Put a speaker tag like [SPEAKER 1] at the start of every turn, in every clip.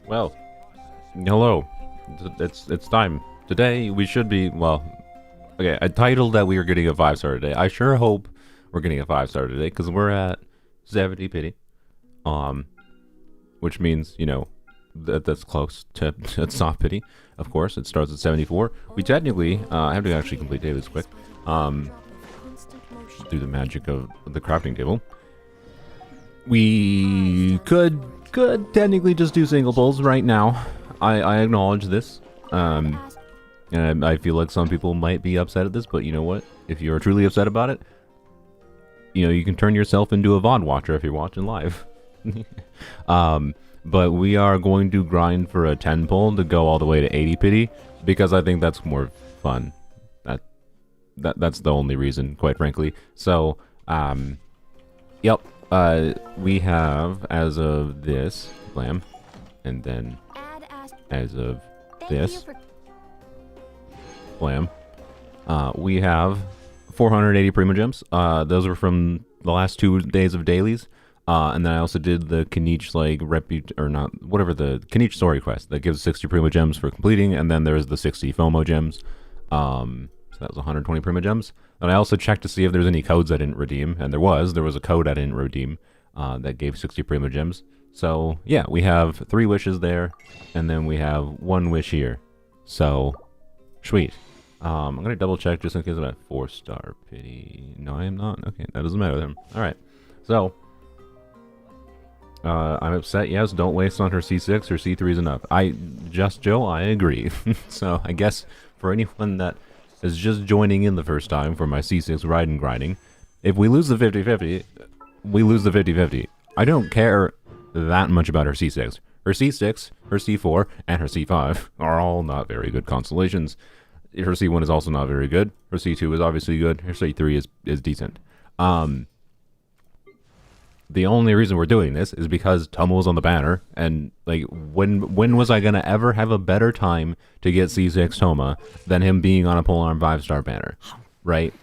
[SPEAKER 1] Well, hello. It's time. Today we should be, well, okay, I titled that we were getting a 5-star today. I sure hope we're getting a 5-star today because we're at 70 pity. Which means, you know, that's close to soft pity. Of course, it starts at 74. We technically, I have to actually complete dailies quick. Do the magic of the crafting table. We could technically just do single pulls right now. I acknowledge this. And I feel like some people might be upset at this, but you know what? If you're truly upset about it, you know, you can turn yourself into a VOD watcher if you're watching live. But we are going to grind for a 10 pull to go all the way to 80 pity because I think that's more fun. That's the only reason, quite frankly. So, yep. We have, as of this, blam, and then as of this, blam, we have 480 Primo Gems. Those are from the last 2 days of dailies. And then I also did the Kaniche, like, the Kaniche story quest that gives 60 Primo Gems for completing, and then there's the 60 FOMO Gems. So that was 120 Primo Gems. And I also checked to see if there's any codes I didn't redeem, and there was a code I didn't redeem that gave 60 Primo Gems. So, yeah, we have 3 wishes there, and then we have 1 wish here. So, sweet. I'm going to double check just in case I'm at 4-star pity. No, I am not. Okay, that doesn't matter then. Alright, so, I'm upset, yes, don't waste on her C6, her C3 is enough. Joe, I agree. So, I guess for anyone that is just joining in the first time for my C6 Raiden grinding, if we lose the 50-50, we lose the 50-50. I don't care that much about her C6. Her C6, her C4, and her C5 are all not very good constellations. Her C1 is also not very good. Her C2 is obviously good. Her C3 is decent. The only reason we're doing this is because Tomo's on the banner, and like, when was I gonna ever have a better time to get C6 Toma than him being on a Polearm 5-star banner, right?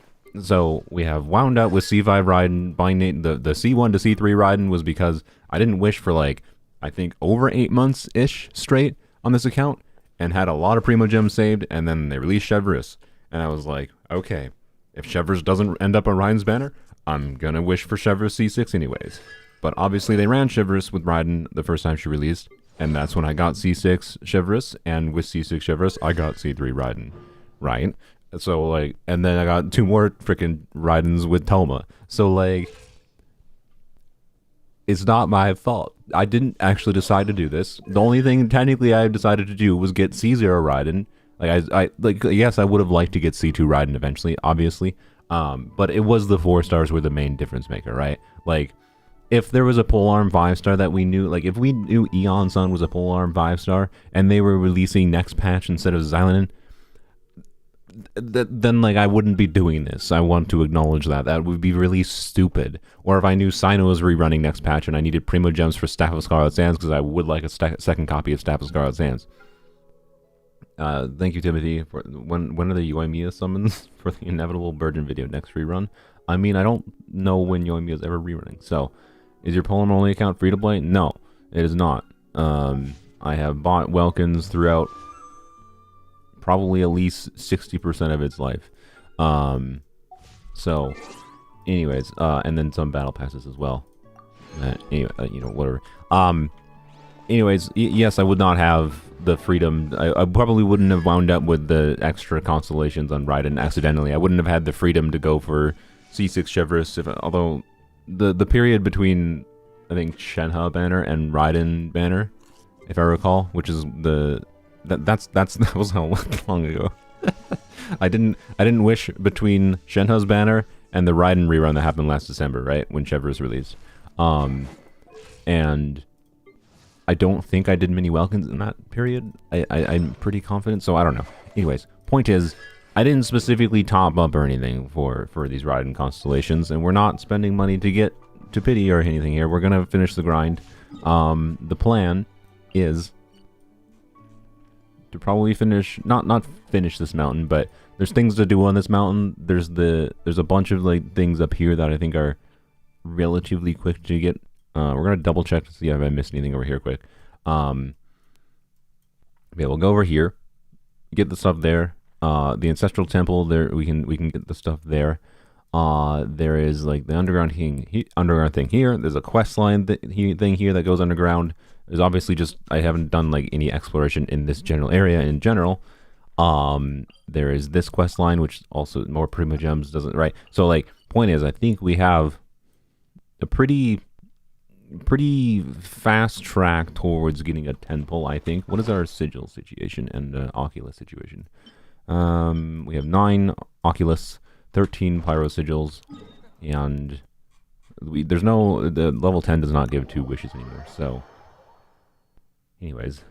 [SPEAKER 1] So we have wound up with C5 Raiden. Buying the C1 to C3 Raiden was because I didn't wish for, like, I think over 8 months ish straight on this account, and had a lot of Primo Gems saved, and then they released Chevreuse, and I was like, okay, if Chevreuse doesn't end up on Raiden's banner, I'm gonna wish for Chevreuse C6 anyways. But obviously they ran Chevreuse with Raiden the first time she released, and that's when I got C6 Chevreuse, and with C6 Chevreuse, I got C3 Raiden, right? So, like, and then I got 2 more freaking Raidens with Toma. So, like, it's not my fault. I didn't actually decide to do this. The only thing technically I decided to do was get C0 Raiden. Like, yes, I would have liked to get C2 Raiden eventually, obviously. But it was the 4 stars were the main difference maker, right? Like, if there was a Polearm 5-star that we knew, like, if we knew Eon Sun was a Polearm 5-star, and they were releasing next patch instead of Xylonin, then, like, I wouldn't be doing this. I want to acknowledge that. That would be really stupid. Or if I knew Sino was rerunning next patch, and I needed Primo Gems for Staff of Scarlet Sands, because I would like a second copy of Staff of Scarlet Sands. Thank you, Timothy. For when are the Yoimiya summons for the Inevitable Virgin video next rerun? I mean, I don't know when Yoimiya is ever rerunning. So, is your Polearms Only account free to play? No, it is not. I have bought Welkins throughout probably at least 60% of its life. So, anyways, and then some battle passes as well. Anyway, you know, whatever. Anyways, yes, I would not have the freedom. I probably wouldn't have wound up with the extra constellations on Raiden accidentally. I wouldn't have had the freedom to go for C6 Chevreuse, although the period between, I think, Shenhe banner and Raiden banner, if I recall, which is that was how long ago. I didn't wish between Shenhe's banner and the Raiden rerun that happened last December, right, when Chevreuse released. And I don't think I did many Welkins in that period. I'm pretty confident, so I don't know. Anyways, point is, I didn't specifically top up or anything for these Raiden constellations, and we're not spending money to get to pity or anything here. We're gonna finish the grind. The plan is to probably finish, not finish this mountain, but there's things to do on this mountain. There's a bunch of, like, things up here that I think are relatively quick to get. We're gonna double check to see if I missed anything over here quick. Okay, we'll go over here, get the stuff there. The ancestral temple there, we can get the stuff there. There is like the underground thing here. There's a quest line thing here that goes underground. There's obviously just I haven't done like any exploration in this general area in general. There is this quest line which also more Prima Gems doesn't right. So like point is I think we have a pretty fast track towards getting a 10 pull, I think. What is our sigil situation and Oculus situation? We have 9 Oculus, 13 Pyro sigils, and the level 10 does not give 2 wishes anymore. So, anyways,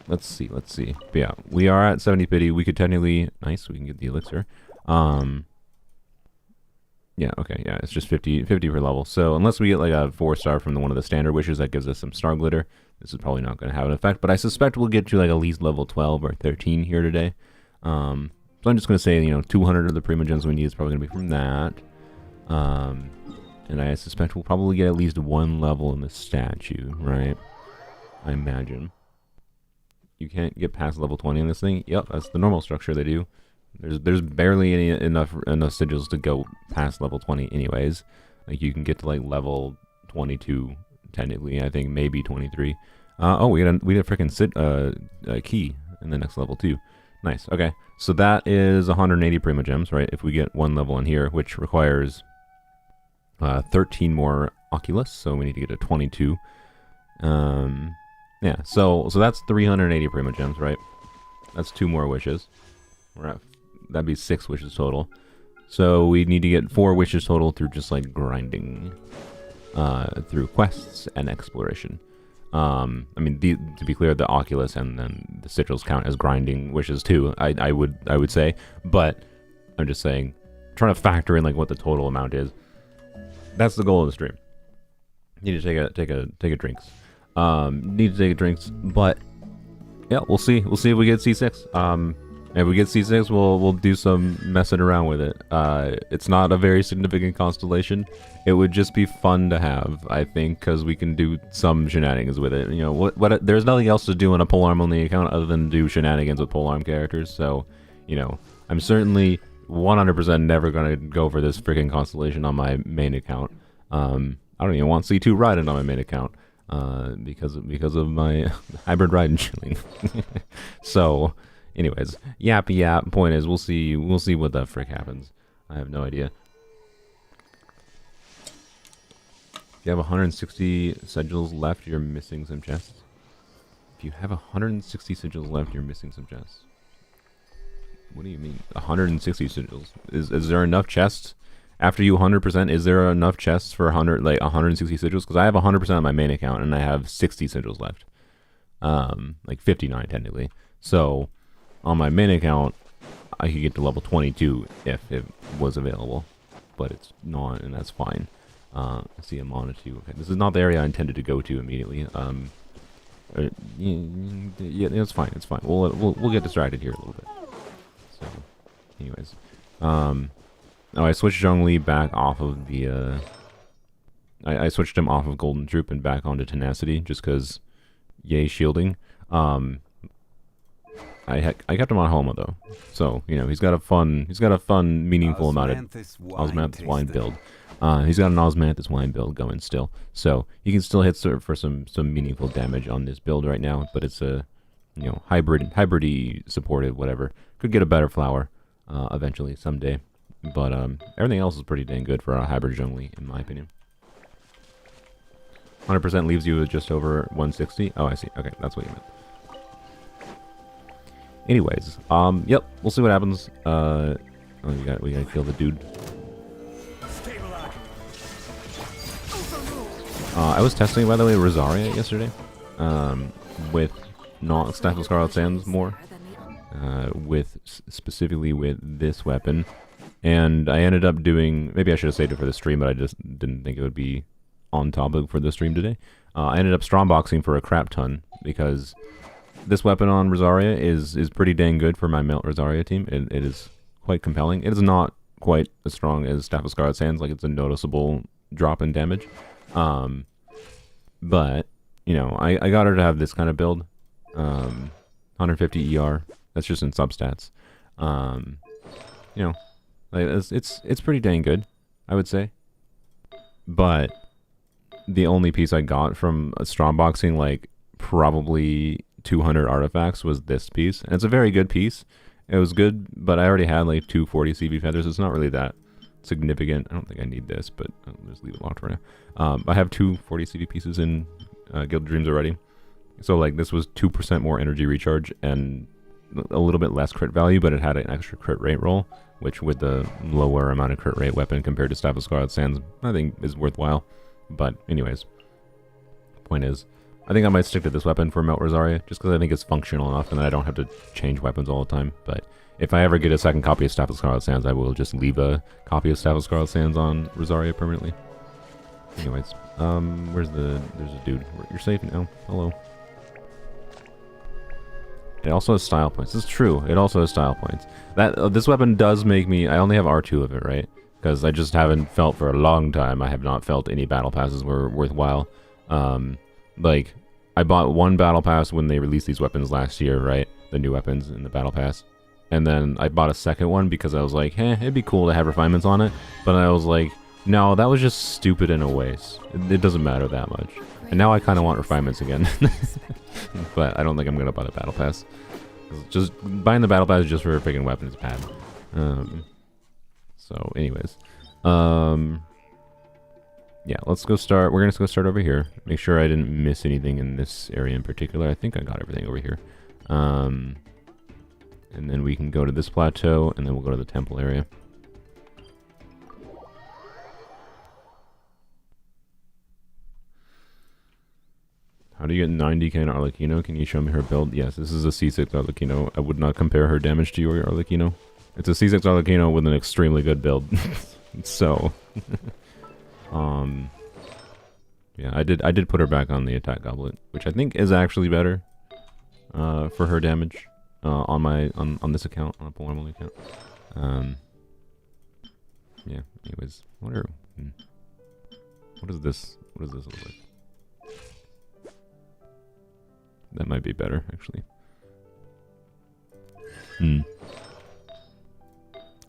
[SPEAKER 1] let's see. But yeah, we are at 70 pity. We could technically, nice, we can get the elixir. Yeah, okay, yeah, it's just 50 per level. So unless we get like a 4-star from one of the standard wishes that gives us some star glitter, this is probably not going to have an effect. But I suspect we'll get to like at least level 12 or 13 here today. So I'm just going to say, 200 of the Prima Gems we need is probably going to be from that. And I suspect we'll probably get at least 1 level in the statue, right? I imagine. You can't get past level 20 in this thing. Yep, that's the normal structure they do. There's barely enough sigils to go past level 20 anyways. Like you can get to like level 22 technically, I think maybe 23. Oh, we had a freaking key in the next level too. Nice. Okay. So that is 180 Prima Gems, right? If we get 1 level in here, which requires 13 more Oculus, so we need to get to 22. Yeah, so that's 380 Prima Gems, right? That's 2 more wishes. We're at that'd be 6 wishes total. So we need to get 4 wishes total through just like grinding, through quests and exploration. I mean, to be clear, the Oculus and then the sigils count as grinding wishes too. I would say, but I'm just saying, trying to factor in like what the total amount is. That's the goal of the stream. Need to take a drinks. Need to take a drinks, but yeah, we'll see. We'll see if we get C6. If we get C6, we'll do some messing around with it. It's not a very significant constellation. It would just be fun to have, I think, because we can do some shenanigans with it. What? There's nothing else to do on a Polearm Only account other than do shenanigans with Polearm characters. So, I'm certainly 100% never gonna go for this freaking constellation on my main account. I don't even want C2 Raiden on my main account, because of my hybrid Raiden chilling. So. Anyways, yap. Point is, we'll see what the frick happens. I have no idea. If you have 160 sigils left, you're missing some chests. If you have 160 sigils left, you're missing some chests. What do you mean? 160 sigils? Is there enough chests after you 100%? Is there enough chests for 160 sigils? Because I have 100% on my main account and I have 60 sigils left. Like 59 technically. So. On my main account, I could get to level 22 if it was available, but it's not, and that's fine. I see a Mana too. Okay, this is not the area I intended to go to immediately. Yeah, it's fine. It's fine. We'll get distracted here a little bit. So, anyways, oh, I switched Zhongli back off of the. I switched him off of Golden Troop and back onto Tenacity just because, yay shielding. I kept him on Homa though, so he's got a fun, meaningful amount of Osmanthus wine build. He's got an Osmanthus wine build going still, so he can still hit for some meaningful damage on this build right now. But it's a hybrid-y supported whatever. Could get a better flower eventually someday, but everything else is pretty dang good for a hybrid Zhongli in my opinion. 100% leaves you with just over 160. Oh, I see. Okay, that's what you meant. Anyways, yep, we'll see what happens. Oh, we gotta kill the dude. I was testing, by the way, Rosaria yesterday, with not Staff of Scarlet Sands more, specifically with this weapon, and I ended up doing. Maybe I should have saved it for the stream, but I just didn't think it would be on topic for the stream today. I ended up strongboxing for a crap ton because. This weapon on Rosaria is pretty dang good for my Melt Rosaria team. It is quite compelling. It is not quite as strong as Staff of Scarlet Sands. Like, it's a noticeable drop in damage. But you know, I got her to have this kind of build. 150 ER. That's just in substats. You know, like it's pretty dang good, I would say. But the only piece I got from a strong boxing like probably 200 artifacts was this piece, and it's a very good piece. It was good, but I already had like 240 CV feathers. It's not really that significant. I don't think I need this, but I'll just leave it locked right now. I have 240 CV pieces in Guild Dreams already, so like this was 2% more energy recharge and a little bit less crit value, but it had an extra crit rate roll, which with the lower amount of crit rate weapon compared to Staff of Scarlet Sands, I think is worthwhile. But anyways, point is, I think I might stick to this weapon for Melt Rosaria, just because I think it's functional enough and I don't have to change weapons all the time. But if I ever get a second copy of Staff of Scarlet Sands, I will just leave a copy of Staff of Scarlet Sands on Rosaria permanently. Anyways, there's a dude. You're safe now. Hello. It also has style points. This is true. It also has style points. That this weapon does make me... I only have R2 of it, right? Because I just haven't felt for a long time. I have not felt any battle passes were worthwhile. Like, I bought one battle pass when they released these weapons last year, right? The new weapons in the battle pass. And then I bought a second one because I was like, it'd be cool to have refinements on it. But I was like, no, that was just stupid in a waste. It doesn't matter that much. And now I kind of want refinements again. But I don't think I'm going to buy the battle pass. Just buying the battle pass just for a freaking weapon is bad. So anyways. Yeah, let's go start. We're going to go start over here. Make sure I didn't miss anything in this area in particular. I think I got everything over here. And then we can go to this plateau, and then we'll go to the temple area. How do you get 90k in Arlecchino? Can you show me her build? Yes, this is a C6 Arlecchino. I would not compare her damage to your Arlecchino. It's a C6 Arlecchino with an extremely good build. So... yeah, I did put her back on the attack goblet, which I think is actually better for her damage on this account, on a Polearms Only account. Yeah, anyways, what is this? What does this look like? That might be better, actually.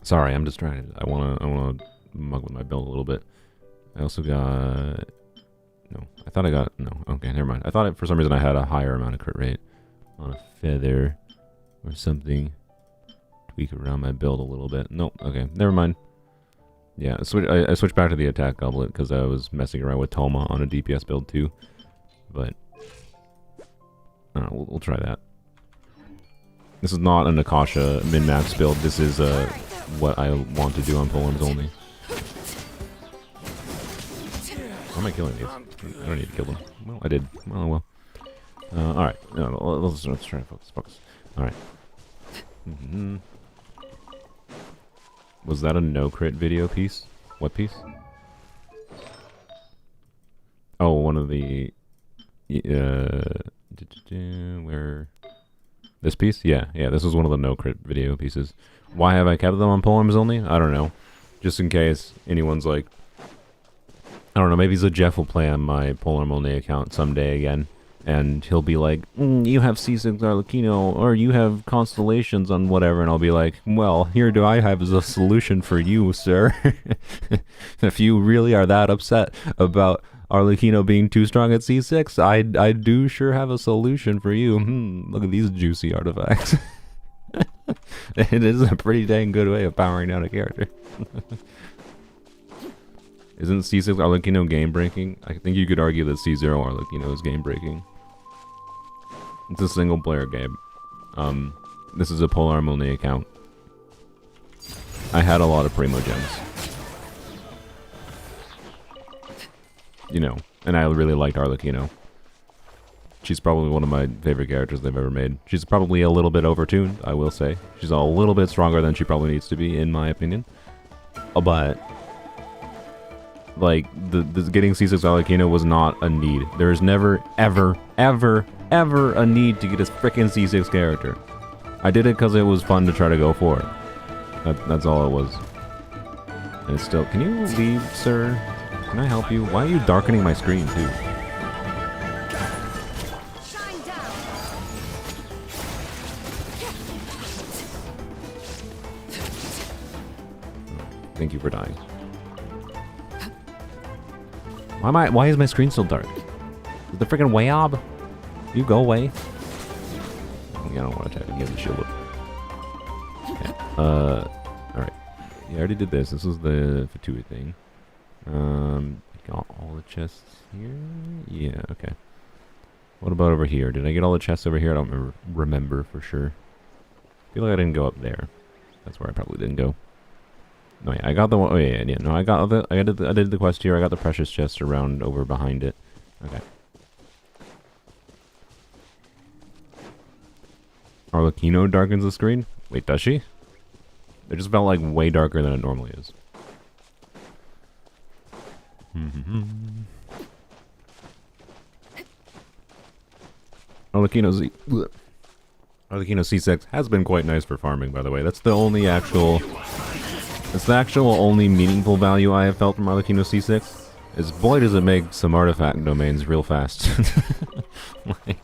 [SPEAKER 1] Sorry, I'm distracted. I wanna mug with my build a little bit. I also got... No, I thought I got... No, okay, never mind. I thought for some reason I had a higher amount of crit rate on a feather or something. Tweak around my build a little bit. Nope, okay, never mind. Yeah, I switched back to the attack goblet because I was messing around with Toma on a DPS build too. But... I don't know, we'll try that. This is not an Akasha min-max build. This is what I want to do on Polearms Only. Why am I killing these? I don't need to kill them. Well, I did. Oh, well. Alright. No, let's try to focus. Alright. Was that a no-crit video piece? What piece? Oh, one of the... where... This piece? Yeah, this was one of the no-crit video pieces. Why have I kept them on Polearms Only? I don't know. Just in case anyone's like... I don't know, maybe Jeff will play on my Polearms Only account someday again, and he'll be like, you have C6 Arlecchino, or you have Constellations on whatever, and I'll be like, well, here do I have a solution for you, sir. If you really are that upset about Arlecchino being too strong at C6, I do sure have a solution for you. Look at these juicy artifacts. It is a pretty dang good way of powering down a character. Isn't C6 Arlecchino game breaking? I think you could argue that C0 Arlecchino is game breaking. It's a single player game. This is a Polearms Only account. I had a lot of Primo gems. You know, and I really liked Arlecchino. She's probably one of my favorite characters they've ever made. She's probably a little bit overtuned, I will say. She's a little bit stronger than she probably needs to be, in my opinion. But... like, the getting C6 Arlecchino was not a need. There is never, ever a need to get a frickin' C6 character. I did it because it was fun to try to go for it. That's all it was. And it's still... Can you leave, sir? Can I help you? Why are you darkening my screen, too? Thank you for dying. Why is my screen still dark? Is the freaking Wayob? You go away. I don't want to attack him. He has a shield up. Okay. Alright. Yeah, I already did this. This was the Fatui thing. Got all the chests here? Yeah, okay. What about over here? Did I get all the chests over here? I don't remember for sure. I feel like I didn't go up there. That's where I probably didn't go. No, yeah, I got the one. Oh yeah, yeah. No, I did the quest here. I got the precious chest around over behind it. Okay. Arlecchino darkens the screen? Wait, does she? It just felt like way darker than it normally is. Arlecchino C6 has been quite nice for farming, by the way. That's the only actual... That's the actual only meaningful value I have felt from Arlecchino C6. Is boy does it make some artifact domains real fast. Like,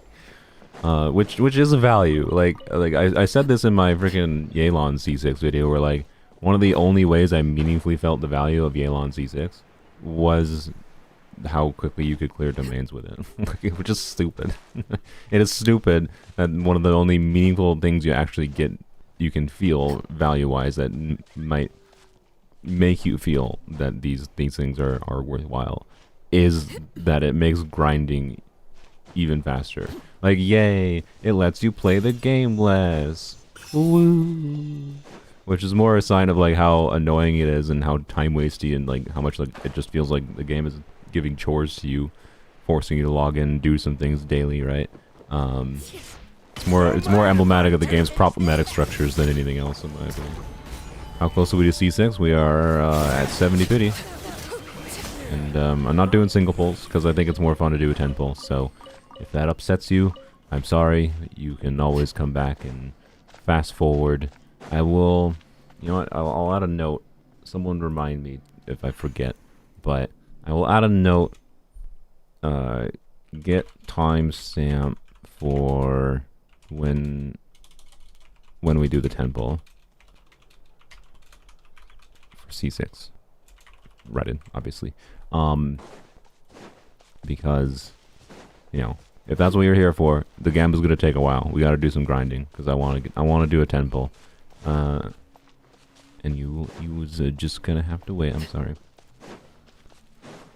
[SPEAKER 1] which is a value. Like I said this in my freaking Yelan C6 video, where like one of the only ways I meaningfully felt the value of Yelan C6 was how quickly you could clear domains with it, which is stupid. It is stupid that one of the only meaningful things you actually get, you can feel value-wise that might make you feel that these things are worthwhile, is that it makes grinding even faster. Like, yay, it lets you play the game less. Woo. Which is more a sign of like how annoying it is and how time wasty and like how much like it just feels like the game is giving chores to you, forcing you to log in and do some things daily, right? It's more emblematic of the game's problematic structures than anything else, in my opinion. How close are we to C6? We are at 70 pity. And I'm not doing single pulls because I think it's more fun to do a 10 pull. So if that upsets you, I'm sorry. You can always come back and fast forward. I will, you know what, I'll add a note. Someone remind me if I forget. But I will add a note. Get timestamp for when we do the 10 pull. For C6. Raiden, obviously. Because, you know, if that's what you're here for, the gamble's gonna take a while. We gotta do some grinding because I want to do a 10 pull. And you was just gonna have to wait. I'm sorry.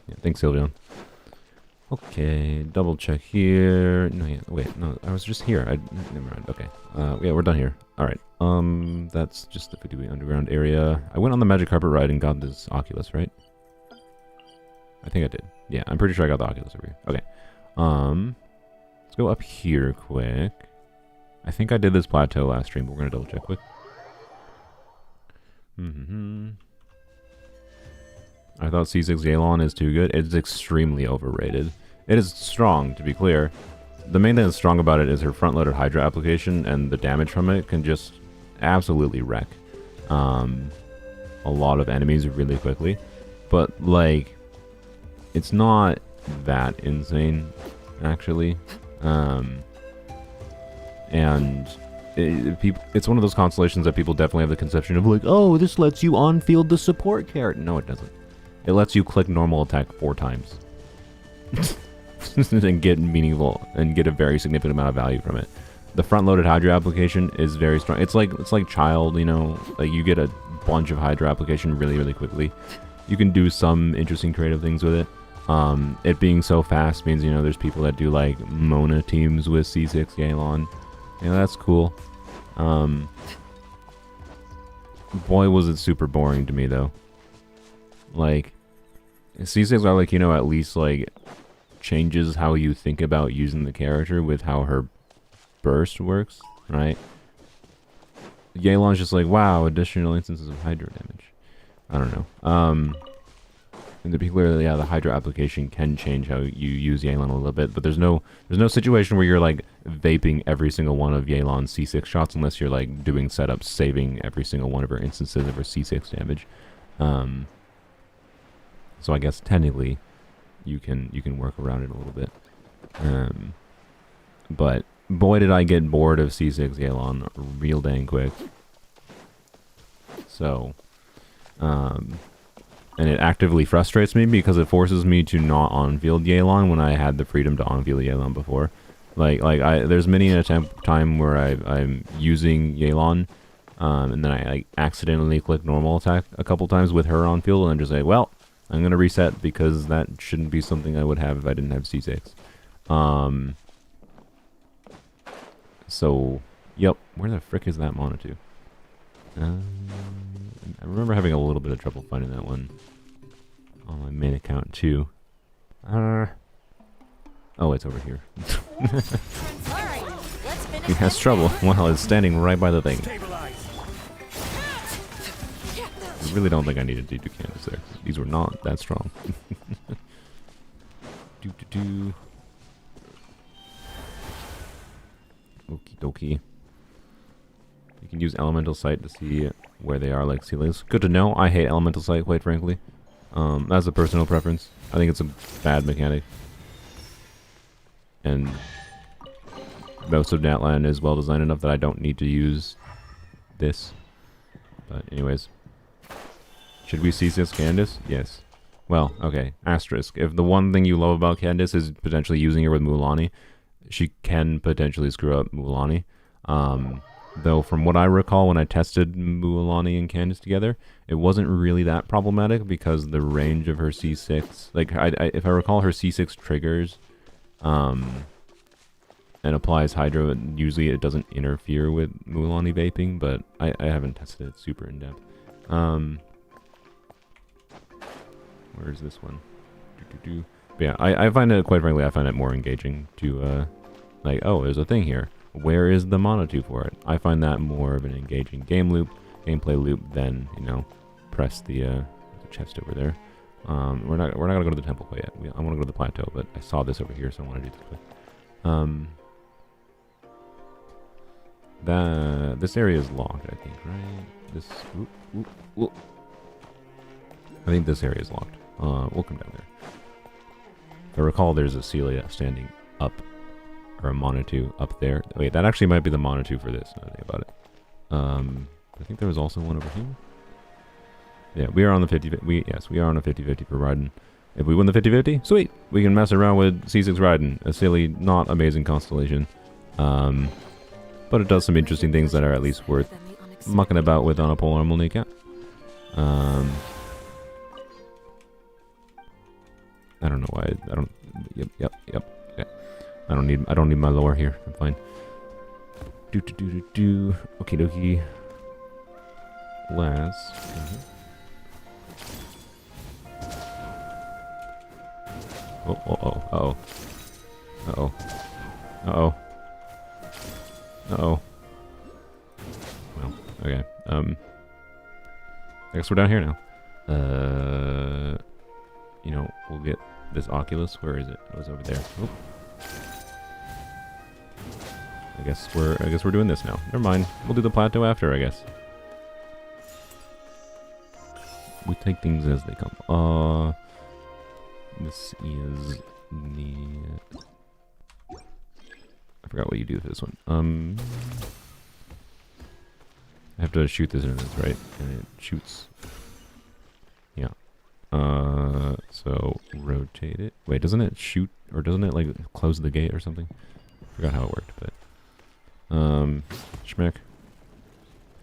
[SPEAKER 1] Yeah, thanks, Sylveon. Okay, double check here. No, yeah, wait, no, I was just here. Never mind. Okay, yeah, we're done here. All right. That's just the Fatui underground area. I went on the magic carpet ride and got this Oculus, right? I think I did. Yeah, I'm pretty sure I got the Oculus over here. Okay. Let's go up here quick. I think I did this plateau last stream, but we're gonna double check quick. I thought C6 Yelan is too good. It's extremely overrated. It is strong, to be clear. The main thing that's strong about it is her front-loaded Hydra application, and the damage from it can just absolutely wreck a lot of enemies really quickly. But, like, it's not that insane, actually. And it's one of those constellations that people definitely have the conception of, like, oh, this lets you on-field the support carrot. No, it doesn't. It lets you click normal attack 4 times. And get meaningful, and get a very significant amount of value from it. The front-loaded Hydra application is very strong. It's like Child, you know, like you get a bunch of Hydra application really, really quickly. You can do some interesting creative things with it. It being so fast means, you know, there's people that do like Mona teams with C6 Yelan. You know, that's cool. Boy, was it super boring to me, though. Like, C6 are like, you know, at least like changes how you think about using the character with how her burst works, right? Yelan's just like, wow, additional instances of Hydra damage. I don't know. And to be clear, yeah, the Hydra application can change how you use Yelan a little bit, but there's no situation where you're like vaping every single one of Yelan's C6 shots unless you're like doing setups, saving every single one of her instances of her C6 damage. So I guess technically you can work around it a little bit. But boy, did I get bored of C6 Yelan real dang quick. So And it actively frustrates me because it forces me to not on-field Yelan when I had the freedom to on-field Yelan before. There's many a time where I'm using Yelan, and then I accidentally click normal attack a couple times with her on field, and I'm just like, well, I'm gonna reset because that shouldn't be something I would have if I didn't have C6. So, yep. Where the frick is that Mana to? I remember having a little bit of trouble finding that one on my main account too. Oh, it's over here. He has trouble while it's standing right by the thing. I really don't think I needed to do Candace there. These were not that strong. Okie dokie. You can use Elemental Sight to see where they are like ceilings. Good to know. I hate Elemental Sight, quite frankly. That's a personal preference. I think it's a bad mechanic. And most of Natlan is well designed enough that I don't need to use this. But anyways. Should we C6 Candace? Yes. Well, okay. Asterisk. If the one thing you love about Candace is potentially using her with Mulaney, she can potentially screw up Mulaney. Though from what I recall when I tested Mulaney and Candace together, it wasn't really that problematic because the range of her C6, like if I recall, her C6 triggers and applies Hydro, and usually it doesn't interfere with Mulaney vaping, but I haven't tested it super in depth. Where's this one? But yeah, I find it, quite frankly, I find it more engaging to like, oh, there's a thing here. Where is the Mana 2 for it? I find that more of an engaging gameplay loop than, you know, press the chest over there. We're not gonna go to the temple quite yet. I want to go to the plateau, but I saw this over here, so I want to do this quick. This area is locked, I think, right? This. I think this area is locked. We'll come down there. If I recall, there's a Celia standing up. Or a Mana 2 up there. Wait, that actually might be the Mana 2 for this, now that I think about it. I think there was also one over here. Yeah, we are on the 50-50. Yes, we are on a 50-50 for Raiden. If we win the 50-50, sweet! We can mess around with C6 Raiden. A silly, not amazing constellation. But it does some interesting things that are at least worth mucking about with on a Polearms Only account. I don't know why. I don't... Yep. I don't need my lore here. I'm fine. Okie dokie. Last. Uh-oh. Well, okay. I guess we're down here now. You know, we'll get this Oculus. Where is it? It was over there. Oh. I guess we're doing this now. Never mind. We'll do the plateau after, I guess. We take things as they come. This is the... I forgot what you do with this one. I have to shoot this in this, right? And it shoots. Yeah. So rotate it. Wait, doesn't it shoot, or doesn't it like close the gate or something? Forgot how it worked, but schmeck.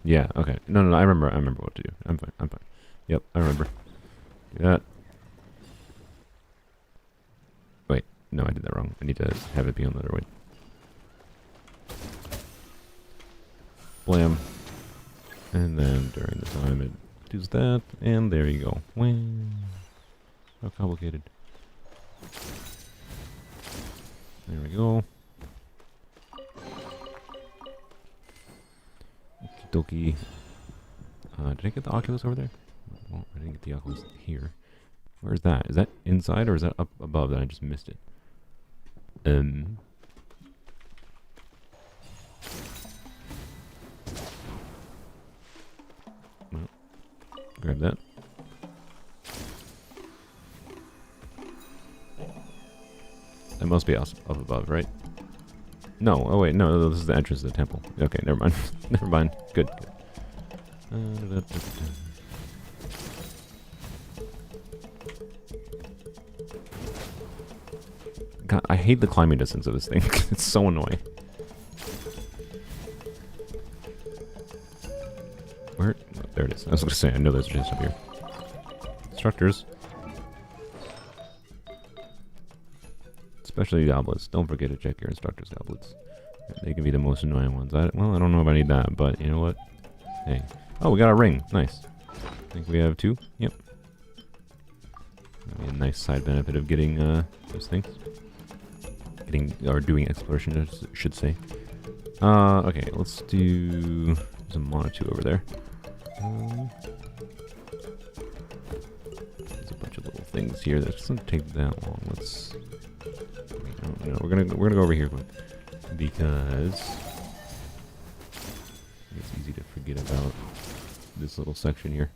[SPEAKER 1] Yeah, okay. No, I remember what to do. I'm fine. Yep, I remember. Do that. Wait, no, I did that wrong. I need to have it be on the other way. Blam. And then during the time it does that, and there you go. Wow. How complicated. There we go. Okie dokie. Did I get the Oculus over there? Well, I didn't get the Oculus here. Where's that? Is that inside or is that up above that I just missed it? Well, grab that. That must be up above, right? No, oh wait, no, this is the entrance to the temple. Okay, never mind. Never mind. Good. God, I hate the climbing distance of this thing. It's so annoying. Where? Oh, there it is. I was going to say, I know there's a chest up here. Instructors. Especially goblets. Don't forget to check your instructor's goblets. They can be the most annoying ones. Well, I don't know if I need that, but you know what? Hey. Oh, we got a ring. Nice. I think we have 2. Yep. That'd be a nice side benefit of getting those things. Or doing exploration, I should say. Okay, let's do... There's a Monotoo over there. There's a bunch of little things here that doesn't take that long. Let's... No, we're gonna go over here quick. Because... it's easy to forget about this little section here.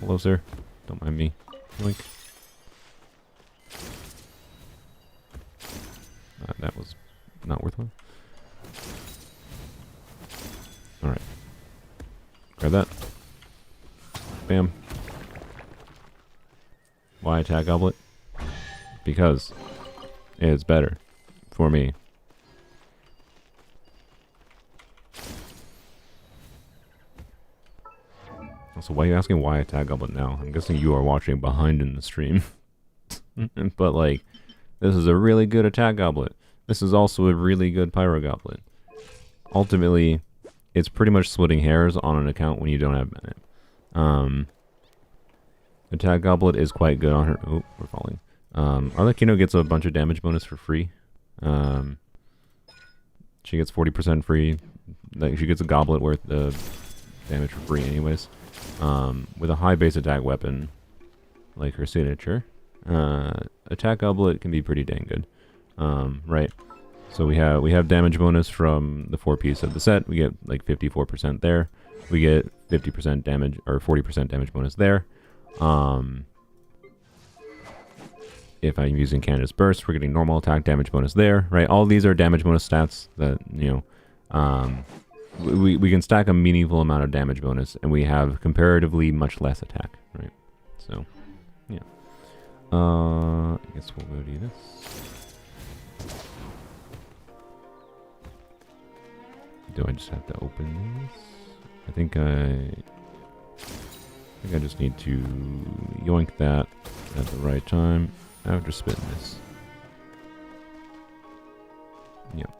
[SPEAKER 1] Hello, sir. Don't mind me. Yoink. That was not worthwhile. Alright. Grab that. Bam. Why attack goblet? Because it's better for me. Also, why are you asking why attack goblet now? I'm guessing you are watching behind in the stream. But like, this is a really good attack goblet. This is also a really good pyro goblet. Ultimately, it's pretty much splitting hairs on an account when you don't have Bennett. Attack goblet is quite good on her. Oh, we're falling. Arlecchino gets a bunch of damage bonus for free. She gets 40% free. Like, she gets a goblet worth of damage for free anyways. With a high base attack weapon, like her signature, attack goblet can be pretty dang good. Right. So we have damage bonus from the 4-piece of the set. We get like 54% there. We get 50% damage or 40% damage bonus there. If I'm using Canada's Burst, we're getting normal attack damage bonus there, right? All these are damage bonus stats that, you know, we can stack a meaningful amount of damage bonus, and we have comparatively much less attack, right? So, yeah. I guess we'll go do this. Do I just have to open this? I think I just need to yoink that at the right time after spitting this. Yep.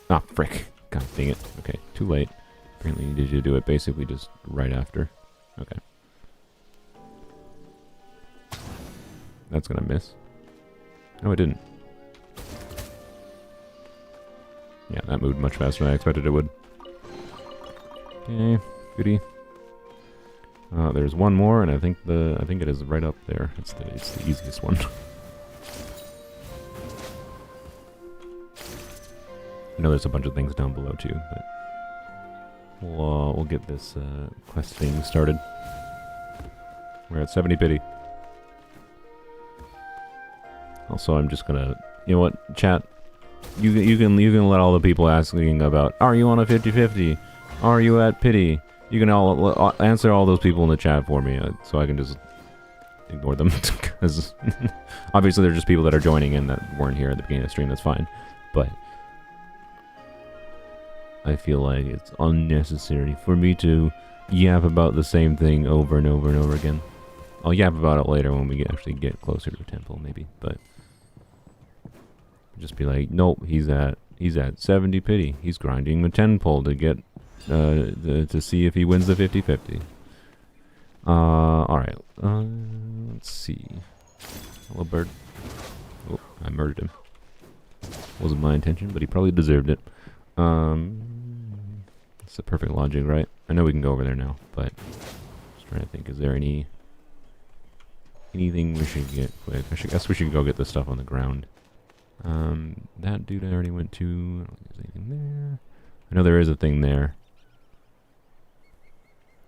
[SPEAKER 1] Ah, frick. God dang it. Okay, too late. Apparently you needed to do it basically just right after. Okay. That's gonna miss. No, it didn't. Yeah, that moved much faster than I expected it would. Okay, goodie. There's one more, and I think it is right up there. It's the easiest one. I know there's a bunch of things down below too, but we'll get this quest thing started. We're at 70 pity. Also, I'm just gonna, you know what, chat. You can let all the people asking about, are you on a 50-50? Are you at pity? You can all answer all those people in the chat for me, so I can just ignore them. Because obviously they're just people that are joining in that weren't here at the beginning of the stream. That's fine, but I feel like it's unnecessary for me to yap about the same thing over and over and over again. I'll yap about it later when we actually get closer to the temple, maybe, but just be like, nope, he's at 70 pity. He's grinding the 10 pull to get to see if he wins the 50-50. Alright. Let's see. Hello, bird. Oh, I murdered him. Wasn't my intention, but he probably deserved it. It's the perfect logic, right? I know we can go over there now, but just trying to think, is there anything we should get quick? I guess we should go get the stuff on the ground. That dude I already went to. I don't think there's anything there. I know there is a thing there.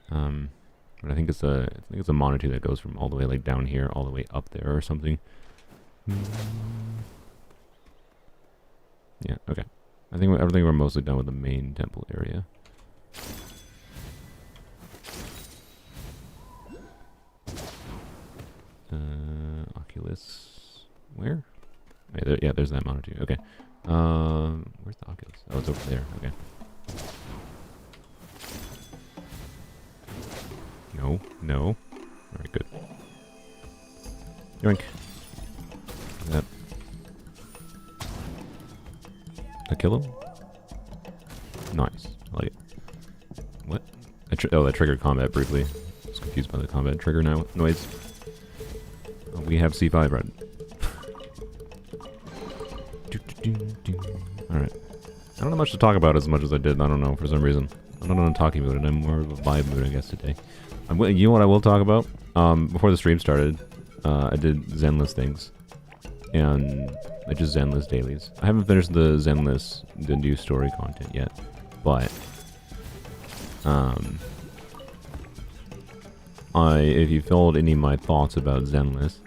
[SPEAKER 1] But I think it's a Monotoo that goes from all the way like down here all the way up there or something. Yeah, okay. I think we're mostly done with the main temple area. Oculus. Where? Wait, there, yeah, there's that monitor too. Okay. Where's the Oculus? Oh, it's over there. Okay. No, no. Alright, good. Yoink. That. That kill him? Nice. I like it. What? Oh, that triggered combat briefly. I was confused by the combat trigger now noise. Oh, we have C5 Raiden. Alright. I don't have much to talk about as much as I did. I don't know, for some reason. I'm not in a talking mood, and I'm more of a vibe mood, I guess, today. You know what I will talk about? Before the stream started, I did Zenless things. And I just Zenless dailies. I haven't finished the Zenless, the new story content yet. But, if you followed any of my thoughts about Zenless,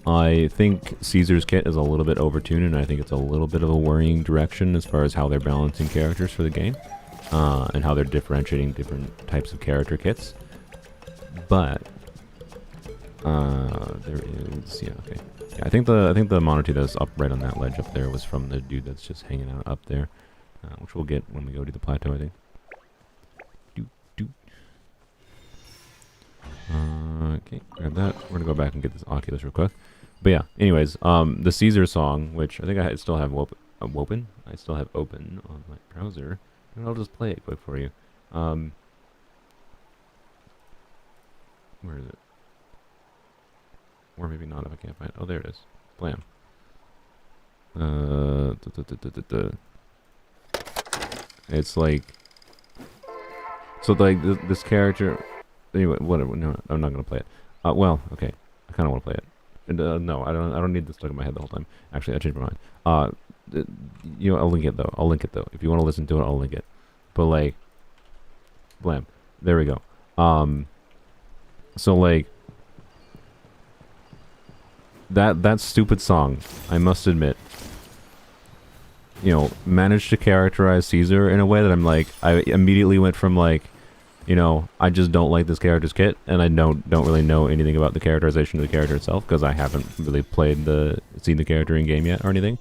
[SPEAKER 1] I think Caesar's kit is a little bit overtuned, and I think it's a little bit of a worrying direction as far as how they're balancing characters for the game, and how they're differentiating different types of character kits. But there is, yeah, okay. Yeah, I think the monitor that's up right on that ledge up there was from the dude that's just hanging out up there, which we'll get when we go to the plateau, I think. Okay, grab that. We're gonna go back and get this Oculus real quick. But yeah, anyways, the Caesar song, which I think I still have open. I still have open on my browser, and I'll just play it quick for you. Where is it? Or maybe not if I can't find it. Oh, there it is. Blam. It's like, so like this character. Anyway, whatever. No, I'm not gonna play it. Well, okay. I kind of want to play it. And, no, I don't need this stuck in my head the whole time. Actually, I changed my mind. You know, I'll link it though. If you want to listen to it, I'll link it. But like, blam. There we go. So like, that stupid song, I must admit, you know, managed to characterize Caesar in a way that I'm like, I immediately went from like, you know, I just don't like this character's kit, and I don't really know anything about the characterization of the character itself, because I haven't really seen the character in game yet or anything.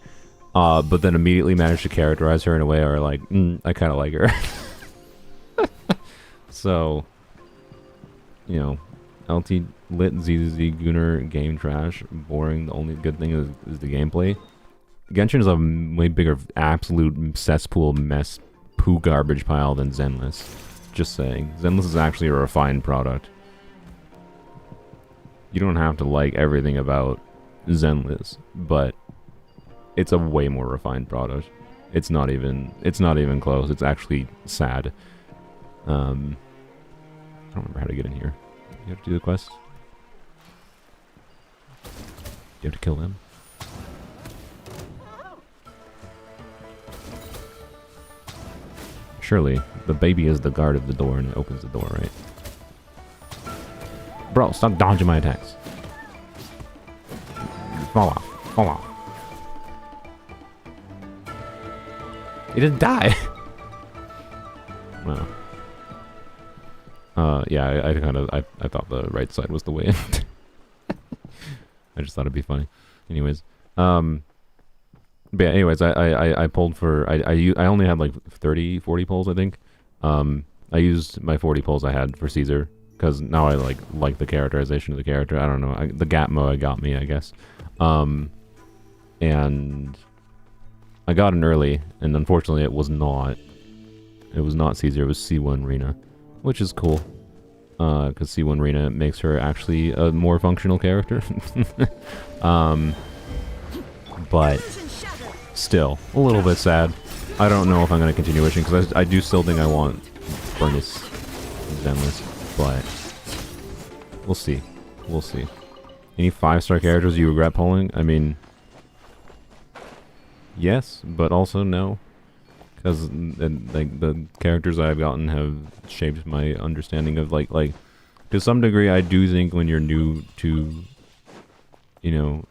[SPEAKER 1] But then immediately managed to characterize her in a way where like, I kind of like her. So, you know, LT lit ZZ Gunner game trash, boring. The only good thing is the gameplay. Genshin is a way bigger absolute cesspool mess poo garbage pile than Zenless. Just saying. Zenless is actually a refined product. You don't have to like everything about Zenless, but it's a way more refined product. It's not even close. It's actually sad. I don't remember how to get in here. You have to do the quest? You have to kill them? Surely, the baby is the guard of the door and it opens the door, right? Bro, stop dodging my attacks. Fall off. Fall off. He didn't die! Wow. Yeah, I thought the right side was the way in. I just thought it'd be funny. Anyways, but yeah, anyways, I pulled for, I only had like 30, 40 pulls, I think. I used my 40 pulls I had for Caesar, because now I like the characterization of the character. I don't know, the gap mode got me, I guess. And I got in early, and unfortunately it was not Caesar, it was C1 Rena, which is cool. Because C1 Rena makes her actually a more functional character. But still, a little bit sad. I don't know if I'm going to continue wishing, because I do still think I want Furnace Zenless, but we'll see. We'll see. Any 5-star characters you regret pulling? I mean, yes, but also no. Because like the characters I've gotten have shaped my understanding of like to some degree. I do think when you're new to, you know,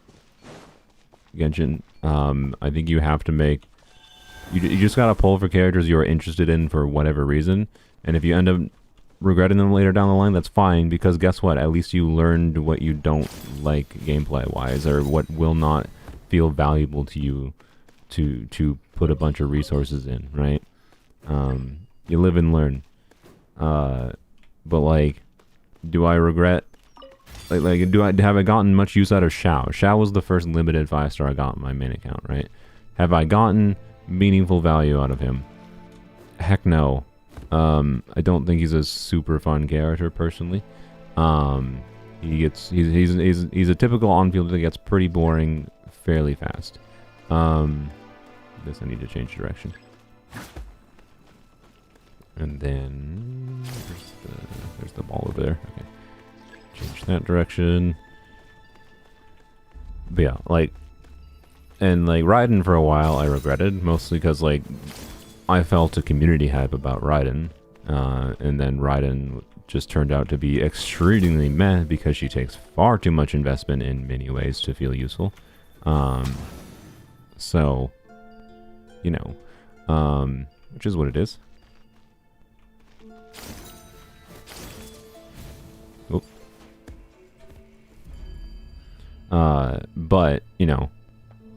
[SPEAKER 1] Genshin, I think you have to make you just gotta pull for characters you're interested in for whatever reason. And if you end up regretting them later down the line, that's fine, because guess what? At least you learned what you don't like gameplay-wise, or what will not feel valuable to you to put a bunch of resources in, right? You live and learn. But like, do I regret? Like, have I gotten much use out of Xiao? Xiao was the first limited 5-star I got on my main account, right? Have I gotten meaningful value out of him? Heck no. I don't think he's a super fun character personally. He's a typical on-fielder that gets pretty boring fairly fast. Guess I need to change direction. And then there's the ball over there. Okay. Change that direction. But yeah, like, and like Raiden for a while I regretted, mostly because like I felt a community hype about Raiden, and then Raiden just turned out to be extremely meh because she takes far too much investment in many ways to feel useful. So, you know, which is what it is. Oop. But, you know,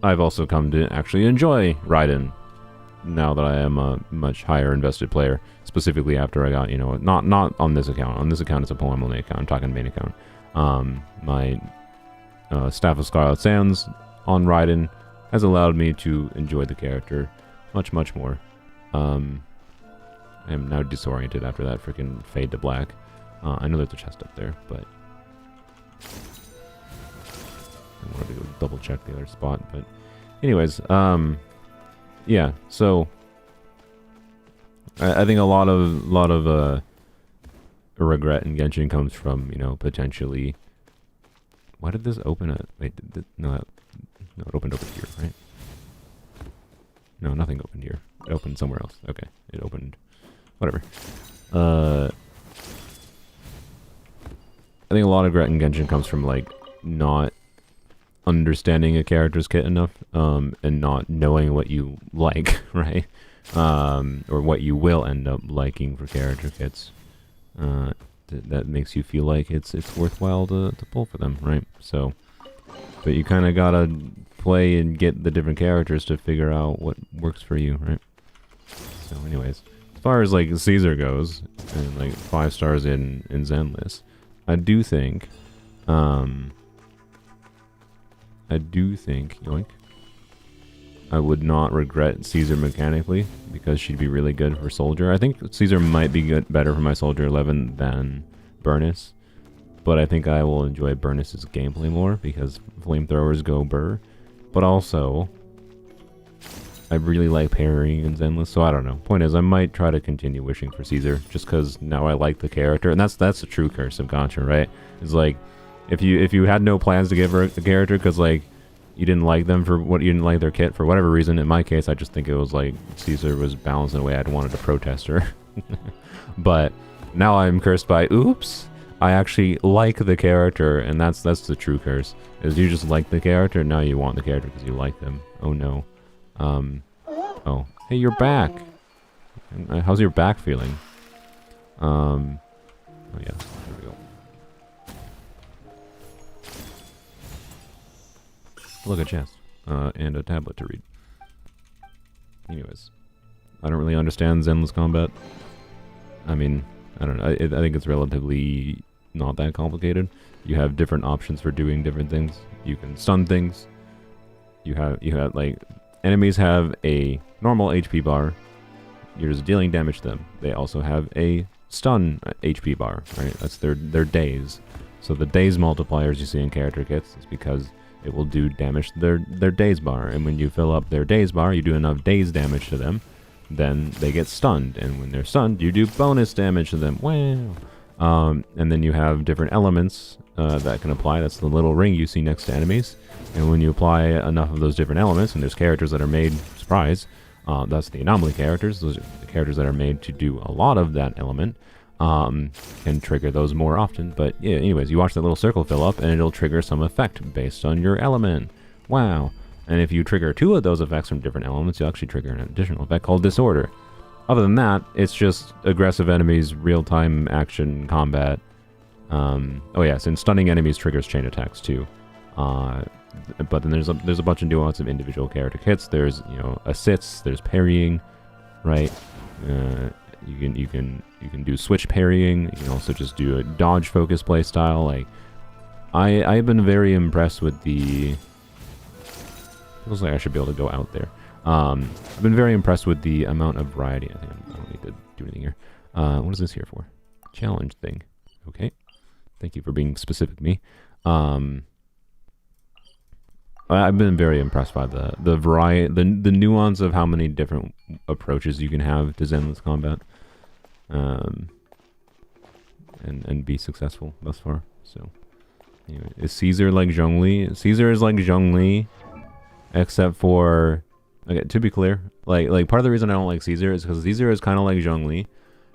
[SPEAKER 1] I've also come to actually enjoy Raiden now that I am a much higher invested player, specifically after I got, you know, not on this account. On this account, it's a Polearms Only account. I'm talking main account. My Staff of Scarlet Sands on Raiden has allowed me to enjoy the character much more. I am now disoriented after that freaking fade to black. I know there's a chest up there, but I wanted to go double check the other spot. But anyways, yeah. So I think a lot of regret in Genshin comes from, you know, potentially. Why did this open at? Wait, no, it opened over here, right? No, nothing opened here. It opened somewhere else. Okay, it opened. Whatever. I think a lot of regret in Genshin comes from like not understanding a character's kit enough, and not knowing what you like, right? Or what you will end up liking for character kits. That makes you feel like it's worthwhile to pull for them, right? So, but you kind of gotta play and get the different characters to figure out what works for you, right? So, anyways, as far as like Caesar goes, and like 5 stars in Zenless, I do think, yoink, I would not regret Caesar mechanically, because she'd be really good for Soldier. I think Caesar might be better for my Soldier 11 than Burnus, but I think I will enjoy Burnus's gameplay more, because flamethrowers go burr. But also, I really like parrying in Zenless, so I don't know. Point is, I might try to continue wishing for Caesar, just because now I like the character, and that's the true curse of Gacha, right? It's like, if you had no plans to give her the character, because like, you didn't like them for what you didn't like their kit for whatever reason. In my case, I just think it was like Caesar was balanced in a way I'd wanted to protest her. But now I'm cursed by, oops, I actually like the character, and that's the true curse. Is you just like the character, and now you want the character because you like them. Oh no. Oh, hey, you're back. How's your back feeling? Oh yeah, there we go. Look, a chest. And a tablet to read. Anyways. I don't really understand Zenless combat. I mean, I don't know. I think it's relatively not that complicated. You have different options for doing different things. You can stun things. You have like, enemies have a normal HP bar. You're just dealing damage to them. They also have a stun HP bar, right? That's their days. So the days multipliers you see in character kits is because it will do damage to their days bar, and when you fill up their days bar, you do enough days damage to them, then they get stunned, and when they're stunned, you do bonus damage to them. Wow. And then you have different elements that can apply. That's the little ring you see next to enemies, and when you apply enough of those different elements, and there's characters that are made, surprise, that's the anomaly characters. Those are the characters that are made to do a lot of that element. Can trigger those more often, but yeah, anyways, you watch that little circle fill up and it'll trigger some effect based on your element. Wow. And if you trigger 2 of those effects from different elements, you'll actually trigger an additional effect called Disorder. Other than that, it's just aggressive enemies, real-time action combat. Oh yes, and stunning enemies triggers chain attacks too. But then there's a bunch of nuance of individual character kits. There's assists. There's parrying, right? You can do switch parrying. You can also just do a dodge focus play style. Like I've been very impressed with the. Looks like I should be able to go out there. I've been very impressed with the amount of variety. I think I don't need to do anything here. What is this here for? Challenge thing. Okay. Thank you for being specific, me. I've been very impressed by the variety, the nuance of how many different approaches you can have to Zenless combat, and be successful thus far. So, anyway, is Caesar like Zhongli? Caesar is like Zhongli, except for, okay, to be clear, like part of the reason I don't like Caesar is because Caesar is kind of like Zhongli,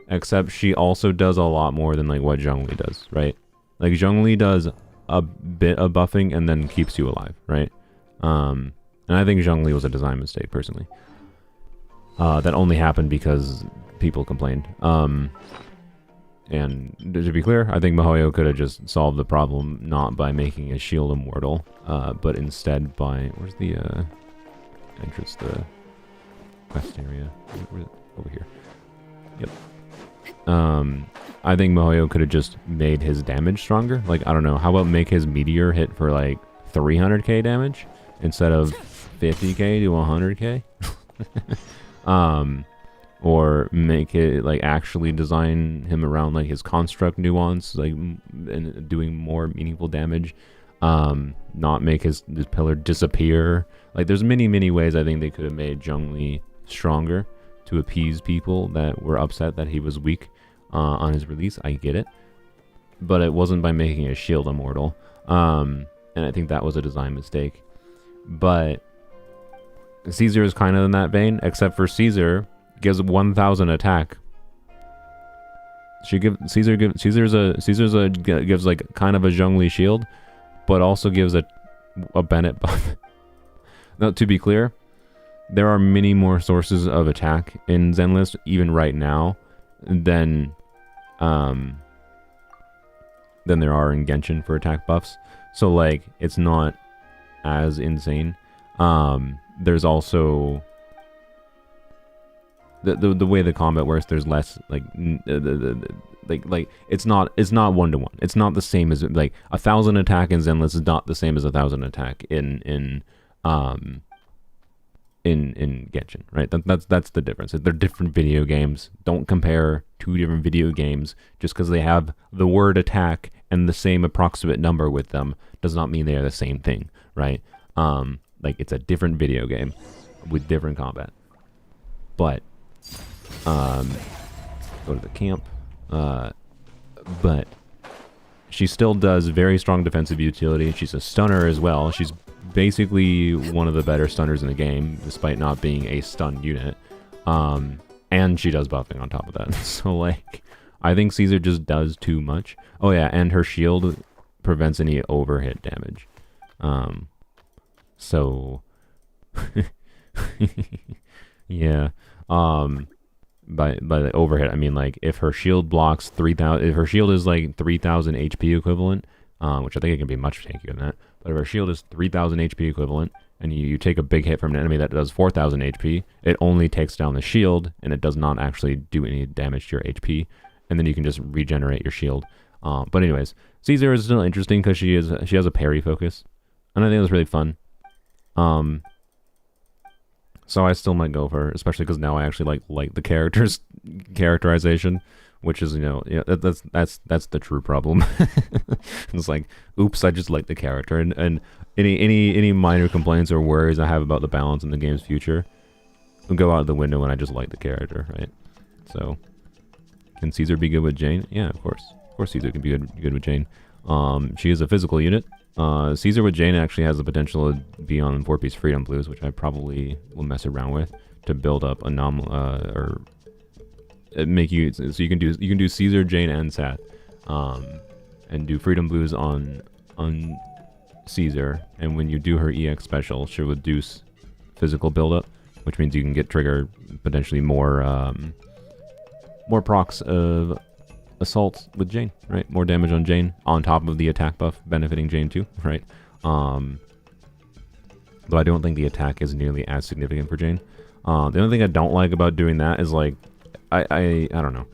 [SPEAKER 1] except she also does a lot more than like what Zhongli does, right? Like Zhongli does a bit of buffing and then keeps you alive, right? And I think Zhongli was a design mistake, personally. That only happened because people complained. And to be clear, I think Mihoyo could have just solved the problem not by making his shield immortal, but instead by, where's the entrance, the quest area? Over here. Yep. I think Mihoyo could have just made his damage stronger. Like, I don't know, how about make his meteor hit for like 300k damage instead of 50k to 100k? Or make it like actually design him around like his construct nuance, like and doing more meaningful damage. Not make his pillar disappear. Like, there's many ways I think they could have made Zhongli stronger to appease people that were upset that he was weak on his release. I get it, but it wasn't by making his shield immortal. And I think that was a design mistake. But Caesar is kind of in that vein, except for Caesar gives 1,000 attack. Caesar gives like kind of a Zhongli shield, but also gives a Bennett buff. Now, to be clear, there are many more sources of attack in Zenlist, even right now, than there are in Genshin for attack buffs. So like, it's not as insane. There's also the way the combat works. There's less like it's not 1-to-1. It's not the same as like 1,000 attack in Zenless is not the same as 1,000 attack in Genshin, right? That's the difference. They're different video games. Don't compare two different video games just because they have the word attack and the same approximate number with them does not mean they are the same thing, right? Like, it's a different video game with different combat. But go to the camp. But she still does very strong defensive utility. She's a stunner as well. She's basically one of the better stunners in the game, despite not being a stun unit. And she does buffing on top of that. So, like, I think Caesar just does too much. Oh, yeah, and her shield prevents any overhit damage. So, yeah. By the overhit, I mean, like, if her shield blocks 3,000, if her shield is like 3,000 HP equivalent, which I think it can be much tankier than that, but if her shield is 3,000 HP equivalent, and you take a big hit from an enemy that does 4,000 HP, it only takes down the shield, and it does not actually do any damage to your HP, and then you can just regenerate your shield. But anyways, Caesar is still interesting because she has a parry focus, and I think that's really fun. So I still might go for her, especially because now I actually like the character's characterization, which is, that's the true problem. It's like, oops, I just like the character, and any minor complaints or worries I have about the balance in the game's future will go out the window when I just like the character, right? So, can Caesar be good with Jane? Yeah, of course. Of course Caesar can be good with Jane. She is a physical unit. Caesar with Jane actually has the potential to be on 4-piece Freedom Blues, which I probably will mess around with to build up or make you so you can do Caesar, Jane, and Seth, and do Freedom Blues on Caesar, and when you do her EX special, she'll reduce physical buildup, which means you can get trigger potentially more more procs of assault with Jane, right? More damage on Jane on top of the attack buff benefiting Jane too, right? Though I don't think the attack is nearly as significant for Jane. The only thing I don't like about doing that is like I don't know.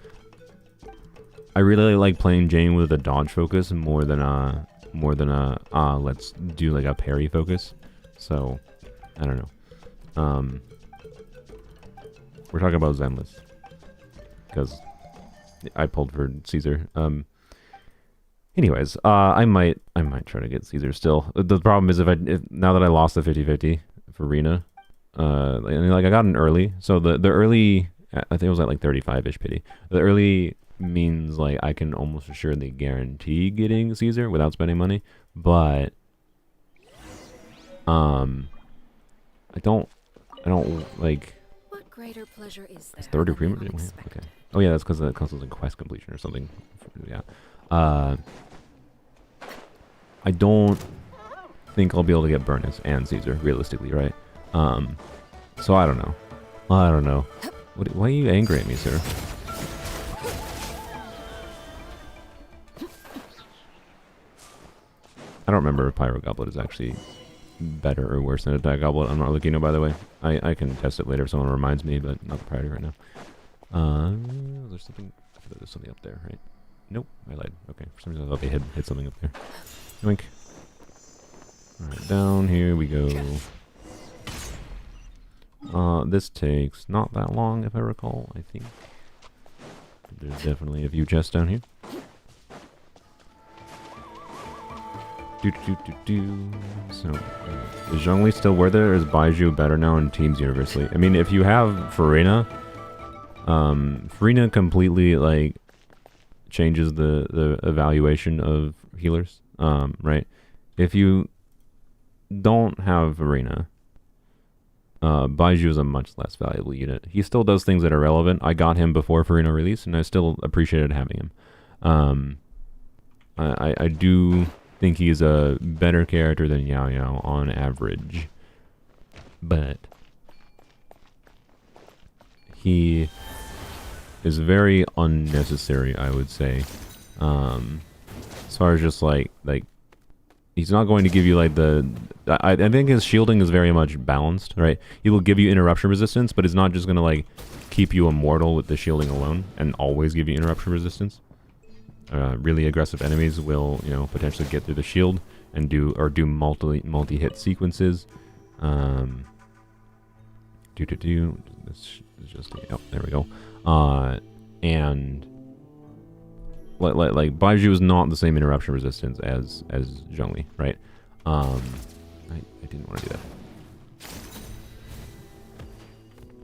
[SPEAKER 1] I really like playing Jane with a dodge focus more than a let's do like a parry focus. So I don't know. We're talking about Zenless because I pulled for Caesar. Anyways, I might try to get Caesar still. The problem is if now that I lost the 50-50 for Rena, like I got an early, so the early, I think it was at like 35-ish pity. The early means like I can almost assuredly guarantee getting Caesar without spending money, but I don't like.
[SPEAKER 2] What greater pleasure is there?
[SPEAKER 1] It's 30 premium. Okay. Oh yeah, that's because the console's in quest completion or something. Yeah. I don't think I'll be able to get Burnus and Caesar realistically, right? So I don't know. Why are you angry at me, sir? I don't remember if Pyro Goblet is actually better or worse than Attack Goblet. I'm not looking, by the way. I can test it later if someone reminds me, but not the priority right now. There's something. There's something up there, right? Nope, I lied. Okay, for some reason I thought they hit something up there. Yoink. Alright, down here we go. This takes not that long, if I recall, I think. There's definitely a few chests down here. So, is Zhongli still worth it, or is Baiju better now in teams universally? I mean, if you have Farina, Farina completely, like, changes the evaluation of healers, right? If you don't have Farina, Baiju is a much less valuable unit. He still does things that are relevant. I got him before Farina release, and I still appreciated having him. I do think he's a better character than Yao Yao on average, but he is very unnecessary, I would say. As far as just like he's not going to give you like I think his shielding is very much balanced, right? He will give you interruption resistance, but it's not just gonna like keep you immortal with the shielding alone and always give you interruption resistance. Really aggressive enemies will, you know, potentially get through the shield and do multi-hit sequences. This is just oh, there we go. And like Baiju is not the same interruption resistance as Zhongli, right? I didn't want to do that.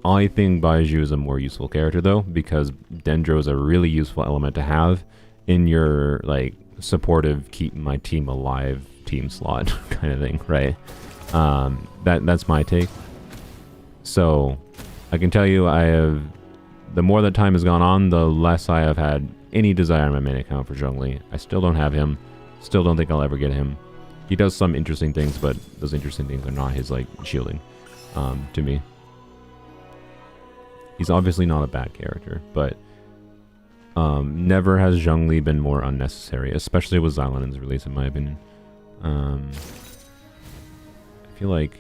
[SPEAKER 1] I think Baiju is a more useful character though, because Dendro is a really useful element to have in your like supportive keep my team alive team slot kind of thing, right? That's my take. So I can tell you the more that time has gone on, the less I have had any desire on my main account for Zhongli. I still don't have him. Still don't think I'll ever get him. He does some interesting things, but those interesting things are not his like shielding to me. He's obviously not a bad character, but never has Zhongli been more unnecessary, especially with Xilanen's release, in my opinion. I feel like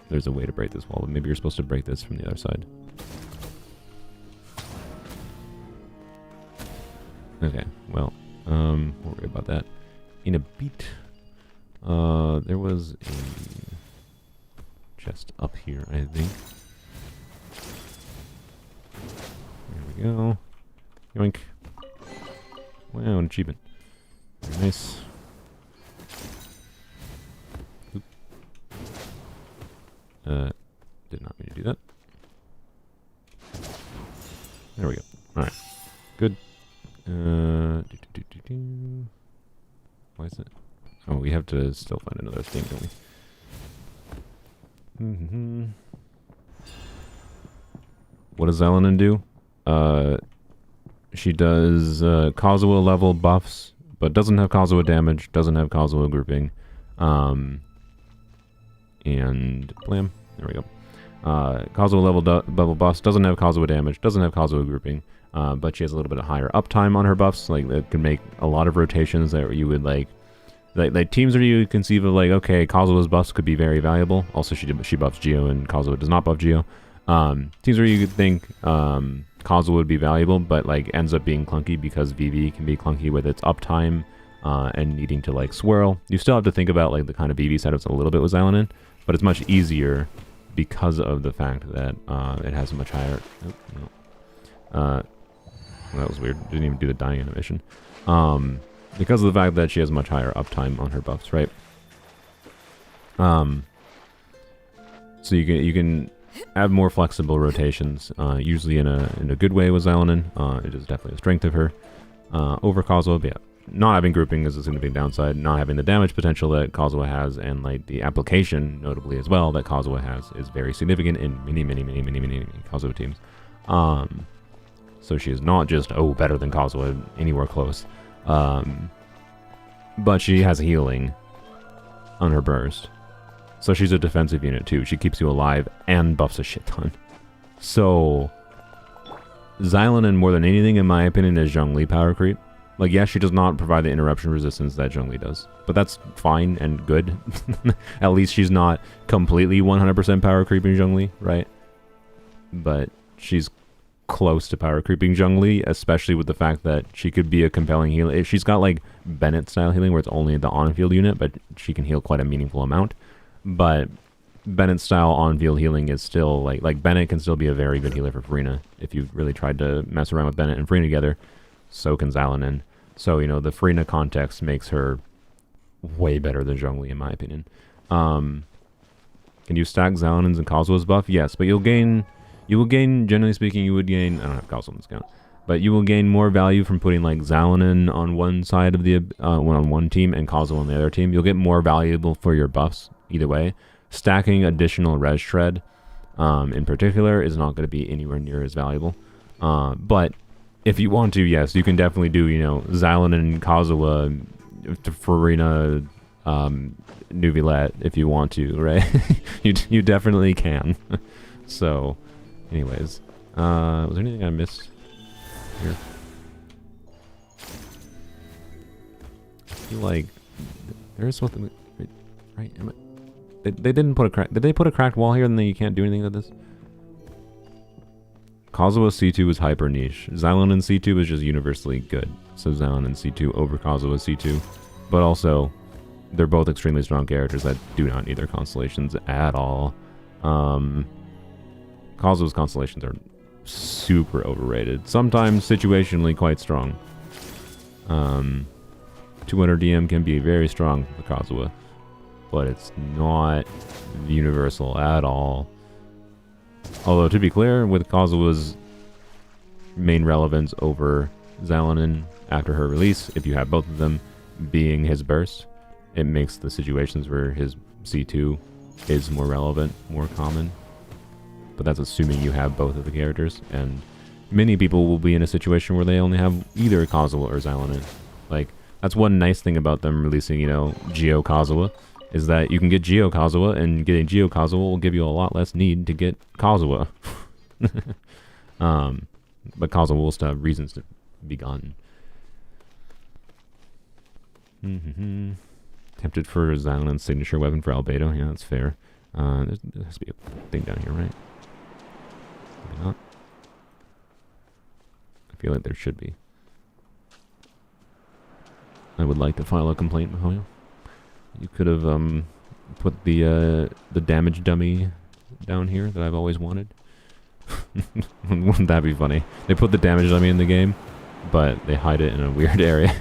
[SPEAKER 1] there's a way to break this wall, but maybe you're supposed to break this from the other side. Okay, well, we'll worry about that in a beat. There was a chest up here, I think. There we go. Yoink. Wow, an achievement. Very nice. Oop. Did not mean to do that. There we go. Alright. Good. Why is it? Oh, we have to still find another thing, don't we? What does Xilanen do? She does Kazuha level buffs, but doesn't have Kazuha damage, doesn't have Kazuha grouping. And blam. There we go. Kazuha level buffs, doesn't have Kazuha damage, doesn't have Kazuha grouping, but she has a little bit of higher uptime on her buffs. Like, that can make a lot of rotations that you would like teams where you conceive of like, okay, Kazuha's buffs could be very valuable. Also, she buffs Geo and Kazuha does not buff Geo. Teams where you could think Kazuha would be valuable, but like ends up being clunky because VV can be clunky with its uptime and needing to like swirl. You still have to think about like the kind of VV setups a little bit with Xylonin, but it's much easier because of the fact that it has a much higher... that was weird. Didn't even do the dying animation. Because of the fact that she has much higher uptime on her buffs, right? So you can have more flexible rotations, usually in a good way with Xylonin. It is definitely a strength of her. Over Kazuha, but yeah, not having grouping is a significant downside. Not having the damage potential that Kazuha has, and like the application, notably as well, that Kazuha has, is very significant in many Kazuha teams. So she is not just better than Kazuha anywhere close. But she has healing on her burst. So she's a defensive unit too. She keeps you alive and buffs a shit ton. So Xylonin, more than anything, in my opinion, is Zhongli power creep. Like, yes, she does not provide the interruption resistance that Zhongli does, but that's fine and good. At least she's not completely 100% power creeping Zhongli, right? But she's close to power creeping Zhongli, especially with the fact that she could be a compelling healer. She's got like Bennett style healing where it's only the on-field unit, but she can heal quite a meaningful amount. But Bennett style on-field healing is still like Bennett can still be a very good healer for Furina if you really tried to mess around with Bennett and Furina together. So can Xylonin. So, you know, the Furina context makes her way better than Zhongli, in my opinion. Can you stack Xylonin's and Kazuha's buff? Yes, but you will gain, generally speaking, I don't have Kazuha on this count, but you will gain more value from putting like Xylonin on one side of the, on one team and Kazuha on the other team. You'll get more valuable for your buffs either way. Stacking additional res shred, in particular, is not going to be anywhere near as valuable. But if you want to, yes, you can definitely do, you know, Xylonin, Kazuha, Furina, Nuvilet if you want to, right? you definitely can. So, anyways, was there anything I missed here? I feel like there is something, right? They didn't put a crack. Did they put a cracked wall here and then you can't do anything with this? Kazuha C2 is hyper niche. Xylonin C2 is just universally good. So Xylonin C2 over Kazuha C2. But also, they're both extremely strong characters that do not need their constellations at all. Kazuha's constellations are super overrated. Sometimes situationally quite strong. 200 DM can be very strong for Kazuha, but it's not universal at all. Although, to be clear, with Kazuha's main relevance over Xylonin after her release, if you have both of them being his burst, it makes the situations where his C2 is more relevant, more common. But that's assuming you have both of the characters, and many people will be in a situation where they only have either Kazuha or Xylonin. Like, that's one nice thing about them releasing, you know, Geo Kazuha, is that you can get Geo Kazuha, and getting Geo Kazuha will give you a lot less need to get Kazuha. But Kazuha will still have reasons to be gone. Tempted for Xylonin's signature weapon for Albedo. Yeah, that's fair. There has to be a thing down here, right? Maybe not. I feel like there should be. I would like to file a complaint, Mahoyo. You could have put the damage dummy down here that I've always wanted. Wouldn't that be funny? They put the damage dummy in the game, but they hide it in a weird area.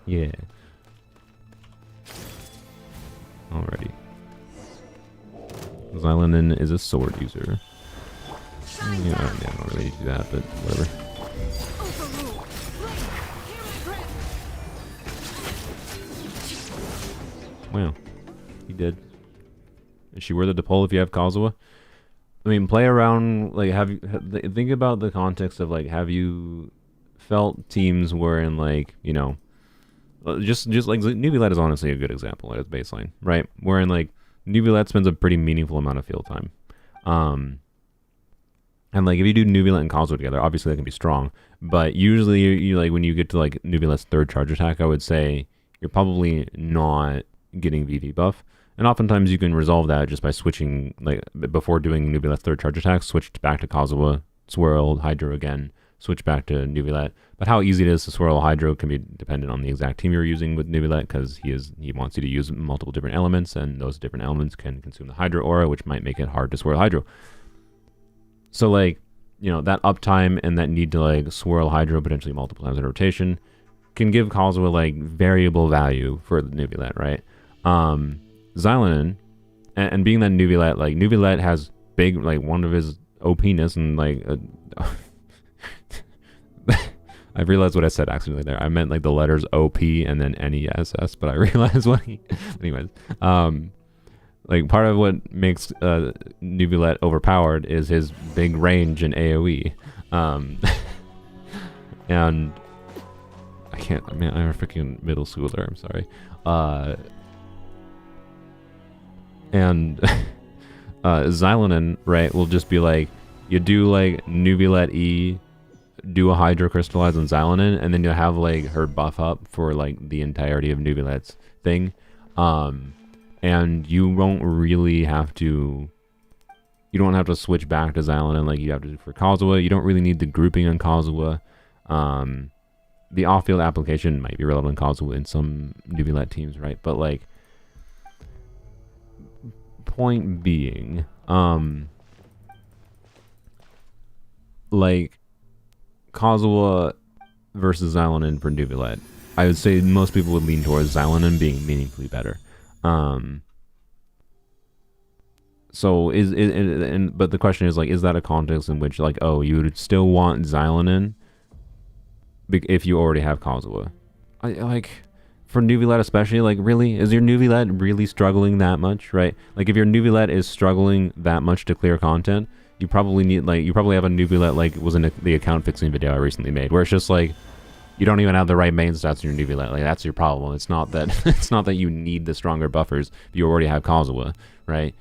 [SPEAKER 1] Yeah. Alrighty. Xylonin is a sword user. Yeah, I don't really do that, but whatever. Wow, he did. Is she worth it to pull if you have Kazuha? I mean, play around, like, think about the context of, like, have you felt teams wherein, like, you know, just like, Nuvilet is honestly a good example at its baseline, right? Wherein, like, Nuvilet spends a pretty meaningful amount of field time. And like if you do Nuvilet and Kazuha together, obviously that can be strong. But usually, you like when you get to like Nuvilet's third charge attack, I would say you're probably not getting VV buff. And oftentimes you can resolve that just by switching, like before doing Nuvilet's third charge attack, switch back to Kazuha, swirl Hydro again, switch back to Nuvilet. But how easy it is to swirl Hydro can be dependent on the exact team you're using with Nuvilet, because he wants you to use multiple different elements, and those different elements can consume the Hydro aura, which might make it hard to swirl Hydro. So like, you know, that uptime and that need to like swirl Hydro potentially multiple times in rotation can give Kazuha like variable value for the Nuvilet, right? Xylonin, and being that Nuvilet, like Nuvilet has big, like one of his OPness and like I realized what I said accidentally there. I meant like the letters OP and then NESS, but I realized what he anyways. Like part of what makes Nuvilet overpowered is his big range in AoE. And I can't, I mean, I'm a freaking middle schooler, I'm sorry. And Xylonin, right, will just be like, you do like Nuvilet E, do a Hydro Crystallize on Xylonin, and then you'll have like her buff up for like the entirety of Nuvilet's thing. And you won't really have to, you don't have to switch back to Xylonin like you have to do for Kazuha. You don't really need the grouping on Kazuha. The off-field application might be relevant in Kazuha in some Nuvilet teams, right? But like, point being, like Kazuha versus Xylonin for Nuvilet, I would say most people would lean towards Xylonin being meaningfully better. So but the question is like, is that a context in which like, oh, you would still want Xylonin if you already have Kazuha? I like, for Nuvilet especially, like really, is your Nuvilet really struggling that much, right? Like if your Nuvilet is struggling that much to clear content, you probably need, like, you probably have a Nuvilet like was in the account fixing video I recently made, where it's just like, you don't even have the right main stats in your Nuvilet. Like that's your problem. It's not that it's not that you need the stronger buffers. You already have Kazuha, right?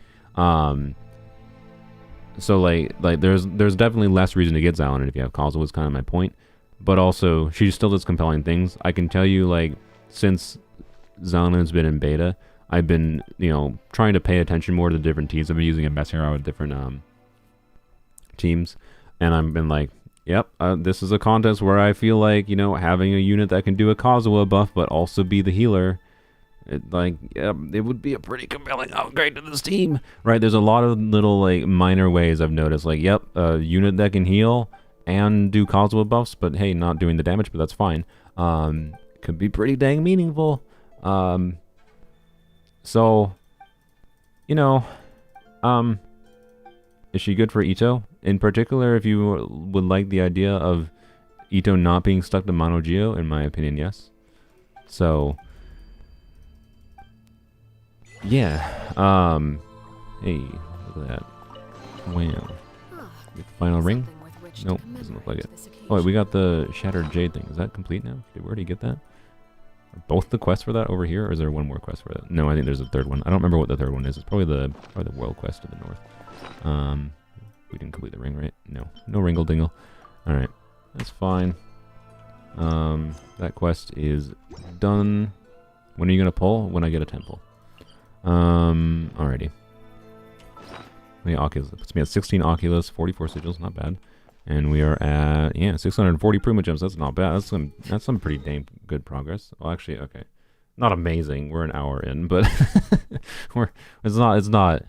[SPEAKER 1] So like there's definitely less reason to get Xylonin if you have Kazuha, is kind of my point. But also she still does compelling things. I can tell you, like, since Xylonin's been in beta, I've been, you know, trying to pay attention more to the different teams. I've been using a mess hero with different teams, and I've been like, yep, this is a contest where I feel like, you know, having a unit that can do a Kazuha buff but also be the healer, it would be a pretty compelling upgrade to this team, right? There's a lot of little like minor ways I've noticed, like, yep, a unit that can heal and do Kazuha buffs, but hey, not doing the damage, but that's fine. Could be pretty dang meaningful. So, you know, is she good for Ito? In particular, if you would like the idea of Ito not being stuck to Mono Geo, in my opinion, yes. So, yeah. Hey, look at that. Wow. Final ring? Nope, doesn't look like it. Oh, wait, we got the Shattered Jade thing. Is that complete now? Did we already get that? Are both the quests for that over here, or is there one more quest for that? No, I think there's a third one. I don't remember what the third one is. It's probably the world quest to the north. We didn't complete the ring, right? No. No Ringle Dingle. Alright. That's fine. That quest is done. When are you gonna pull? When I get a temple. Alrighty. How many Oculus? It puts me at 16 Oculus, 44 sigils, not bad. And we are at, yeah, 640 Prima Gems. That's not bad. That's some pretty dang good progress. Well, actually, okay. Not amazing. We're an hour in, but it's not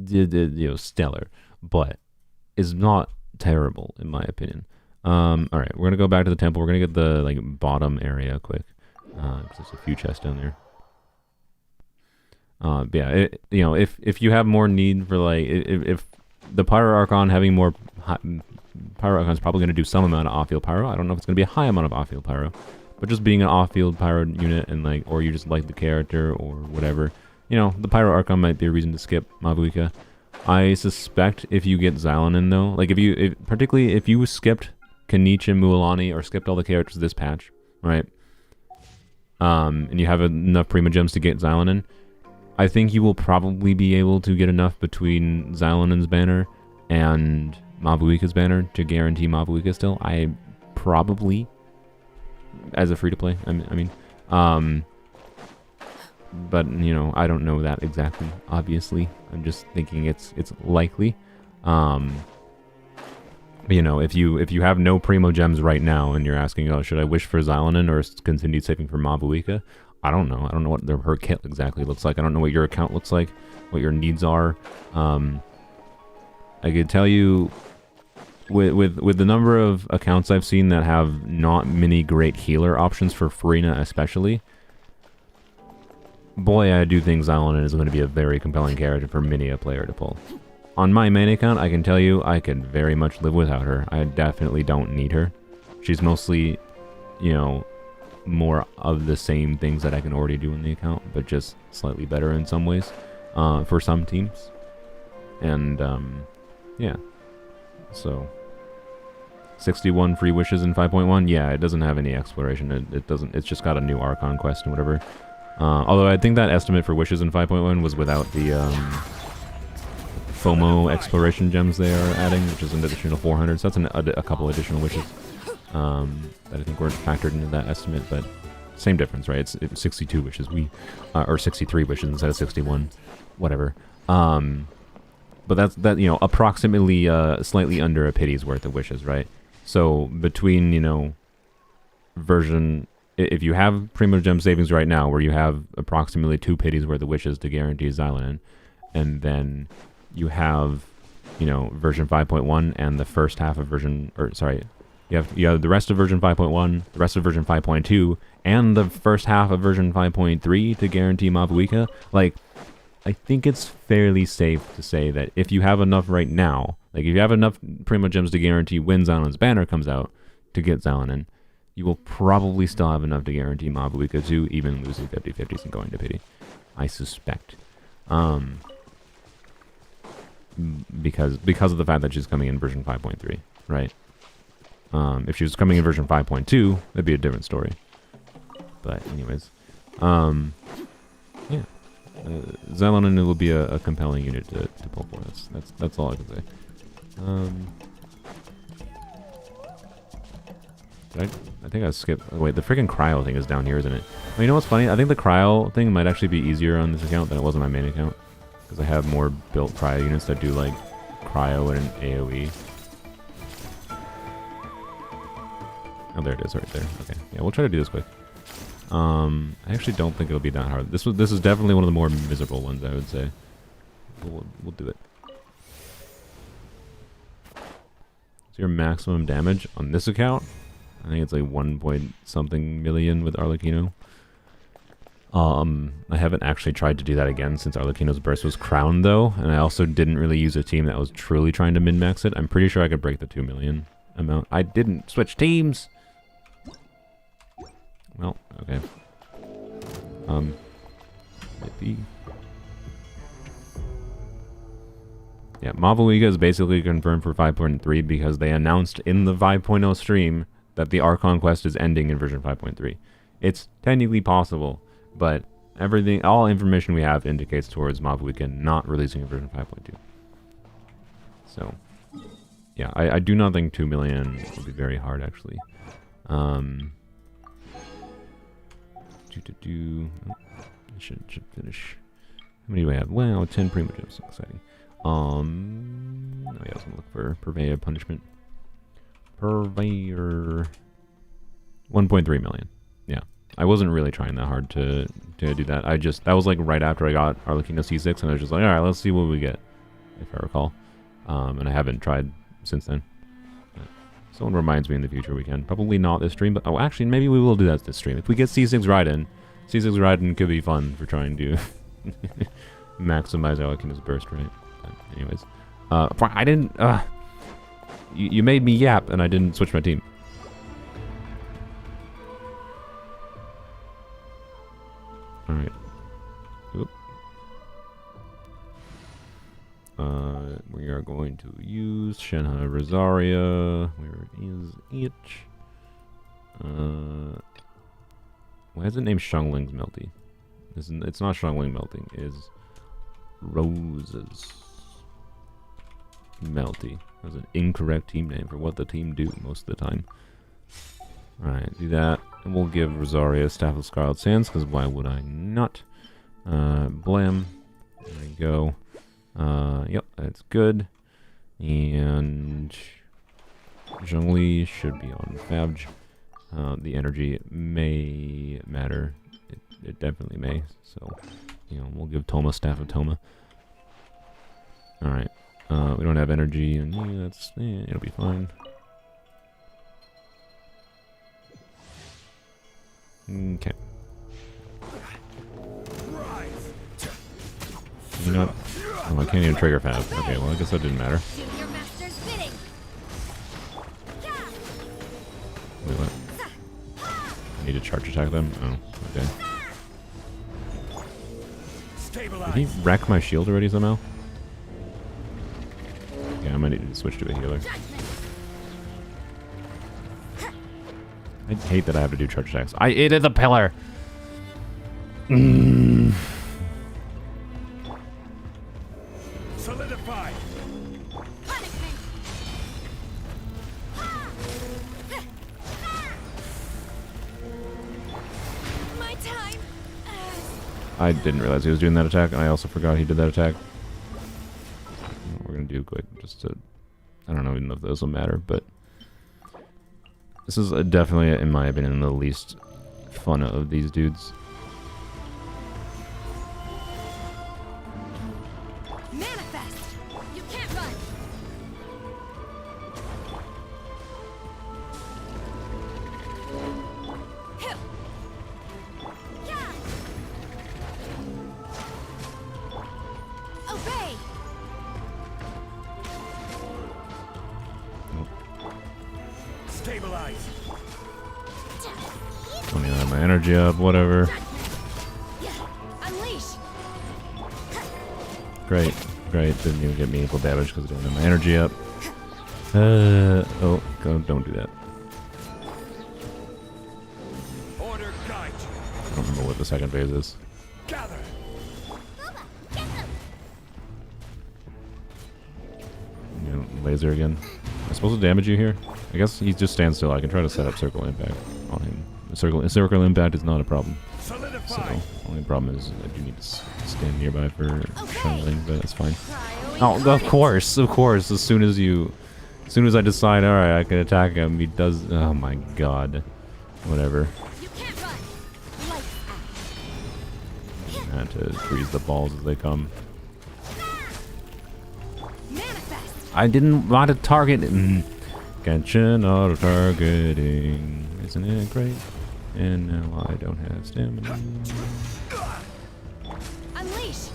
[SPEAKER 1] you know, stellar, but it's not terrible in my opinion. All right, we're gonna go back to the temple. We're gonna get the like bottom area quick, because there's a few chests down there. But yeah, you know, if you have more need for like, if the Pyro Archon having more Pyro Archon is probably going to do some amount of off-field Pyro. I don't know if it's going to be a high amount of off-field Pyro, but just being an off-field Pyro unit, and like, or you just like the character or whatever, you know, the Pyro Archon might be a reason to skip Mavuika. I suspect if you get Xylonin though, like particularly if you skipped Kenichi and Mualani, or skipped all the characters this patch, right? And you have enough Prima Gems to get Xylonin, I think you will probably be able to get enough between Xylanen's banner and Mavuika's banner to guarantee Mavuika still. I probably, as a free-to-play, I mean. But, you know, I don't know that exactly, obviously. I'm just thinking it's likely. You know, if you have no Primo Gems right now and you're asking, oh, should I wish for Xylanen or continue saving for Mavuika? I don't know. I don't know what her kit exactly looks like. I don't know what your account looks like, what your needs are. I could tell you, with the number of accounts I've seen that have not many great healer options for Furina especially, boy, I do think Xylanen is going to be a very compelling character for many a player to pull. On my main account, I can tell you I could very much live without her. I definitely don't need her. She's mostly, you know, more of the same things that I can already do in the account, but just slightly better in some ways for some teams. And, yeah. So, 61 free wishes in 5.1? Yeah, it doesn't have any exploration. It doesn't, it's just got a new Archon quest and whatever. Although I think that estimate for wishes in 5.1 was without the FOMO exploration gems they are adding, which is an additional 400. So that's a couple additional wishes that I think weren't factored into that estimate, but same difference, right? It's 62 wishes. Or 63 wishes instead of 61, whatever. But that's you know, approximately slightly under a pity's worth of wishes, right? So between, you know, if you have Primo Gem savings right now, where you have approximately 2 pities worth of wishes to guarantee Xylanen, and then you have, you know, version 5.1 and the first half of version, or sorry, you have the rest of version 5.1, the rest of version 5.2, and the first half of version 5.3 to guarantee Mavuika. Like, I think it's fairly safe to say that if you have enough right now, like if you have enough Primo Gems to guarantee when Xylanen's banner comes out to get Xylanen, you will probably still have enough to guarantee Mavuika too, even losing 50/50s and going to pity. I suspect. Because of the fact that she's coming in version 5.3, right? If she was coming in version 5.2, that'd be a different story. But anyways, yeah, Xylanen will be a compelling unit to pull for. That's all I can say. I think I skipped. Oh, wait, the freaking cryo thing is down here, isn't it? Well, you know what's funny? I think the cryo thing might actually be easier on this account than it was on my main account, because I have more built cryo units that do like cryo and an AoE. Oh, there it is, right there. Okay, yeah, we'll try to do this quick. I actually don't think it'll be that hard. This is definitely one of the more miserable ones, I would say. We'll do it. So your maximum damage on this account, I think it's like 1 point something million with Arlecchino. I haven't actually tried to do that again since Arlecchino's burst was crowned though, and I also didn't really use a team that was truly trying to min-max it. I'm pretty sure I could break the 2 million amount. I didn't switch teams! Well, okay. Maybe. Yeah, Mavuika is basically confirmed for 5.3 because they announced in the 5.0 stream that the Archon quest is ending in version 5.3. It's technically possible, but all information we have indicates towards Mavuika not releasing in version 5.2. So, yeah, I do not think 2 million will be very hard, actually. I should finish. How many do I have? Wow, 10 Primo Gems. Exciting. Oh yeah, I was gonna look for Purveyor Punishment. Purveyor. 1.3 million. Yeah. I wasn't really trying that hard to do that. That was like right after I got Arlecchino C6, and I was just like, alright, let's see what we get, if I recall. And I haven't tried since then. But someone reminds me in the future we can. Probably not this stream, but oh, actually, maybe we will do that this stream. If we get C6 Raiden, C6 Raiden could be fun for trying to maximize Arlecchino's burst, right? But anyways. I didn't, you made me yap, and I didn't switch my team. Alright. Oop. We are going to use Shenhe Rosaria. Where is it? Why is it named Xiangling's Melty? It's not strong wing melting. It is roses melty. That's an incorrect team name for what the team do most of the time. Alright, do that. And we'll give Rosaria Staff of Scarlet Sands, because why would I not? Blam. There we go. Yep, that's good. And Zhongli should be on Fabj. The energy may matter. It definitely may. So, you know, we'll give Toma Staff of Toma. Alright. We don't have energy, and yeah, it'll be fine. Okay. You know what? Oh, I can't even trigger Fab. Okay, well, I guess that didn't matter. Wait, what? I need to charge attack them? Oh, okay. Did he wreck my shield already somehow? Yeah, I might need to switch to a healer. I hate that I have to do charge attacks. It is a pillar!
[SPEAKER 3] Solidify.
[SPEAKER 2] My time.
[SPEAKER 1] I didn't realize he was doing that attack, and I also forgot he did that attack. We're gonna do quick, just to... I don't even know if those will matter, but... This is definitely, in my opinion, the least fun of these dudes.
[SPEAKER 2] Manifest. You can't run. Obey.
[SPEAKER 3] Stabilize.
[SPEAKER 1] Let me have my energy up, whatever.
[SPEAKER 2] Unleash.
[SPEAKER 1] Great, great. Didn't even get meaningful damage because I didn't have my energy up. Oh, don't do that.
[SPEAKER 3] Order guide.
[SPEAKER 1] I don't remember what the second phase is.
[SPEAKER 3] Gather.
[SPEAKER 1] You know, laser again. Am I supposed to damage you here? I guess he just stands still. I can try to set up circle impact on him. Circle impact is not a problem.
[SPEAKER 3] Solidify.
[SPEAKER 1] So, only problem is I do need to stand nearby for trembling, but that's fine. Oh, of course. As soon as I decide, all right, I can attack him, he does. Oh my god. Whatever.
[SPEAKER 2] You can't run. Lights out.
[SPEAKER 1] I had to freeze the balls as they come.
[SPEAKER 2] Manifest.
[SPEAKER 1] I didn't want to target. Genshin auto targeting, isn't it great? And now I don't have stamina.
[SPEAKER 2] Unleash.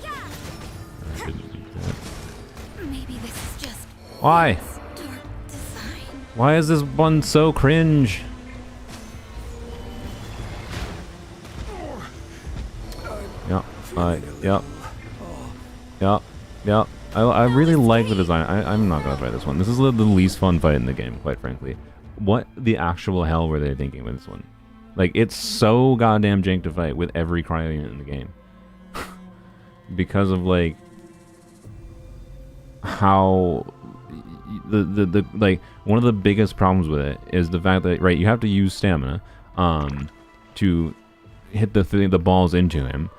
[SPEAKER 1] I didn't do that.
[SPEAKER 2] Maybe this is just
[SPEAKER 1] Why?
[SPEAKER 2] dark design.
[SPEAKER 1] Why is this one so cringe? Yep. I really like the design. I'm not gonna fight this one. This is the least fun fight in the game, quite frankly. What the actual hell were they thinking with this one? Like, it's so goddamn jank to fight with every cryo unit in the game. Because of, like, how the like, one of the biggest problems with it is the fact that, right, you have to use stamina to hit the balls into him.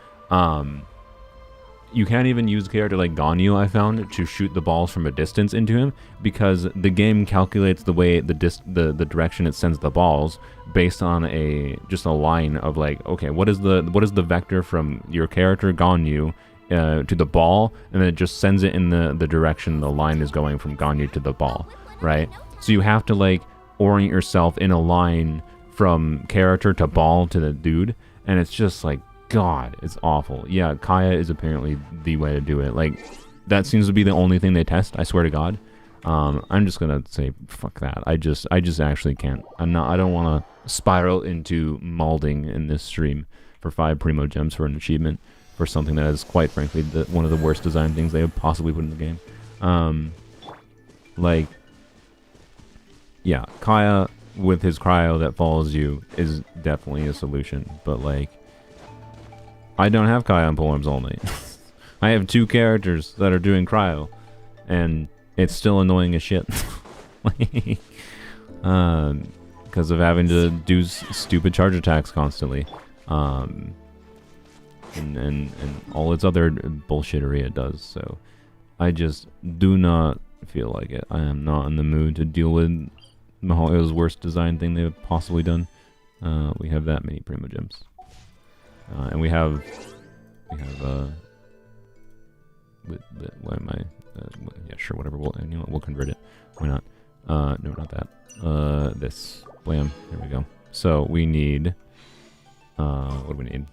[SPEAKER 1] You can't even use a character like Ganyu, I found, to shoot the balls from a distance into him, because the game calculates the way the direction it sends the balls based on just a line of, like, okay, what is the vector from your character Ganyu to the ball, and then it just sends it in the direction the line is going from Ganyu to the ball, right? So you have to, like, orient yourself in a line from character to ball to the dude, and it's just like, God, it's awful. Yeah, Kaya is apparently the way to do it. Like, that seems to be the only thing they test, I swear to God. I'm just gonna say fuck that. I just actually can't. I don't want to spiral into molding in this stream for 5 primo gems for an achievement for something that is, quite frankly, one of the worst design things they have possibly put in the game. Like, yeah, Kaya with his cryo that follows you is definitely a solution, but, like, I don't have Kai on Polearms Only. I have 2 characters that are doing cryo, and it's still annoying as shit. Because of having to do stupid charge attacks constantly. And all its other bullshittery it does. So I just do not feel like it. I am not in the mood to deal with Mihalio's worst design thing they've possibly done. We have that many Primo Gems. And we have what am I? Yeah, sure, whatever. We'll convert it. Why not? No, not that. This. Blam. There we go. So we need. What do we need?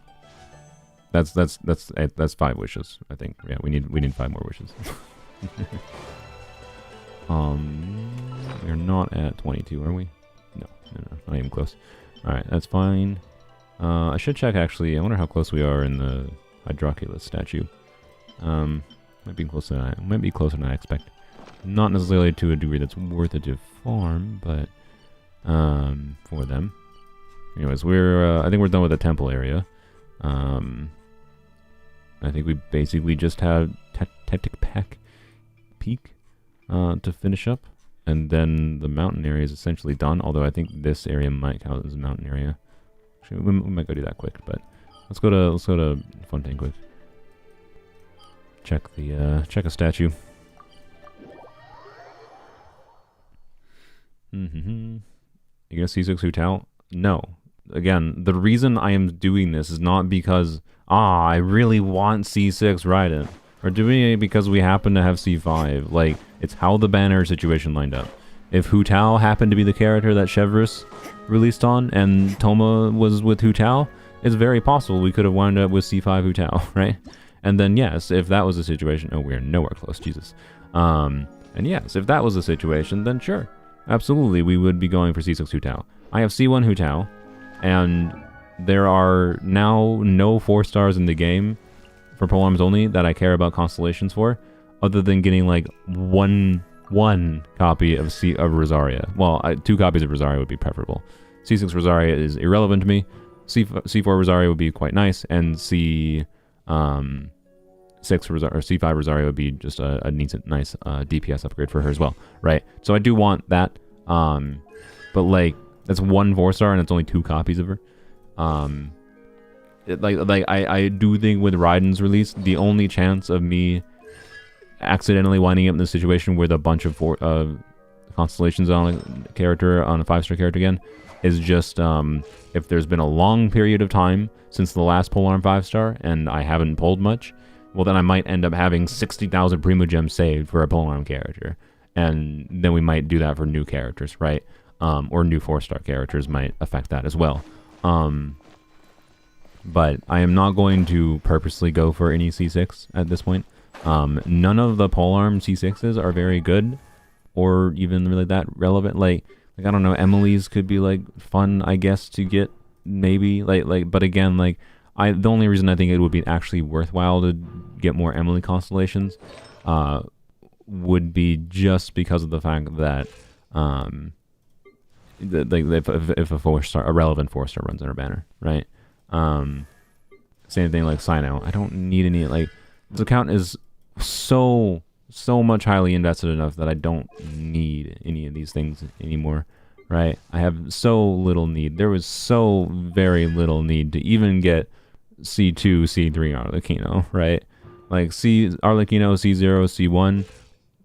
[SPEAKER 1] That's 5 wishes, I think. Yeah, we need 5 more wishes. We're not at 22, are we? No, not even close. All right, that's fine. I should check actually. I wonder how close we are in the Hydroculus statue. Might be closer than I expect. Not necessarily to a degree that's worth it to farm, but for them. Anyways, I think we're done with the temple area. I think we basically just have Tetic Peak to finish up, and then the mountain area is essentially done. Although I think this area might count as a mountain area. Actually, we might go do that quick, but let's go to Fontaine quick. Check a statue. You gonna C6 Hutao? No. Again, the reason I am doing this is not because I really want C6 Raiden. We're doing it because we happen to have C5. Like, it's how the banner situation lined up. If Hutao happened to be the character that Chevrus released on, and Toma was with Hutao, it's very possible we could have wound up with C5 Hutao, right? And then yes, if that was the situation, oh, we're nowhere close, Jesus. And yes, if that was the situation, then sure, absolutely, we would be going for C6 Hutao. I have C1 Hutao, and there are now no 4 stars in the game for Polearms Only that I care about constellations for, other than getting like one copy of Rosaria. Well, 2 copies of Rosaria would be preferable. C6 Rosaria is irrelevant to me. C4 Rosaria would be quite nice, and C5 Rosaria would be just a nice DPS upgrade for her as well, right? So I do want that, but like that's 1 4-star and it's only 2 copies of her. I do think with Raiden's release, the only chance of me accidentally winding up in this situation with a bunch of constellations on a character, on a 5-star character again, is just if there's been a long period of time since the last Polearm 5-star and I haven't pulled much, well then I might end up having 60,000 Primo Gems saved for a Polearm character, and then we might do that for new characters, right? Or new 4-star characters might affect that as well. But I am not going to purposely go for any C6 at this point. None of the Polearm C6s are very good, or even really that relevant. Like I don't know, Emily's could be like fun, I guess, to get maybe. But again, like the only reason I think it would be actually worthwhile to get more Emily constellations, would be just because of the fact that if a 4-star, a relevant 4-star runs in our banner, right? Same thing like Sino. I don't need any, like, this account is so much highly invested enough that I don't need any of these things anymore, right? I have so little need. There was so very little need to even get C2, C3 Arlecchino, right? Like Arlecchino, C0, C1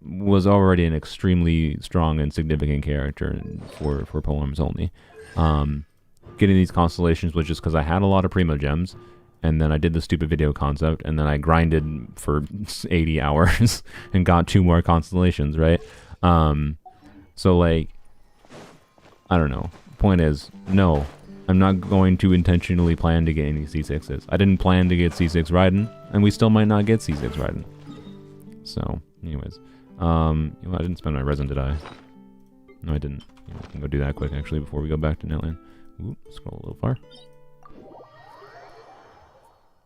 [SPEAKER 1] was already an extremely strong and significant character for Polearms Only. Getting these constellations was just because I had a lot of Primo Gems, and then I did the stupid video concept, and then I grinded for 80 hours and got 2 more constellations, right? So like, I don't know. Point is, no, I'm not going to intentionally plan to get any C6s. I didn't plan to get C6 Raiden, and we still might not get C6 Raiden. So, anyways, I didn't spend my resin, did I? No, I didn't. I can go do that quick actually before we go back to Netland. Ooh, scroll a little far.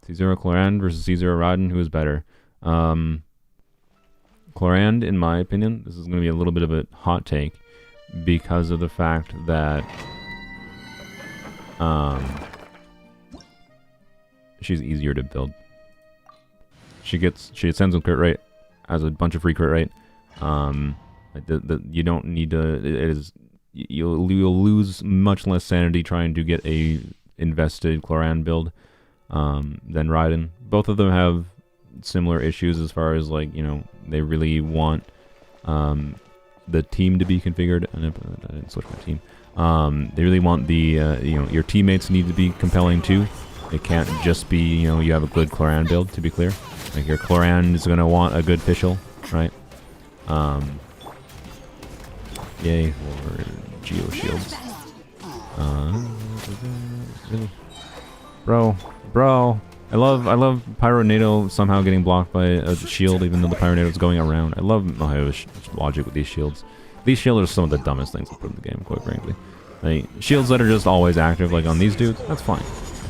[SPEAKER 1] C0 Chlorand versus C0 Raiden, who is better? Chlorand, in my opinion, this is going to be a little bit of a hot take because of the fact that she's easier to build. She ascends with crit rate, has a bunch of free crit rate. Like you don't need to. It is you'll lose much less sanity trying to get a invested Cloran build than Raiden. Both of them have similar issues as far as like they really want the team to be configured. I didn't switch my team. They really want the your teammates need to be compelling too. It can't just be you have a good Cloran build. To be clear, like your Cloran is gonna want a good Fischl, right? Yay for Geo Shields. Bro. I love Pyronado somehow getting blocked by a shield even though the Pyronado is going around. I love Mahoyo's logic with these shields. These shields are some of the dumbest things I put in the game, quite frankly. Like, shields that are just always active, like on these dudes, that's fine,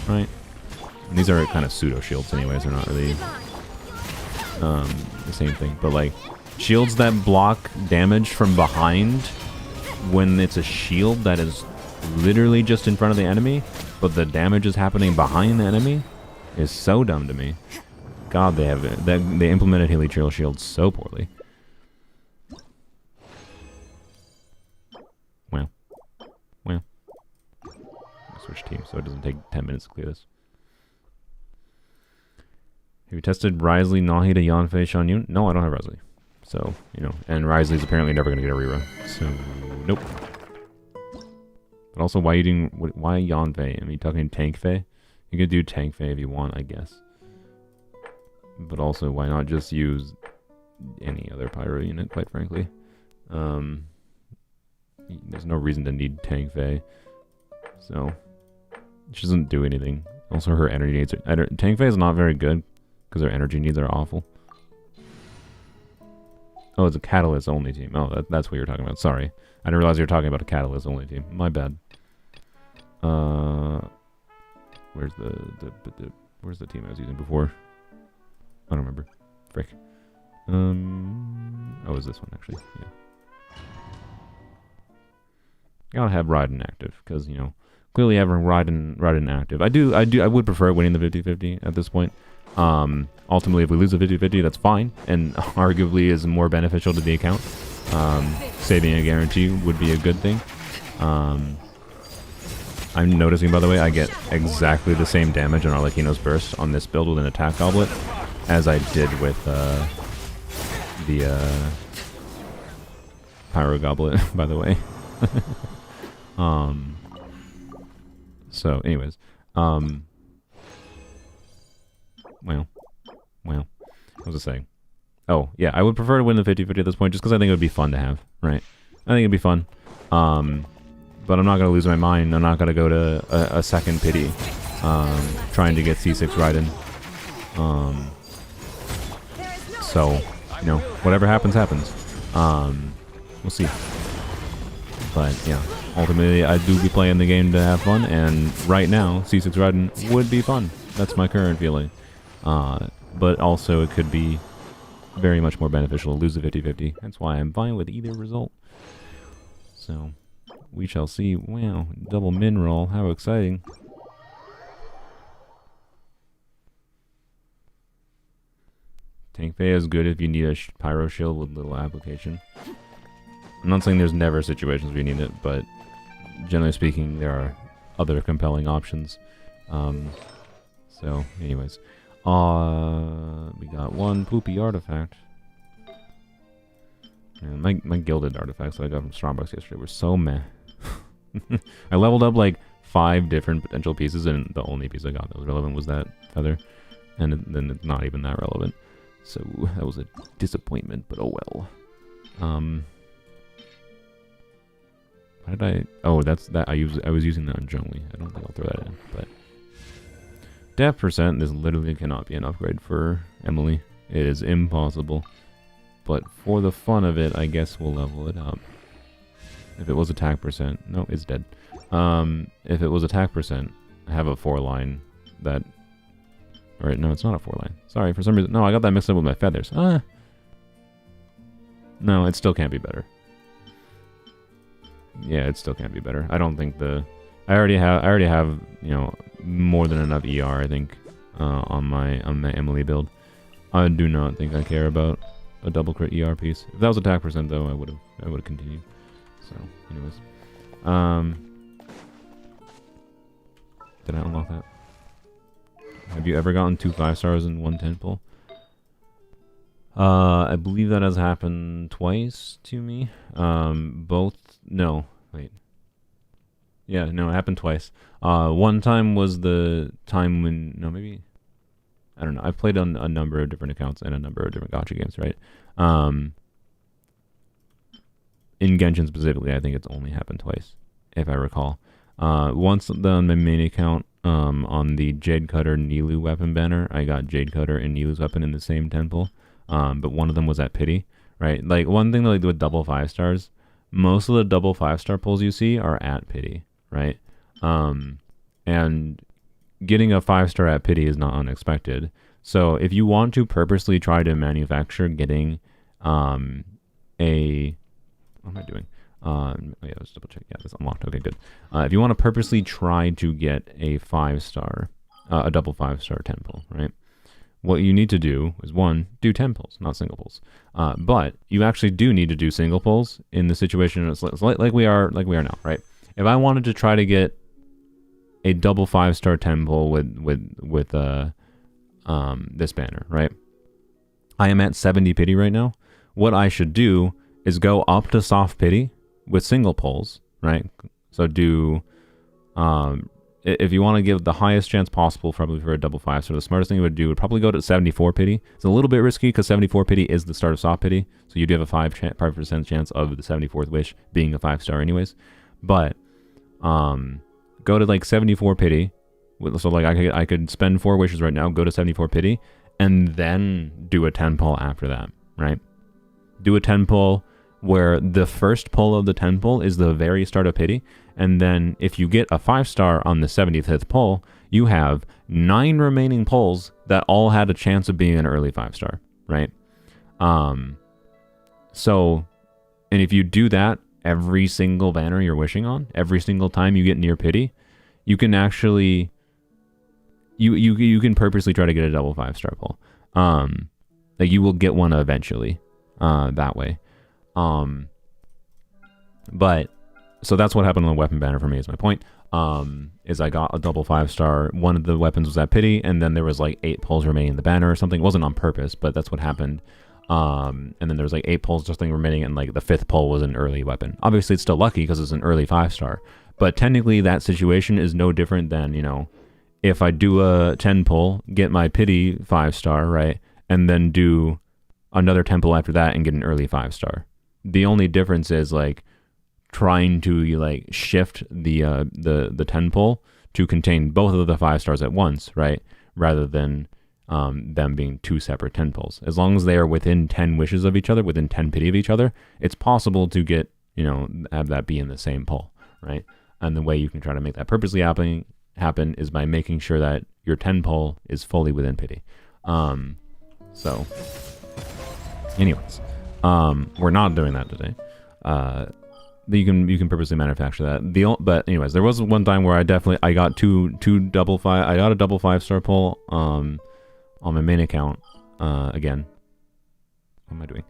[SPEAKER 1] right? And these are kind of pseudo shields anyways, they're not really the same thing. But like, shields that block damage from behind when it's a shield that is literally just in front of the enemy, but the damage is happening behind the enemy, is so dumb to me. God, they implemented Helitrial shields so poorly. Well. I'll switch teams so it doesn't take 10 minutes to clear this. Have you tested Risley, Nahida, Yanfei, Shanyun? No, I don't have Risley. So, and Risley's apparently never going to get a rerun. So, nope. But also, why Yanfei? I mean, talking Tank Fei? You could do Tank Fei if you want, I guess. But also, why not just use any other Pyro unit, quite frankly? There's no reason to need Tank Fei. So, she doesn't do anything. Also, her energy needs... Tank Fei is not very good, because her energy needs are awful. Oh, it's a Catalyst only team. Oh, that's what you're talking about. Sorry. I didn't realize you were talking about a Catalyst only team. My bad. Where's where's the team I was using before? I don't remember. Frick. Oh, it was this one actually. Yeah. Gotta have Raiden active because clearly having Raiden active. I would prefer winning the 50-50 at this point. Ultimately, if we lose the 50-50, that's fine, and arguably is more beneficial to the account. Saving a guarantee would be a good thing. I'm noticing, by the way, I get exactly the same damage on Arlecchino's Burst on this build with an attack goblet as I did with the Pyro Goblet, by the way. So, anyways, well, what was I saying? Oh, yeah, I would prefer to win the 50-50 at this point just because I think it would be fun to have, right? I think it'd be fun. But I'm not going to lose my mind. I'm not going to go to a second pity trying to get C6 Raiden. So, whatever happens, happens. We'll see. But, yeah, ultimately, I do be playing the game to have fun, and right now, C6 Raiden would be fun. That's my current feeling. But also, it could be very much more beneficial to lose the 50-50. That's why I'm fine with either result. So, we shall see. Wow, double min roll. How exciting. Tank Fei is good if you need a Pyro Shield with little application. I'm not saying there's never situations where you need it, but generally speaking, there are other compelling options. So, anyways. We got one poopy artifact. And my gilded artifacts that I got from Starbucks yesterday were so meh. I leveled up like 5 different potential pieces, and the only piece I got that was relevant was that feather. And then it's not even that relevant. So that was a disappointment, but oh well. Why did I... Oh, that's that. I was using that on Zhongli. I don't think I'll throw that in, but... Death percent, this literally cannot be an upgrade for Emily. It is impossible. But for the fun of it, I guess we'll level it up. If it was attack percent... No, it's dead. If it was attack percent, I have a 4-line that... Alright, no, it's not a 4-line. Sorry, for some reason... No, I got that mixed up with my feathers. No, it still can't be better. Yeah, it still can't be better. I don't think the... I already have, more than enough ER, I think, on my Emily build. I do not think I care about a double crit ER piece. If that was attack percent though, I would have continued. So, anyways, did I unlock that? Have you ever gotten 2 5-stars in one 10 pull? I believe that has happened twice to me. No, wait. Yeah, no, it happened twice. One time was the time when, no, maybe, I don't know. I've played on a number of different accounts and a number of different gacha games, right? In Genshin specifically, I think it's only happened twice, if I recall. Once on my main account, on the Jade Cutter Nilu weapon banner, I got Jade Cutter and Nilu's weapon in the same temple. But one of them was at Pity, right? Like, one thing that, like, with double 5-stars, most of the double 5-star pulls you see are at Pity, right? And getting a 5-star at Pity is not unexpected. So if you want to purposely try to manufacture getting what am I doing? Oh yeah, let's double check. Yeah, that's unlocked. Okay, good. If you want to purposely try to get a 5-star, a double 5-star temple, right? What you need to do is, 1, do 10 pulls, not single pulls. But you actually do need to do single pulls in the situation it's like we are now, right? If I wanted to try to get a double 5-star temple with this banner, right? I am at 70 pity right now. What I should do is go up to soft pity with single pulls, right? So do if you want to give the highest chance possible, probably for a double 5-star, the smartest thing you would do would probably go to 74 pity. It's a little bit risky because 74 pity is the start of soft pity, so you do have a 5% chance of the 74th wish being a 5-star anyways. But go to like 74 pity. So like I could spend 4 wishes right now, go to 74 pity, and then do a 10 pull after that, right? Do a 10 pull where the first pull of the 10 pull is the very start of pity, and then if you get a 5-star on the 75th pull, you have 9 remaining pulls that all had a chance of being an early 5-star, right? So, and if you do that every single banner you're wishing on, every single time you get near pity, you can actually you can purposely try to get a double 5-star pull. Like, you will get one eventually that way. But so that's what happened on the weapon banner for me, is my point. Is I got a double 5-star. One of the weapons was at pity, and then there was like 8 pulls remaining in the banner or something. It wasn't on purpose, but that's what happened. And then there was like 8 pulls just remaining, and like the 5th pull was an early weapon. Obviously it's still lucky because it's an early 5-star, but technically that situation is no different than, you know, if I do a 10 pull, get my pity 5-star, right, and then do another 10 pull after that and get an early 5-star. The only difference is like trying to like shift the 10 pull to contain both of the 5-stars at once, right? Rather than them being 2 separate 10 pulls. As long as they are within 10 wishes of each other, within 10 pity of each other, it's possible to get, you know, have that be in the same pull, right? And the way you can try to make that purposely happen is by making sure that your 10 pull is fully within pity. So anyways, we're not doing that today. You can purposely manufacture that. But anyways, there was one time where I got two double 5. I got a double 5-star pull on my main account. Again, what am I doing?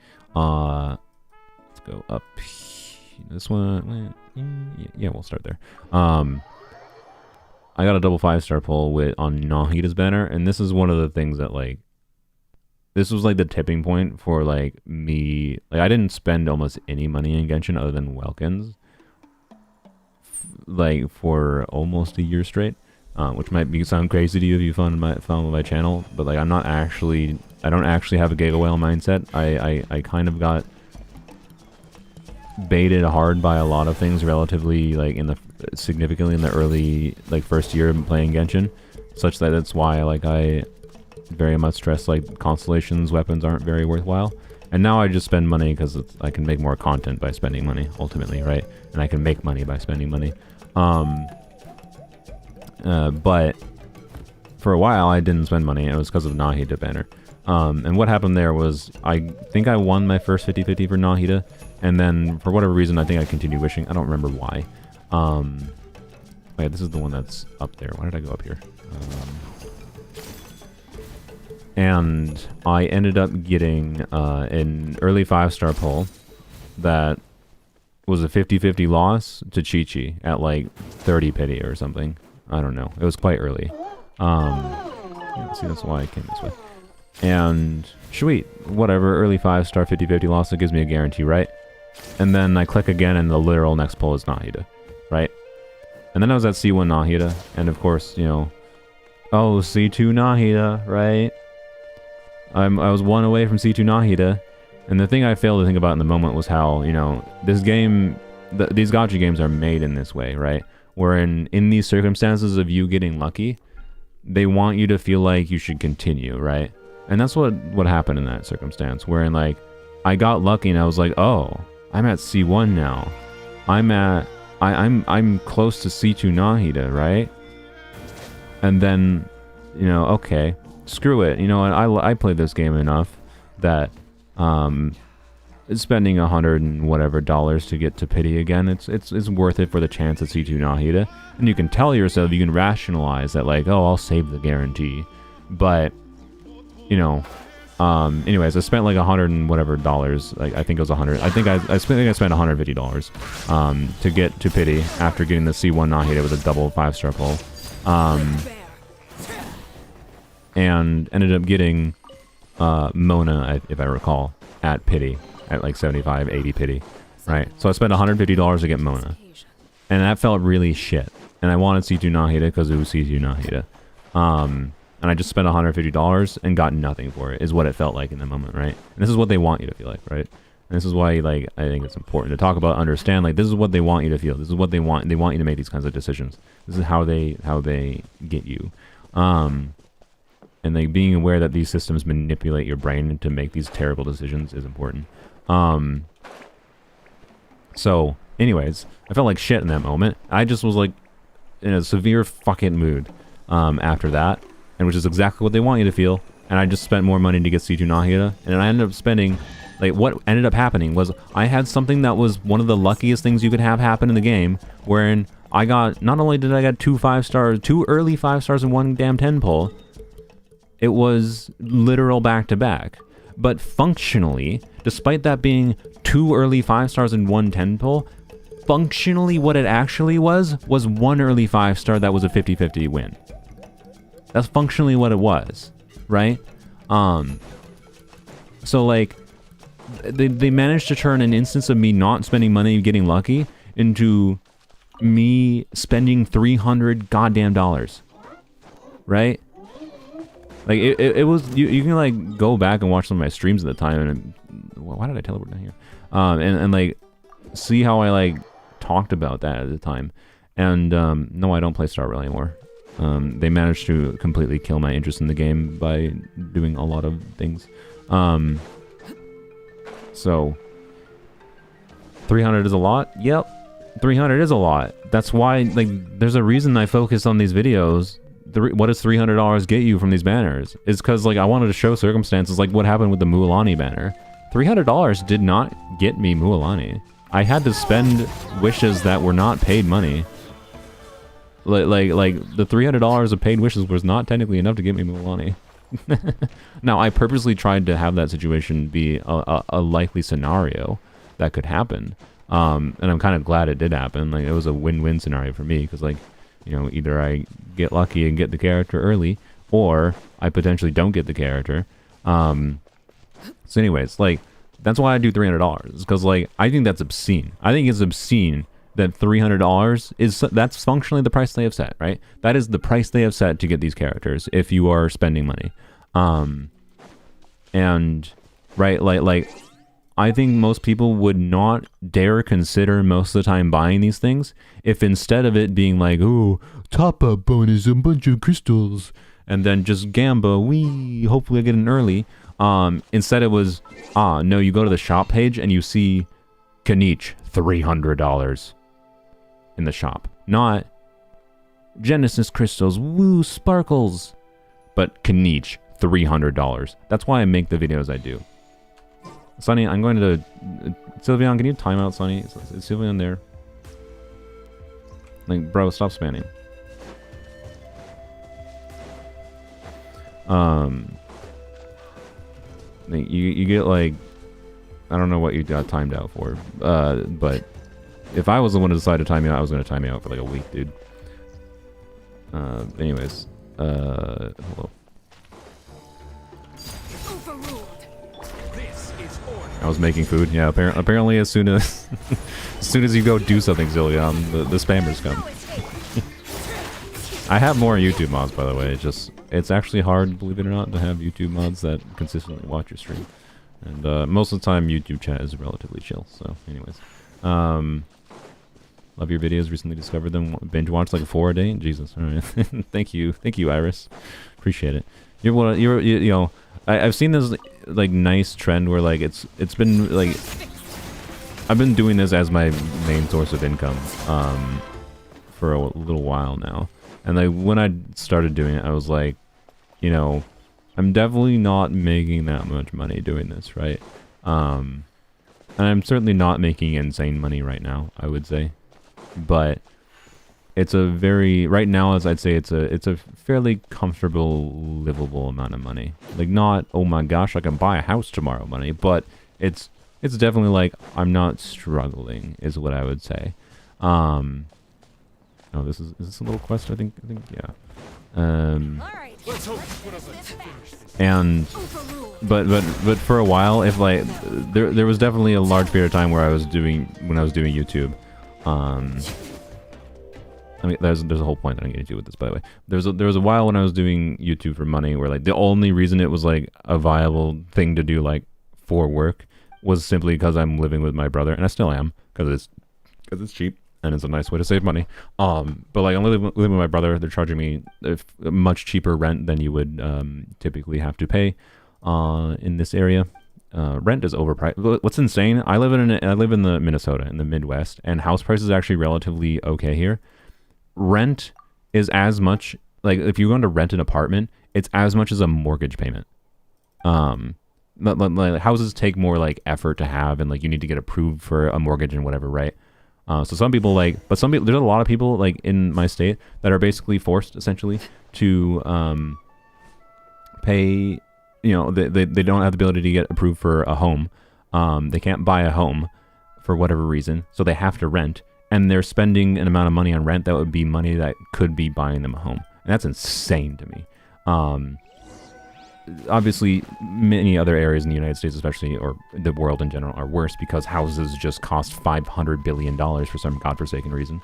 [SPEAKER 1] Let's go up. This one, yeah, we'll start there. I got a double 5-star pull on Nahida's banner, and this is one of the things that like. This was like the tipping point for like me. Like, I didn't spend almost any money in Genshin other than Welkins, like for almost a year straight, which might sound crazy to you if you follow my channel, but like I don't actually have a Giga Whale mindset. I kind of got baited hard by a lot of things relatively like significantly in the early like first year of playing Genshin, such that that's why like I very much stress like constellations weapons aren't very worthwhile, and now I just spend money because I can make more content by spending money ultimately, right? And I can make money by spending money. But for a while I didn't spend money, and it was because of Nahida banner. And what happened there was I think I won my first 50-50 for Nahida, and then for whatever reason I think I continued wishing. I don't remember why. Wait, this is the one that's up there. Why did I go up here? And I ended up getting an early 5-star pull that was a 50-50 loss to Chi-Chi at like 30 pity or something. I don't know. It was quite early. Yeah, see, that's why I came this way. And sweet, whatever, early 5-star 50-50 loss, that gives me a guarantee, right? And then I click again and the literal next pull is Nahida, right? And then I was at C1 Nahida, and of course, you know, oh, C2 Nahida, right? I was one away from C2 Nahida, and the thing I failed to think about in the moment was how, you know, this game, these gacha games are made in this way, right? Where in these circumstances of you getting lucky, they want you to feel like you should continue, right? And that's what happened in that circumstance, wherein like, I got lucky and I was like, oh, I'm at C1 now. I'm close to C2 Nahida, right? And then, you know, okay, screw it. You know what? I played this game enough that spending $100 and whatever to get to pity again, it's worth it for the chance at C2 Nahida. And you can tell yourself, you can rationalize that like, oh, I'll save the guarantee. But, you know, anyways, I spent like $100 and whatever dollars. Like I think it was 100. I think I spent $150 to get to pity after getting the C1 Nahida with a double 5-star pull. And ended up getting Mona, if I recall, at pity at like 75, 80 pity, right? So I spent $150 to get Mona, and that felt really shit. And I wanted C2 Nahida because it was C2 Nahida. And I just spent $150 and got nothing for it, is what it felt like in the moment, right? And this is what they want you to feel like, right? And this is why, like, I think it's important to talk about, understand, like, this is what they want you to feel. This is what they want. They want you to make these kinds of decisions. This is how they get you. And like being aware that these systems manipulate your brain to make these terrible decisions is important. So, anyways, I felt like shit in that moment. I just was like in a severe fucking mood after that. And which is exactly what they want you to feel. And I just spent more money to get C2 Nahida. And I ended up spending, like, what ended up happening was I had something that was one of the luckiest things you could have happen in the game, wherein I got, not only did I get 2 early 5 stars and 1 damn 10 pull, it was literal back-to-back. But functionally, despite that being 2 early 5 stars and 1 10 pull, functionally what it actually was 1 early 5 star that was a 50-50 win. That's functionally what it was, right? So like, they managed to turn an instance of me not spending money getting lucky into me spending $300 goddamn dollars, right? Like it was, you can like go back and watch some of my streams at the time, and why did I teleport down here? And like see how I like talked about that at the time. And no, I don't play Star Rail anymore. They managed to completely kill my interest in the game by doing a lot of things. So 300 is a lot. Yep, 300 is a lot. That's why, like, there's a reason I focus on these videos. What does $300 get you from these banners? It's because, like, I wanted to show circumstances like what happened with the Mualani banner. $300 did not get me Mualani. I had to spend wishes that were not paid money. Like the $300 of paid wishes was not technically enough to get me Mualani. Now, I purposely tried to have that situation be a likely scenario that could happen. And I'm kind of glad it did happen. Like, it was a win-win scenario for me, because, like, you know, either I get lucky and get the character early, or I potentially don't get the character. So anyways, like, that's why I do $300, because, like, I think that's obscene. I think it's obscene that $300 that's functionally the price they have set, right? That is the price they have set to get these characters if you are spending money. And right, like I think most people would not dare consider most of the time buying these things if instead of it being like, oh, top up bonus, a bunch of crystals, and then just gamba, hopefully I get an early. Instead it was, no, you go to the shop page and you see Kanich, $300 in the shop. Not Genesis crystals, woo, sparkles, but Kanich, $300. That's why I make the videos I do. Sonny, I'm going to... Sylveon, can you time out, Sonny? Is Sylveon there? Like, bro, stop spamming. Like, you get like, I don't know what you got timed out for, but if I was the one to decide to time you out, I was gonna time you out for like a week, dude. Anyways, hello.
[SPEAKER 2] Overruled.
[SPEAKER 3] This is order.
[SPEAKER 1] I was making food. Yeah, apparently as soon as as soon as you go do something silly, the spammers come. I have more YouTube mods, by the way. It's actually hard, believe it or not, to have YouTube mods that consistently watch your stream. And most of the time, YouTube chat is relatively chill. So, anyways, love your videos. Recently discovered them. Binge watched like 4 a day. Jesus, all right. Thank you, Iris. Appreciate it. You know, I've seen this like nice trend where like it's been like I've been doing this as my main source of income for a little while now. And like when I started doing it, I was like, you know, I'm definitely not making that much money doing this, right? And I'm certainly not making insane money right now, I would say. But it's a very, right now, as I'd say, it's a fairly comfortable, livable amount of money. Like not, oh my gosh, I can buy a house tomorrow money, but it's definitely like I'm not struggling, is what I would say. Oh, is this a little quest? I think, yeah.
[SPEAKER 2] All right.
[SPEAKER 3] Let's hope one of us finish this.
[SPEAKER 1] And, but for a while, if like, there was definitely a large period of time where when I was doing YouTube, I mean, there's a whole point that I'm getting to with this, by the way. There was a while when I was doing YouTube for money where like the only reason it was like a viable thing to do like for work was simply because I'm living with my brother, and I still am, because it's cheap. And it's a nice way to save money. But like I'm living with my brother, they're charging me a much cheaper rent than you would typically have to pay in this area. Rent is overpriced. What's insane? I live in the Minnesota in the Midwest, and house prices are actually relatively okay here. Rent is as much, like if you're going to rent an apartment, it's as much as a mortgage payment. Like, houses take more like effort to have, and like you need to get approved for a mortgage and whatever, right? So some people there's a lot of people like in my state that are basically forced essentially to pay, you know, they don't have the ability to get approved for a home. They can't buy a home for whatever reason, so they have to rent, and they're spending an amount of money on rent that would be money that could be buying them a home. And that's insane to me. Obviously, many other areas in the United States, especially, or the world in general, are worse because houses just cost $500 billion for some godforsaken reason.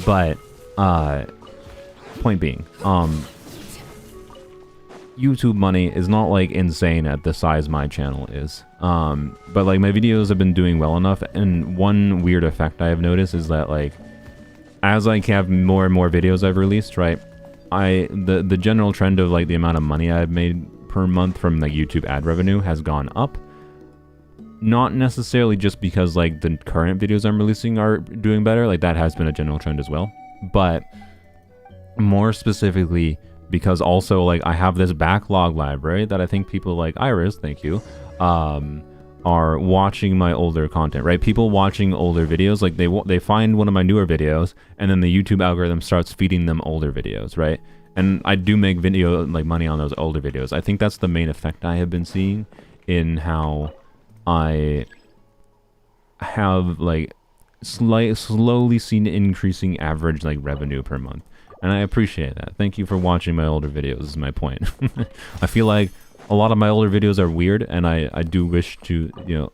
[SPEAKER 1] But point being, YouTube money is not like insane at the size my channel is. But like my videos have been doing well enough, and one weird effect I have noticed is that like as I have more and more videos I've released, right? The general trend of like the amount of money I've made per month from like YouTube ad revenue has gone up. Not necessarily just because like the current videos I'm releasing are doing better, like that has been a general trend as well, but more specifically because also like I have this backlog library that I think people like Iris, thank you, are watching my older content, right? People watching older videos, like they find one of my newer videos, and then the YouTube algorithm starts feeding them older videos, right? And I do make video like money on those older videos. I think that's the main effect I have been seeing in how I have like slowly seen increasing average like revenue per month, and I appreciate that. Thank you for watching my older videos. Is my point. I feel like a lot of my older videos are weird, and I do wish to, you know,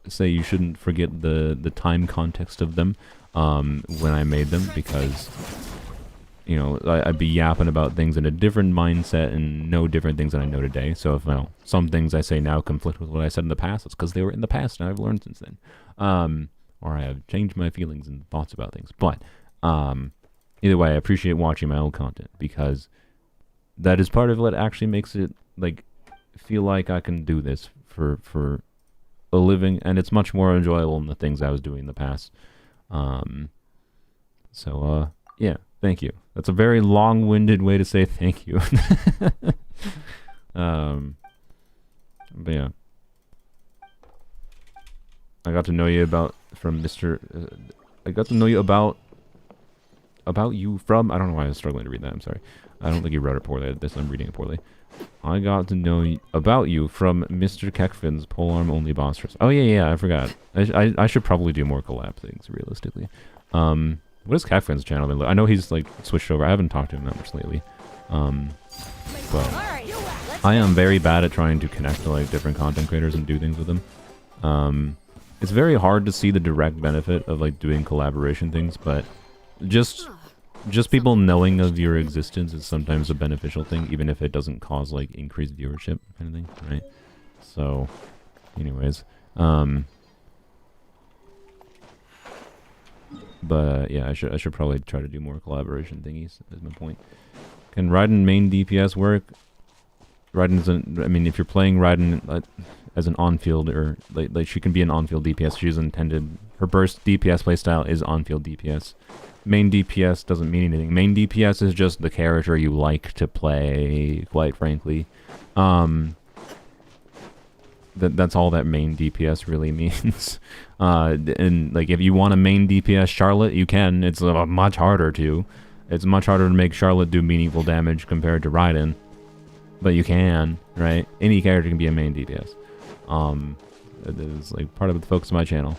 [SPEAKER 1] say you shouldn't forget the time context of them when I made them, because, you know, I'd be yapping about things in a different mindset and know different things than I know today. So if, you know, some things I say now conflict with what I said in the past, it's because they were in the past and I've learned since then. Or I have changed my feelings and thoughts about things. But either way, I appreciate watching my old content, because that is part of what actually makes it like feel like I can do this for a living, and it's much more enjoyable than the things I was doing in the past. Yeah, thank you. That's a very long-winded way to say thank you. But yeah, I got to know you about from Mr. I got to know you about you from, I don't know why I was struggling to read that, I'm sorry. I don't think he wrote it poorly. This I'm reading it poorly. I got to know about you from Mr. Kekfin's Polearm Only boss rush. Oh yeah, I forgot. I should probably do more collab things realistically. What is Kekfin's channel? I know he's like switched over. I haven't talked to him that much lately. But I am very bad at trying to connect to like different content creators and do things with them. It's very hard to see the direct benefit of like doing collaboration things, but just people knowing of your existence is sometimes a beneficial thing, even if it doesn't cause like increased viewership kind of thing, right? So, anyways, but yeah, I should probably try to do more collaboration thingies. Is my point. Can Raiden main DPS work? Raiden isn't. I mean, if you're playing Raiden as an on-field or like she can be an on-field DPS. She's intended. Her burst DPS playstyle is on-field DPS. Main DPS doesn't mean anything. Main DPS is just the character you like to play, quite frankly. That's all that main DPS really means. And like if you want a main DPS Charlotte, you can. It's much harder to. It's much harder to make Charlotte do meaningful damage compared to Raiden. But you can, right? Any character can be a main DPS. It is like part of the focus of my channel.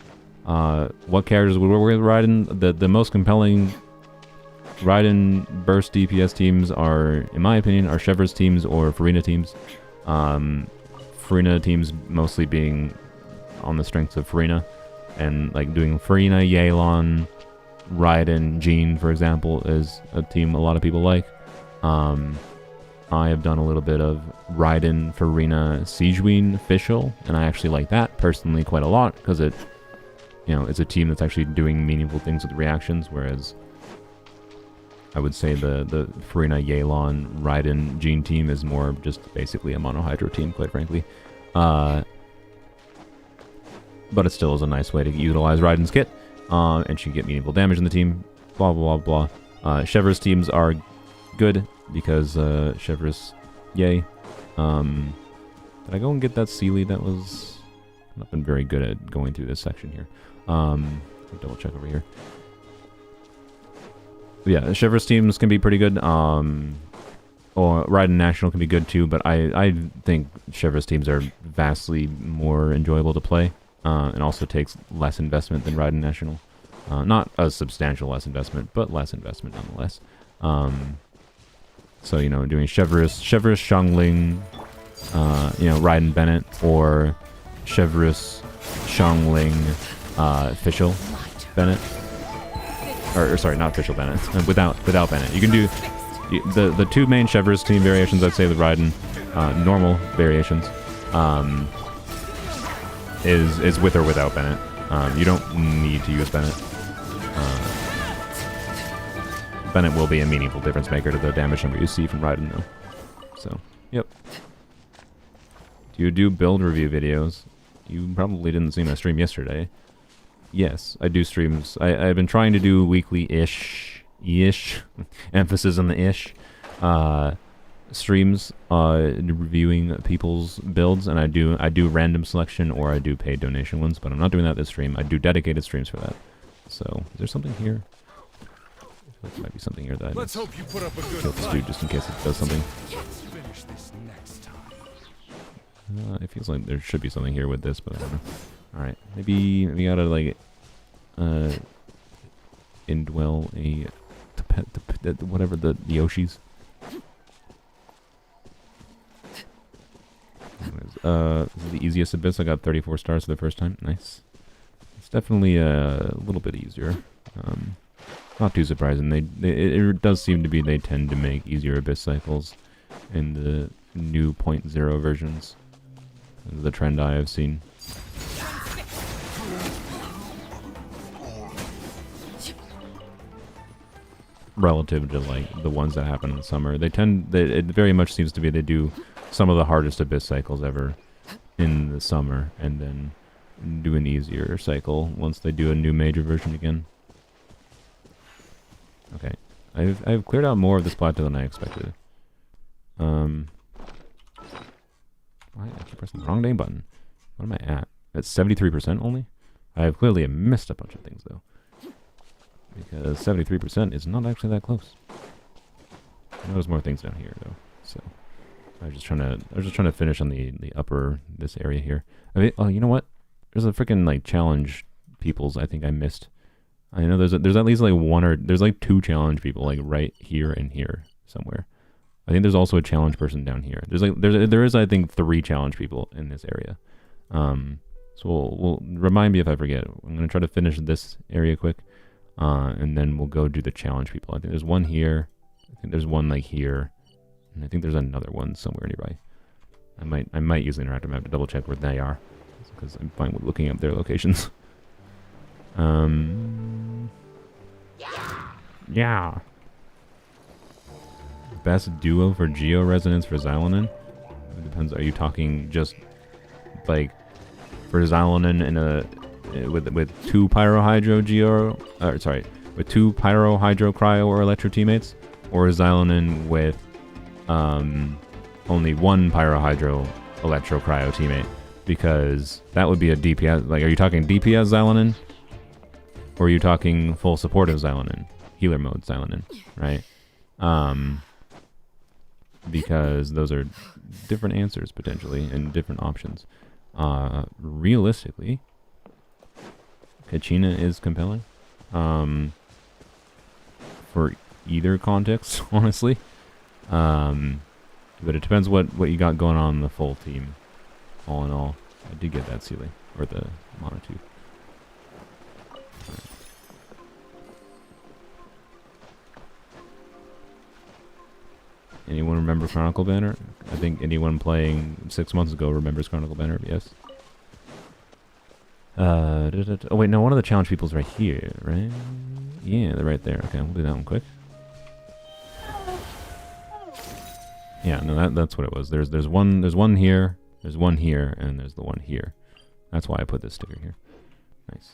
[SPEAKER 1] What characters would work with Raiden? The most compelling Raiden burst DPS teams are, in my opinion, are Chevre's teams or Farina teams. Farina teams mostly being on the strengths of Farina, and like doing Farina, Yelan, Raiden, Jean, for example, is a team a lot of people like. I have done a little bit of Raiden, Farina, Siegewein official, and I actually like that personally quite a lot because it, you know, it's a team that's actually doing meaningful things with reactions, whereas I would say the Farina, Yelan, Raiden, Jean team is more just basically a monohydro team, quite frankly. But it still is a nice way to utilize Raiden's kit, and she can get meaningful damage in the team, blah, blah, blah, blah. Chevre's teams are good because Chevre's, yay. Did I go and get that Sealy? That was... I've not been very good at going through this section here. Double check over here. But yeah, Chevre's teams can be pretty good. Or Raiden National can be good too, but I think Chevre's teams are vastly more enjoyable to play, and also takes less investment than Raiden National. Not a substantial less investment, but less investment nonetheless. So, you know, doing Chevre's Xiangling, you know, Raiden Bennett, or Chevre's Xiangling, official Bennett. Or sorry, not official Bennett. Without Bennett. You can do the two main Chevre's team variations, I'd say, with Raiden, normal variations, is with or without Bennett. You don't need to use Bennett. Bennett will be a meaningful difference maker to the damage number you see from Raiden, though. So, yep. Do you do build review videos? You probably didn't see my stream yesterday. Yes, I do streams. I've been trying to do weekly-ish, emphasis on the ish, streams, reviewing people's builds, and I do random selection or I do paid donation ones, but I'm not doing that this stream. I do dedicated streams for that. So, is there something here? There might be something here that I
[SPEAKER 3] Let's hope you put up a good
[SPEAKER 1] kill this dude just in case it does something.
[SPEAKER 3] Finish this next time.
[SPEAKER 1] It feels like there should be something here with this, but I don't know. Alright, maybe we gotta like indwell a whatever the Yoshis. Anyways, this is the easiest abyss. I got 34 stars for the first time. Nice. It's definitely a little bit easier. Not too surprising. It does seem to be they tend to make easier abyss cycles in the new 0.0 versions. The trend I have seen. Relative to like the ones that happen in the summer, it very much seems to be they do some of the hardest abyss cycles ever in the summer, and then do an easier cycle once they do a new major version again. Okay, I've cleared out more of this plateau than I expected. Why I keep pressing the wrong name button? What am I at? At 73% only? I have clearly missed a bunch of things though, because 73% is not actually that close. I know there's more things down here though. So I was just trying to finish on the upper this area here. I mean, oh, you know what? There's a freaking like challenge peoples. I think I missed. I know there's at least like there's like 2 challenge people like right here and here somewhere. I think there's also a challenge person down here. There is I think 3 challenge people in this area. So we'll remind me if I forget. I'm gonna try to finish this area quick, and then we'll go do the challenge people. I think there's one here. I think there's one like here, and I think there's another one somewhere nearby. I might use the interactive map to double check where they are, because I'm fine with looking up their locations. Yeah. Best duo for Geo Resonance for Xylonin? It depends. Are you talking just like for Xylonin in a with 2 pyrohydro geo with 2 pyrohydro cryo or electro teammates, or Xylonin with only 1 pyrohydro electro cryo teammate? Because that would be a DPS. Like, are you talking DPS Xylonin, or are you talking full supportive Xylonin, healer mode Xylonin, right? Because those are different answers potentially and different options. Realistically, Kachina is compelling for either context, honestly. But it depends what you got going on in the full team. All in all, I did get that Sealy or the Monotube. Anyone remember Chronicle Banner? I think anyone playing 6 months ago remembers Chronicle Banner, yes. Oh wait, no, one of the challenge people's right here, right? Yeah, they're right there. Okay, we'll do that one quick. Yeah, no, that's what it was. There's one here, there's one here, and there's the one here. That's why I put this sticker here. Nice.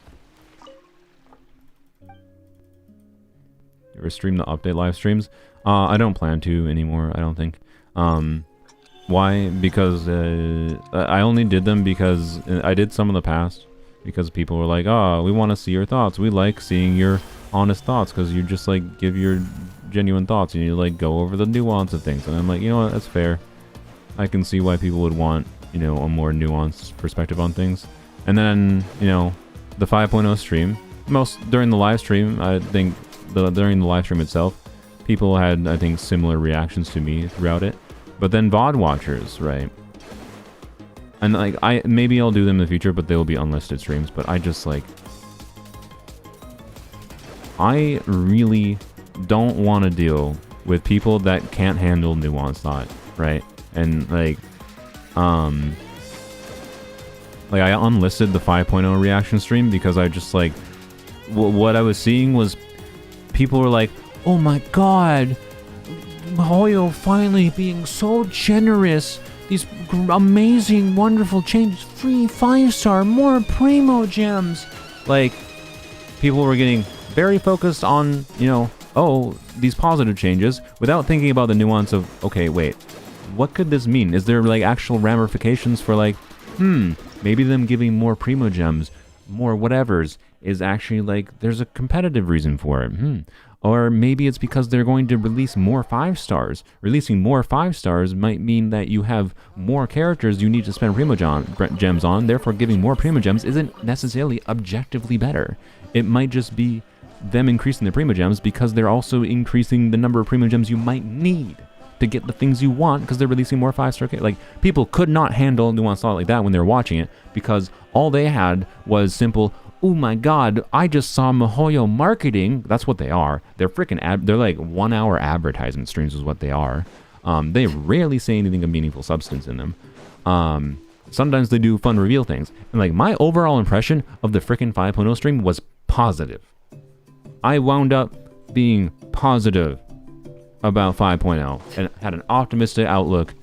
[SPEAKER 1] You ever stream the update live streams? I don't plan to anymore, I don't think. Why? Because I only did them because I did some in the past because people were like, oh, we want to see your thoughts. We like seeing your honest thoughts because you just like give your genuine thoughts and you like go over the nuance of things. And I'm like, you know what, that's fair. I can see why people would want, you know, a more nuanced perspective on things. And then, you know, the 5.0 stream, during the live stream, I think during the live stream itself, people had, I think, similar reactions to me throughout it. But then VOD watchers, right? And like, maybe I'll do them in the future, but they will be unlisted streams. But I just like, I really don't want to deal with people that can't handle nuanced thought, right? And like I unlisted the 5.0 reaction stream because I just like, what I was seeing was people were like, oh my god, Hoyo finally being so generous. These amazing, wonderful changes. Free 5-star, more Primo gems. Like, people were getting very focused on, you know, oh, these positive changes without thinking about the nuance of, okay, wait, what could this mean? Is there like actual ramifications for like, maybe them giving more Primo gems, more whatevers, is actually like, there's a competitive reason for it. Or maybe it's because they're going to release more 5-stars. Releasing more 5-stars might mean that you have more characters you need to spend Primo gems on, therefore giving more Primo gems isn't necessarily objectively better. It might just be them increasing the Primo gems because they're also increasing the number of Primo gems you might need to get the things you want because they're releasing more 5-star. Like, people could not handle nuanced thought like that when they're watching it because all they had was simple, oh my god, I just saw Mihoyo marketing. That's what they are. They're freaking they're like 1 hour advertisement streams is what they are. They rarely say anything of meaningful substance in them. Sometimes they do fun reveal things. And like, my overall impression of the freaking 5.0 stream was positive. I wound up being positive about 5.0 and had an optimistic outlook.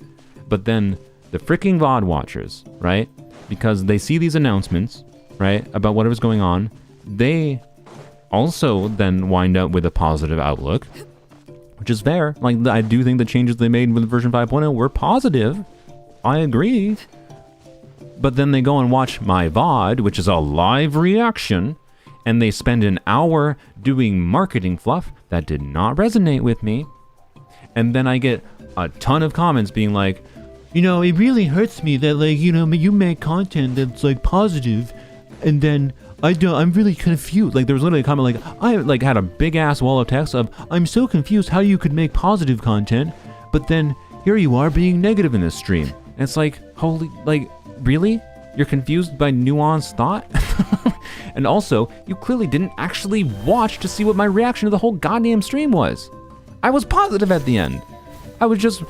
[SPEAKER 1] But then the freaking VOD watchers, right? Because they see these announcements, right, about whatever's going on, they also then wind up with a positive outlook, which is fair. Like, I do think the changes they made with version 5.0 were positive. I agree. But then they go and watch my VOD, which is a live reaction, and they spend an hour doing marketing fluff that did not resonate with me. And then I get a ton of comments being like, you know, it really hurts me that, like, you know, you make content that's like positive, and then I'm really confused. Like, there was literally a comment like, I like had a big ass wall of text of, I'm so confused how you could make positive content, but then here you are being negative in this stream. And it's like, holy, like, really? You're confused by nuanced thought? And also, you clearly didn't actually watch to see what my reaction to the whole goddamn stream was. I was positive at the end. I was just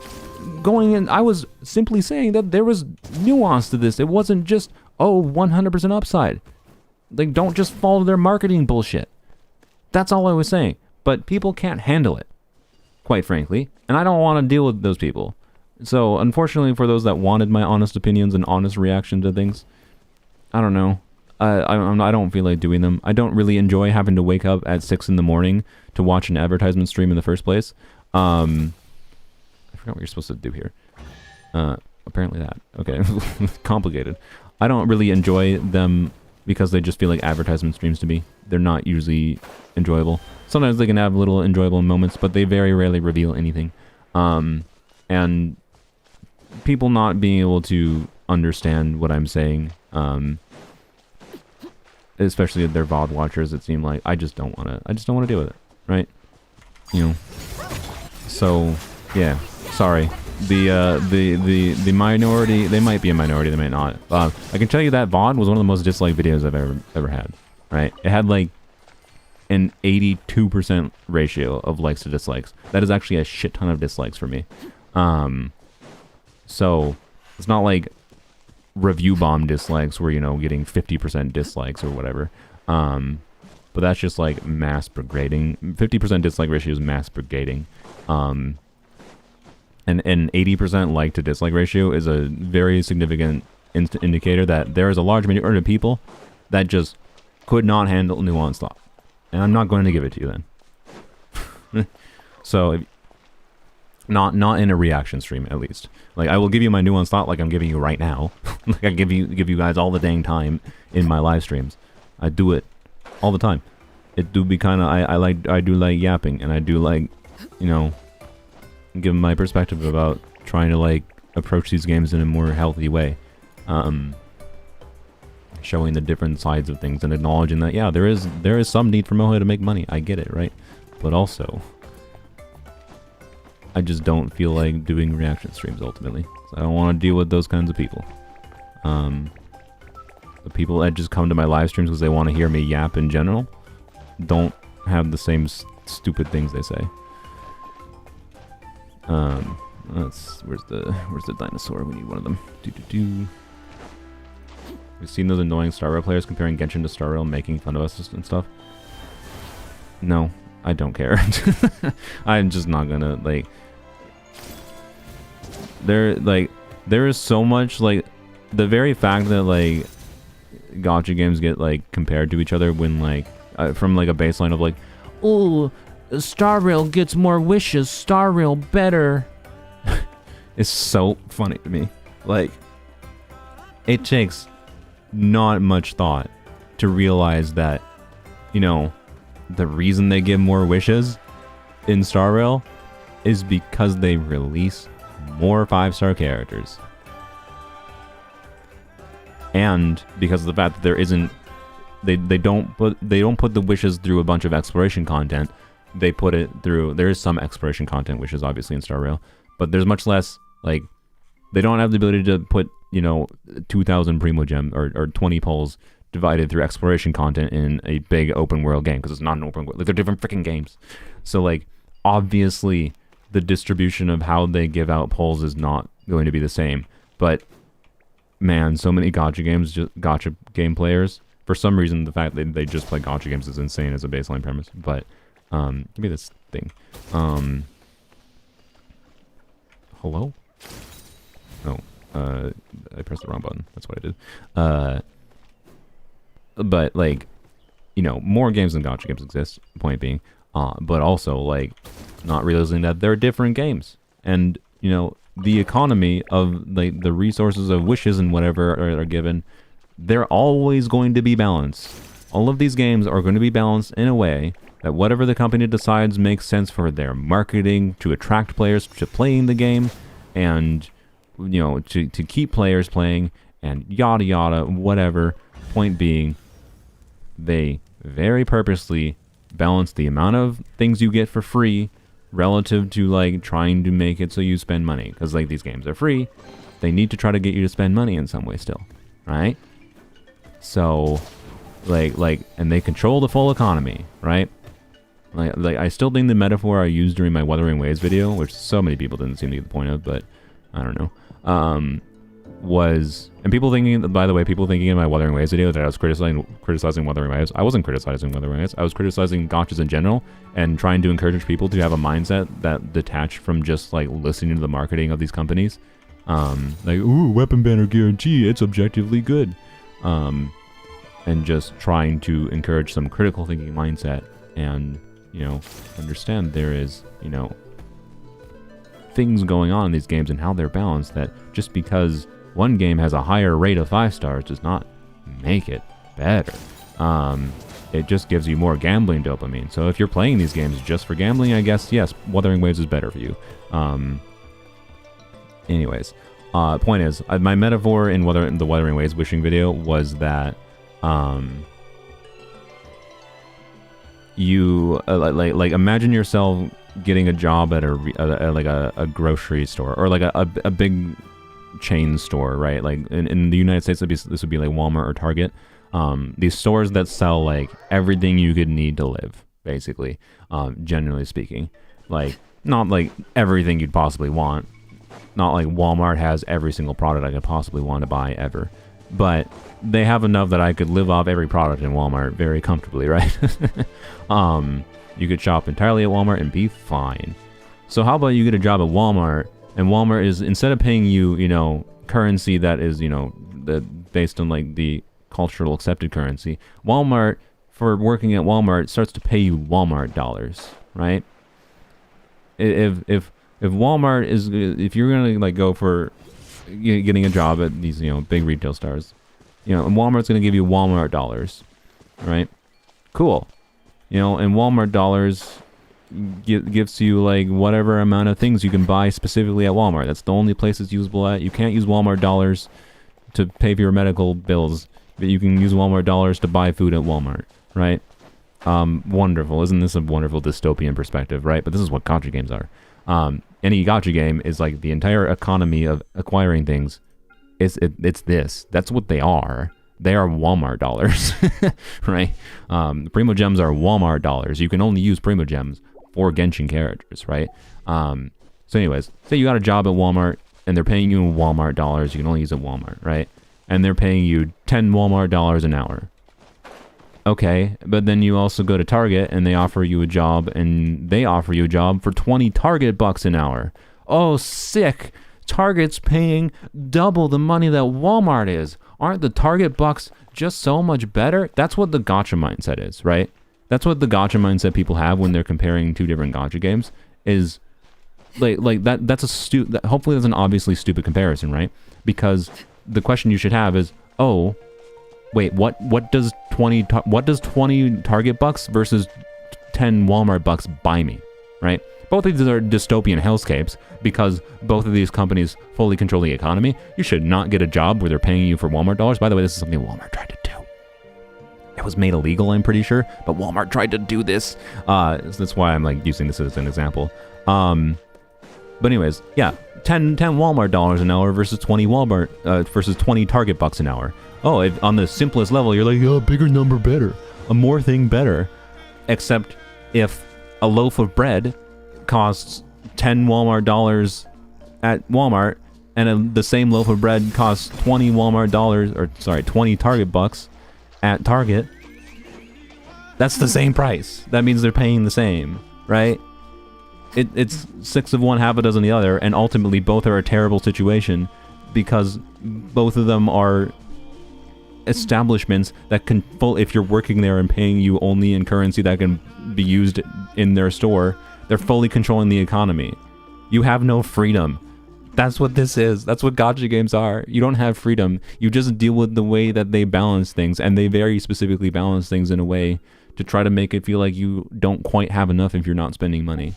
[SPEAKER 1] going in, I was simply saying that there was nuance to this. It wasn't just, oh, 100% upside. Like, don't just follow their marketing bullshit. That's all I was saying. But people can't handle it, quite frankly. And I don't want to deal with those people. So, unfortunately, for those that wanted my honest opinions and honest reaction to things, I don't know. I don't feel like doing them. I don't really enjoy having to wake up at 6 in the morning to watch an advertisement stream in the first place. I forgot what you're supposed to do here. Apparently that. Okay. Complicated. I don't really enjoy them because they just feel like advertisement streams to me. They're not usually enjoyable. Sometimes they can have little enjoyable moments, but they very rarely reveal anything. And people not being able to understand what I'm saying, especially if they're VOD watchers, it seemed like I just don't want to deal with it, right? You know. So, yeah, sorry. The minority, they might be a minority, they might not. I can tell you that VOD was one of the most disliked videos I've ever had, right? It had like an 82% ratio of likes to dislikes. That is actually a shit ton of dislikes for me. So it's not like review bomb dislikes where, you know, getting 50% dislikes or whatever. But that's just like mass brigading. 50% dislike ratio is mass brigading. And an 80% like to dislike ratio is a very significant indicator that there is a large majority of people that just could not handle nuanced thought. And I'm not going to give it to you then. So, not in a reaction stream, at least. Like, I will give you my nuanced thought like I'm giving you right now. Like, I give you guys all the dang time in my live streams. I do it all the time. It do be kind of, I do like yapping, and I do like, you know, give my perspective about trying to, like, approach these games in a more healthy way. Showing the different sides of things and acknowledging that, yeah, there is some need for Moho to make money. I get it, right? But also, I just don't feel like doing reaction streams ultimately. So I don't want to deal with those kinds of people. The people that just come to my live streams because they want to hear me yap in general don't have the same stupid things they say. Where's the dinosaur? We need one of them. We've seen those annoying Star Rail players comparing Genshin to Star Rail, making fun of us and stuff. No, I don't care. I'm just not gonna, like... There is so much, like... The very fact that, like, gacha games get, like, compared to each other when, like... from, like, a baseline of, like... Oh, Star Rail gets more wishes, Star Rail better. It's so funny to me. Like... It takes not much thought to realize that, you know, the reason they give more wishes in Star Rail is because they release more 5-star characters. And because of the fact that there isn't, they don't put the wishes through a bunch of exploration content. They put it through, there is some exploration content wishes obviously in Star Rail, but there's much less, like, they don't have the ability to put, you know, 2,000 Primo Gem or 20 poles divided through exploration content in a big open world game, because it's not an open world. Like, they're different freaking games. So, like, obviously the distribution of how they give out poles is not going to be the same. But man, so many gacha game players, for some reason the fact that they just play gacha games is insane as a baseline premise. But give me this thing. Hello? Oh, I pressed the wrong button. That's what I did. But, like, you know, more games than gacha games exist, point being. But also, like, not realizing that they're different games. And, you know, the economy of, like, the resources of wishes and whatever are given, they're always going to be balanced. All of these games are going to be balanced in a way that whatever the company decides makes sense for their marketing, to attract players to playing the game, and, you know, to keep players playing, and yada yada, whatever. Point being, they very purposely balance the amount of things you get for free relative to, like, trying to make it so you spend money. Because, like, these games are free. They need to try to get you to spend money in some way still, right? So, like, and they control the full economy, right? Like I still think the metaphor I used during my Wuthering Waves video, which so many people didn't seem to get the point of, but I don't know, was, and people thinking, by the way, people thinking in my Wuthering Waves video that I was criticizing Wuthering Waves. I wasn't criticizing Wuthering Waves. I was criticizing gachas in general and trying to encourage people to have a mindset that detached from just, like, listening to the marketing of these companies. Like, ooh, weapon banner guarantee, it's objectively good. And just trying to encourage some critical thinking mindset and, you know, understand there is, you know, things going on in these games and how they're balanced, that just because one game has a higher rate of 5 stars does not make it better. It just gives you more gambling dopamine. So if you're playing these games just for gambling, I guess, yes, Wuthering Waves is better for you. Anyways, point is, my metaphor in the Wuthering Waves wishing video was that you like imagine yourself getting a job at a grocery store, or like a big chain store, right? Like in the United States, this would be like Walmart or Target. These stores that sell, like, everything you could need to live, basically, generally speaking. Like, not like everything you'd possibly want. Not like Walmart has every single product I could possibly want to buy ever. But they have enough that I could live off every product in Walmart very comfortably, right? You could shop entirely at Walmart and be fine. So how about you get a job at Walmart, and Walmart is, instead of paying you, you know, currency that is, you know, based on, like, the cultural accepted currency, Walmart, for working at Walmart, starts to pay you Walmart dollars, right? If Walmart is, if you're gonna, like, go for getting a job at these, you know, big retail stores, you know, and Walmart's gonna give you Walmart dollars, right? Cool. You know, and Walmart dollars gives you, like, whatever amount of things you can buy specifically at Walmart. That's the only place it's usable at. You can't use Walmart dollars to pay for your medical bills, but you can use Walmart dollars to buy food at Walmart, right? Wonderful. Isn't this a wonderful dystopian perspective, right? But this is what gacha games are. Any gacha game is like the entire economy of acquiring things. It's this. That's what they are. They are Walmart dollars, right? Primo Gems are Walmart dollars. You can only use Primo Gems for Genshin characters, right? So anyways, say you got a job at Walmart and they're paying you Walmart dollars. You can only use it at Walmart, right? And they're paying you 10 Walmart dollars an hour. Okay, but then you also go to Target and they offer you a job, and they offer you a job for 20 Target bucks an hour. Oh, sick! Target's paying double the money that Walmart is. Aren't the Target bucks just so much better? That's what the gacha mindset is, right? That's what the gacha mindset people have when they're comparing two different gacha games. Is like that. That's a hopefully that's an obviously stupid comparison, right? Because the question you should have is, oh, wait, what does 20 Target bucks versus 10 Walmart bucks buy me, right? Both of these are dystopian hellscapes because both of these companies fully control the economy. You should not get a job where they're paying you for Walmart dollars. By the way, this is something Walmart tried to do. It was made illegal, I'm pretty sure, but Walmart tried to do this. So that's why I'm, like, using this as an example. But anyways, yeah, 10 Walmart dollars an hour versus 20 versus 20 Target bucks an hour. Oh, on the simplest level, you're like, oh, bigger number better, a more thing better. Except if a loaf of bread costs 10 Walmart dollars at Walmart, and the same loaf of bread costs 20 Walmart dollars, or sorry, 20 Target bucks at Target, that's the same price. That means they're paying the same, right? It's 6 of one, half a dozen the other, and ultimately both are a terrible situation because both of them are establishments that can if you're working there and paying you only in currency that can be used in their store, they're fully controlling the economy. You have no freedom. That's what this is. That's what gacha games are. You don't have freedom. You just deal with the way that they balance things, and they very specifically balance things in a way to try to make it feel like you don't quite have enough if you're not spending money.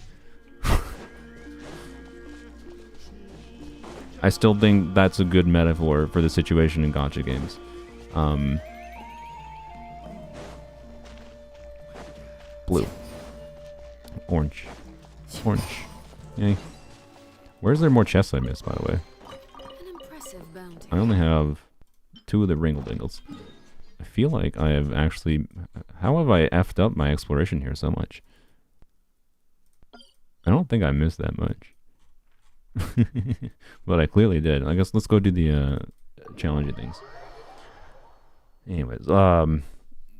[SPEAKER 1] I still think that's a good metaphor for the situation in gacha games. Blue. Orange. Orange. Yay. Where's there more chests I missed, by the way?
[SPEAKER 2] An impressive bounty.
[SPEAKER 1] I only have 2 of the Ringle Dingles. I feel like I have actually... How have I effed up my exploration here so much? I don't think I missed that much. But I clearly did. I guess let's go do the challenging things. Anyways,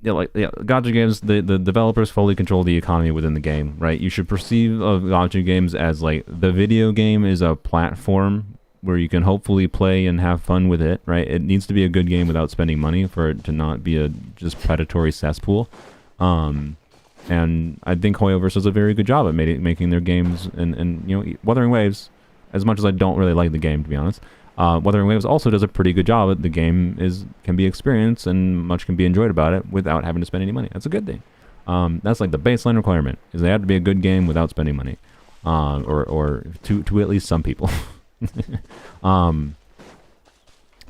[SPEAKER 1] gacha games, the developers fully control the economy within the game, right? You should perceive of gacha games as like the video game is a platform where you can hopefully play and have fun with it, right? It needs to be a good game without spending money for it to not be a just predatory cesspool. And I think Hoyoverse does a very good job at making their games, and you know, Wuthering Waves, as much as I don't really like the game, to be honest, Wuthering Waves also does a pretty good job. The game can be experienced and much can be enjoyed about it without having to spend any money. That's a good thing. That's like the baseline requirement, is they have to be a good game without spending money, or to at least some people.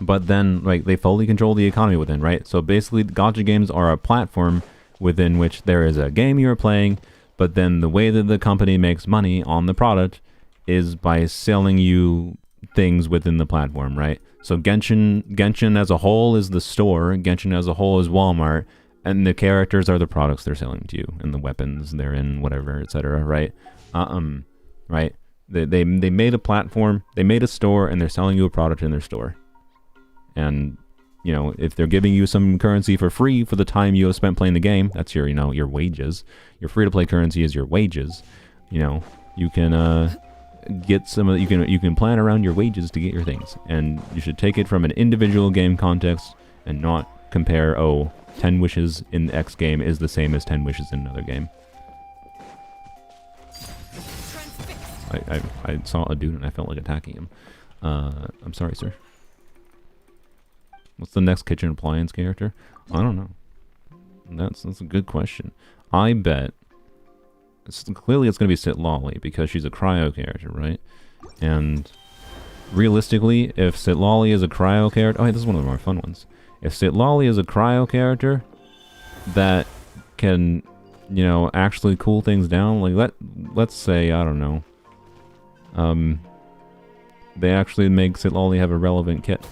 [SPEAKER 1] But then like they fully control the economy within, right? So basically, gacha games are a platform within which there is a game you're playing, but then the way that the company makes money on the product is by selling you things within the platform, right? So Genshin as a whole is the store, Genshin as a whole is Walmart, and the characters are the products they're selling to you, and the weapons they're in, whatever, etc., right? Right? They made a platform, they made a store, and they're selling you a product in their store. And you know, if they're giving you some currency for free for the time you have spent playing the game, that's your, you know, your wages. Your free-to-play currency is your wages. You know, you can get some of, you can plan around your wages to get your things, and you should take it from an individual game context and not compare, 10 wishes in X game is the same as 10 wishes in another game. I saw a dude and I felt like attacking him. I'm sorry, sir. What's the next kitchen appliance character? I don't know. That's a good question. I bet clearly it's going to be Sitlali because she's a cryo character, right? And realistically, if Sitlali is a cryo character... Oh, hey, this is one of the more fun ones. If Sitlali is a cryo character that can, you know, actually cool things down, like let's say, I don't know, they actually make Sitlali have a relevant kit,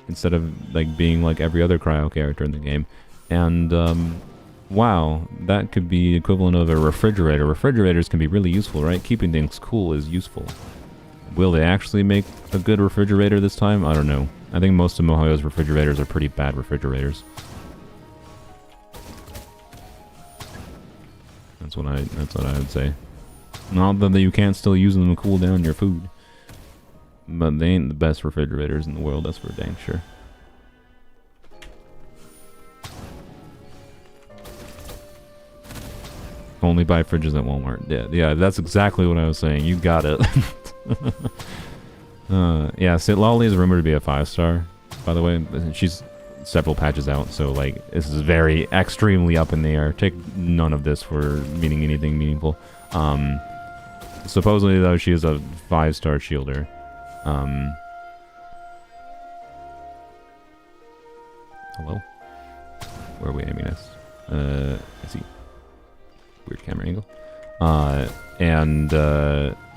[SPEAKER 1] instead of like being like every other cryo character in the game. And wow, that could be equivalent of a refrigerator. Refrigerators can be really useful, right? Keeping things cool is useful. Will they actually make a good refrigerator this time? I don't know. I think most of Mohoyo's refrigerators are pretty bad refrigerators. That's what I would say. Not that you can't still use them to cool down your food, but they ain't the best refrigerators in the world, that's for dang sure. Only buy fridges at Walmart. Yeah, that's exactly what I was saying. You got it. Yeah, Sitlali is rumored to be a 5-star, by the way. She's several patches out, so like this is very extremely up in the air. Take none of this for meaning anything meaningful. Supposedly though, she is a 5-star shielder. Hello? Where are we aiming at? I see. Weird camera angle.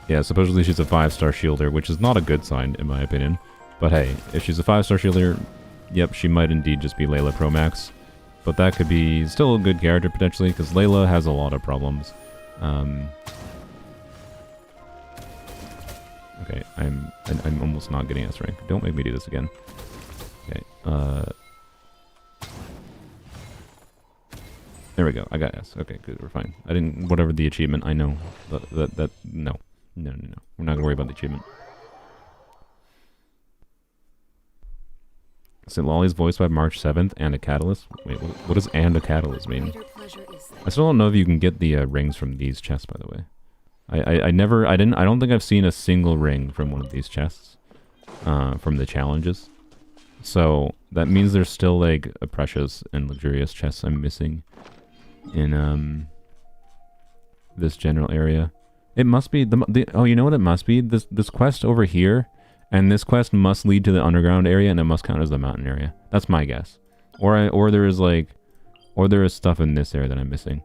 [SPEAKER 1] Yeah, supposedly she's a 5-star shielder, which is not a good sign, in my opinion. But hey, if she's a 5-star shielder, yep, she might indeed just be Layla Pro Max. But that could be still a good character, potentially, because Layla has a lot of problems. Okay, I'm almost not getting S rank. Don't make me do this again. Okay, there we go. I got S. Okay, good. We're fine. I didn't... Whatever the achievement, I know. No. No. We're not going to worry about the achievement. Sitlali's voiced by March 7th and a Catalyst. Wait, what does and a Catalyst mean? I still don't know if you can get the rings from these chests, by the way. I don't think I've seen a single ring from one of these chests, from the challenges. So that means there's still like a precious and luxurious chests I'm missing in this general area. It must be oh, you know what it must be? This quest over here, and this quest must lead to the underground area, and it must count as the mountain area. That's my guess. Or there is stuff in this area that I'm missing.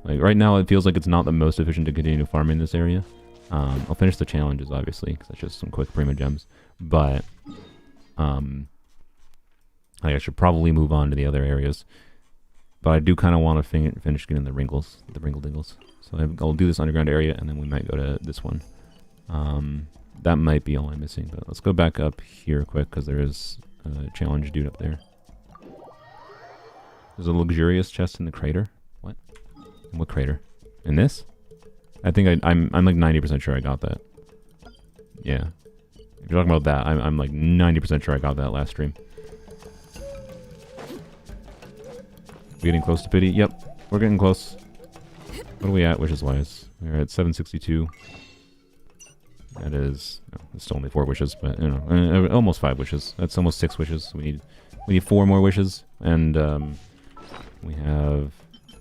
[SPEAKER 1] Like right now, it feels like it's not the most efficient to continue farming this area. I'll finish the challenges obviously, because that's just some quick prima gems. But I should probably move on to the other areas. But I do kind of want to finish getting the wrinkle dingles. So I'll do this underground area, and then we might go to this one. That might be all I'm missing, but let's go back up here quick, because there is a challenge dude up there. There's a luxurious chest in the crater. What? What crater? In this? I think I'm like 90% sure I got that. Yeah. If you're talking about that, I'm like 90% sure I got that last stream. We getting close to pity? Yep, we're getting close. What are we at wishes wise? We're at 762. That is, no, it's still only 4 wishes, but you know, almost 5 wishes. That's almost 6 wishes. We need 4 more wishes, and we have,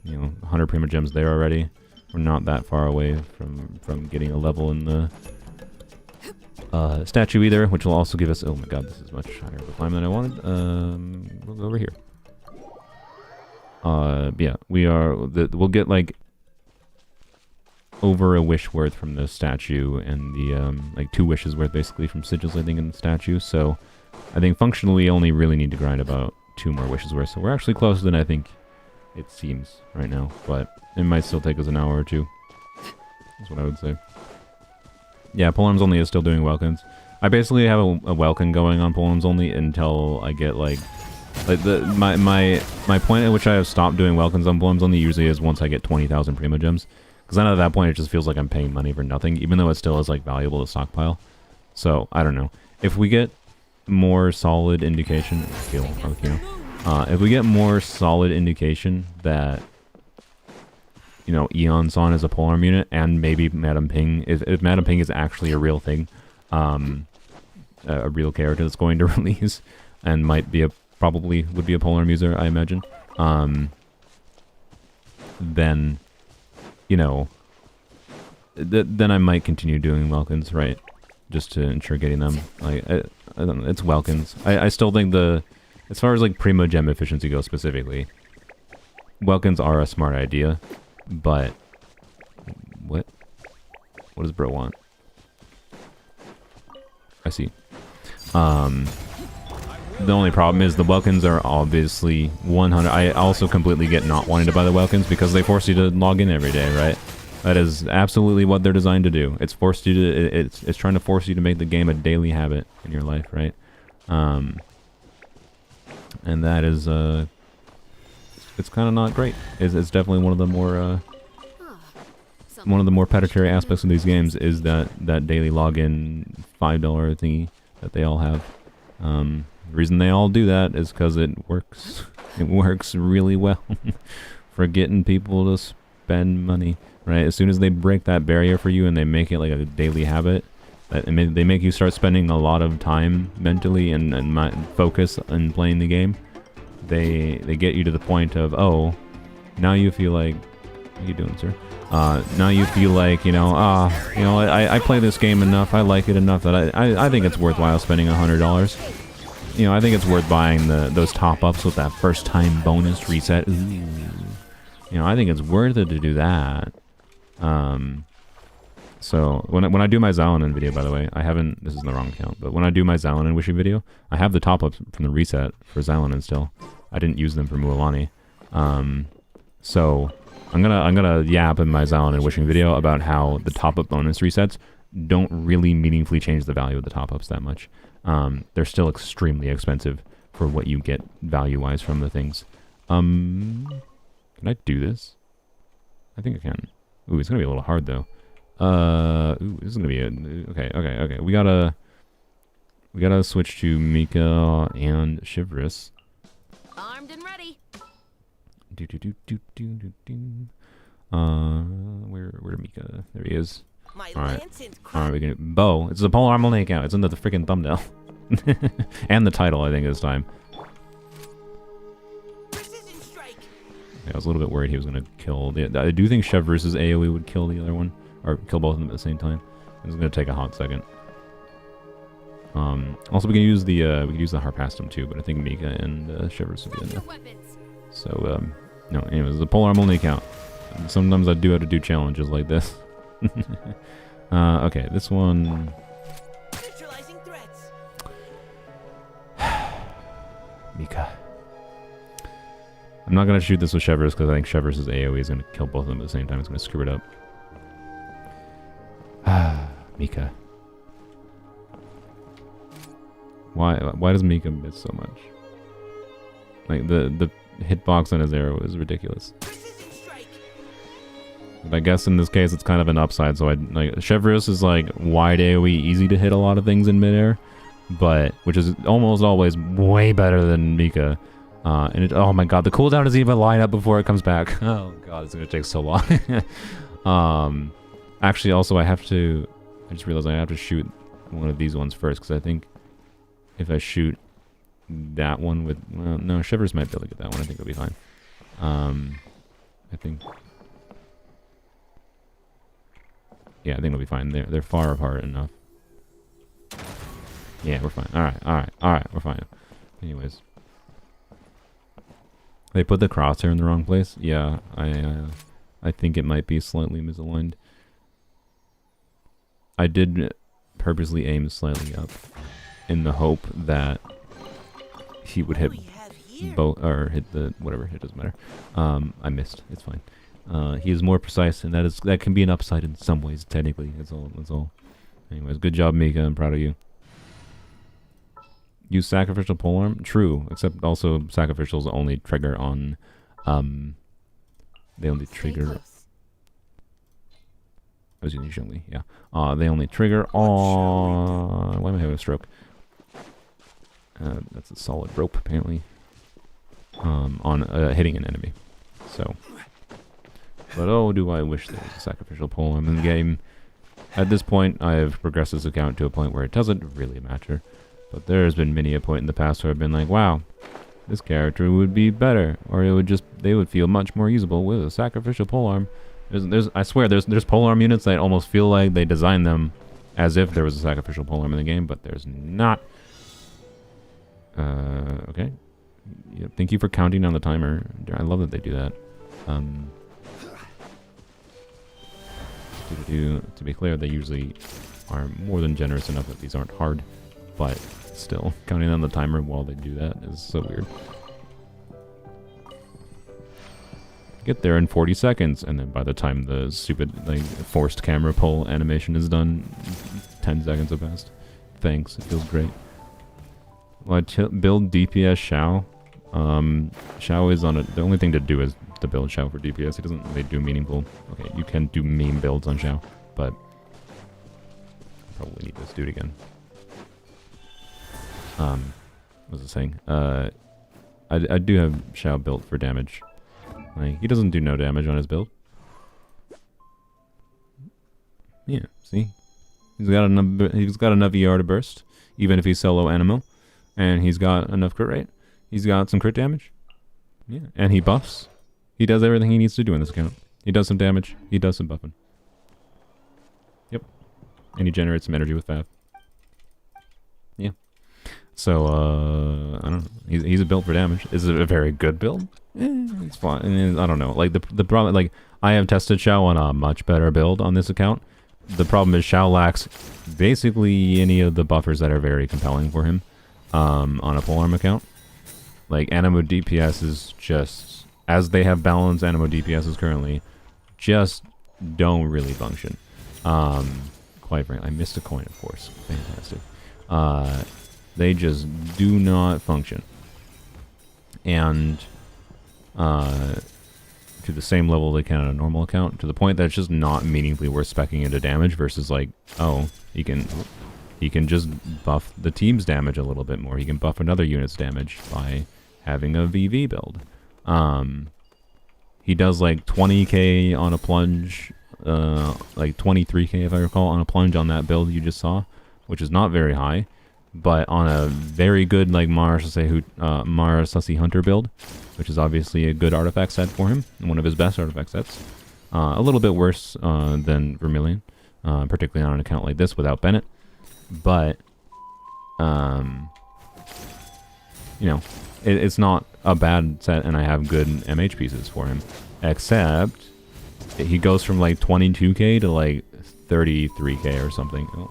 [SPEAKER 1] you know, 100 prima gems there already. We're not that far away from getting a level in the statue either, which will also give us. Oh my god, this is much higher of a climb than I wanted. We'll go over here. Yeah, we'll get like over a wish worth from the statue, and the like 2 wishes worth basically from sigils, I think, in the statue. So I think functionally only really need to grind about 2 more wishes worth. So we're actually closer than I think it seems right now, but it might still take us an hour or 2. That's what I would say. Yeah, Polearms Only is still doing Welkins. I basically have a Welkin going on Polearms Only until I get like my point at which I have stopped doing Welkins on Polearms Only usually is once I get 20,000 prima gems. Because then at that point it just feels like I'm paying money for nothing, even though it still is like valuable to stockpile. So I don't know. If we get more solid indication, if we get more solid indication that, you know, Eon San is a polearm unit, and maybe Madame Ping, if Madame Ping is actually a real thing, a real character that's going to release, and probably would be a polearm user, I imagine, then, you know, then I might continue doing Welkins, right? Just to ensure getting them. Like, I don't know, it's Welkins. I still think as far as like primo gem efficiency goes specifically, Welkins are a smart idea, but what does bro want? I see. The only problem is the Welkins are obviously 100. I also completely get not wanting to buy the Welkins because they force you to log in every day, right? That is absolutely what they're designed to do. It's forced you to. It's trying to force you to make the game a daily habit in your life, right? And that is it's kind of not great. It's definitely one of the more predatory aspects of these games is that daily login $5 thingy that they all have. The reason they all do that is because it works. It works really well for getting people to spend money, right? As soon as they break that barrier for you and they make it like a daily habit, they make you start spending a lot of time mentally and focus on playing the game. They get you to the point of, oh, now you feel like, what are you doing, sir? Now you feel like, I play this game enough, I like it enough that I think it's worthwhile spending $100. You know, I think it's worth buying those top-ups with that first-time bonus reset. Ooh. You know, I think it's worth it to do that. So, when I do my Zalanin video, by the way, this is the wrong account, but when I do my Zalanin wishing video, I have the top-ups from the reset for Zalanin still. I didn't use them for Mualani. So, I'm gonna yap in my Zalanin wishing video about how the top-up bonus resets don't really meaningfully change the value of the top-ups that much. They're still extremely expensive for what you get value-wise from the things. Can I do this? I think I can. Ooh, it's gonna be a little hard though. Ooh, this is gonna be okay. We gotta switch to Mika and Shivris.
[SPEAKER 2] Armed and ready.
[SPEAKER 1] Where Mika? There he is.
[SPEAKER 4] My
[SPEAKER 1] Alright.
[SPEAKER 4] lance and
[SPEAKER 1] Alright, we can bow. It's a Polearm Only account. It's in the freaking thumbnail. And the title, I think, this time.
[SPEAKER 4] precision strike.
[SPEAKER 1] Yeah, I was a little bit worried he was gonna kill the. I do think Chev versus AoE would kill the other one, or kill both of them at the same time. It's gonna take a hot second. Also we can use the Harpastum too, but I think Mika and Shivers would be in there. So no, anyways, the Polearm Only account. Sometimes I do have to do challenges like this. Okay, this one.
[SPEAKER 4] Neutralizing threats.
[SPEAKER 1] Mika. I'm not gonna shoot this with Shevers because I think Shevers' AoE is gonna kill both of them at the same time. It's gonna screw it up. Mika. Why does Mika miss so much? Like the hitbox on his arrow is ridiculous.
[SPEAKER 4] Precision strike.
[SPEAKER 1] But I guess in this case it's kind of an upside. So Chevreus is like wide AoE, easy to hit a lot of things in midair, but which is almost always way better than Mika. And oh my god, the cooldown doesn't even line up before it comes back. Oh god, it's gonna take so long. Actually, also I just realized I have to shoot one of these ones first because I think if I shoot that one with, well, no, Shivers might be able to get that one. I think it'll be fine. I think, yeah, I think it'll be fine. They're far apart enough. Yeah, we're fine. All right, we're fine. Anyways, they put the crosshair in the wrong place. Yeah, I think it might be slightly misaligned. I did purposely aim slightly up in the hope that he would hit both, or hit the whatever. It doesn't matter. I missed. It's fine. He is more precise, and that can be an upside in some ways. Technically, that's all. Anyways, good job, Mika. I'm proud of you. Use sacrificial polearm. True, except also sacrificials only trigger on. They only trigger. I was using Zhongli, yeah. They only trigger on. Why am I having a stroke? That's a solid rope, apparently. On hitting an enemy. So, but oh, do I wish there was a sacrificial polearm in the game. At this point, I have progressed this account to a point where it doesn't really matter. But there has been many a point in the past where I've been like, wow, this character would be better, or they would feel much more usable with a sacrificial polearm. I swear, there's polearm units that almost feel like they designed them as if there was a sacrificial polearm in the game, but there's not. Okay. Yeah, thank you for counting down the timer. I love that they do that. To be clear, they usually are more than generous enough that these aren't hard, but still, counting down the timer while they do that is so weird. Get there in 40 seconds, and then by the time the stupid forced camera pull animation is done, 10 seconds have passed. Thanks, it feels great. Well, build DPS Xiao. Xiao is on the only thing to do is to build Xiao for DPS. He doesn't really do meaningful. Okay, you can do meme builds on Xiao, but probably need this dude again. What was I saying? I do have Xiao built for damage. Like, he doesn't do no damage on his build. Yeah, see? He's got enough ER to burst, even if he's solo Animo. And he's got enough crit rate. He's got some crit damage. Yeah, and he buffs. He does everything he needs to do in this account. He does some damage. He does some buffing. Yep. And he generates some energy with Fav. Yeah. So, I don't know. He's a build for damage. Is it a very good build? It's fine. I don't know. Like, the problem, like, I have tested Xiao on a much better build on this account. The problem is Xiao lacks basically any of the buffers that are very compelling for him on a polearm account. Like, Animo DPS is just, as they have balanced Animo DPSs currently, just don't really function. Quite frankly, I missed a coin, of course. Fantastic. They just do not function. And to the same level they can on a normal account, to the point that it's just not meaningfully worth speccing into damage versus like, oh, he can just buff the team's damage a little bit more. He can buff another unit's damage by having a VV build. He does like 20k on a plunge, like 23k if I recall, on a plunge on that build you just saw, which is not very high, but on a very good like Marasasi Hunter build, which is obviously a good artifact set for him, and one of his best artifact sets. A little bit worse than Vermilion, particularly on an account like this without Bennett, but you know, it's not a bad set, and I have good MH pieces for him, except he goes from like 22k to like 33k or something. Oh,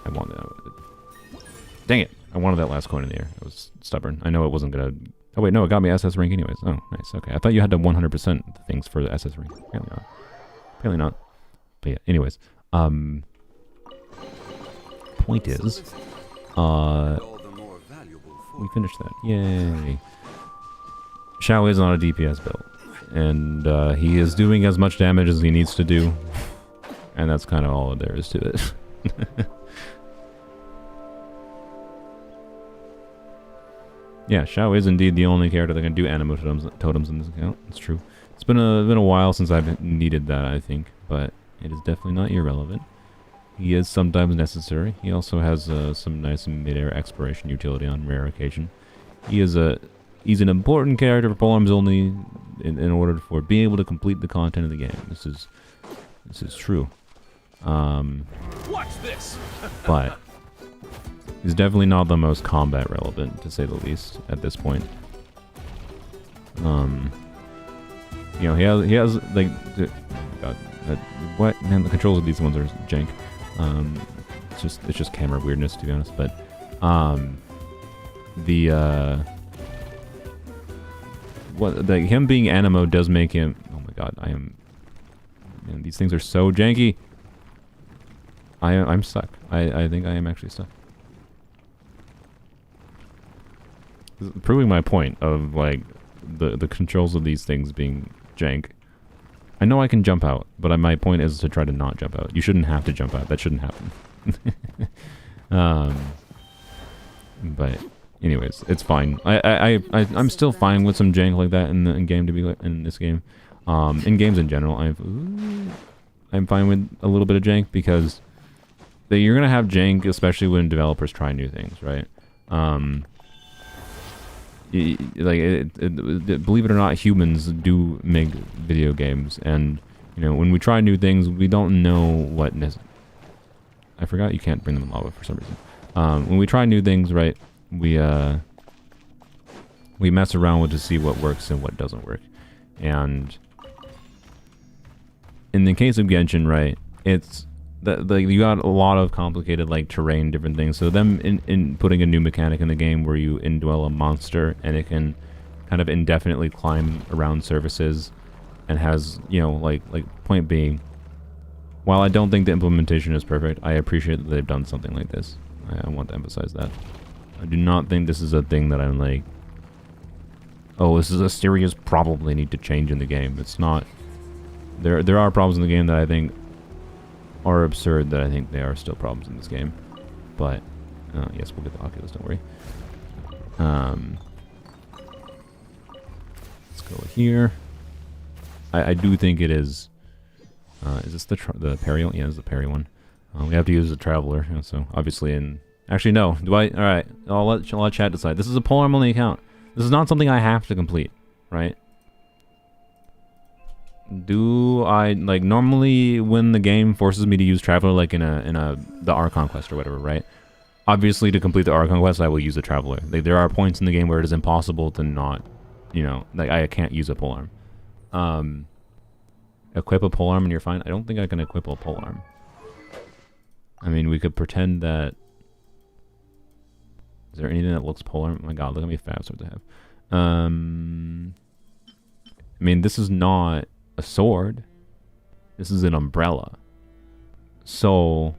[SPEAKER 1] I wanted that. Dang it! I wanted that last coin in the air. I was stubborn. I know it wasn't gonna. Oh wait, no, it got me SS rank anyways. Oh, nice. Okay, I thought you had to 100% things for the SS rank. Apparently not. Apparently not. But yeah. Anyways, point is, we finished that. Yay! Xiao is on a DPS build, and he is doing as much damage as he needs to do, and that's kind of all there is to it. Yeah, Xiao is indeed the only character that can do animo totems in this account. It's true. It's been a while since I've needed that, I think, but it is definitely not irrelevant. He is sometimes necessary. He also has some nice mid-air exploration utility on rare occasion. He's an important character for Polearms Only in order for being able to complete the content of the game. This is true.
[SPEAKER 3] Watch this.
[SPEAKER 1] But he's definitely not the most combat relevant, to say the least, at this point. You know, he has like, oh God, what man? The controls of these ones are jank. It's just camera weirdness, to be honest. But him being animo does make him. Oh my God, man, these things are so janky. I'm stuck. I think I am actually stuck. Proving my point of like the controls of these things being jank. I know I can jump out, but my point is to try to not jump out. You shouldn't have to jump out. That shouldn't happen. But anyways, it's fine. I'm still fine with some jank like that in this game. In games in general, I'm fine with a little bit of jank because you're gonna have jank, especially when developers try new things, right? Believe it or not, humans do make video games, and you know, when we try new things, we don't know what. I forgot you can't bring them in lava for some reason. When we try new things, right, we mess around with to see what works and what doesn't work. And in the case of Genshin, right, it's you got a lot of complicated like terrain, different things. So them in putting a new mechanic in the game where you indwell a monster and it can kind of indefinitely climb around surfaces and has, you know, like point being, while I don't think the implementation is perfect, I appreciate that they've done something like this. I want to emphasize that. I do not think this is a thing that I'm like, oh, this is a serious problem they need to change in the game. It's not. There are problems in the game that I think are absurd, that I think they are still problems in this game. But yes, we'll get the Oculus, don't worry. Let's go here. I do think it is. Is this the Perry one? Yeah, it's the Perry one. We have to use the Traveler, you know, so obviously actually no. Do I? All right, I'll let chat decide. This is a Polearm Only account. This is not something I have to complete, right? Do I, like, normally when the game forces me to use Traveler, like in the Archon quest or whatever, right? Obviously, to complete the Archon quest, I will use the Traveler. Like, there are points in the game where it is impossible to not, you know, like, I can't use a polearm. Equip a polearm and you're fine. I don't think I can equip a polearm. I mean, we could pretend that. Is there anything that looks polearm? Oh my God, look how many fab swords I have. I mean, this is not a sword. This is an umbrella. So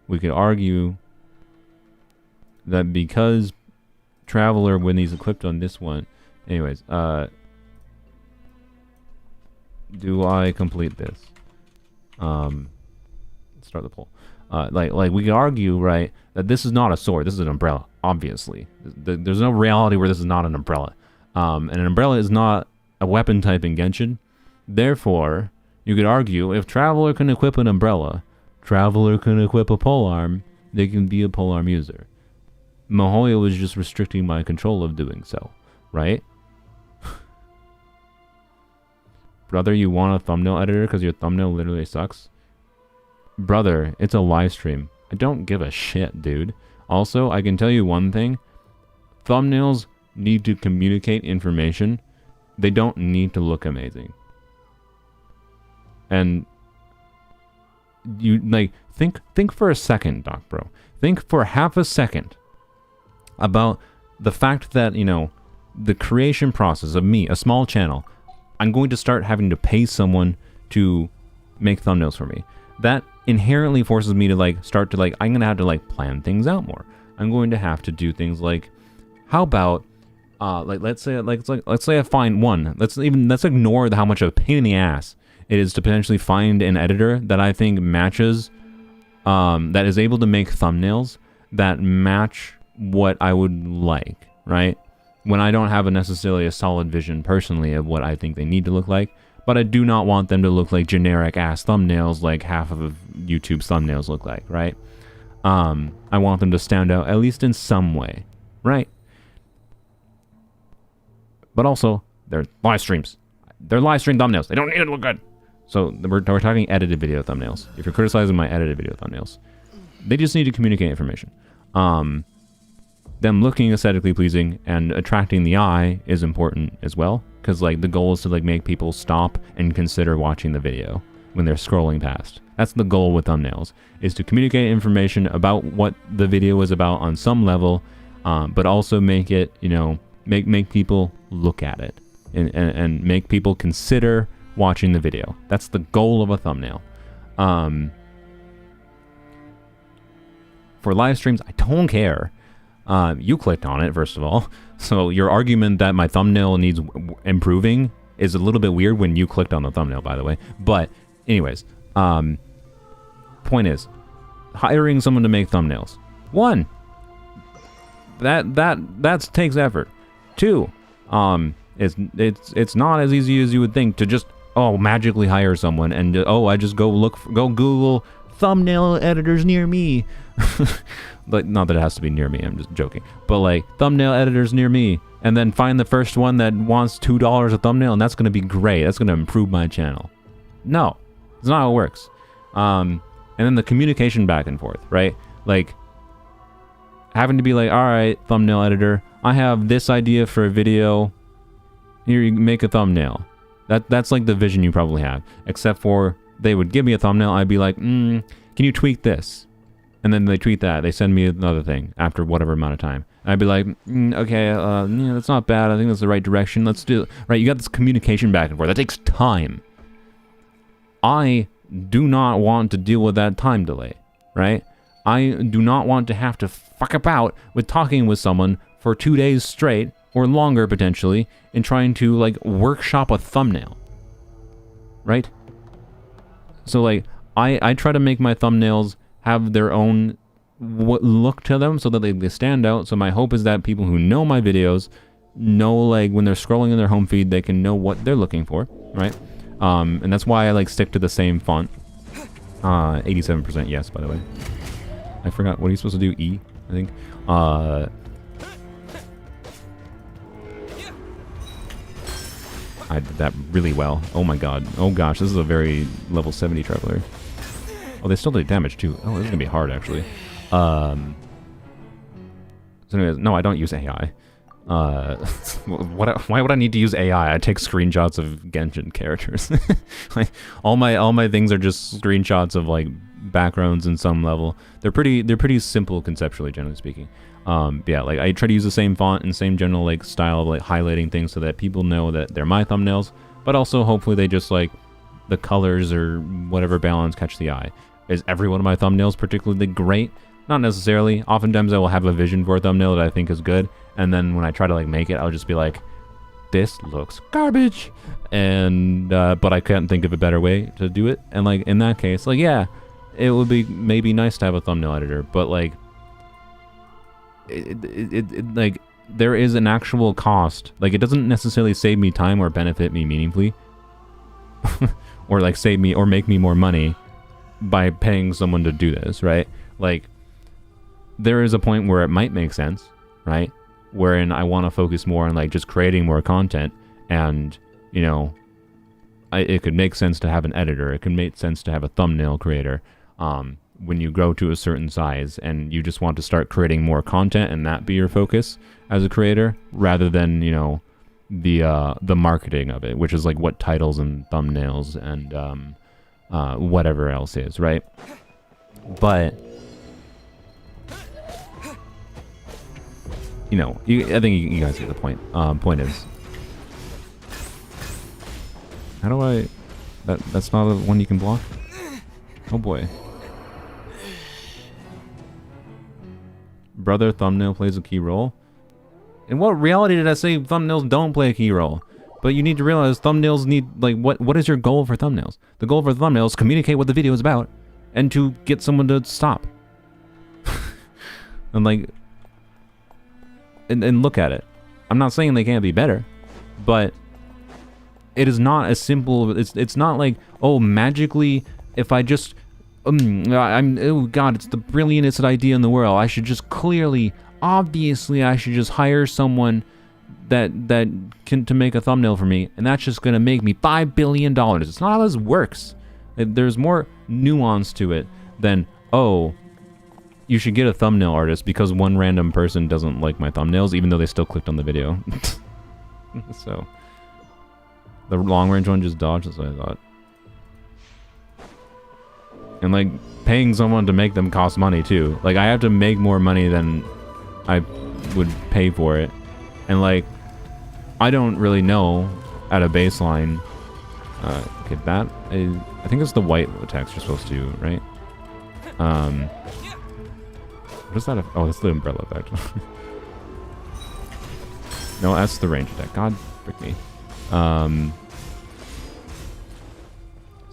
[SPEAKER 1] we could argue that because Traveler, when he's equipped on this one, anyways, do I complete this? Let's start the poll. Like we could argue, right, that this is not a sword, this is an umbrella, obviously. There's no reality where this is not an umbrella. And an umbrella is not a weapon type in Genshin. Therefore, you could argue if Traveler can equip an umbrella, Traveler can equip a polearm, they can be a polearm user. Mihoyo was just restricting my control of doing so, right? Brother, you want a thumbnail editor because your thumbnail literally sucks? Brother, it's a live stream. I don't give a shit, dude. Also, I can tell you one thing. Thumbnails need to communicate information. They don't need to look amazing. And you, like, think for a second, Doc Bro. Think for half a second about the fact that, you know, the creation process of me, a small channel, I'm going to start having to pay someone to make thumbnails for me. That inherently forces me to like start to like, I'm gonna have to like plan things out more. I'm going to have to do things like, how about like let's say I find one. Let's ignore how much of a pain in the ass it is to potentially find an editor that I think matches, that is able to make thumbnails that match what I would like, right? When I don't have necessarily a solid vision personally of what I think they need to look like, but I do not want them to look like generic ass thumbnails like half of YouTube's thumbnails look like, right? I want them to stand out at least in some way, right? But also, they're live streams. They're live stream thumbnails. They don't need to look good. So we're talking edited video thumbnails. If you're criticizing my edited video thumbnails, they just need to communicate information. Them looking aesthetically pleasing and attracting the eye is important as well, because like the goal is to like make people stop and consider watching the video when they're scrolling past. That's the goal with thumbnails, is to communicate information about what the video is about on some level, but also make it, you know, make people look at it and make people consider watching the video. That's the goal of a thumbnail. For live streams, I don't care. You clicked on it, first of all. So your argument that my thumbnail needs improving is a little bit weird when you clicked on the thumbnail, by the way. But anyways, point is, hiring someone to make thumbnails. One, that takes effort. Two, it's not as easy as you would think to just magically hire someone and I just go Google thumbnail editors near me. Like, not that it has to be near me, I'm just joking, but like thumbnail editors near me, and then find the first one that wants $2 a thumbnail, and that's going to be great, that's going to improve my channel. No, it's not how it works. And then the communication back and forth, right? Like having to be like, all right, thumbnail editor, I have this idea for a video, here, you make a thumbnail. That's like the vision you probably have, except for they would give me a thumbnail, I'd be like, can you tweak this? And then they tweet that, they send me another thing after whatever amount of time. And I'd be like, okay, yeah, that's not bad, I think that's the right direction, let's do it. Right, you got this communication back and forth, that takes time. I do not want to deal with that time delay, right? I do not want to have to fuck about with talking with someone for 2 days straight, or longer potentially, and trying to like workshop a thumbnail, right? So like, I try to make my thumbnails have their own look to them so that they stand out. So my hope is that people who know my videos know, like when they're scrolling in their home feed, they can know what they're looking for, right? And that's why I like stick to the same font. 87% yes, by the way. I forgot, what are you supposed to do? E, I think. I did that really well. Oh my god. Oh gosh, this is a very level 70 Traveler. Oh, they still did damage too. Oh, this is gonna be hard actually. So anyways, no, I don't use AI. Why would I need to use AI? I take screenshots of Genshin characters. Like all my things are just screenshots of like backgrounds in some level. They're pretty simple conceptually, generally speaking. Yeah, like I try to use the same font and same general like style of like highlighting things so that people know that they're my thumbnails, but also hopefully they just like the colors or whatever balance catch the eye. Is every one of my thumbnails particularly great? Not necessarily. Oftentimes I will have a vision for a thumbnail that I think is good, and then when I try to like make it, I'll just be like, this looks garbage, and but I can't think of a better way to do it. And like in that case, like yeah, it would be maybe nice to have a thumbnail editor, but like like there is an actual cost. Like it doesn't necessarily save me time or benefit me meaningfully, or like save me or make me more money by paying someone to do this, right? Like there is a point where it might make sense, right? Wherein I want to focus more on like just creating more content, and you know, it could make sense to have an editor. It could make sense to have a thumbnail creator. When you grow to a certain size and you just want to start creating more content and that be your focus as a creator, rather than, you know, the marketing of it, which is like what titles and thumbnails and whatever else is, right? But you know, I think you guys get the point. Point is, how do I? That's not the one you can block. Oh boy. Brother, thumbnail plays a key role. In what reality did I say thumbnails don't play a key role? But you need to realize thumbnails need, like, what is your goal for thumbnails? The goal for thumbnails is communicate what the video is about and to get someone to stop. And like, and look at it. I'm not saying they can't be better, but it is not as simple. It's not like, oh, magically, if I just oh god, it's the brilliantest idea in the world. I should just obviously I should just hire someone that can to make a thumbnail for me, and that's just gonna make me $5 billion. It's not how this works. There's more nuance to it than, oh, you should get a thumbnail artist because one random person doesn't like my thumbnails, even though they still clicked on the video. So the long range one just dodged, that's what I thought. And like paying someone to make them costs money too. Like I have to make more money than I would pay for it. And like I don't really know at a baseline. Okay, that is, I think it's the white attacks you're supposed to, right? What is that? Oh, that's the umbrella effect. No, that's the range attack. God frick me. So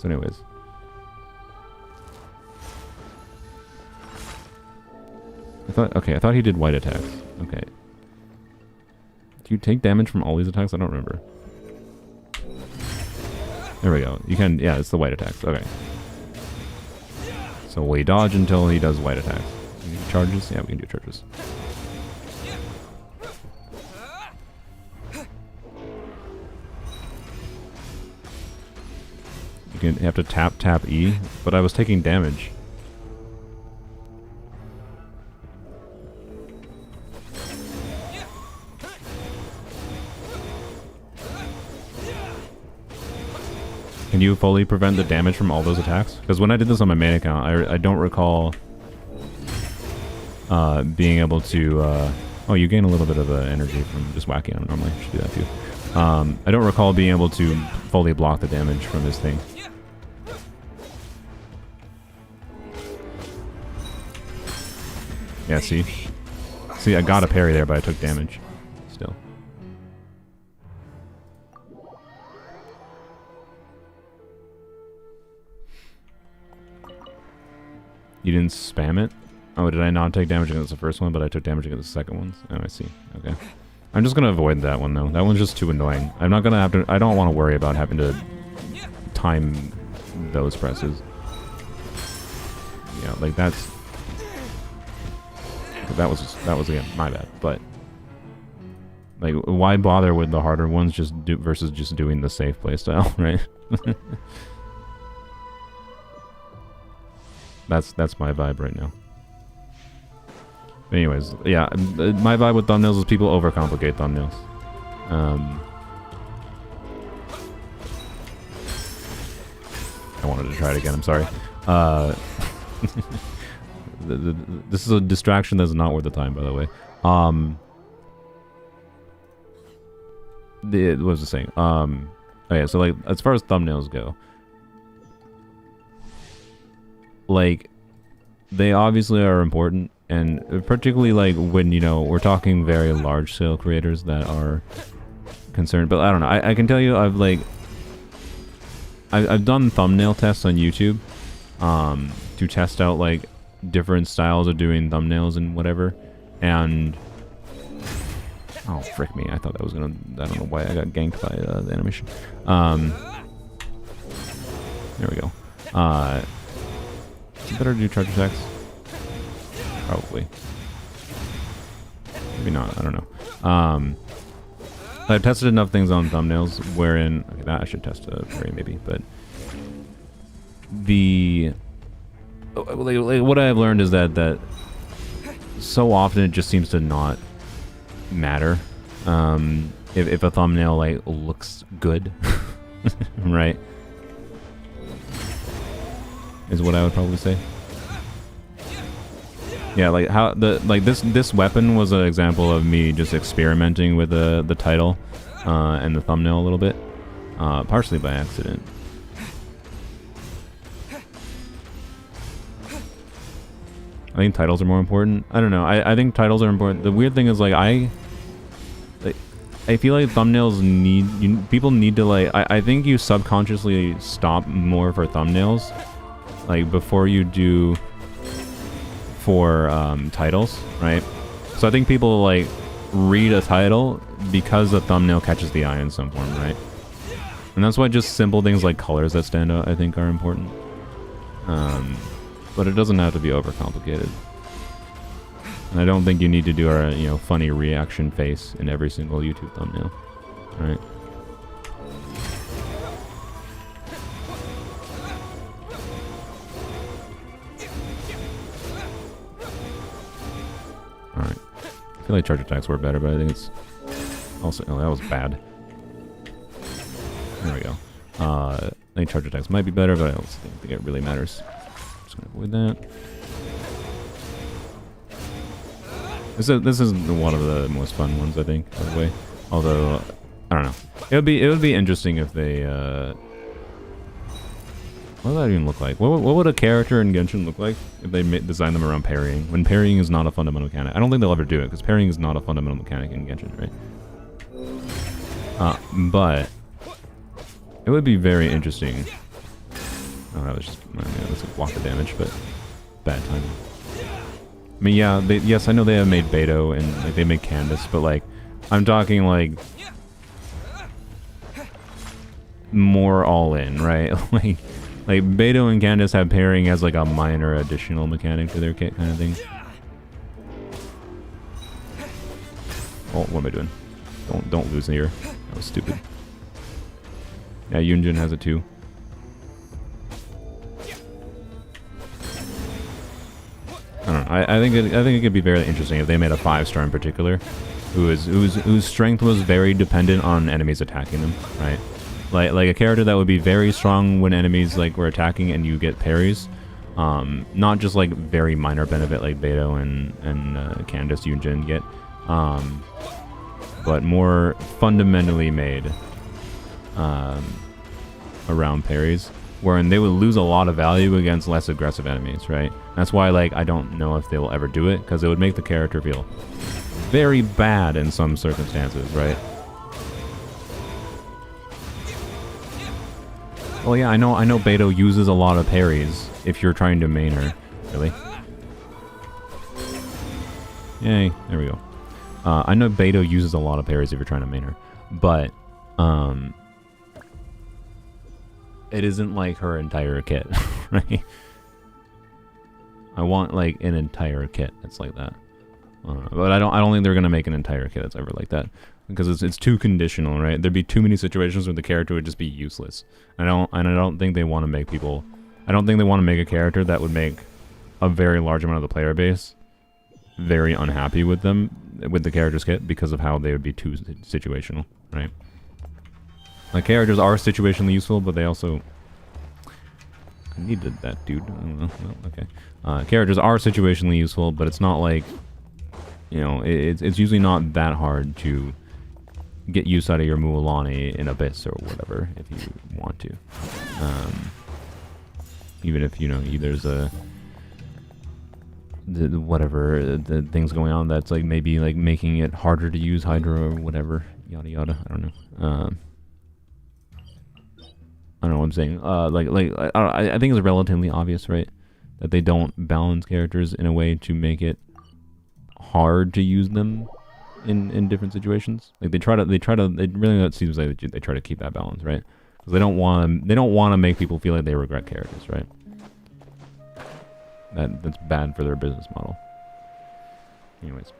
[SPEAKER 1] anyways. I thought he did white attacks. Okay. Do you take damage from all these attacks? I don't remember. There we go. You can, yeah, it's the white attacks. Okay. So we dodge until he does white attacks. Can we do charges? Yeah, we can do charges. You have to tap E, but I was taking damage. Can you fully prevent the damage from all those attacks? Because when I did this on my main account, I don't recall being able to... oh, you gain a little bit of energy from just whacking him normally. You should do that too. I don't recall being able to fully block the damage from his thing. Yeah, see? See, I got a parry there, but I took damage. Still. You didn't spam it? Oh, did I not take damage against the first one, but I took damage against the second ones? Oh, I see. Okay. I'm just gonna avoid that one, though. That one's just too annoying. I'm not gonna have to... I don't want to worry about having to time those presses. Yeah, like that's... That was again, my bad. But... like, why bother with the harder ones versus just doing the safe playstyle, right? That's my vibe right now. Anyways, yeah, my vibe with thumbnails is people overcomplicate thumbnails. I wanted to try it again, I'm sorry. This is a distraction that's not worth the time, by the way. What was I saying? Okay, so like, as far as thumbnails go, like, they obviously are important, and particularly like when, you know, we're talking very large scale creators that are concerned. But I don't know, I can tell you I've done thumbnail tests on YouTube to test out like different styles of doing thumbnails and whatever. And oh, frick me! I thought that was gonna. I don't know why I got ganked by the animation. There we go. Is it better to do charge attacks? Probably. Maybe not. I don't know. I've tested enough things on thumbnails wherein okay, that I should test a parry maybe, but the like, what I've learned is that so often it just seems to not matter if a thumbnail like looks good, right? Is what I would probably say. Yeah, like how this weapon was an example of me just experimenting with the title and the thumbnail a little bit, partially by accident. I think titles are more important. I don't know. I think titles are important. The weird thing is like I feel like thumbnails people need to like I think you subconsciously stop more for thumbnails like before you do for titles, right? So I think people like read a title because the thumbnail catches the eye in some form, right? And that's why just simple things like colors that stand out I think are important. But it doesn't have to be overcomplicated. And I don't think you need to do a funny reaction face in every single YouTube thumbnail, right? All right. I feel like charge attacks were better, but I think it's also that was bad. There we go. I think charge attacks might be better, but I don't think it really matters. Just gonna avoid that. This is one of the most fun ones, I think, by the way. Although I don't know, it would be interesting if they what would that even look like? What would a character in Genshin look like if they designed them around parrying? When parrying is not a fundamental mechanic. I don't think they'll ever do it because parrying is not a fundamental mechanic in Genshin, right? But it would be very interesting. Oh, that was just let's block the damage, but bad timing. I mean, yeah, yes, I know they have made Beto and like they made Candace, but like, I'm talking like more all in, right? like Beto and Candace have parrying as like a minor additional mechanic to their kit kind of thing. Oh, what am I doing? Don't lose here. That was stupid. Yeah, Yunjin has it too. I don't know. I think it could be very interesting if they made a 5-star in particular, whose strength was very dependent on enemies attacking them, right? Like a character that would be very strong when enemies like were attacking and you get parries, not just like very minor benefit like Beto and Candace Yunjin get, but more fundamentally made around parries, wherein they would lose a lot of value against less aggressive enemies, right? That's why, like, I don't know if they will ever do it, because it would make the character feel very bad in some circumstances, right? Well, yeah, I know Beto uses a lot of parries if you're trying to main her. Really? Yay, there we go. I know Beto uses a lot of parries if you're trying to main her, but, it isn't like her entire kit, right? I want like an entire kit that's like that. But I don't think they're gonna make an entire kit that's ever like that because it's too conditional, right? There'd be too many situations where the character would just be useless. I don't think they want to make people. I don't think they want to make a character that would make a very large amount of the player base very unhappy with the character's kit because of how they would be too situational, right? Like, characters are situationally useful, but they also... I needed that dude. I don't know. Well, okay. Characters are situationally useful, but it's not like... You know, it's usually not that hard to get use out of your Mualani in Abyss or whatever, if you want to. Even if, you know, there's the things going on that's, like, maybe, like, making it harder to use Hydra or whatever. Yada yada. I don't know. I don't know what I'm saying. I think it's relatively obvious, right? That they don't balance characters in a way to make it hard to use them in different situations. Like it really, it seems like they try to keep that balance, right? Because they don't want to make people feel like they regret characters, right? That's bad for their business model. Anyways,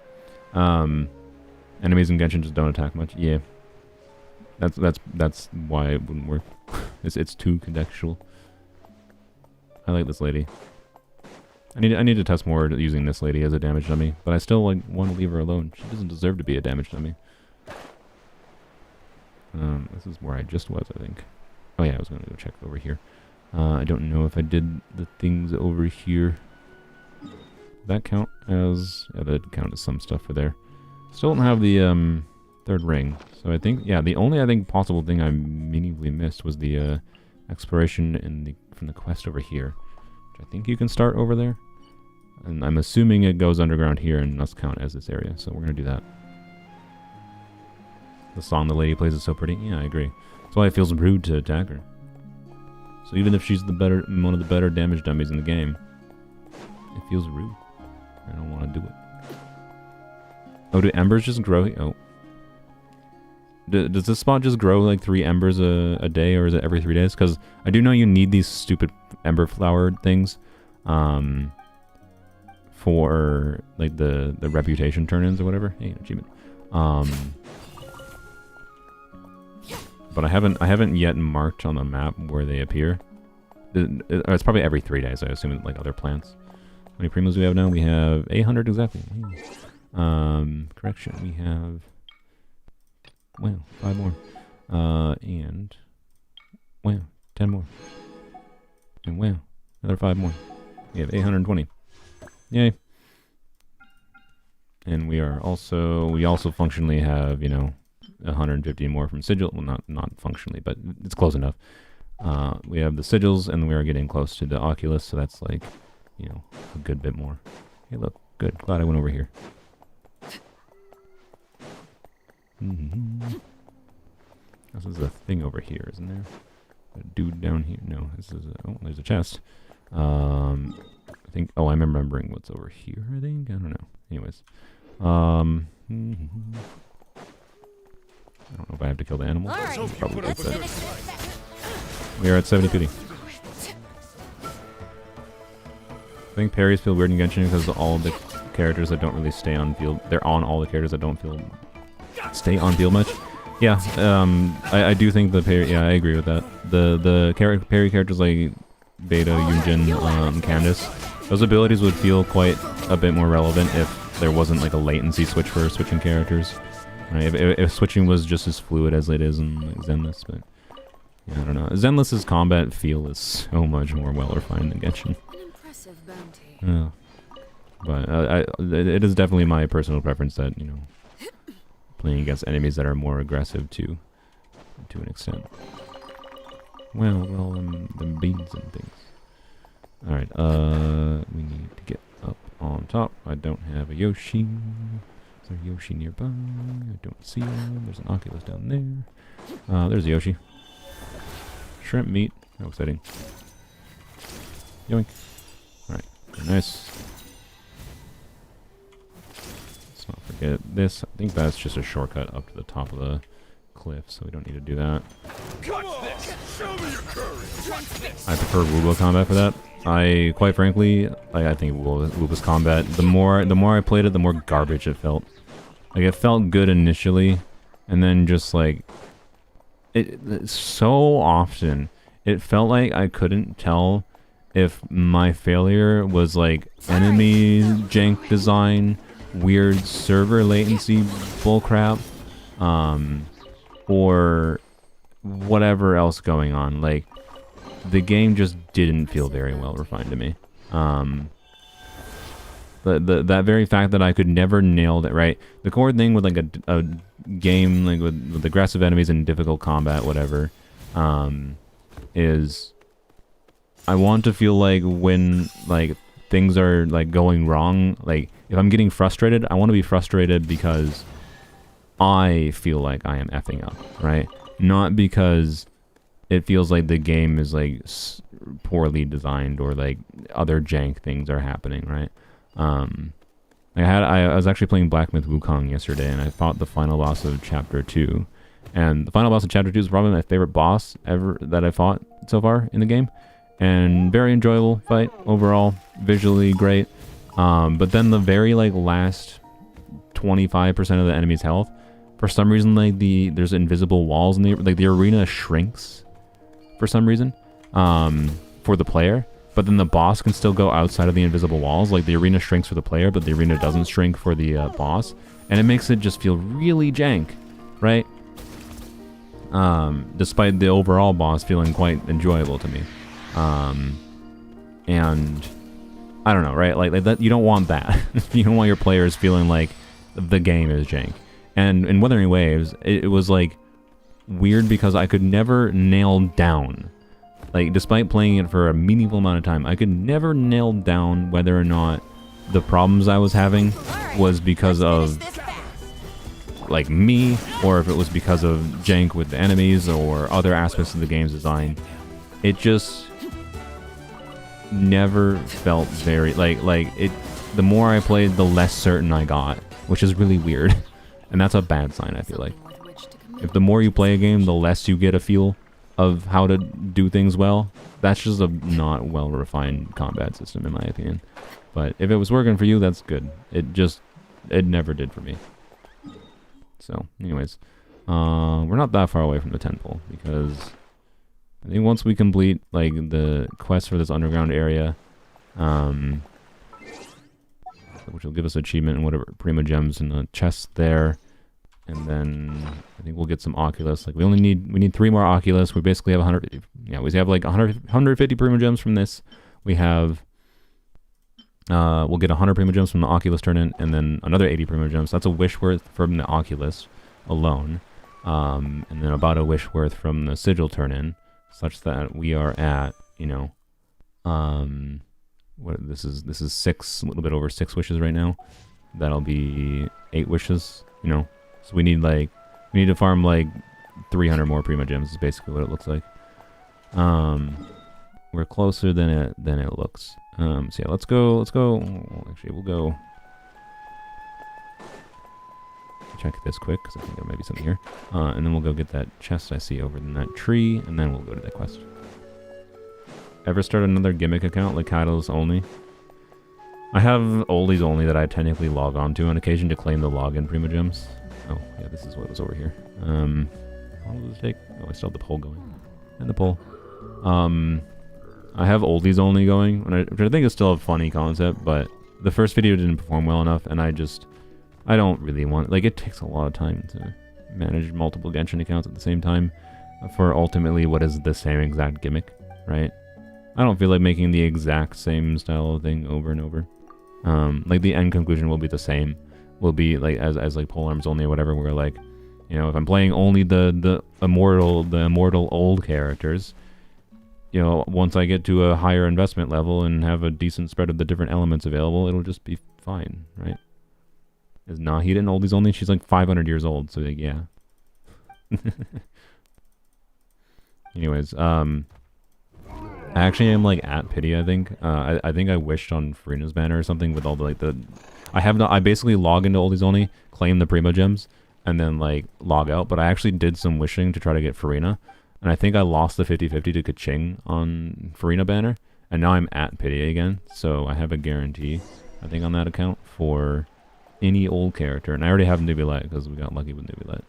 [SPEAKER 1] enemies in Genshin just don't attack much. Yeah, that's why it wouldn't work. It's too contextual. I like this lady. I need to test more using this lady as a damage dummy, but I still like want to leave her alone. She doesn't deserve to be a damage dummy. This is where I just was, I think. Oh yeah, I was gonna go check over here. I don't know if I did the things over here. That count as... yeah, that count as some stuff for there. Still don't have the third ring. So I think, yeah, the only, I think, possible thing I meaningfully missed was the exploration from the quest over here. Which I think you can start over there. And I'm assuming it goes underground here and must count as this area. So we're going to do that. The song the lady plays is so pretty. Yeah, I agree. That's why it feels rude to attack her. So even if she's one of the better damage dummies in the game, it feels rude. I don't want to do it. Oh, do embers just grow? Oh. Does this spot just grow like 3 embers a day, or is it every 3 days? Because I do know you need these stupid ember flower things for like the reputation turn-ins or whatever. Hey, achievement. But I haven't yet marked on the map where they appear. It's probably every 3 days, I assume, like other plants. How many primos do we have now? We have 800 exactly. Correction, we have... wow, 5 more. And... wow, 10 more. And wow, another 5 more. We have 820. Yay. And we also functionally have, you know, 150 more from Sigil. Well, not functionally, but it's close enough. We have the Sigils, and we are getting close to the Oculus, so that's like, you know, a good bit more. Hey, look, good. Glad I went over here. This is a thing over here, isn't there? A dude down here. No, this is oh, there's a chest. I think. Oh, I'm remembering what's over here. I think. I don't know. Anyways, I don't know if I have to kill the animal. Probably that's it. We are at 70 PD. I think parries feel weird in Genshin because all the characters that don't really stay on field, they're on all the characters that don't stay on field much. Yeah, I do think the parry, yeah, I agree with that. The parry characters like Beta, Yunjin, Candace, those abilities would feel quite a bit more relevant if there wasn't like a latency switch for switching characters. Right? If switching was just as fluid as it is in like, Zenless, but yeah, I don't know. Zenless's combat feel is so much more well refined than Genshin.
[SPEAKER 2] An impressive bounty.
[SPEAKER 1] Yeah, but it is definitely my personal preference that, you know, playing against enemies that are more aggressive to an extent. Well, the beans and things. All right, we need to get up on top. I don't have a Yoshi. Is there a Yoshi nearby? I don't see one. There's an Oculus down there. There's a Yoshi. Shrimp meat. How exciting. Yoink. Alright, very nice. Let's not forget this. I think that's just a shortcut up to the top of the cliff, so we don't need to do that. I prefer Wubo combat for that. Quite frankly, I think Wubo's combat, the more I played it, the more garbage it felt. Like, it felt good initially, and then just like, so often, it felt like I couldn't tell if my failure was like enemy jank design, weird server latency bullcrap, or whatever else going on. Like, the game just didn't feel very well refined to me. That very fact that I could never nail it right. The core thing with like a game like with aggressive enemies and difficult combat, whatever, is I want to feel like when like things are like going wrong, like if I'm getting frustrated, I want to be frustrated because I feel like I am effing up, right? Not because it feels like the game is like poorly designed or like other jank things are happening, right? I was actually playing Black Myth Wukong yesterday, and I fought the final boss of Chapter 2. And the final boss of Chapter 2 is probably my favorite boss ever that I fought so far in the game. And very enjoyable fight overall, visually great. But then the very like last 25% of the enemy's health, for some reason like there's invisible walls in the arena shrinks for some reason for the player. But then the boss can still go outside of the invisible walls. Like the arena shrinks for the player, but the arena doesn't shrink for the boss. And it makes it just feel really jank, right? Despite the overall boss feeling quite enjoyable to me. And I don't know, right? Like that, you don't want that. You don't want your players feeling like the game is jank. And in Wuthering Waves, it was like weird because I could never nail down. Like, despite playing it for a meaningful amount of time, I could never nail down whether or not the problems I was having was because of, like, me, or if it was because of jank with the enemies or other aspects of the game's design. It just never felt very, the more I played, the less certain I got, which is really weird. And that's a bad sign, I feel like. If the more you play a game, the less you get a feel of how to do things well, that's just a not well-refined combat system, in my opinion. But if it was working for you, that's good. It never did for me. So, anyways, we're not that far away from the temple, because I think once we complete, like, the quest for this underground area, which will give us achievement and whatever prima gems in the chest there. And then I think we'll get some Oculus. Like we need 3 more Oculus. We basically have 100. Yeah, we have like 150 prima gems from this. We have we'll get 100 prima gems from the Oculus turn-in, and then another 80 prima gems. That's a wish worth from the Oculus alone, and then about a wish worth from the Sigil turn-in, such that we are at, you know, what this is 6, a little bit over 6 wishes right now. That'll be 8 wishes, you know. So we need to farm like 300 more prima gems is basically what it looks like. We're closer than it looks. So yeah, let's go. Actually, we'll go check this quick because I think there might be something here. And then we'll go get that chest I see over in that tree, and then we'll go to that quest. Ever start another gimmick account like Catalyst Only? I have Oldies Only that I technically log on to on occasion to claim the login prima gems. Oh, yeah, this is what was over here. How long does this take? Oh, I still have the poll going. And the poll. I have Oldies Only going, which I think is still a funny concept, but the first video didn't perform well enough, and I don't really want... Like, it takes a lot of time to manage multiple Genshin accounts at the same time for ultimately what is the same exact gimmick, right? I don't feel like making the exact same style of thing over and over. Like, the end conclusion will be the same. Will be like as like Polearms Only or whatever, where like, you know, if I'm playing only the immortal old characters, you know, once I get to a higher investment level and have a decent spread of the different elements available, it'll just be fine, right? Is Nahida in Oldies Only? She's like 500 years old, so like, yeah. Anyways, I actually am like at pity, I think. I think I wished on Farina's banner or something with all the like the... I basically log into Oldies Only, claim the prima gems, and then like log out, but I actually did some wishing to try to get Farina, and I think I lost the 50-50 to Kaching on Farina banner, and now I'm at pity again, so I have a guarantee, I think, on that account for any old character, and I already have Nubulite because we got lucky with Nubulite.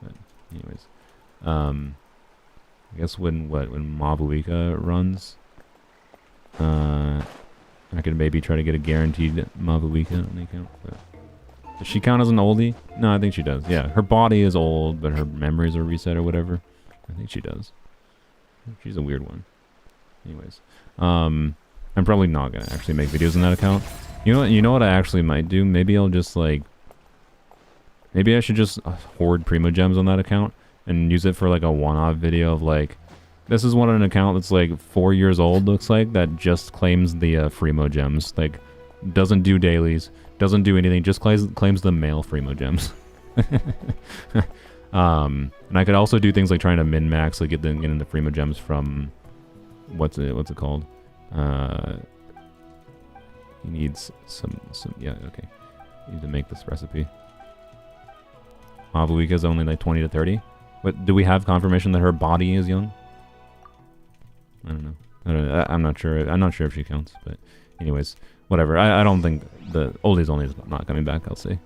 [SPEAKER 1] But anyways, I guess when Mavuika runs, I could maybe try to get a guaranteed Mavuika on the account. But does she count as an oldie? No, I think she does. Yeah, her body is old, but her memories are reset or whatever. I think she does. She's a weird one. Anyways, I'm probably not gonna actually make videos on that account. You know what I actually might do? Maybe I'll just like... Maybe I should just hoard prima gems on that account and use it for like a one-off video of like... This is one on an account that's like 4 years old, looks like, that just claims the Freemo gems. Like, doesn't do dailies, doesn't do anything, just claims the male Freemo gems. And I could also do things like trying to min-max, like get in the Freemo gems from... What's it called? He needs some... Yeah, okay. Need to make this recipe. Mavuika's only like 20 to 30. But do we have confirmation that her body is young? I don't know. I'm not sure. I'm not sure if she counts. But anyways, whatever. I don't think the oldies only is not coming back. I'll say.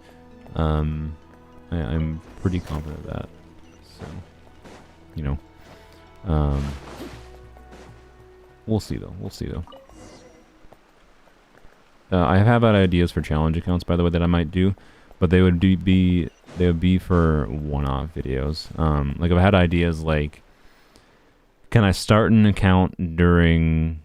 [SPEAKER 1] I'm pretty confident of that. So, you know, we'll see though. We'll see though. I have had ideas for challenge accounts, by the way, that I might do, but they would be for one-off videos. Like I've had ideas like, can I start an account during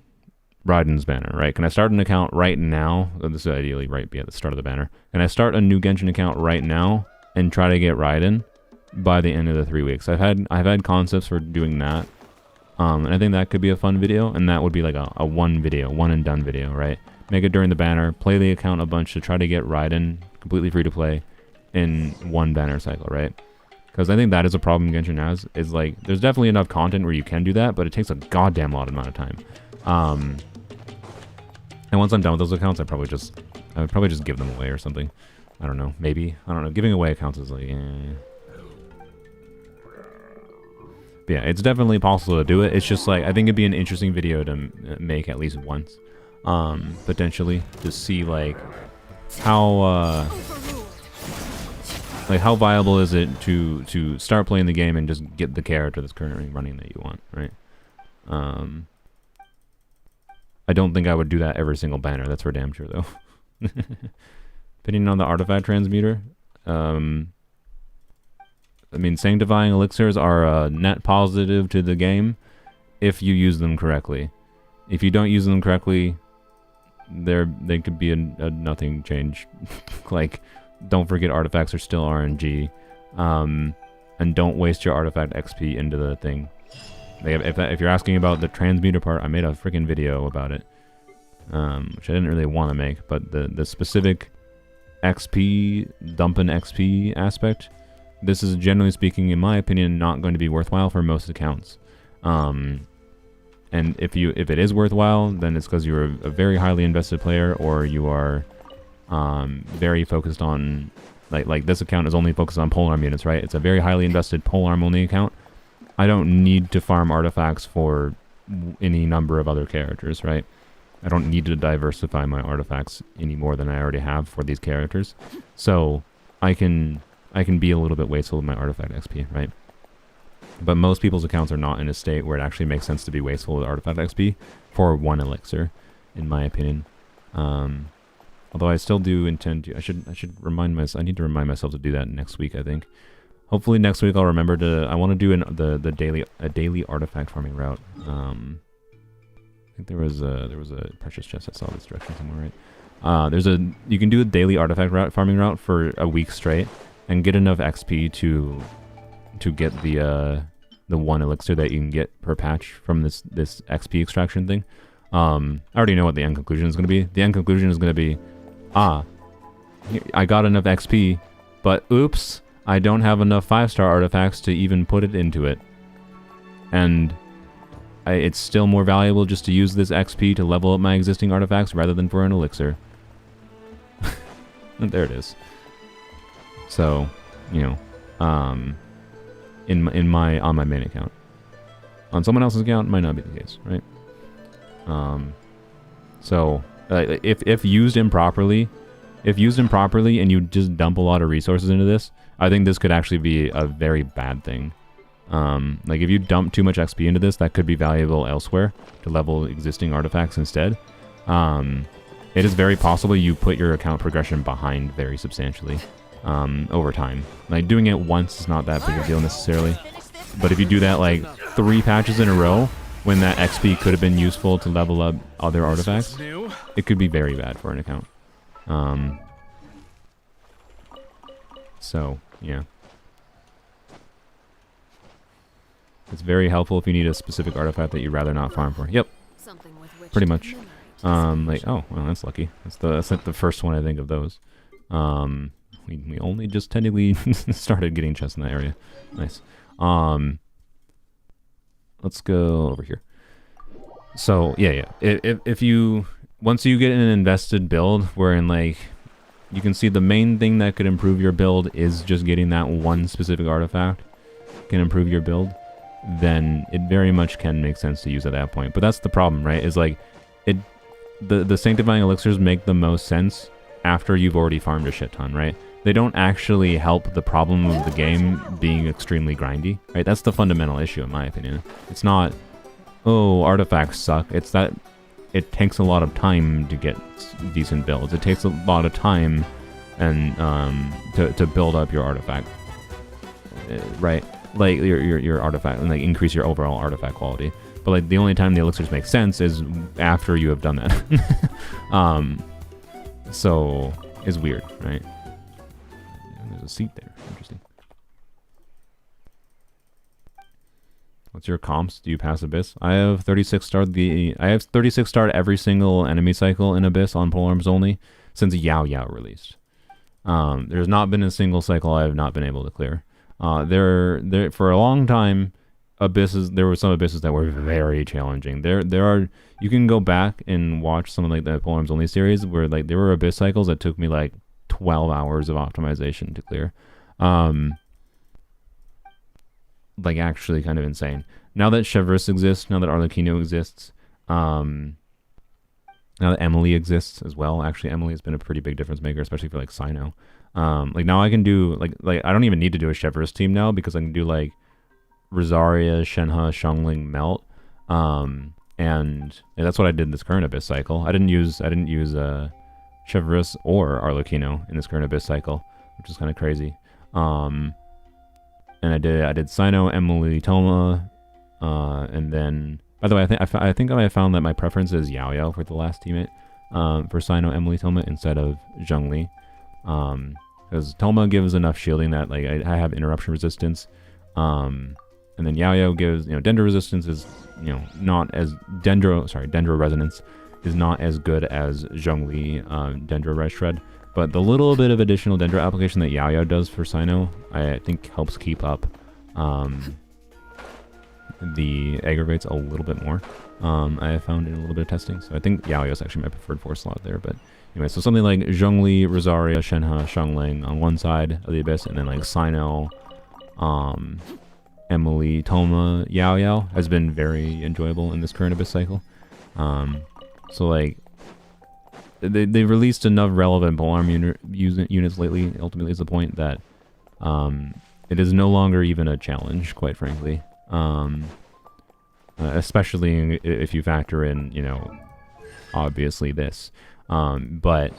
[SPEAKER 1] Raiden's banner, right? Can I start an account right now? This is ideally right at the start of the banner. Can I start a new Genshin account right now and try to get Raiden by the end of the 3 weeks? I've had concepts for doing that, and I think that could be a fun video, and that would be like a one and done video, right? Make it during the banner, play the account a bunch to try to get Raiden completely free to play in one banner cycle, right? Because I think that is a problem Genshin has, is like, there's definitely enough content where you can do that, but it takes a goddamn lot amount of time. And once I'm done with those accounts, I would probably just give them away or something. I don't know, maybe. I don't know, giving away accounts is like, But yeah, it's definitely possible to do it. It's just like, I think it'd be an interesting video to make at least once. Potentially, to see like how viable is it to start playing the game and just get the character that's currently running that you want, right? I don't think I would do that every single banner, that's for damn sure though. Depending on the artifact transmuter, I mean, sanctifying elixirs are a net positive to the game if you use them correctly. If you don't use them correctly, they could be a nothing change. Like, don't forget artifacts are still RNG, and don't waste your artifact XP into the thing. Like, if you're asking about the transmuter part, I made a freaking video about it, which I didn't really want to make, but the specific XP, dumping XP aspect, this is generally speaking, in my opinion, not going to be worthwhile for most accounts. And if it is worthwhile, then it's because you're a very highly invested player, or you are very focused on, like this account is only focused on polearm units, right? It's a very highly invested polearm only account. I don't need to farm artifacts for any number of other characters, right? I don't need to diversify my artifacts any more than I already have for these characters. So I can be a little bit wasteful with my artifact XP, right? But most people's accounts are not in a state where it actually makes sense to be wasteful with artifact XP for one elixir, in my opinion. Although I still do intend to. I should remind myself. I need to remind myself to do that next week, I think. Hopefully next week I'll remember to. I want to do the daily artifact farming route. I think there was a precious chest that saw this direction somewhere, right? You can do a daily artifact farming route for a week straight and get enough XP to get the one elixir that you can get per patch from this XP extraction thing. I already know what the end conclusion is going to be. The end conclusion is going to be, I got enough XP, but oops, I don't have enough 5-star artifacts to even put it into it. And it's still more valuable just to use this XP to level up my existing artifacts rather than for an elixir. There it is. So, you know, on my main account. On someone else's account, it might not be the case, right? So if used improperly, and you just dump a lot of resources into this, I think this could actually be a very bad thing. Like if you dump too much XP into this, that could be valuable elsewhere to level existing artifacts instead. It is very possible you put your account progression behind very substantially over time. Like doing it once is not that big a deal necessarily, but if you do that like 3 patches in a row, when that XP could have been useful to level up other artifacts, it could be very bad for an account. So, yeah. It's very helpful if you need a specific artifact that you'd rather not farm for. Yep,
[SPEAKER 2] Something with which
[SPEAKER 1] pretty
[SPEAKER 2] to
[SPEAKER 1] much.
[SPEAKER 2] commemorate.
[SPEAKER 1] Like, oh, well, that's lucky. That's like the first one I think of those. We only just technically started getting chests in that area. Nice. Let's go over here. So yeah. If you once you get an invested build wherein like you can see the main thing that could improve your build is just getting that one specific artifact can improve your build, then it very much can make sense to use at that point. But that's the problem, right? Is like the sanctifying elixirs make the most sense after you've already farmed a shit ton, right? They don't actually help the problem of the game being extremely grindy, right? That's the fundamental issue in my opinion. It's not, oh, artifacts suck. It's that it takes a lot of time to get decent builds. It takes a lot of time and to build up your artifact, right? Like your artifact and like increase your overall artifact quality. But like the only time the elixirs make sense is after you have done that. So it's weird, right? There's a seat there. Interesting. What's your comps? Do you pass Abyss? I have 36 star I have 36 star every single enemy cycle in Abyss on Polearms Only since Yao Yao released. There's not been a single cycle I have not been able to clear. There for a long time, there were some abysses that were very challenging. You can go back and watch some of like the Polearms Only series where like there were abyss cycles that took me like 12 hours of optimization to clear. Like actually kind of insane. Now that Chevreuse exists, now that Arlecchino exists, now that Emily exists as well. Actually, Emily has been a pretty big difference maker, especially for like Sino. Like now I can do like I don't even need to do a Chevreuse team now because I can do like Rosaria, Shenhe, Xiangling, Melt. And that's what I did this current Abyss cycle. I didn't use Chevreuse or Arlecchino in this current Abyss cycle, which is kind of crazy. And I did Sino, Emily, Toma, and then by the way, I think I found that my preference is Yao Yao for the last teammate for Sino, Emily, Toma instead of Zhongli, because Toma gives enough shielding that like I have interruption resistance. And then Yao Yao gives, Dendro resistance is, not as Dendro resonance is not as good as Zhongli Dendro Red Shred. But the little bit of additional Dendro application that Yao Yao does for Sino, I think helps keep up the aggravates a little bit more. I have found in a little bit of testing. So I think Yao Yao is actually my preferred 4 slot there. But anyway, so something like Zhongli, Rosaria, Shenhe, Xiangling on one side of the Abyss, and then like Sino, Emily, Toma, Yao Yao has been very enjoyable in this current Abyss cycle. So like they released enough relevant polearm units lately. Ultimately, is the point that it is no longer even a challenge, quite frankly. Especially if you factor in, obviously this. But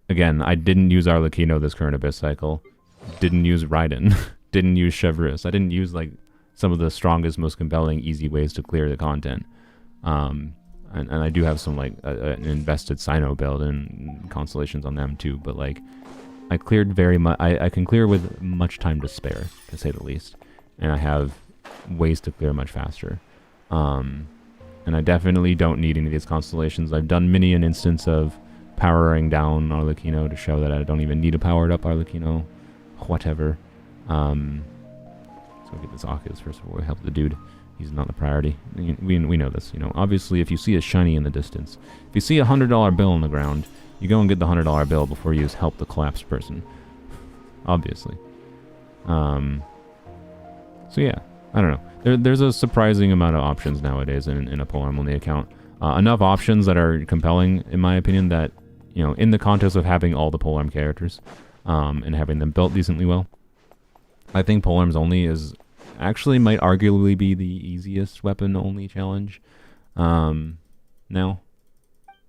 [SPEAKER 1] again, I didn't use Arlecchino this current Abyss cycle. Didn't use Raiden. Didn't use Chevreuse. I didn't use like some of the strongest, most compelling, easy ways to clear the content. And I do have some like an invested Sino build and constellations on them too. But like I cleared very much. I can clear with much time to spare, to say the least. And I have ways to clear much faster. And I definitely don't need any of these constellations. I've done many an instance of powering down Arlecchino to show that I don't even need a powered up Arlecchino. Whatever. Let's go get this Oculus first before we help the dude. He's not the priority. We know this. Obviously, if you see a shiny in the distance, if you see a $100 bill on the ground, you go and get the $100 bill before you help the collapsed person. Obviously. So yeah, I don't know. There's a surprising amount of options nowadays in a Polearm Only account. Enough options that are compelling, in my opinion, that in the context of having all the Polearm characters and having them built decently well. I think Polearms Only might arguably be the easiest weapon only challenge. Now,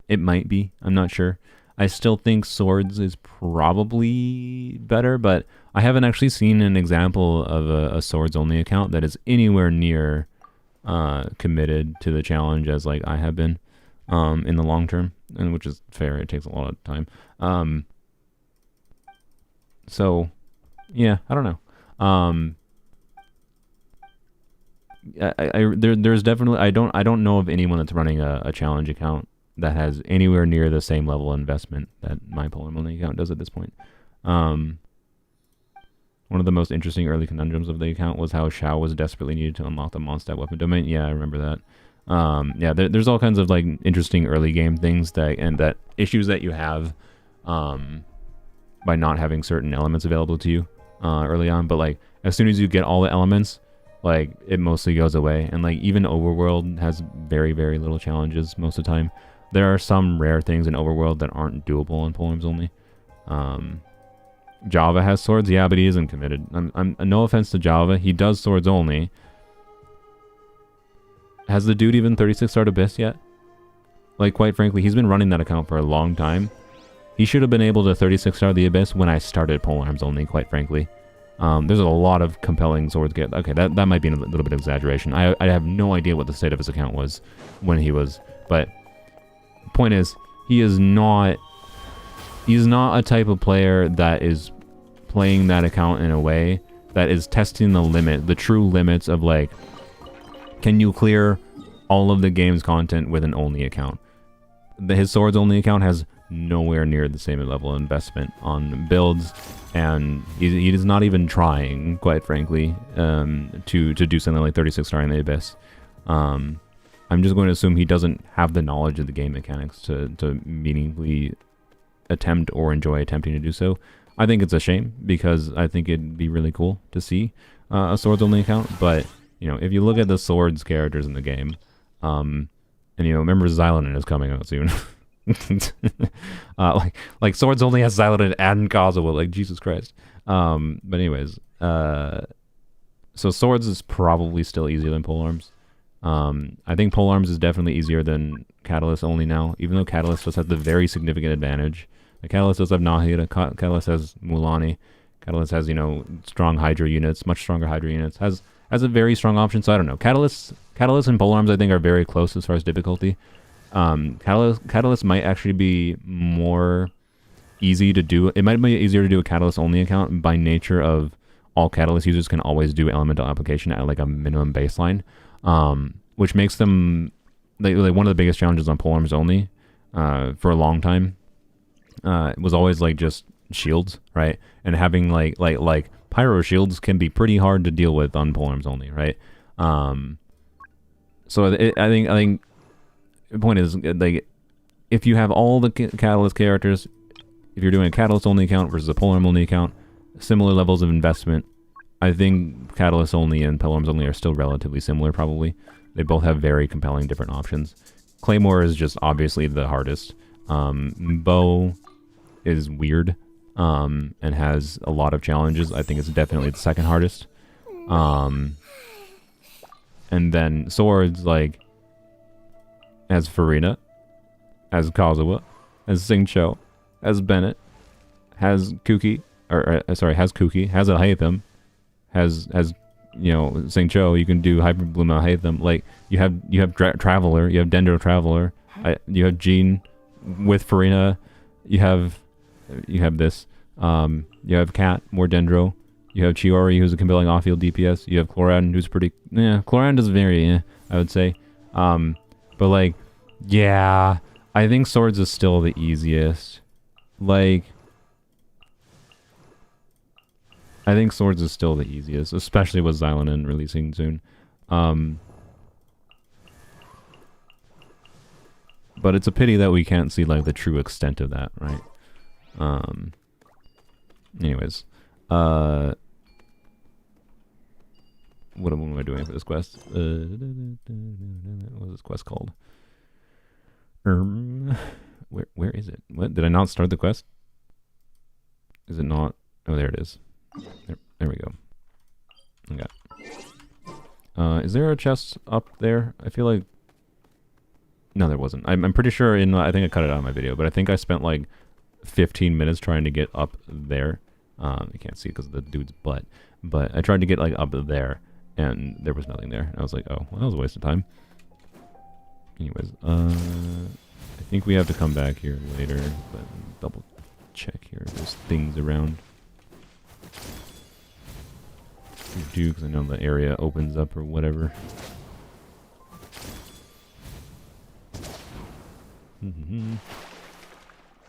[SPEAKER 1] it might be. I'm not sure. I still think swords is probably better, but I haven't actually seen an example of a swords only account that is anywhere near committed to the challenge as like I have been in the long term, and which is fair. It takes a lot of time. So, yeah, I don't know. There's definitely I don't know of anyone that's running a challenge account that has anywhere near the same level of investment that my Polearm Only account does at this point. One of the most interesting early conundrums of the account was how Shao was desperately needed to unlock the Mondstadt weapon domain. Yeah, I remember that. Yeah, there's all kinds of like interesting early game things that issues that you have by not having certain elements available to you early on. But like as soon as you get all the elements, like it mostly goes away. And like even Overworld has very, very little challenges most of the time. There are some rare things in Overworld that aren't doable on Polearms Only. Java has swords, yeah, but he isn't committed. I'm no offense to Java, he does swords only. Has the dude even 36 starred Abyss yet? Like, quite frankly, he's been running that account for a long time. He should have been able to 36 star the Abyss when I started Polearms Only, quite frankly. There's a lot of compelling swords get. Okay, that might be a little bit of exaggeration. I have no idea what the state of his account was when he was, but point is, he's not a type of player that is playing that account in a way that is testing the true limits of like, can you clear all of the game's content with an only account? His swords only account has nowhere near the same level of investment on builds, and he is not even trying, quite frankly, to do something like 36 star in the Abyss. I'm just going to assume he doesn't have the knowledge of the game mechanics to meaningfully attempt or enjoy attempting to do so. I think it's a shame because I think it'd be really cool to see a swords only account. But you know, if you look at the swords characters in the game, and you know, remember Xylonin is coming out soon. like swords only has Xylonin and Kazuha, like Jesus Christ. But anyways, so swords is probably still easier than polearms. I think polearms is definitely easier than Catalyst only now, even though Catalyst does have the very significant advantage. Like Catalyst does have Nahida, Catalyst has Mulani, Catalyst has, you know, strong Hydra units, much stronger Hydra units, has a very strong option, so I don't know. Catalyst and polearms I think are very close as far as difficulty. Catalyst might actually be more easy to do. It might be easier to do a Catalyst only account by nature of all Catalyst users can always do elemental application at like a minimum baseline. Which makes them like one of the biggest challenges on Polearms Only for a long time. It was always like just shields, right? And having like pyro shields can be pretty hard to deal with on Polearms Only, right? So I think the point is, like, if you have all the Catalyst characters, if you're doing a Catalyst only account versus a Polearm only account, similar levels of investment. I think Catalyst only and Polearms only are still relatively similar, probably. They both have very compelling different options. Claymore is just obviously the hardest. Bow is weird and has a lot of challenges. I think it's definitely the second hardest. And then swords, like, as Farina, as Kazuha, as Xingqiu, as Bennett, has Kuki, has Kuki, has a Hatham, has you know, Xingqiu. You can do Hyper Bloom out Hatham. Like you have Traveler, you have Dendro Traveler, you have Jean with Farina, you have this, you have Cat, more Dendro, you have Chiori who's a compelling off-field DPS, you have Cloran who's pretty, Cloran does vary, I would say, but like, yeah, I think swords is still the easiest. Like, I think swords is still the easiest, especially with Xylonin releasing soon. But it's a pity that we can't see like the true extent of that, right? Anyways, what am I doing for this quest? What is this quest called? Where is it? What, did I not start the quest? Is it not? Oh, there it is. There we go. Okay. Is there a chest up there? I feel like... No, there wasn't. I'm pretty sure in... I think I cut it out of my video, but I think I spent like 15 minutes trying to get up there. You can't see because of the dude's butt. But I tried to get like up there, and there was nothing there. I was like, oh, well, that was a waste of time. Anyways, I think we have to come back here later, but double check here. There's things around. Do because I know the area opens up or whatever.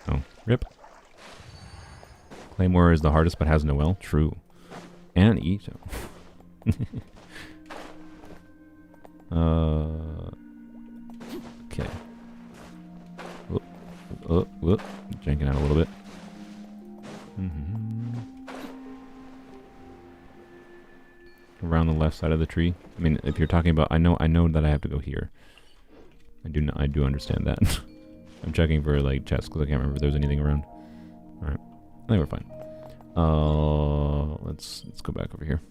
[SPEAKER 1] Oh, rip. Claymore is the hardest but has Noelle. True. And Ito. Okay. Whoop. Janking out a little bit. Around the left side of the tree. I mean, if you're talking about, I know that I have to go here. I do understand that. I'm checking for like chests because I can't remember if there's anything around. All right, I think we're fine. Let's go back over here.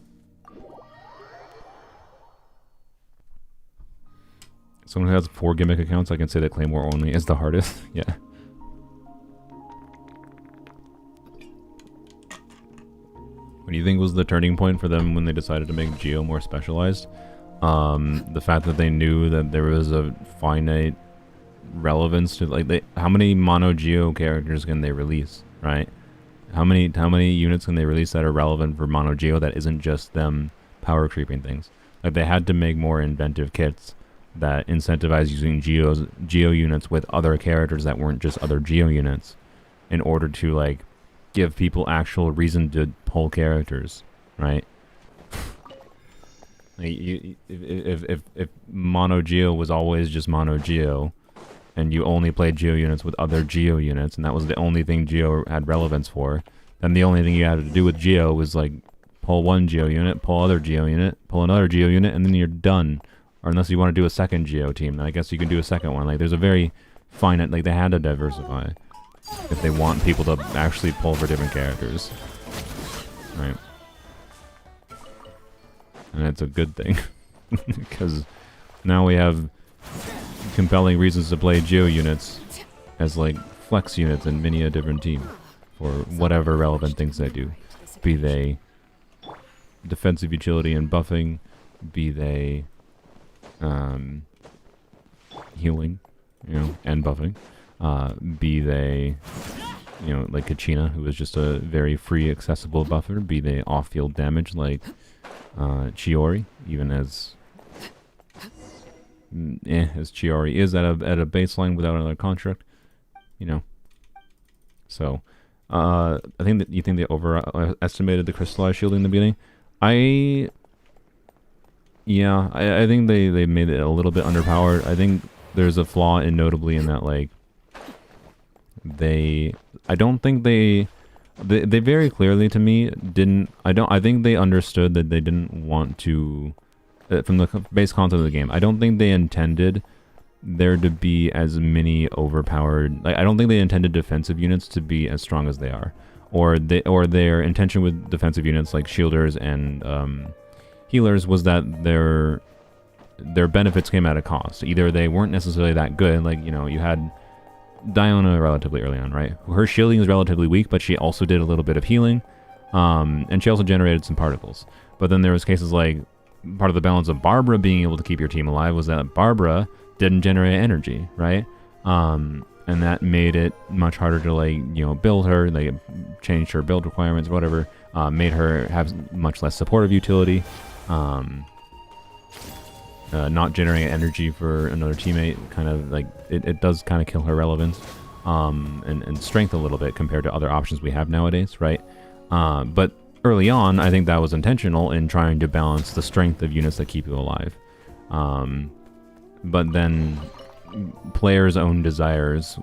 [SPEAKER 1] Someone who has 4 gimmick accounts, I can say that Claymore Only is the hardest. Yeah. What do you think was the turning point for them when they decided to make Geo more specialized? The fact that they knew that there was a finite relevance to, like, how many mono Geo characters can they release, right? How many units can they release that are relevant for mono Geo that isn't just them power creeping things? Like, they had to make more inventive kits that incentivize using Geo units with other characters that weren't just other Geo units in order to, like, give people actual reason to pull characters, right? Like, if mono Geo was always just mono Geo, and you only played Geo units with other Geo units, and that was the only thing Geo had relevance for, then the only thing you had to do with Geo was, like, pull one Geo unit, pull other Geo unit, pull another Geo unit, and then you're done. Or unless you want to do a second Geo team, then I guess you can do a second one. Like, there's a very finite, like, they had to diversify if they want people to actually pull for different characters. Right. And it's a good thing. Because now we have compelling reasons to play Geo units as, like, flex units in many a different team for whatever relevant things they do. Be they defensive utility and buffing, be they healing, you know, and buffing, be they, you know, like Kachina, who is just a very free, accessible buffer, be they off-field damage like Chiori, even as Chiori is at a baseline without another construct, you know. So, I think that you think they overestimated the crystallized shielding in the beginning. I think they made it a little bit underpowered. I think there's a flaw notably in that, like, I don't think they very clearly to me didn't, I think they understood that they didn't want to, from the base concept of the game, I don't think they intended there to be as many overpowered, like, I don't think they intended defensive units to be as strong as they are. Or their intention with defensive units like shielders and healers was that their benefits came at a cost. Either they weren't necessarily that good, like, you know, you had Diona relatively early on, right? Her shielding is relatively weak, but she also did a little bit of healing, and she also generated some particles. But then there was cases like, part of the balance of Barbara being able to keep your team alive was that Barbara didn't generate energy, right? And that made it much harder to, like, you know, build her. They changed her build requirements, whatever, made her have much less supportive utility. Not generating energy for another teammate, kind of like, it does kind of kill her relevance and strength a little bit compared to other options we have nowadays, right? But early on, I think that was intentional in trying to balance the strength of units that keep you alive. But then players' own desires,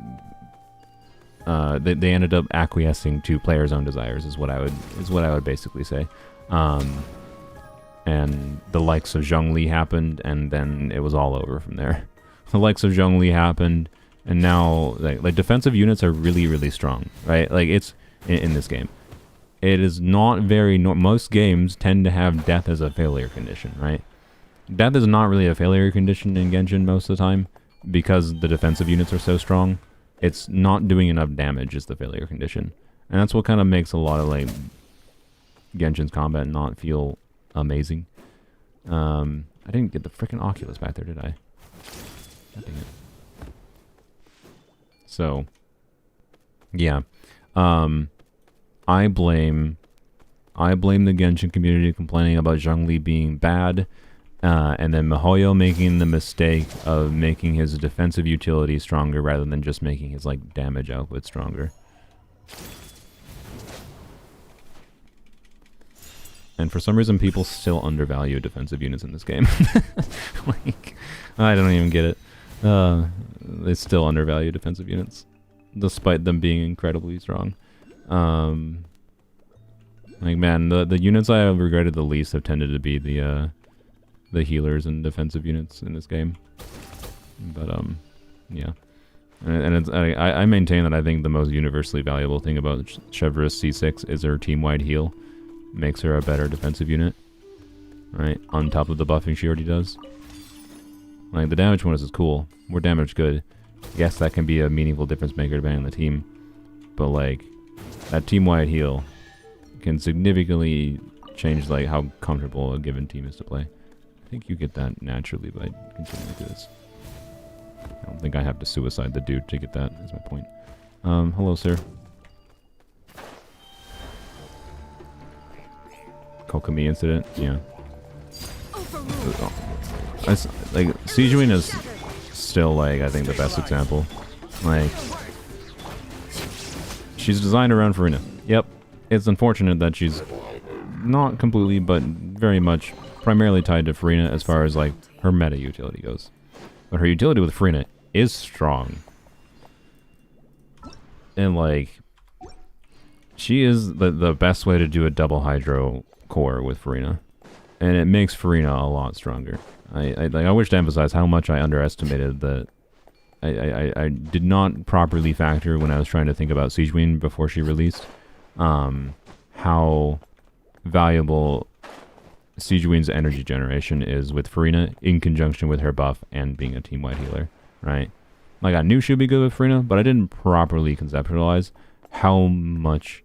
[SPEAKER 1] they ended up acquiescing to players' own desires, is what I would basically say. And the likes of Zhongli happened, and then it was all over from there. The likes of Zhongli happened, and now, like defensive units are really, really strong, right? Like, it's in this game. It is not very... most games tend to have death as a failure condition, right? Death is not really a failure condition in Genshin most of the time, because the defensive units are so strong. It's not doing enough damage is the failure condition. And that's what kind of makes a lot of, like, Genshin's combat not feel amazing. I didn't get the freaking Oculus back there, did I? God dang it. So, yeah. I blame the Genshin community complaining about Zhongli being bad, and then Mihoyo making the mistake of making his defensive utility stronger rather than just making his, like, damage output stronger. And for some reason, people still undervalue defensive units in this game. Like, I don't even get it. They still undervalue defensive units, despite them being incredibly strong. Like, man, the units I have regretted the least have tended to be the healers and defensive units in this game. But, yeah. And it's, I maintain that I think the most universally valuable thing about Chevrolet's C6 is her team-wide heal. Makes her a better defensive unit. Right? On top of the buffing she already does. Like, the damage bonus is cool. More damage, good. Yes, that can be a meaningful difference maker depending on the team. But, like, that team-wide heal can significantly change, like, how comfortable a given team is to play. I think you get that naturally by continuing to do this. I don't think I have to suicide the dude to get that, is my point. Hello, sir. Kokami incident? Yeah. Like, Siegewind is still, like, I think the best example. Like, she's designed around Farina. Yep. It's unfortunate that she's not completely, but very much primarily tied to Farina as far as, like, her meta utility goes. But her utility with Farina is strong. And, like, she is the best way to do a double hydro core with Farina. And it makes Farina a lot stronger. I wish to emphasize how much I underestimated that. I did not properly factor when I was trying to think about Siegewind before she released. How valuable Siegewind's energy generation is with Farina in conjunction with her buff and being a team-wide healer, right? Like, I knew she'd be good with Farina, but I didn't properly conceptualize how much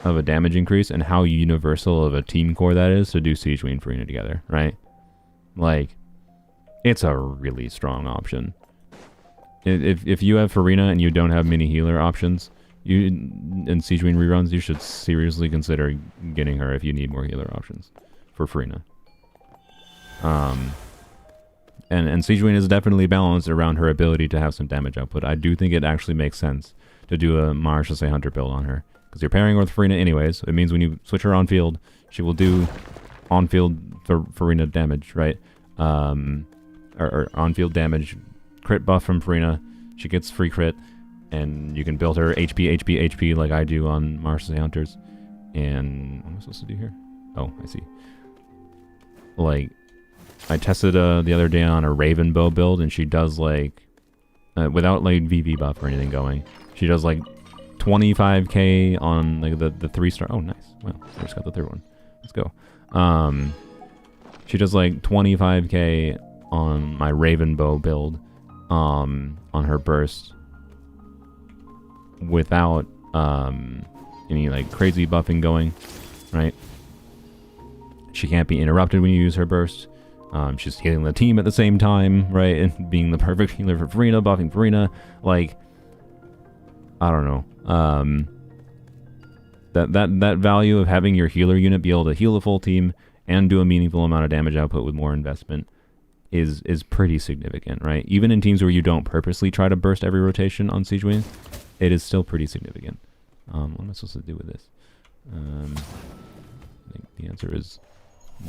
[SPEAKER 1] of a damage increase and how universal of a team core that is to do Siegewind and Farina together, right? Like, it's a really strong option. If you have Farina and you don't have mini healer options, in Siegewind reruns, you should seriously consider getting her if you need more healer options for Farina. And Siegewind is definitely balanced around her ability to have some damage output. I do think it actually makes sense to do a Marshall Hunter build on her. Because you're pairing her with Farina anyways. It means when you switch her on field, she will do on-field Farina damage, right? Or on-field damage, crit buff from Farina. She gets free crit. And you can build her HP like I do on Marshall Hunters. And what am I supposed to do here? Oh, I see. Like, I tested the other day on a Raven bow build, and she does like, without like VV buff or anything going, she does like 25k on like the 3-star. Oh, nice. Well, I just got the 3rd one. Let's go. She does like 25k on my Raven bow build, on her burst, without any like crazy buffing going, right? She can't be interrupted when you use her burst. She's healing the team at the same time, right? And being the perfect healer for Farina, buffing Farina. Like, I don't know. That value of having your healer unit be able to heal a full team and do a meaningful amount of damage output with more investment is pretty significant, right? Even in teams where you don't purposely try to burst every rotation on Siegewind, it is still pretty significant. What am I supposed to do with this? I think the answer is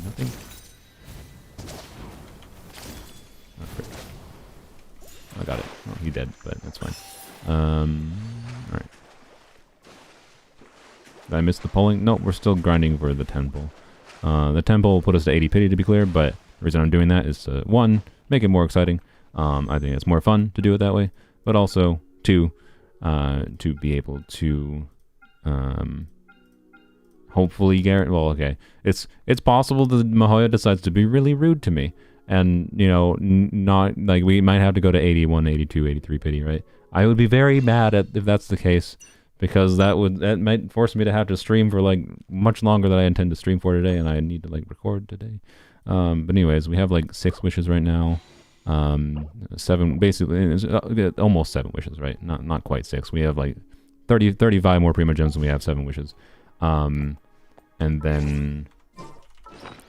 [SPEAKER 1] nothing. Oh, frick. I got it. Oh, he dead, but that's fine. Alright. Did I miss the polling? Nope, we're still grinding for the 10 pull. The 10 pull will put us to 80 pity, to be clear, but the reason I'm doing that is to, 1, make it more exciting. I think it's more fun to do it that way, but also, 2, to be able to hopefully well, okay, it's possible that Mahoya decides to be really rude to me, and you know, not like we might have to go to 81, 82, 83 pity, right? I would be very mad if that's the case, because that might force me to have to stream for like much longer than I intend to stream for today, and I need to like record today. But anyways, we have like 6 wishes right now. 7, basically, almost 7 wishes, right? Not quite 6. We have like 35 more Prima Gems, and we have 7 wishes. And then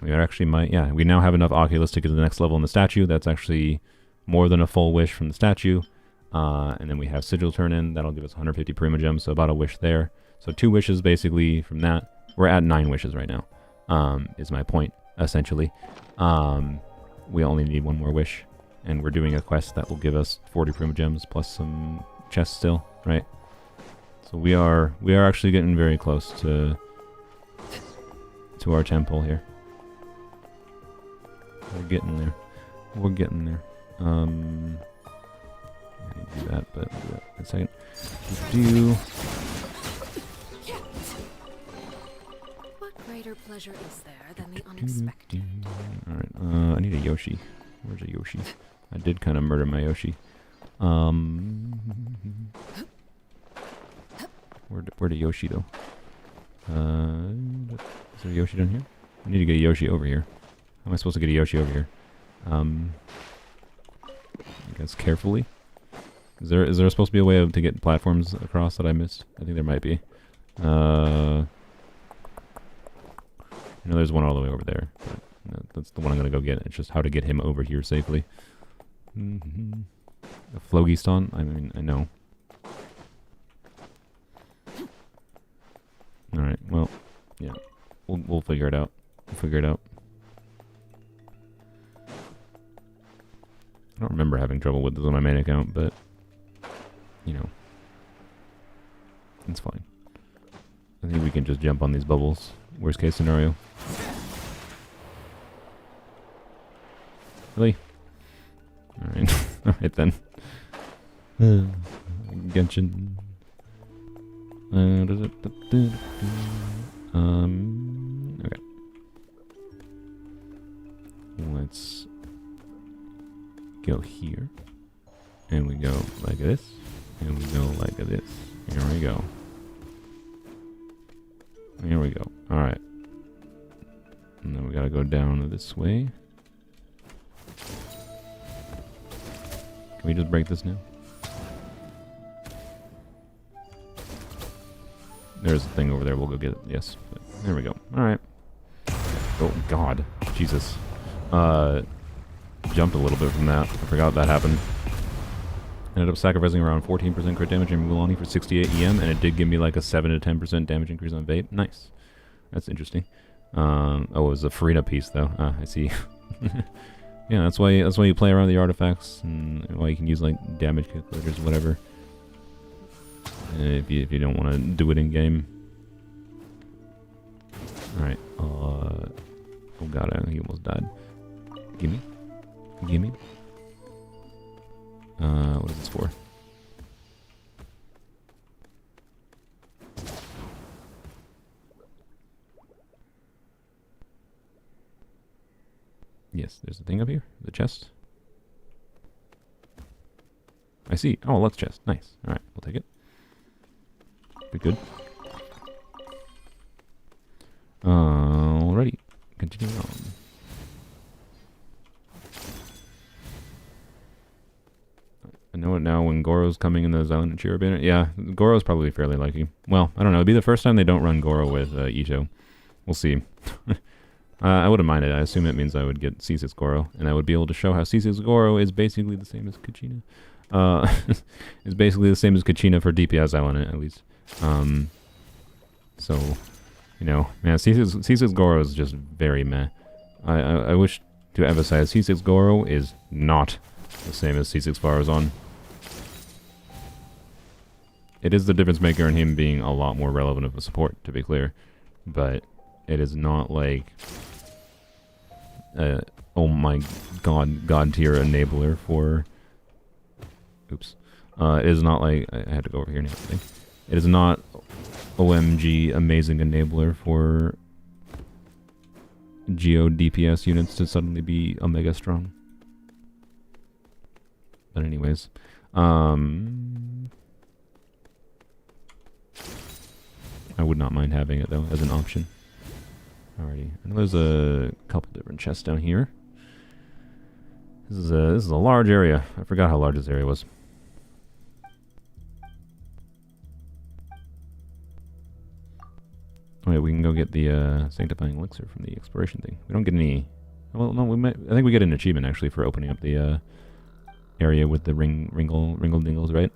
[SPEAKER 1] we actually we now have enough Oculus to get to the next level in the statue. That's actually more than a full wish from the statue. And then we have Sigil turn in. That'll give us 150 Prima Gems, so about a wish there. So 2 wishes basically from that. We're at 9 wishes right now, is my point, essentially. We only need 1 more wish. And we're doing a quest that will give us 40 Prima Gems plus some chests still, right? So we are actually getting very close to our temple here. We're getting there. We're getting there. I need to do that, but I'll do that in a second. Do.
[SPEAKER 2] What greater pleasure is there than the unexpected?
[SPEAKER 1] Alright, I need a Yoshi. Where's a Yoshi? I did kind of murder my Yoshi. Where'd a Yoshi go? Is there a Yoshi down here? I need to get a Yoshi over here. How am I supposed to get a Yoshi over here? I guess carefully. Is there supposed to be a way to get platforms across that I missed? I think there might be. I know there's one all the way over there. But that's the one I'm gonna go get. It's just how to get him over here safely. A Phlogiston? I mean, I know. Alright, well, yeah. We'll figure it out. We'll figure it out. I don't remember having trouble with this on my main account, but, you know, it's fine. I think we can just jump on these bubbles. Worst case scenario. Really? Alright. Alright then. Genshin. Okay. Let's go here. And we go like this. And we go like this. Here we go. Here we go. Alright. And then we gotta go down this way. Can we just break this now? There's a thing over there. We'll go get it. Yes. There we go. Alright. Oh, God. Jesus. Jumped a little bit from that. I forgot that happened. Ended up sacrificing around 14% crit damage in Mulani for 68 EM, and it did give me like a 7 to 10% damage increase on Vape. Nice. That's interesting. Oh, it was a Farina piece, though. Ah, I see. Yeah, that's why you play around the artifacts, and why you can use like damage calculators, whatever. If you don't want to do it in game. Alright. Oh god, he almost died. Gimme. Gimme. What is this for? Yes, there's a thing up here. The chest. I see. Oh, luck chest. Nice. Alright, we'll take it. Good. Alrighty. Continuing on. I know it now when Goro's coming in the Island and Chiro banner. Yeah, Goro's probably fairly likely. Well, I don't know. It'd be the first time they don't run Goro with Ito. We'll see. I wouldn't mind it. I assume it means I would get C6 Goro, and I would be able to show how C6 Goro is basically the same as Kachina. Is basically the same as Kachina for DPS Island, at least. So, you know, man, C6 Goro is just very meh. I wish to emphasize C6 Goro is not the same as C6 Farazan. It is the difference maker in him being a lot more relevant of a support, to be clear. But it is not like oh my god tier enabler for oops. It is not like I had to go over here and everything. It is not OMG amazing enabler for Geo DPS units to suddenly be omega strong. But anyways, I would not mind having it though as an option. Alrighty, I know there's a couple different chests down here. This is a large area. I forgot how large this area was. Oh yeah, we can go get the sanctifying elixir from the exploration thing. We don't get any. Well, no, we might. I think we get an achievement actually for opening up the area with the ringle dingles, right?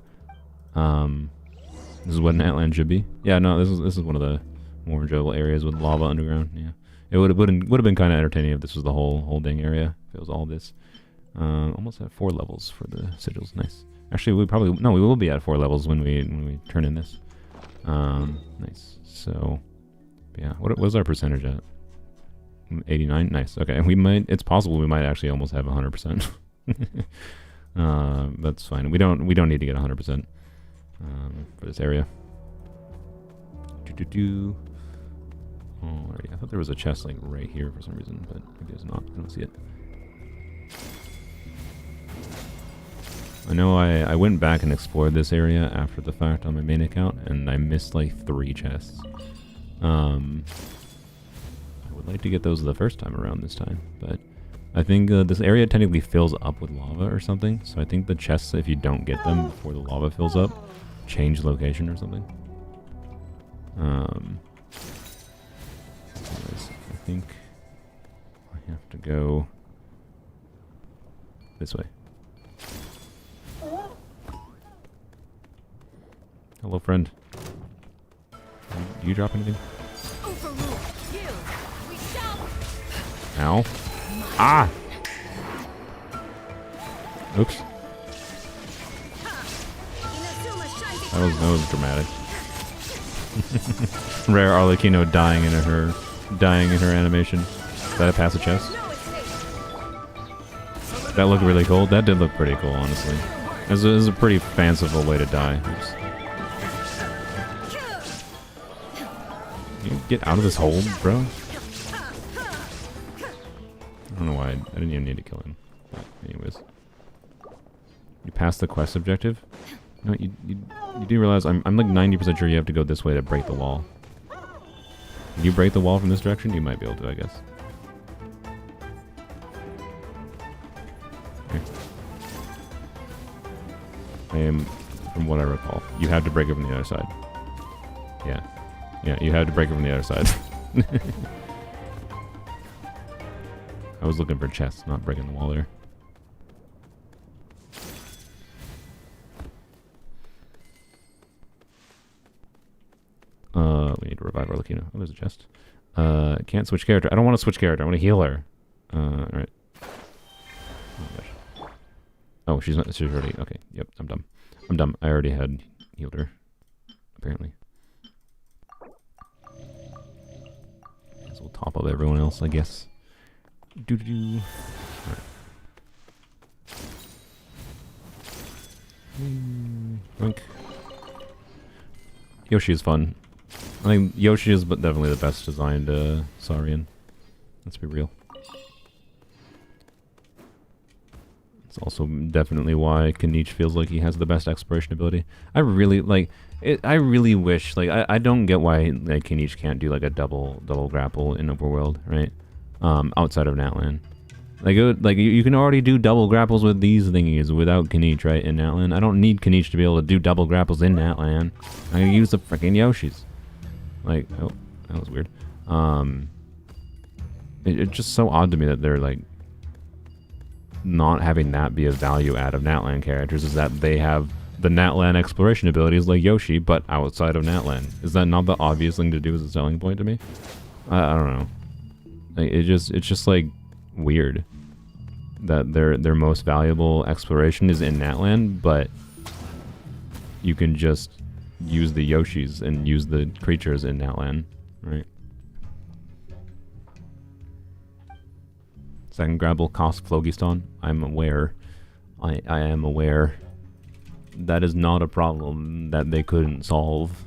[SPEAKER 1] This is what an Atlan should be. Yeah, no, this is one of the more enjoyable areas with lava underground. Yeah, it would have been kind of entertaining if this was the whole dang area. If it was all this. Almost at 4 levels for the sigils. Nice. Actually, we will be at 4 levels when we turn in this. Nice. So, yeah, what was our percentage at? 89. Nice. Okay, we might. It's possible we might actually almost have 100%. That's fine. We don't need to get 100% for this area. Alrighty, I thought there was a chest like right here for some reason, but maybe there's not. I don't see it. I know I went back and explored this area after the fact on my main account, and I missed like 3 chests. I would like to get those the first time around this time, but I think this area technically fills up with lava or something, so I think the chests, if you don't get them before the lava fills up, change location or something. Anyways, I think I have to go this way. Hello, friend. Do you drop anything? Ow. Ah! Oops. That was dramatic. Rare Arlecchino dying in her animation. Did I pass a chest? That looked really cool. That did look pretty cool, honestly. It was a pretty fanciful way to die. Oops. Can you get out of this hole, bro? I don't know why. I didn't even need to kill him. But anyways. You passed the quest objective? No, you do realize I'm like 90% sure you have to go this way to break the wall. If you break the wall from this direction, you might be able to, I guess. Here. I am, from what I recall, you have to break it from the other side. Yeah. Yeah, you have to break it from the other side. I was looking for chests, not breaking the wall there. We need to revive Arlecchino. Oh, there's a chest. Can't switch character. I don't want to switch character. I want to heal her. Alright. Oh, gosh. Oh, she's already... Okay, yep, I'm dumb. I'm dumb. I already had healed her. Apparently. So we'll top up everyone else, I guess. Doo-doo-doo. Alright. Yoshi is fun. I think Yoshi is definitely the best designed Saurian. Let's be real. It's also definitely why Kaniche feels like he has the best exploration ability. I really like it. I really wish, like, I don't get why like Kaniche can't do like a double grapple in Overworld, right? Outside of Natlan. Like, you can already do double grapples with these thingies without Kaniche, right? In Natlan, I don't need Kaniche to be able to do double grapples in Natlan. I can use the freaking Yoshis. Like, oh, that was weird. It's just so odd to me that they're like not having that be a value add of Natlan characters, is that they have the Natlan exploration abilities like Yoshi, but outside of Natlan. Is that not the obvious thing to do as a selling point to me? I don't know. Like, it's just like weird that their most valuable exploration is in Natlan, but you can just use the Yoshis and use the creatures in Natlan, right? Second grapple cost Phlogiston. I'm aware. I am aware. That is not a problem that they couldn't solve.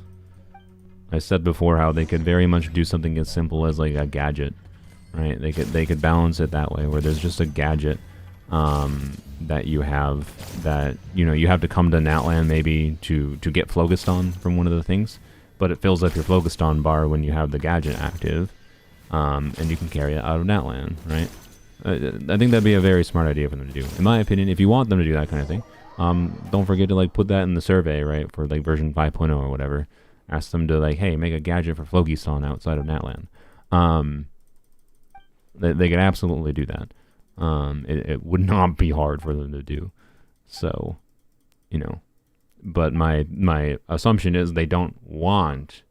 [SPEAKER 1] I said before how they could very much do something as simple as like a gadget, right? They could balance it that way, where there's just a gadget that you have that, you know, you have to come to Natlan maybe to get Phlogiston from one of the things, but it fills up your Phlogiston bar when you have the gadget active, and you can carry it out of Natlan, right? I think that'd be a very smart idea for them to do. In my opinion, if you want them to do that kind of thing, don't forget to like put that in the survey, right, for like version 5.0 or whatever. Ask them to like, hey, make a gadget for Phlogiston outside of Natlan. They could absolutely do that. It would not be hard for them to do. So, you know, but my assumption is they don't want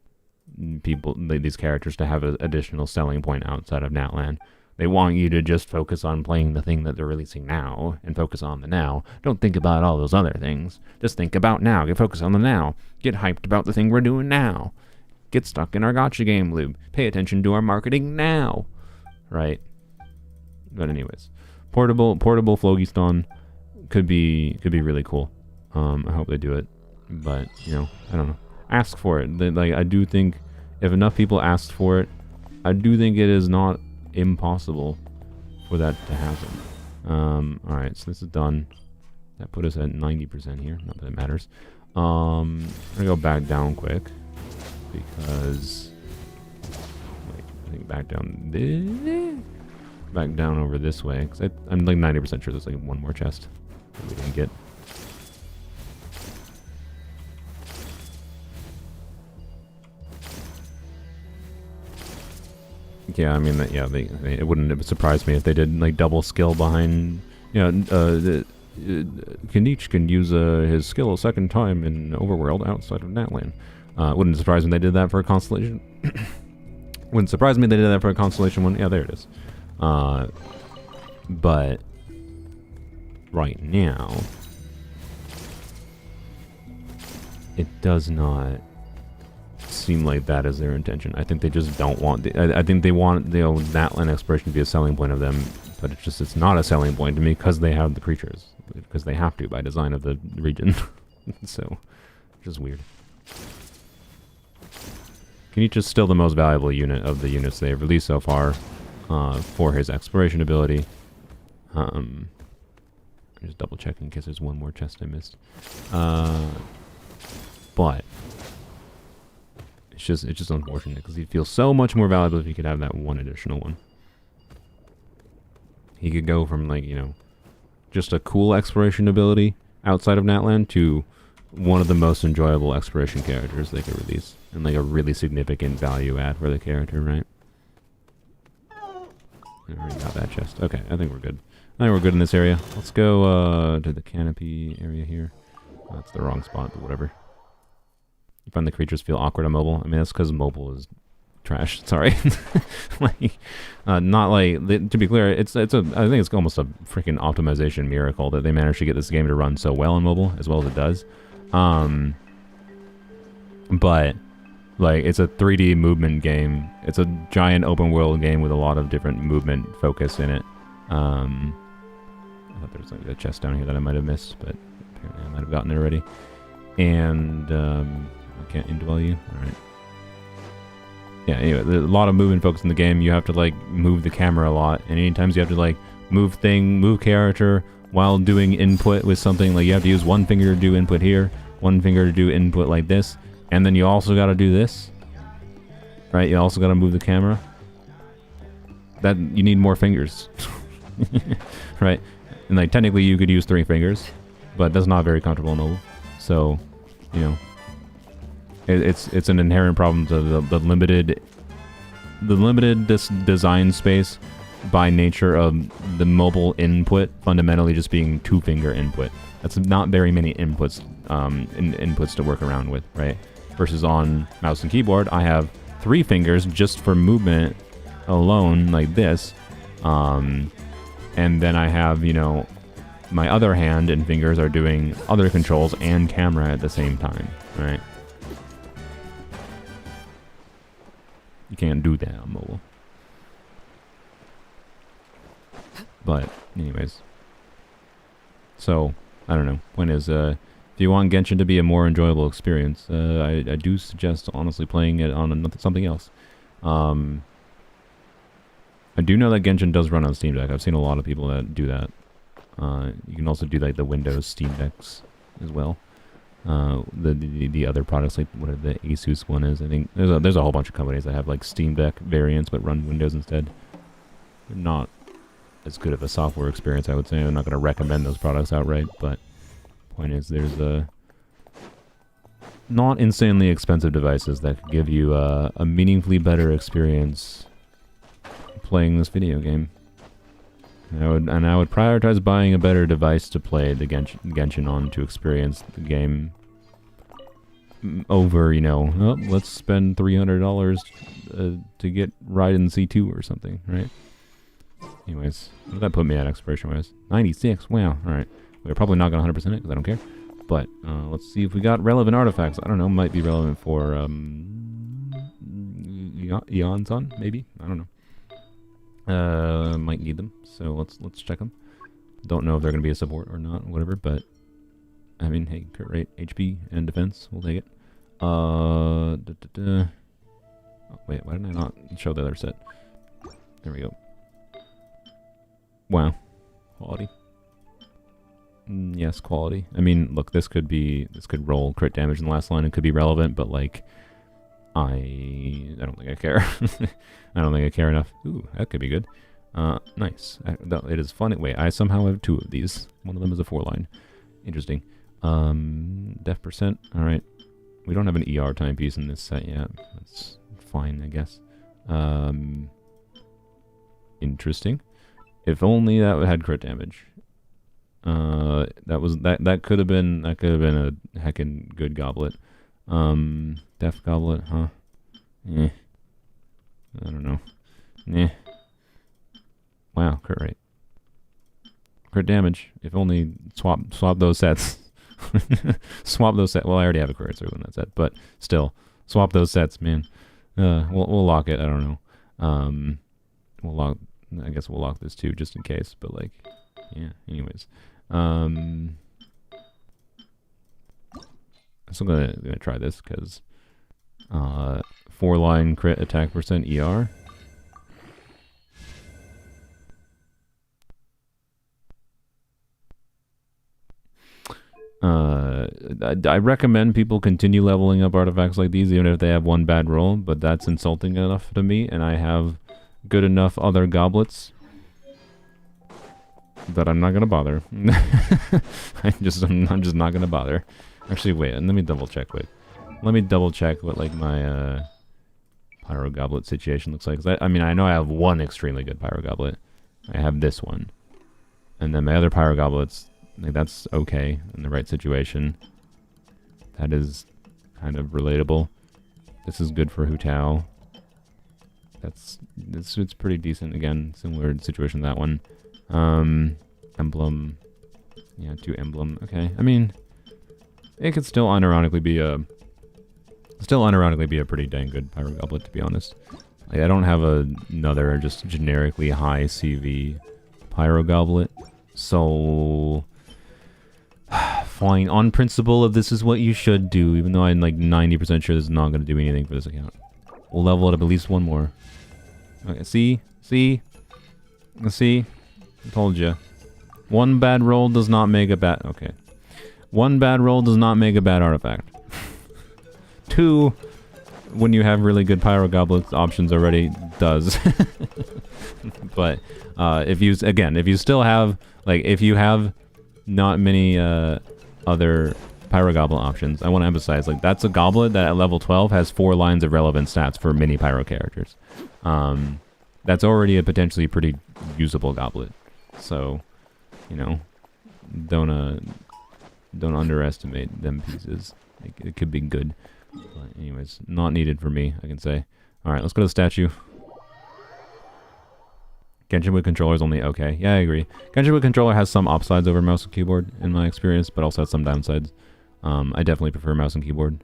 [SPEAKER 1] these characters to have an additional selling point outside of Natlan. They want you to just focus on playing the thing that they're releasing now and focus on the now. Don't think about all those other things. Just think about now. Get focused on the now. Get hyped about the thing we're doing now. Get stuck in our gotcha game loop. Pay attention to our marketing now. Right? But anyways, portable Phlogiston could be really cool. I hope they do it. But, you know, I don't know. Ask for it. Like, I do think if enough people asked for it, I do think it is not impossible for that to happen. Alright, so this is done. That put us at 90% here. Not that it matters. I'm gonna go back down quick. Because... wait, I think back down this... back down over this way. Because I'm like 90% sure there's like one more chest that we didn't get. Yeah, I mean, it wouldn't surprise me if they did like double skill behind. You know, Kanich can use his skill a second time in Overworld outside of Natlan. Wouldn't surprise me they did that for a Constellation. Wouldn't surprise me they did that for a Constellation one. Yeah, there it is. But right now, it does not seem like that is their intention. I think they just don't want... I think they want the old Natlan exploration to be a selling point of them, but it's not a selling point to me because they have the creatures. Because they have to by design of the region. So, just weird. Kanich is still the most valuable unit of the units they've released so far for his exploration ability. I'm just double checking in case there's one more chest I missed. But it's just unfortunate because he'd feel so much more valuable if he could have that one additional one. He could go from, like, you know, just a cool exploration ability outside of Natlan to one of the most enjoyable exploration characters they could release. And like a really significant value add for the character, right? I already got that chest. Okay, I think we're good. I think we're good in this area. Let's go to the canopy area here. Oh, that's the wrong spot, but whatever. You find the creatures feel awkward on mobile? I mean, that's because mobile is trash. Sorry. Like, not like... to be clear, I think it's almost a freaking optimization miracle that they managed to get this game to run so well on mobile, as well as it does. But... like, it's a 3D movement game. It's a giant open world game with a lot of different movement focus in it. I thought there was like a chest down here that I might have missed, but apparently I might have gotten there already. And, I can't indwell you? Alright. Yeah, anyway, there's a lot of movement focus in the game. You have to, like, move the camera a lot. And anytime you have to, like, move character while doing input with something, like, you have to use one finger to do input here, one finger to do input like this. And then you also got to do this, right? You also got to move the camera. That you need more fingers, right? And like technically you could use 3 fingers, but that's not very comfortable in mobile. So, you know, it's an inherent problem to the limited design space by nature of the mobile input fundamentally just being 2-finger input. That's not very many inputs inputs to work around with, right? Versus on mouse and keyboard, I have 3 fingers just for movement alone, like this. And then I have, you know, my other hand and fingers are doing other controls and camera at the same time, right? You can't do that on mobile. But, anyways. So, I don't know. Point is, if you want Genshin to be a more enjoyable experience, I do suggest honestly playing it on something else. I do know that Genshin does run on Steam Deck. I've seen a lot of people that do that. You can also do like the Windows Steam Decks as well. The other products, like whatever the Asus one is, I think there's a whole bunch of companies that have like Steam Deck variants but run Windows instead. They're not as good of a software experience, I would say. I'm not going to recommend those products outright, but point is there's not insanely expensive devices that could give you a meaningfully better experience playing this video game. And I would prioritize buying a better device to play the Genshin on to experience the game over, you know, oh, let's spend $300 to get Raiden C2 or something, right? Anyways, what did that put me at expiration-wise? 96. Wow. All right. We're probably not gonna 100% it because I don't care. But let's see if we got relevant artifacts. I don't know. Might be relevant for eons on maybe. I don't know. Might need them. So let's check them. Don't know if they're gonna be a support or not. Whatever. But I mean, hey, crit rate, HP, and defense. We'll take it. Oh, wait, why didn't I not show the other set? There we go. Wow. Quality. Yes, quality. I mean, look, this could roll crit damage in the last line. It could be relevant, but like, I don't think I care. I don't think I care enough. Ooh, that could be good. Nice. It is fun. Wait, I somehow have 2 of these. One of them is a 4-line. Interesting. Def percent. All right. We don't have an ER timepiece in this set yet. That's fine, I guess. Interesting. If only that had crit damage. That could have been a heckin' good goblet. Def goblet, huh? Eh. I don't know. Eh. Wow, crit rate. Crit damage. If only swap those sets. Swap those sets. Well, I already have a crit circle in that set, but still, swap those sets, man. We'll lock it. I don't know. I guess we'll lock this too, just in case. But like, yeah. Anyways, I'm still gonna try this because 4-line crit attack percent ER. I recommend people continue leveling up artifacts like these even if they have one bad roll, but that's insulting enough to me, and I have good enough other goblets that I'm not gonna bother. I'm just not gonna bother. Actually, wait, and let me double check. Wait, let me double check what like my pyro goblet situation looks like. 'Cause I mean, I know I have one extremely good pyro goblet. I have this one, and then my other pyro goblets. Like, that's okay in the right situation. That is kind of relatable. This is good for Hu Tao. It's pretty decent. Again, similar situation to that one. Emblem. Yeah, 2 emblem. Okay. I mean, it could still unironically be a pretty dang good pyro goblet, to be honest. Like, I don't have another just generically high CV pyro goblet, so fine. On principle, if this is what you should do, even though I'm like 90% sure this is not going to do anything for this account. We'll level it up at least 1 more. Okay, see? I told you. 1 bad roll does not make a bad... Okay. 1 bad roll does not make a bad artifact. 2, when you have really good pyro goblet options already, does. But if you still have, like, if you have not many other pyro goblet options, I want to emphasize, like, that's a goblet that at level 12 has 4 lines of relevant stats for mini pyro characters. That's already a potentially pretty usable goblet. So, you know, don't underestimate them pieces. It could be good. But anyways, not needed for me, I can say. Alright, let's go to the statue. Genshin with controller is only okay. Yeah, I agree. Genshin with controller has some upsides over mouse and keyboard, in my experience, but also has some downsides. I definitely prefer mouse and keyboard.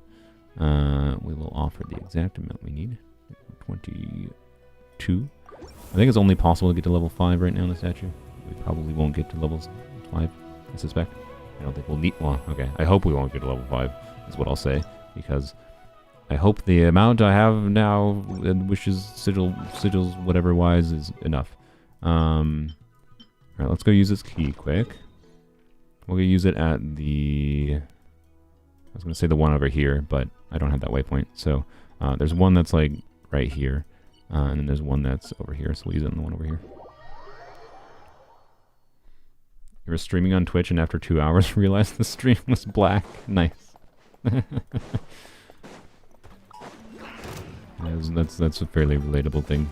[SPEAKER 1] We will offer the exact amount we need. 22. I think it's only possible to get to level 5 right now in the statue. We probably won't get to level 5, I suspect. I don't think we'll need... Well, okay. I hope we won't get to level 5, is what I'll say. Because I hope the amount I have now, wishes, sigils, whatever wise, is enough. Alright, let's go use this key quick. We'll use it at the... I was going to say the one over here, but I don't have that waypoint. So there's one that's like right here. And then there's one that's over here, so we'll use it on the one over here. You were streaming on Twitch and after 2 hours realized the stream was black. Nice. That's a fairly relatable thing.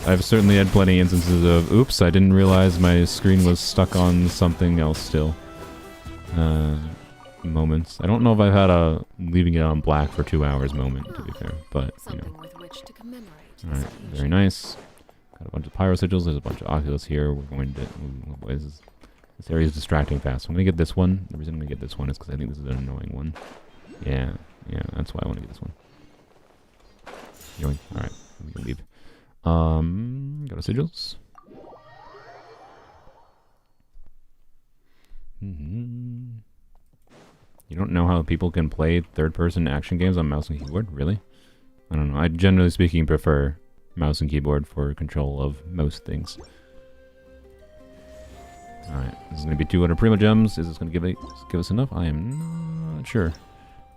[SPEAKER 1] I've certainly had plenty instances of, oops, I didn't realize my screen was stuck on something else still. Moments. I don't know if I've had a leaving it on black for 2 hours moment, to be fair, but, you know.
[SPEAKER 2] Something with which to commemorate.
[SPEAKER 1] Alright, very nice. Got a bunch of pyro sigils. There's a bunch of Oculus here. We're going to... Ooh, this area is distracting fast. So I'm going to get this one. The reason I'm going to get this one is because I think this is an annoying one. Yeah, that's why I want to get this one. Yoink. Alright, we can leave. Go to sigils. You don't know how people can play third-person action games on mouse and keyboard? Really? I don't know. I generally speaking prefer mouse and keyboard for control of most things. Alright, this is going to be 200 Primo Gems. Is this going to give us enough? I am not sure.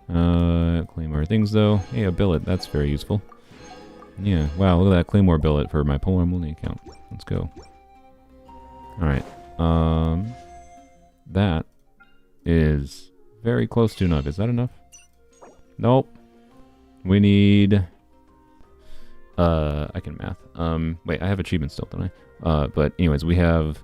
[SPEAKER 1] Claymore things though. Hey, a billet. That's very useful. Yeah, wow, look at that Claymore billet for my Polearms Only account. Let's go. Alright, that is very close to enough. Is that enough? Nope. We need... I can math. Wait, I have achievements still, don't I? But anyways, we have...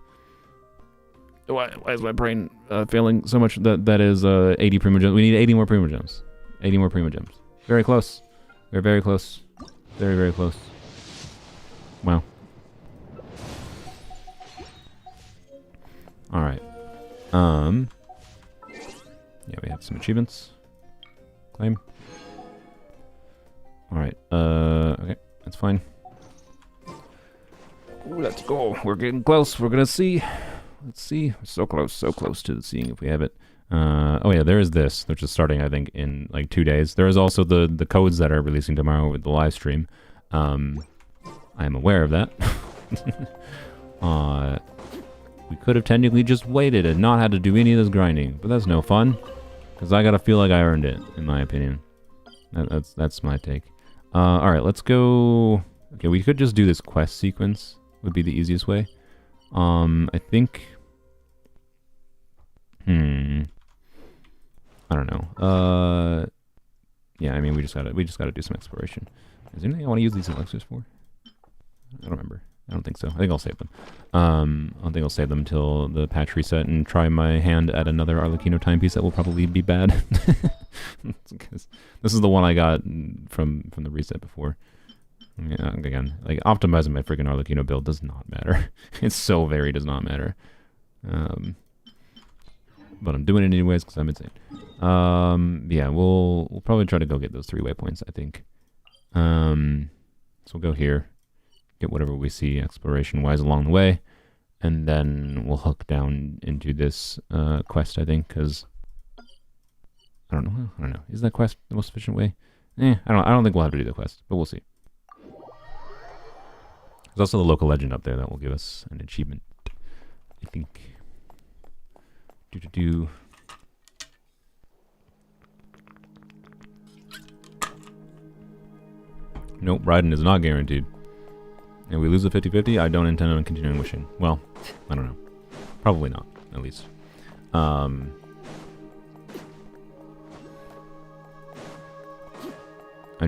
[SPEAKER 1] Why is my brain failing so much? That is 80 Primo Gems. We need 80 more Primo Gems. 80 more Primo Gems. Very close. We're very close. Very, very close. Wow. Alright. Yeah, we have some achievements. Claim. Alright, okay. That's fine. Ooh, let's go. We're getting close. We're gonna see. Let's see. So close to seeing if we have it. Oh yeah, there is this, which is starting, I think, in like 2 days. There is also the codes that are releasing tomorrow with the live stream. I am aware of that. We could have technically just waited and not had to do any of this grinding, but that's no fun. Because I gotta feel like I earned it, in my opinion. That's my take. Alright, let's go... Okay, we could just do this quest sequence. Would be the easiest way. I think... I don't know. Yeah, I mean, we just gotta do some exploration. Is there anything I want to use these elixirs for? I don't remember. I don't think so. I think I'll save them. I don't think I'll save them until the patch reset and try my hand at another Arlecchino timepiece that will probably be bad. Because this is the one I got from the reset before. Yeah, again, like optimizing my freaking Arlecchino build does not matter. It so very does not matter. But I'm doing it anyways because I'm insane. Yeah, we'll probably try to go get those 3 waypoints, I think. So we'll go here, get whatever we see exploration-wise along the way, and then we'll hook down into this quest, I think, because I don't know. Is that quest the most efficient way? I don't think we'll have to do the quest, but we'll see. There's also the local legend up there that will give us an achievement, I think. Nope, Raiden is not guaranteed. And we lose a 50-50, I don't intend on continuing wishing. Well, I don't know. Probably not, at least. I'm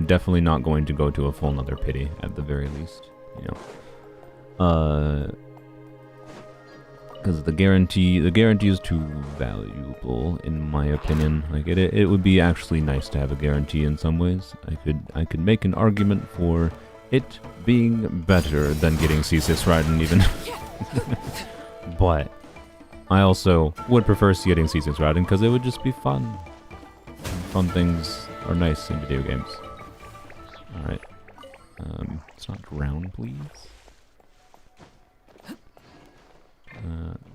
[SPEAKER 1] definitely not going to go to a full Nether pity, at the very least. You know. Because the guarantee is too valuable, in my opinion. Like it would be actually nice to have a guarantee in some ways. I could make an argument for it being better than getting C6 Raiden even. But I also would prefer getting C6 Raiden because it would just be fun. Fun things are nice in video games. Alright. Let's not drown, please.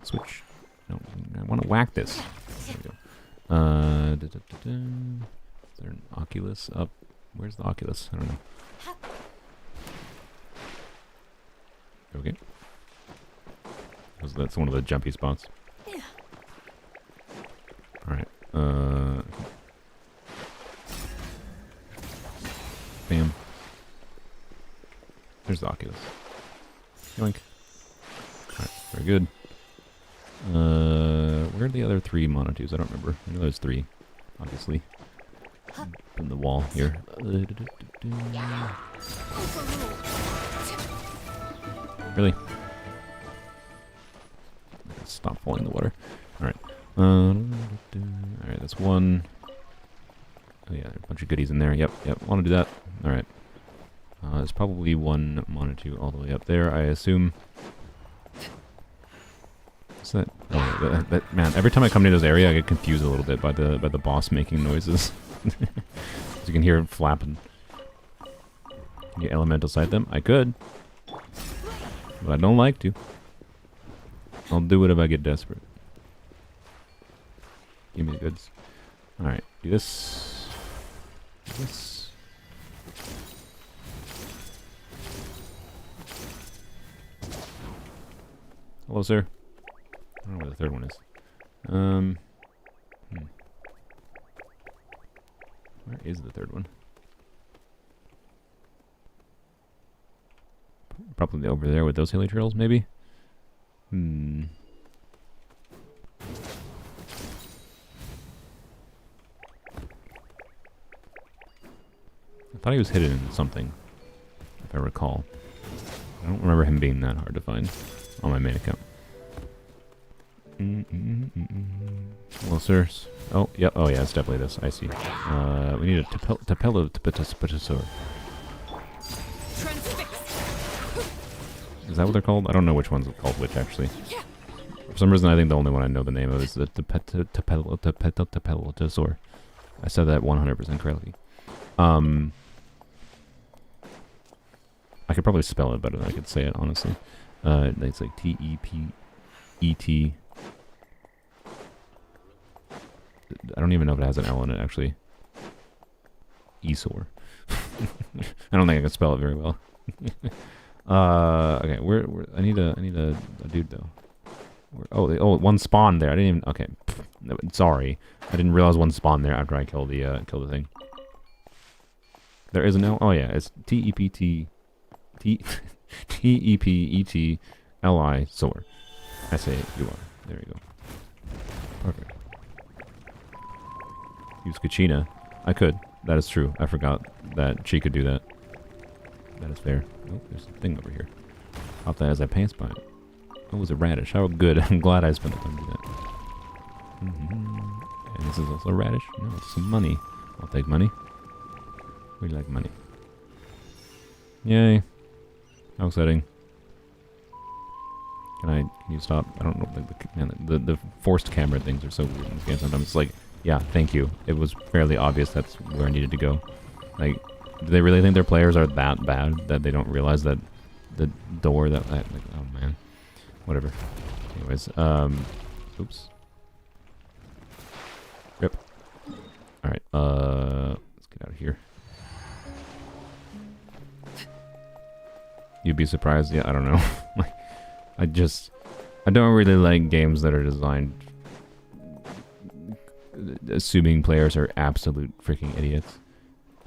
[SPEAKER 1] Switch. No, I want to whack this. There we go. Is there an Oculus up? Where's the Oculus? I don't know. Okay. That's one of the jumpy spots. Alright. Bam. There's the Oculus. Yoink. Alright, very good. Where are the other 3 Monotubes? I don't remember. I know there's 3, obviously. In the wall here. Really? Stop falling in the water. Alright. Alright, that's 1. Oh yeah, there's a bunch of goodies in there. Yep, want to do that. Alright. There's probably one Monotone all the way up there, I assume. What's that? Oh, man, every time I come near this area, I get confused a little bit by the boss making noises. You can hear it flapping. Can you elemental sight them? I could. But I don't like to. I'll do it if I get desperate. Give me the goods. Alright, do this. Do this. Hello, sir. I don't know where the third one is. Where is the third one? Probably over there with those hilly trails, maybe? I thought he was hidden in something, if I recall. I don't remember him being that hard to find on my main account. Well, sirs. Oh, yep. Oh, yeah, it's definitely this. I see. We need a Tapellosaur. Is that what they're called? I don't know which one's called which, actually. For some reason, I think the only one I know the name of is the Tapellosaur. I said that 100% correctly. I could probably spell it better than I could say it, honestly. It's like T-E-P-E-T. I don't even know if it has an L in it, actually. Esaur. I don't think I can spell it very well. Okay, I need a dude though. One spawn there. I didn't even. Okay, sorry, I didn't realize one spawn there after I killed the thing. There is an L. Oh yeah, it's T-E-P-E-T-L-I Soar. S-A-U-R. There you go. Perfect. Use Kachina. I could. That is true. I forgot that she could do that. That is fair. Oh, there's a thing over here. Pop that as I pass by it. Oh, it was a radish. How good. I'm glad I spent the time to do that. And this is also a radish? No, it's some money. I'll take money. We like money. Yay. How exciting. Can you stop? I don't know. The forced camera things are so weird in this game sometimes. It's like, yeah, thank you. It was fairly obvious that's where I needed to go. Like, do they really think their players are that bad that they don't realize that the door that... like, oh, man. Whatever. Anyways, oops. Yep. Alright, let's get out of here. You'd be surprised? Yeah, I don't know. I don't really like games that are designed assuming players are absolute freaking idiots.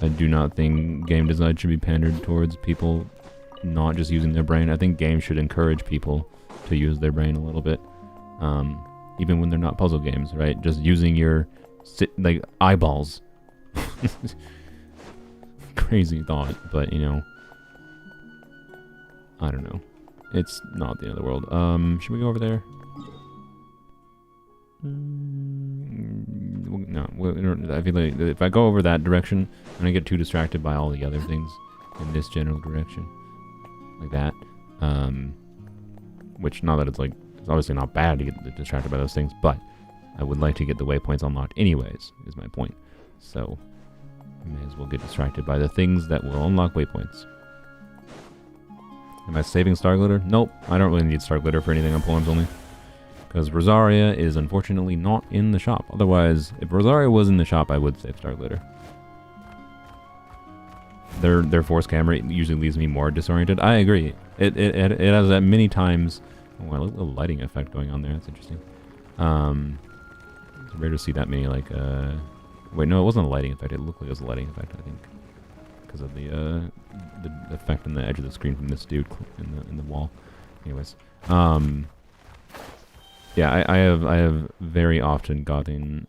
[SPEAKER 1] I do not think game design should be pandered towards people not just using their brain. I think games should encourage people to use their brain a little bit, even when they're not puzzle games, right? Just using your eyeballs. Crazy thought, but you know, I don't know. It's not the end of the world. Should we go over there? No, I feel like if I go over that direction, I'm gonna get too distracted by all the other things in this general direction, like that. Which, not that it's like, it's obviously not bad to get distracted by those things, but I would like to get the waypoints unlocked anyways, is my point. So, I may as well get distracted by the things that will unlock waypoints. Am I saving Star Glitter? Nope, I don't really need Star Glitter for anything on Polearms Only. Because Rosaria is unfortunately not in the shop. Otherwise, if Rosaria was in the shop, I would save Star Glitter. Their force camera usually leaves me more disoriented. I agree. It has that many times. Oh, I like the lighting effect going on there. That's interesting. It's rare to see that many, like, wait, no, it wasn't a lighting effect. It looked like it was a lighting effect, I think. Because of the effect on the edge of the screen from this dude in the wall. Anyways. Yeah, I have very often gotten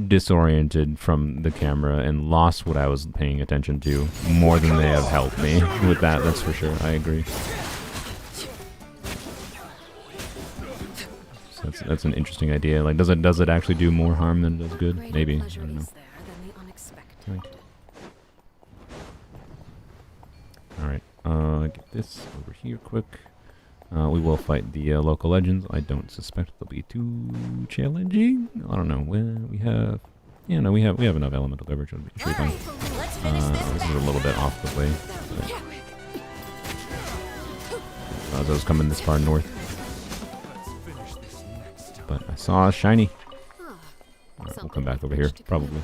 [SPEAKER 1] disoriented from the camera and lost what I was paying attention to more than they have helped me with that, that's for sure. I agree. So that's an interesting idea. Like, does it actually do more harm than it does good? Maybe. I don't know. get this over here quick. We will fight the local legends. I don't suspect they'll be too challenging. I don't know. We have, yeah, no, we have enough elemental coverage. It'll be fine. This is a little bit off the way. As I was coming this far north, but I saw a shiny. Alright, we'll come back over here, probably.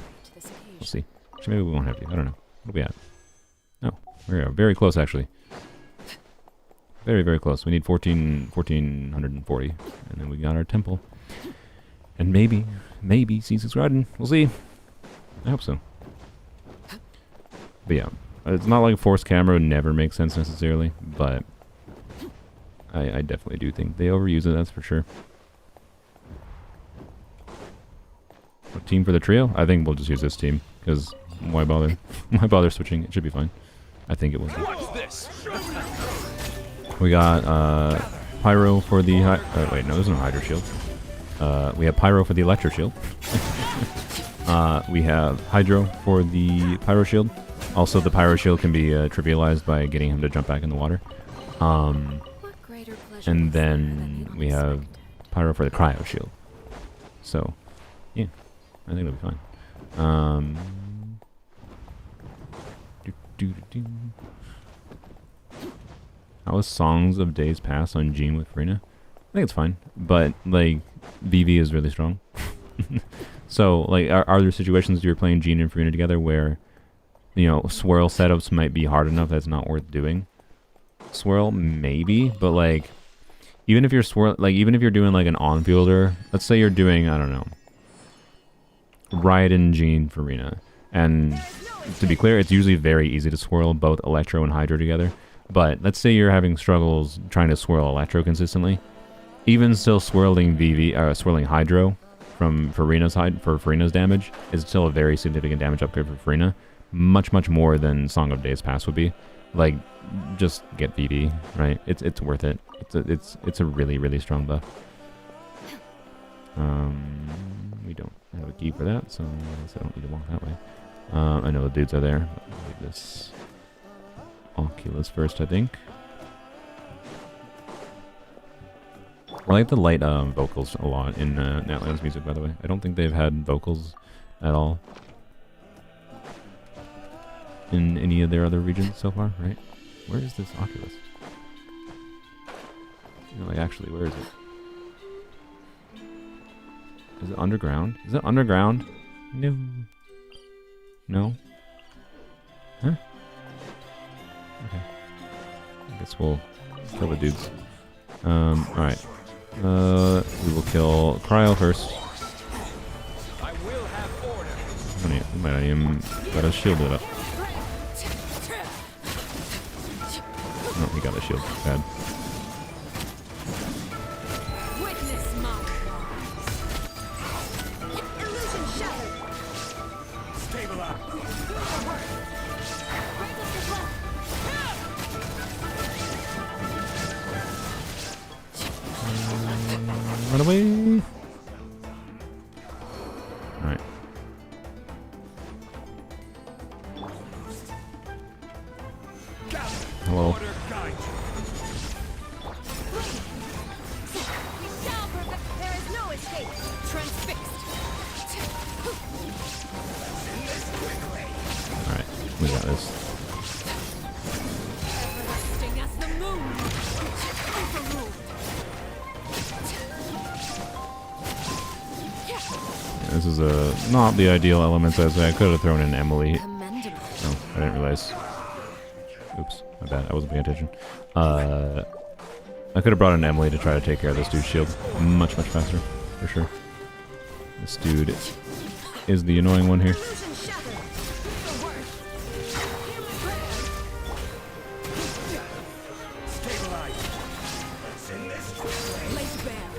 [SPEAKER 1] We'll see. Actually, maybe we won't have to. I don't know. What are we at? No, we are very close, actually. Very, very close. We need 1440, and then we got our temple. And maybe C6 Raiden. We'll see. I hope so. But yeah, it's not like forced camera would never make sense necessarily, but I definitely do think they overuse it, that's for sure. What team for the trio? I think we'll just use this team, because why bother? Why bother switching? It should be fine. I think it will be.
[SPEAKER 3] What's this?
[SPEAKER 1] We got Pyro for the... wait, no, there's no Hydro Shield. We have Pyro for the Electro Shield. We have Hydro for the Pyro Shield. Also, the Pyro Shield can be trivialized by getting him to jump back in the water. And then we have Pyro for the Cryo Shield. So, yeah, I think it'll be fine. How was Songs of Days Past on Jean with Farina? I think it's fine, but like VV is really strong. So like, are there situations you're playing Jean and Farina together where, you know, swirl setups might be hard enough that's not worth doing? Swirl maybe, but like, even if you're even if you're doing like an on-fielder, let's say you're doing, I don't know, Raiden, Jean, Farina, and to be clear, it's usually very easy to swirl both Electro and Hydro together. But let's say you're having struggles trying to swirl Electro consistently. Even still, swirling swirling Hydro for Farina's damage is still a very significant damage upgrade for Farina. Much more than Song of Days Past would be. Like, just get VV, right? It's worth it. It's a really strong buff. We don't have a key for that, so I don't need to walk that way. I know the dudes are there. I'll leave this Oculus first, I think. I like the light vocals a lot in Natlan's music, by the way. I don't think they've had vocals at all in any of their other regions so far, right? Where is this Oculus? You know, like, actually, where is it? Is it underground? Is it underground? No. No? Huh? Okay. I guess we'll kill the dudes. Alright. We will kill Cryo first.
[SPEAKER 3] I will have order.
[SPEAKER 1] We might not even got a shield it up. No, he got a shield. Bad.
[SPEAKER 2] Witness my
[SPEAKER 4] Illusion shattered.
[SPEAKER 3] Stabilize.
[SPEAKER 1] Run away! Alright. Hello.
[SPEAKER 3] Order guide.
[SPEAKER 2] We shall perfect. There is no escape. Transfixed.
[SPEAKER 1] Alright, we got this.
[SPEAKER 2] Everlasting as the moon. Overruled.
[SPEAKER 1] This is not the ideal elements. I could have thrown in Emily.
[SPEAKER 2] Commendable.
[SPEAKER 1] Oh, I didn't realize. Oops, my bad. I wasn't paying attention. I could have brought in Emily to try to take care of this dude's shield much faster, for sure. This dude is the annoying one here.
[SPEAKER 2] Illusion shattered. The worst.
[SPEAKER 3] Stabilize.
[SPEAKER 2] Laid bare.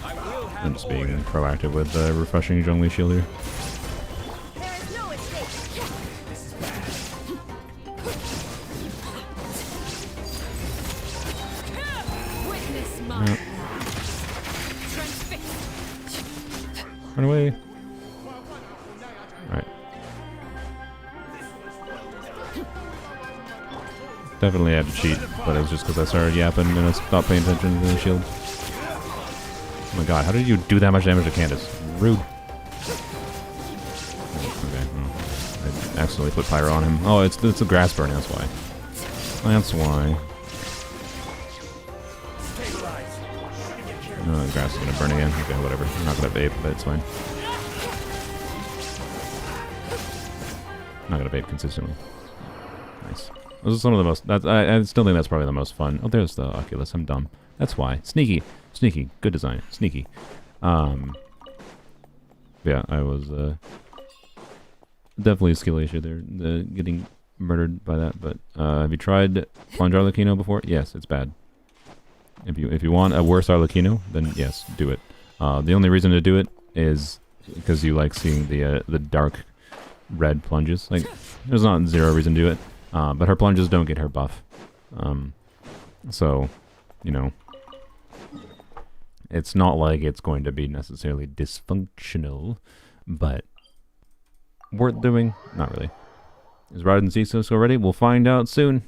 [SPEAKER 3] I will have
[SPEAKER 1] I'm just being
[SPEAKER 3] order.
[SPEAKER 1] proactive with refreshing Zhongli shield here.
[SPEAKER 4] There is no escape.
[SPEAKER 2] Witness my
[SPEAKER 1] Yep.
[SPEAKER 2] transfixed.
[SPEAKER 1] Run away. Definitely had to cheat, but it was just because I started yapping and I stopped paying attention to the shield. Oh my god, how did you do that much damage to Candace? Rude. Okay, well, I accidentally put Pyro on him. Oh, it's a grass burning, that's why. That's why. Oh, the grass is gonna burn again. Okay, whatever. I'm not gonna vape, but it's fine. I'm not gonna vape consistently. Nice. Those are some of the most... I still think that's probably the most fun. Oh, there's the Oculus. I'm dumb. That's why. Sneaky. Sneaky. Good design. Sneaky. Yeah, I was... definitely a skill issue there. Getting murdered by that, but... have you tried Plunge Arlecchino before? Yes, it's bad. If you want a worse Arlecchino, then yes, do it. The only reason to do it is because you like seeing the dark red plunges. Like, there's not zero reason to do it. But her plunges don't get her buff. So, you know, it's not like it's going to be necessarily dysfunctional, but worth doing? Not really. Is Raiden C6 already? We'll find out soon.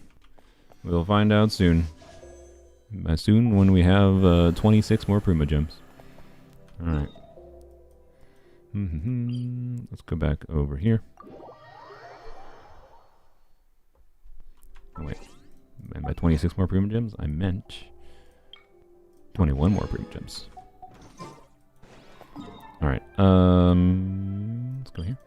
[SPEAKER 1] We'll find out soon. By soon, when we have 26 more Prima Gems. Alright. Let's go back over here. Oh, wait. And by 26 more Prima Gems, I meant 21 more Prima Gems. Alright, let's go here.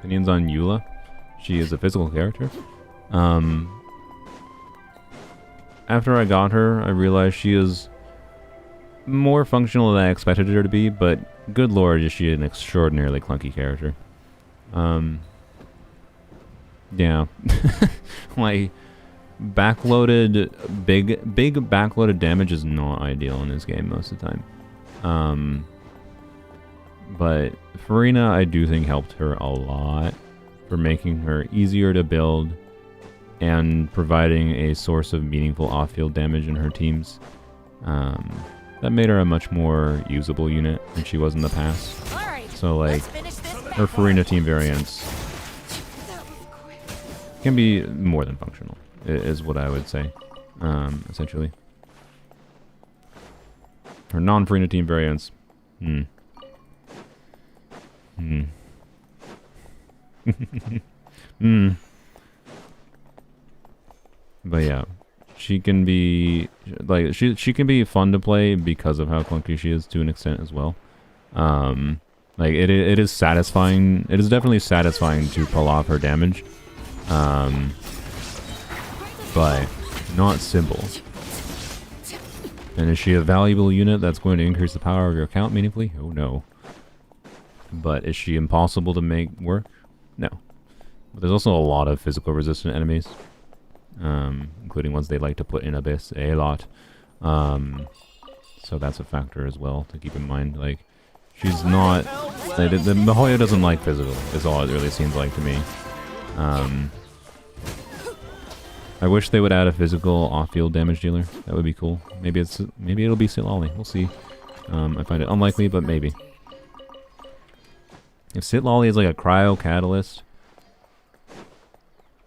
[SPEAKER 1] Opinions on Eula. She is a physical character. After I got her, I realized she is more functional than I expected her to be, but good lord, is she an extraordinarily clunky character. Yeah. Like, backloaded, big backloaded damage is not ideal in this game most of the time. But Farina, I do think helped her a lot for making her easier to build and providing a source of meaningful off-field damage in her teams. That made her a much more usable unit than she was in the past. So, like, her Farina team variants can be more than functional, is what I would say, essentially. Her non-Farina team variants, But yeah, she can be like she can be fun to play because of how clunky she is to an extent as well. Like it is satisfying. It is definitely satisfying to pull off her damage, but not simple. And is she a valuable unit that's going to increase the power of your account meaningfully? Oh no. But is she impossible to make work? No. But there's also a lot of physical resistant enemies, including ones they like to put in Abyss a lot. So that's a factor as well to keep in mind. Like, she's not... Like, the Mihoyo doesn't like physical, is all it really seems like to me. I wish they would add a physical off-field damage dealer. That would be cool. Maybe it'll be Sitlali. We'll see. I find it unlikely, but maybe. If Sitlali is like a cryo catalyst,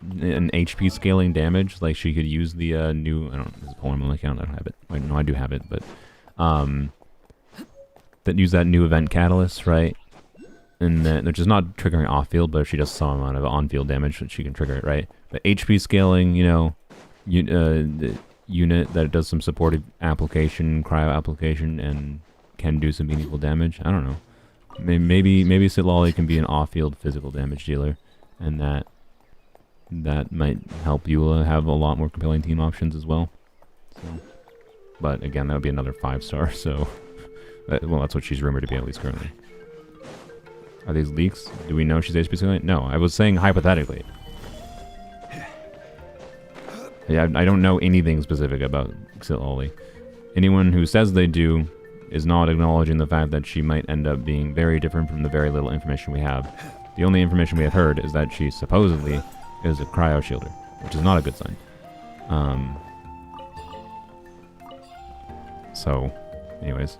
[SPEAKER 1] an HP scaling damage, like she could use the new... I don't know, is it Polearms Only count? I don't have it. Wait, no, I do have it, but... that use that new event catalyst, right? And that, which is not triggering off-field, but if she does some amount of on-field damage, she can trigger it, right? But HP scaling, you know, the unit that does some supported application, cryo application, and can do some meaningful damage. I don't know. Maybe Sitlali can be an off-field physical damage dealer, and that might help Eula have a lot more compelling team options as well. So, but again, that would be another 5-star. So, well, that's what she's rumored to be at least currently. Are these leaks? Do we know she's HP scaling? No, I was saying hypothetically. Yeah, I don't know anything specific about Sitlali. Anyone who says they do is not acknowledging the fact that she might end up being very different from the very little information we have. The only information we have heard is that she supposedly is a cryo shielder, which is not a good sign. So, anyways,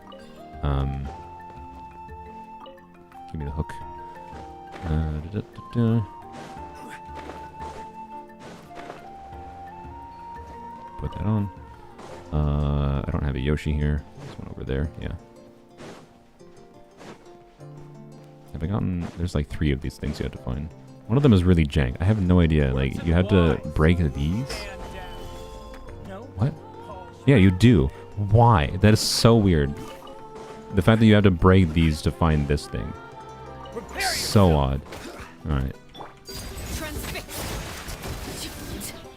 [SPEAKER 1] give me the hook. Da-da-da-da. Put that on. I don't have a Yoshi here. There's one over there. Yeah. Have I gotten... There's like 3 of these things you have to find. One of them is really jank. I have no idea. Like, you have to break these? What? Yeah, you do. Why? That is so weird. The fact that you have to break these to find this thing. So odd. Alright.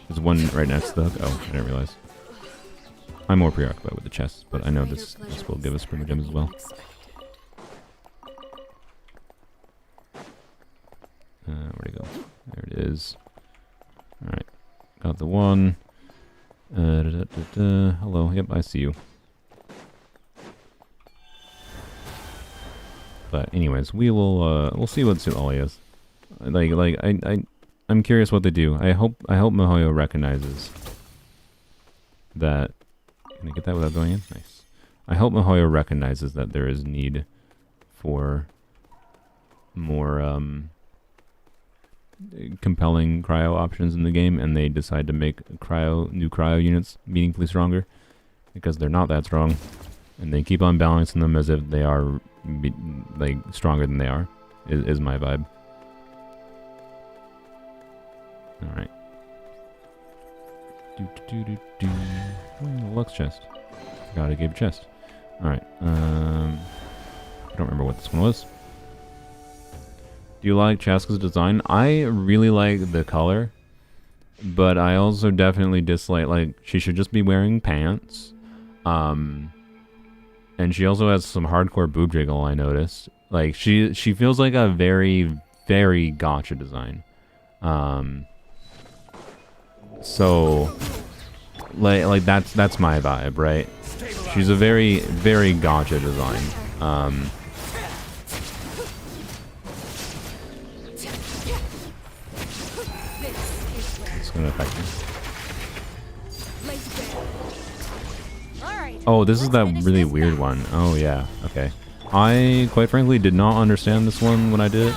[SPEAKER 1] There's one right next to the hook. Oh, I didn't realize. I'm more preoccupied with the chest, but I know this will give us prima gems as well. Where'd it go? There it is. Alright. Got the one. Hello. Yep, I see you. But anyways, we'll see what Suoli is. I'm curious what they do. I hope Mihoyo recognizes that. Can I get that without going in? Nice. I hope Mihoyo recognizes that there is need for more compelling cryo options in the game, and they decide to make new cryo units meaningfully stronger, because they're not that strong, and they keep on balancing them as if they are like stronger than they are. Is my vibe. All right. Lux chest. Gotta give chest. All right. I don't remember what this one was. Do you like Chaska's design? I really like the color, but I also definitely dislike, like, she should just be wearing pants. And she also has some hardcore boob jiggle, I noticed. Like, she feels like a very, very gotcha design. So, like that's my vibe, right? She's a very, very gotcha design. It's gonna affect me. Oh, this is that really weird one. Oh yeah, okay. I quite frankly did not understand this one when I did it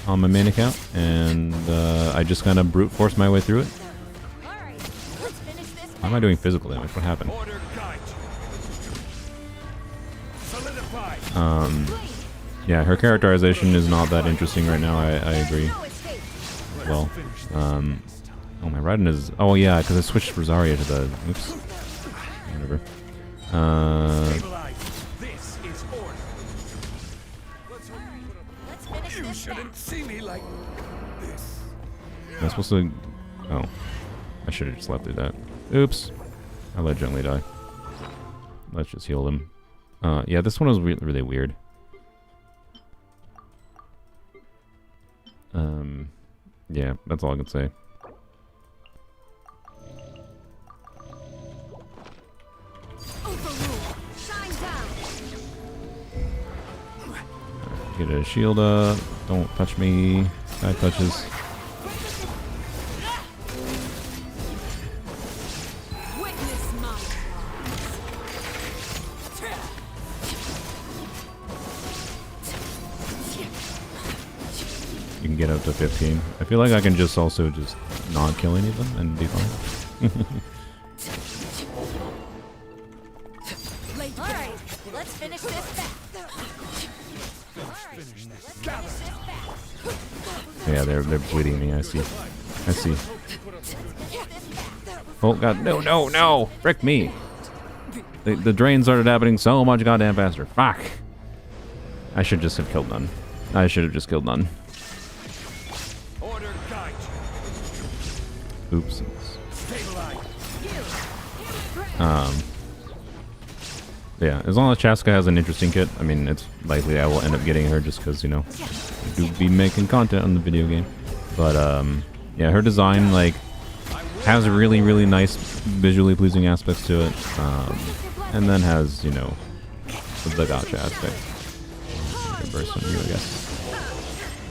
[SPEAKER 1] on my main account, and I just kind of brute forced my way through it. How am I doing physical damage? What happened? Yeah, her characterization is not that interesting right now. I agree. Well, oh, my Raiden is... Oh, yeah, because I switched Rosaria to the... Oops. Whatever.
[SPEAKER 3] You shouldn't see me like this.
[SPEAKER 1] Am I supposed to... Oh. I should have just left through that. Oops. I let Gently die. Let's just heal him. Yeah, this one was really weird. Yeah, that's all I can say. Get a shield up. Don't touch me. Guy touches. You can get up to 15. I feel like I can just also just not kill any of them and be fine.
[SPEAKER 4] Alright, let's finish this back.
[SPEAKER 1] Yeah, they're bleeding me. I see. I see. Oh god, no! Frick me! The drain started happening so much goddamn faster. Fuck! I should just have killed none. I should have just killed none. Oops. Yeah, as long as Chaska has an interesting kit, I mean, it's likely I will end up getting her just because, you know, I do be making content on the video game. But, yeah, her design, like, has really, really nice, visually pleasing aspects to it. And then has, you know, the gotcha aspect. Burst on you, I guess.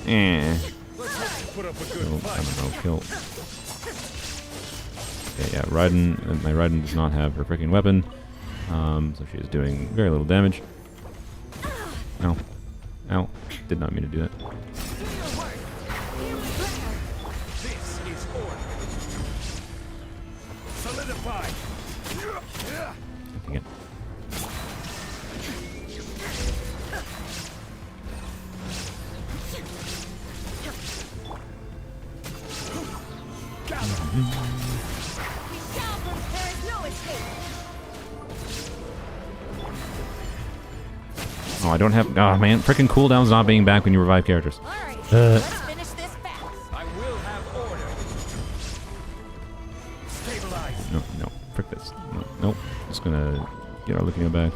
[SPEAKER 1] I don't know, kill. Okay, yeah, Raiden, my Raiden does not have her freaking weapon. So she is doing very little damage. Ow. Ow. Did not mean to do that. again.
[SPEAKER 4] There is no escape.
[SPEAKER 1] Oh, I don't have... Oh, man. Freaking cooldowns not being back when you revive characters.
[SPEAKER 4] All right, let's finish this fast.
[SPEAKER 3] I will have order. Stabilize.
[SPEAKER 1] No, no. Frick this. No, nope. Just gonna get our looking back.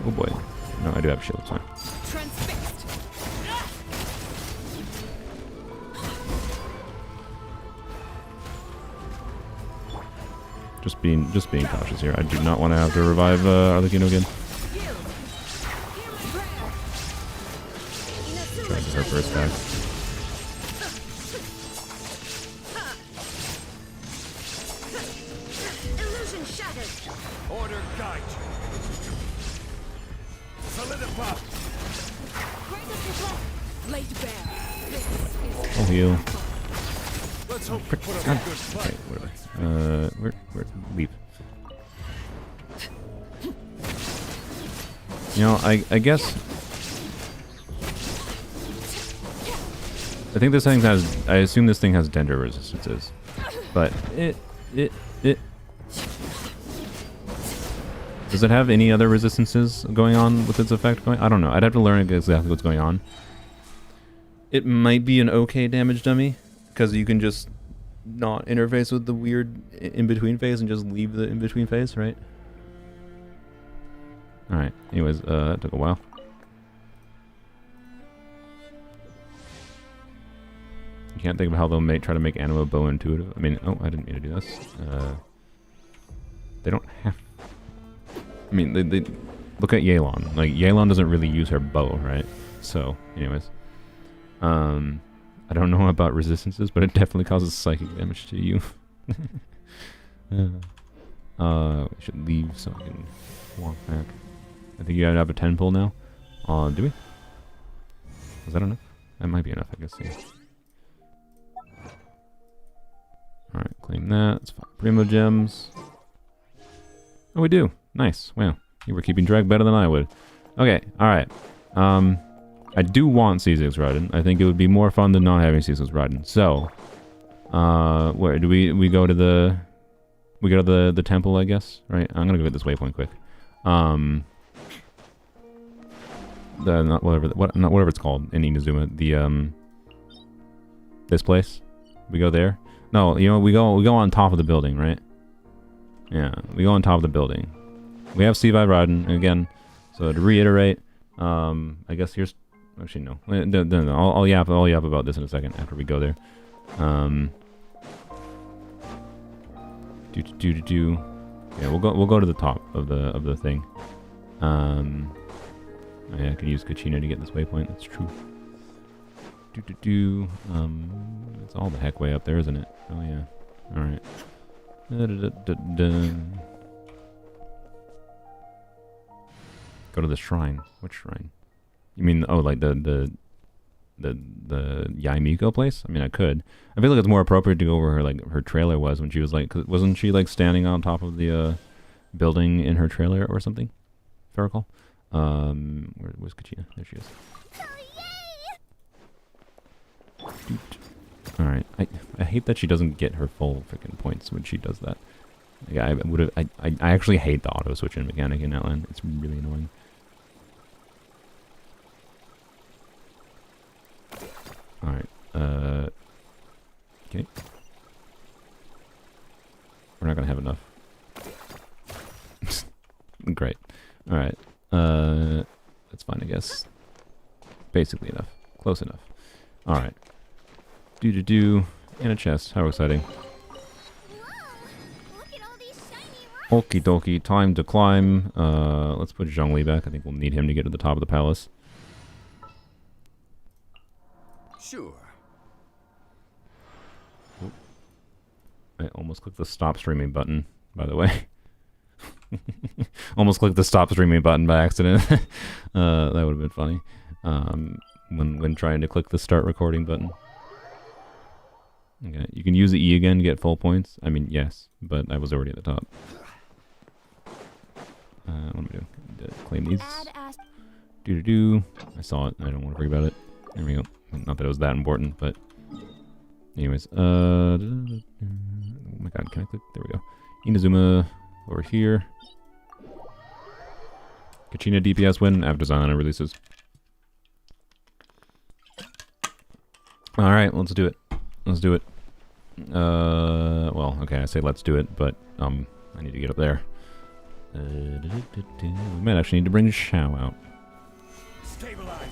[SPEAKER 1] Oh, boy. No, I do have a shield. It's fine.
[SPEAKER 4] Transfixed.
[SPEAKER 1] Just being cautious here. I do not want to have to revive Arlecchino again. Try to get her first back.
[SPEAKER 4] Illusion shattered.
[SPEAKER 3] Order guide you. Solidify.
[SPEAKER 2] Laid bare.
[SPEAKER 1] I'll heal.
[SPEAKER 3] Let's hope you put up a
[SPEAKER 1] God.
[SPEAKER 3] good fight.
[SPEAKER 1] Right, whatever. Where, leave. You know, I guess... I think this thing has... I assume this thing has Dender resistances. But does it have any other resistances going on with its effect going? I don't know. I'd have to learn exactly what's going on. It might be an okay damage dummy, because you can just not interface with the weird in-between phase and just leave the in-between phase, right? Alright, anyways, that took a while. You can't think of how they'll try to make Anima Bow intuitive. I mean, oh, I didn't mean to do this. They don't have... I mean, they look at Yelan. Like, Yelan doesn't really use her bow, right? So, anyways. I don't know about resistances, but it definitely causes psychic damage to you. We should leave so I can walk back. I think you have a 10 pull now. Do we? Was that enough? That might be enough, I guess. Yeah. Alright, claim that. It's 5 Primo Gems. Oh, we do. Nice. Wow. You were keeping track better than I would. Okay, alright. I do want C6 Raiden. I think it would be more fun than not having C6 Raiden. So, where do we go to the... We go to the temple, I guess, right? I'm gonna go get this waypoint quick. Not whatever it's called in Inazuma. The this place. We go there. No, you know, we go on top of the building, right? Yeah, we go on top of the building. We have C5 Raiden again. So to reiterate, I guess here's actually no. No. I'll yap about this in a second after we go there. Yeah, we'll go to the top of the thing. Oh yeah, I can use Kachina to get this waypoint. That's true. It's all the heck way up there, isn't it? Oh yeah. All right. Go to the shrine. Which shrine? You mean like the Yaimiko place? I mean, I could. I feel like it's more appropriate to go where her trailer was when she was like, cause wasn't she like standing on top of the building in her trailer or something? If I recall. Where's Kachina? There she is. Alright, I hate that she doesn't get her full freaking points when she does that. Like, I actually hate the auto switching mechanic in Outland. It's really annoying. Alright, okay. We're not gonna have enough. Great. Alright, that's fine, I guess. Basically enough. Close enough. Alright. And a chest. How exciting. Okie dokie. Time to climb. Let's put Zhongli back. I think we'll need him to get to the top of the palace.
[SPEAKER 3] Sure.
[SPEAKER 1] Oh. I almost clicked the stop streaming button, by the way. Almost clicked the stop streaming button by accident. That would have been funny. When trying to click the start recording button. Okay, you can use the E again to get full points. I mean, yes, but I was already at the top. What am I doing? Claim these.
[SPEAKER 4] Add as
[SPEAKER 1] Do. I saw it. I don't want to worry about it. There we go. Not that it was that important, but anyways. Oh my god, can I click? There we go. Inazuma over here. Kachina DPS win after Xylana releases. Alright, let's do it. Let's do it. Well, okay, I say let's do it, but, I need to get up there. We might actually need to bring Shao out.
[SPEAKER 3] Stabilize.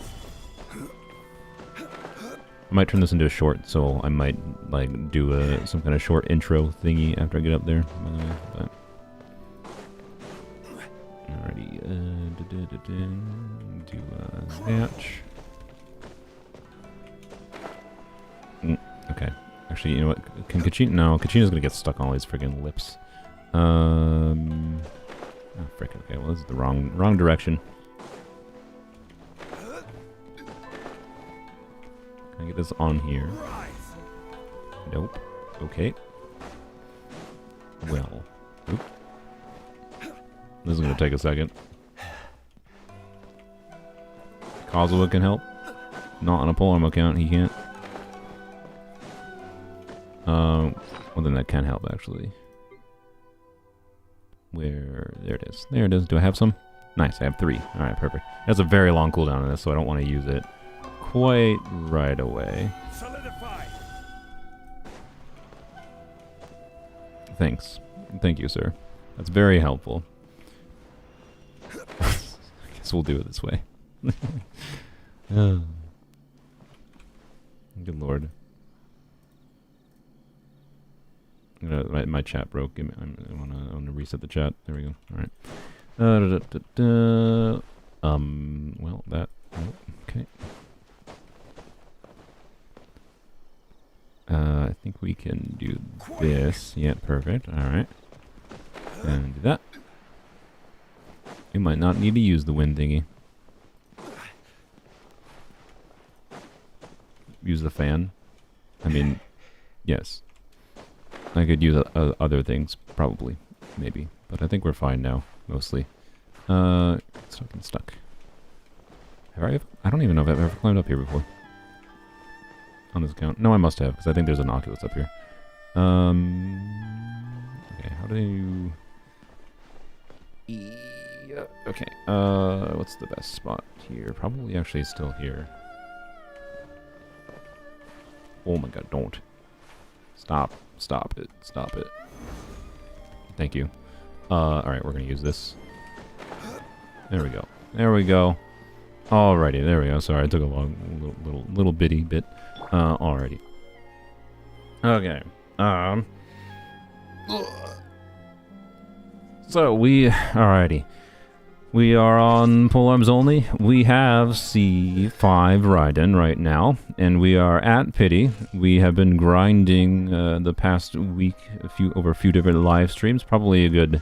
[SPEAKER 1] I might turn this into a short, so I might, like, do some kind of short intro thingy after I get up there, by the way, but... Alrighty, do that. Okay. Actually, you know what? Can Kachina? No, Kachina's gonna get stuck on all these friggin' lips. Oh, frick. Okay, well, this is the wrong direction. Can I get this on here? Nope. Okay. Well. Oop. This is gonna take a second. Kazuha can help. Not on a polearm account, he can't. Well then that can help actually. There it is. There it is. Do I have some? Nice, I have 3. Alright, perfect. That's a very long cooldown on this, so I don't want to use it quite right away.
[SPEAKER 3] Solidify.
[SPEAKER 1] Thanks. Thank you, sir. That's very helpful. I guess we'll do it this way. Good lord. My chat broke. Give me, I want to reset the chat. There we go. All right. Well, that. Oh, okay. I think we can do this. Yeah, perfect. All right. And do that. We might not need to use the wind thingy. Use the fan. I mean, yes. I could use other things, probably, maybe, but I think we're fine now, mostly. Stuck. I don't even know if I've ever climbed up here before. On this account. No, I must have, because I think there's an Oculus up here. Okay, how do you... Okay, what's the best spot here? Probably actually still here. Oh my god, don't. Stop it. Thank you. Alright, we're gonna use this. There we go. Alrighty, there we go. Sorry, it took a little bitty bit. Alrighty. Okay. So alrighty. We are on Polearms Only. We have C5 Raiden right now, and we are at Pity. We have been grinding the past week over a few different live streams, probably a good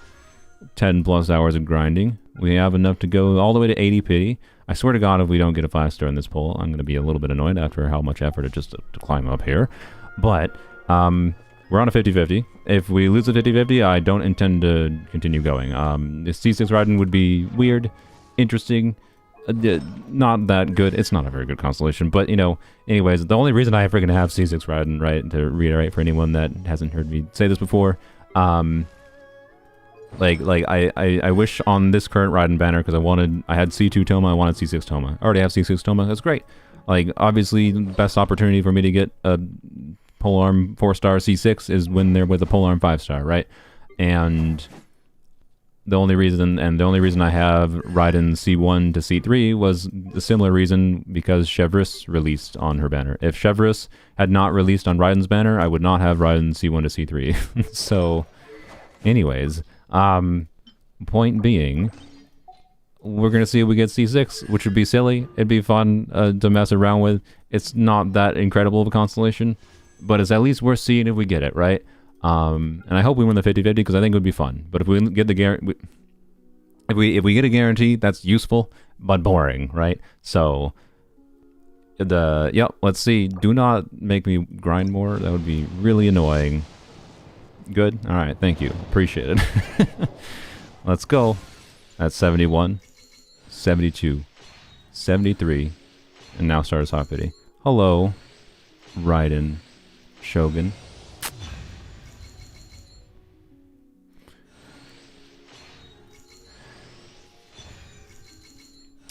[SPEAKER 1] 10 plus hours of grinding. We have enough to go all the way to 80 Pity. I swear to God, if we don't get a 5-star in this poll, I'm going to be a little bit annoyed after how much effort it just to climb up here. But we're on a 50-50. If we lose a 50-50, I don't intend to continue going. The C6 Raiden would be weird, interesting, not that good. It's not a very good constellation, but, you know, anyways, the only reason I freaking have C6 Raiden, right, to reiterate for anyone that hasn't heard me say this before, I wish on this current Raiden banner, because I had C2 Toma, I wanted C6 Toma. I already have C6 Toma, that's great. Like, obviously, the best opportunity for me to get a Polearm 4-star C6 is when they're with a Polearm 5-star, right? And the only reason I have Raiden C1 to C3 was a similar reason, because Chevreuse released on her banner. If Chevreuse had not released on Raiden's banner, I would not have Raiden C1 to C3. So, anyways, point being, we're gonna see if we get C6, which would be silly. It'd be fun to mess around with. It's not that incredible of a constellation, but it's at least worth seeing if we get it, right? And I hope we win the 50-50, because I think it would be fun. But if we get the guarantee, if we get a guarantee, that's useful but boring, right? So let's see. Do not make me grind more. That would be really annoying. Good. All right. Thank you. Appreciate it. Let's go. That's 71, 72, 73, and now Stardust Hot Pity. Hello, Raiden Shogun.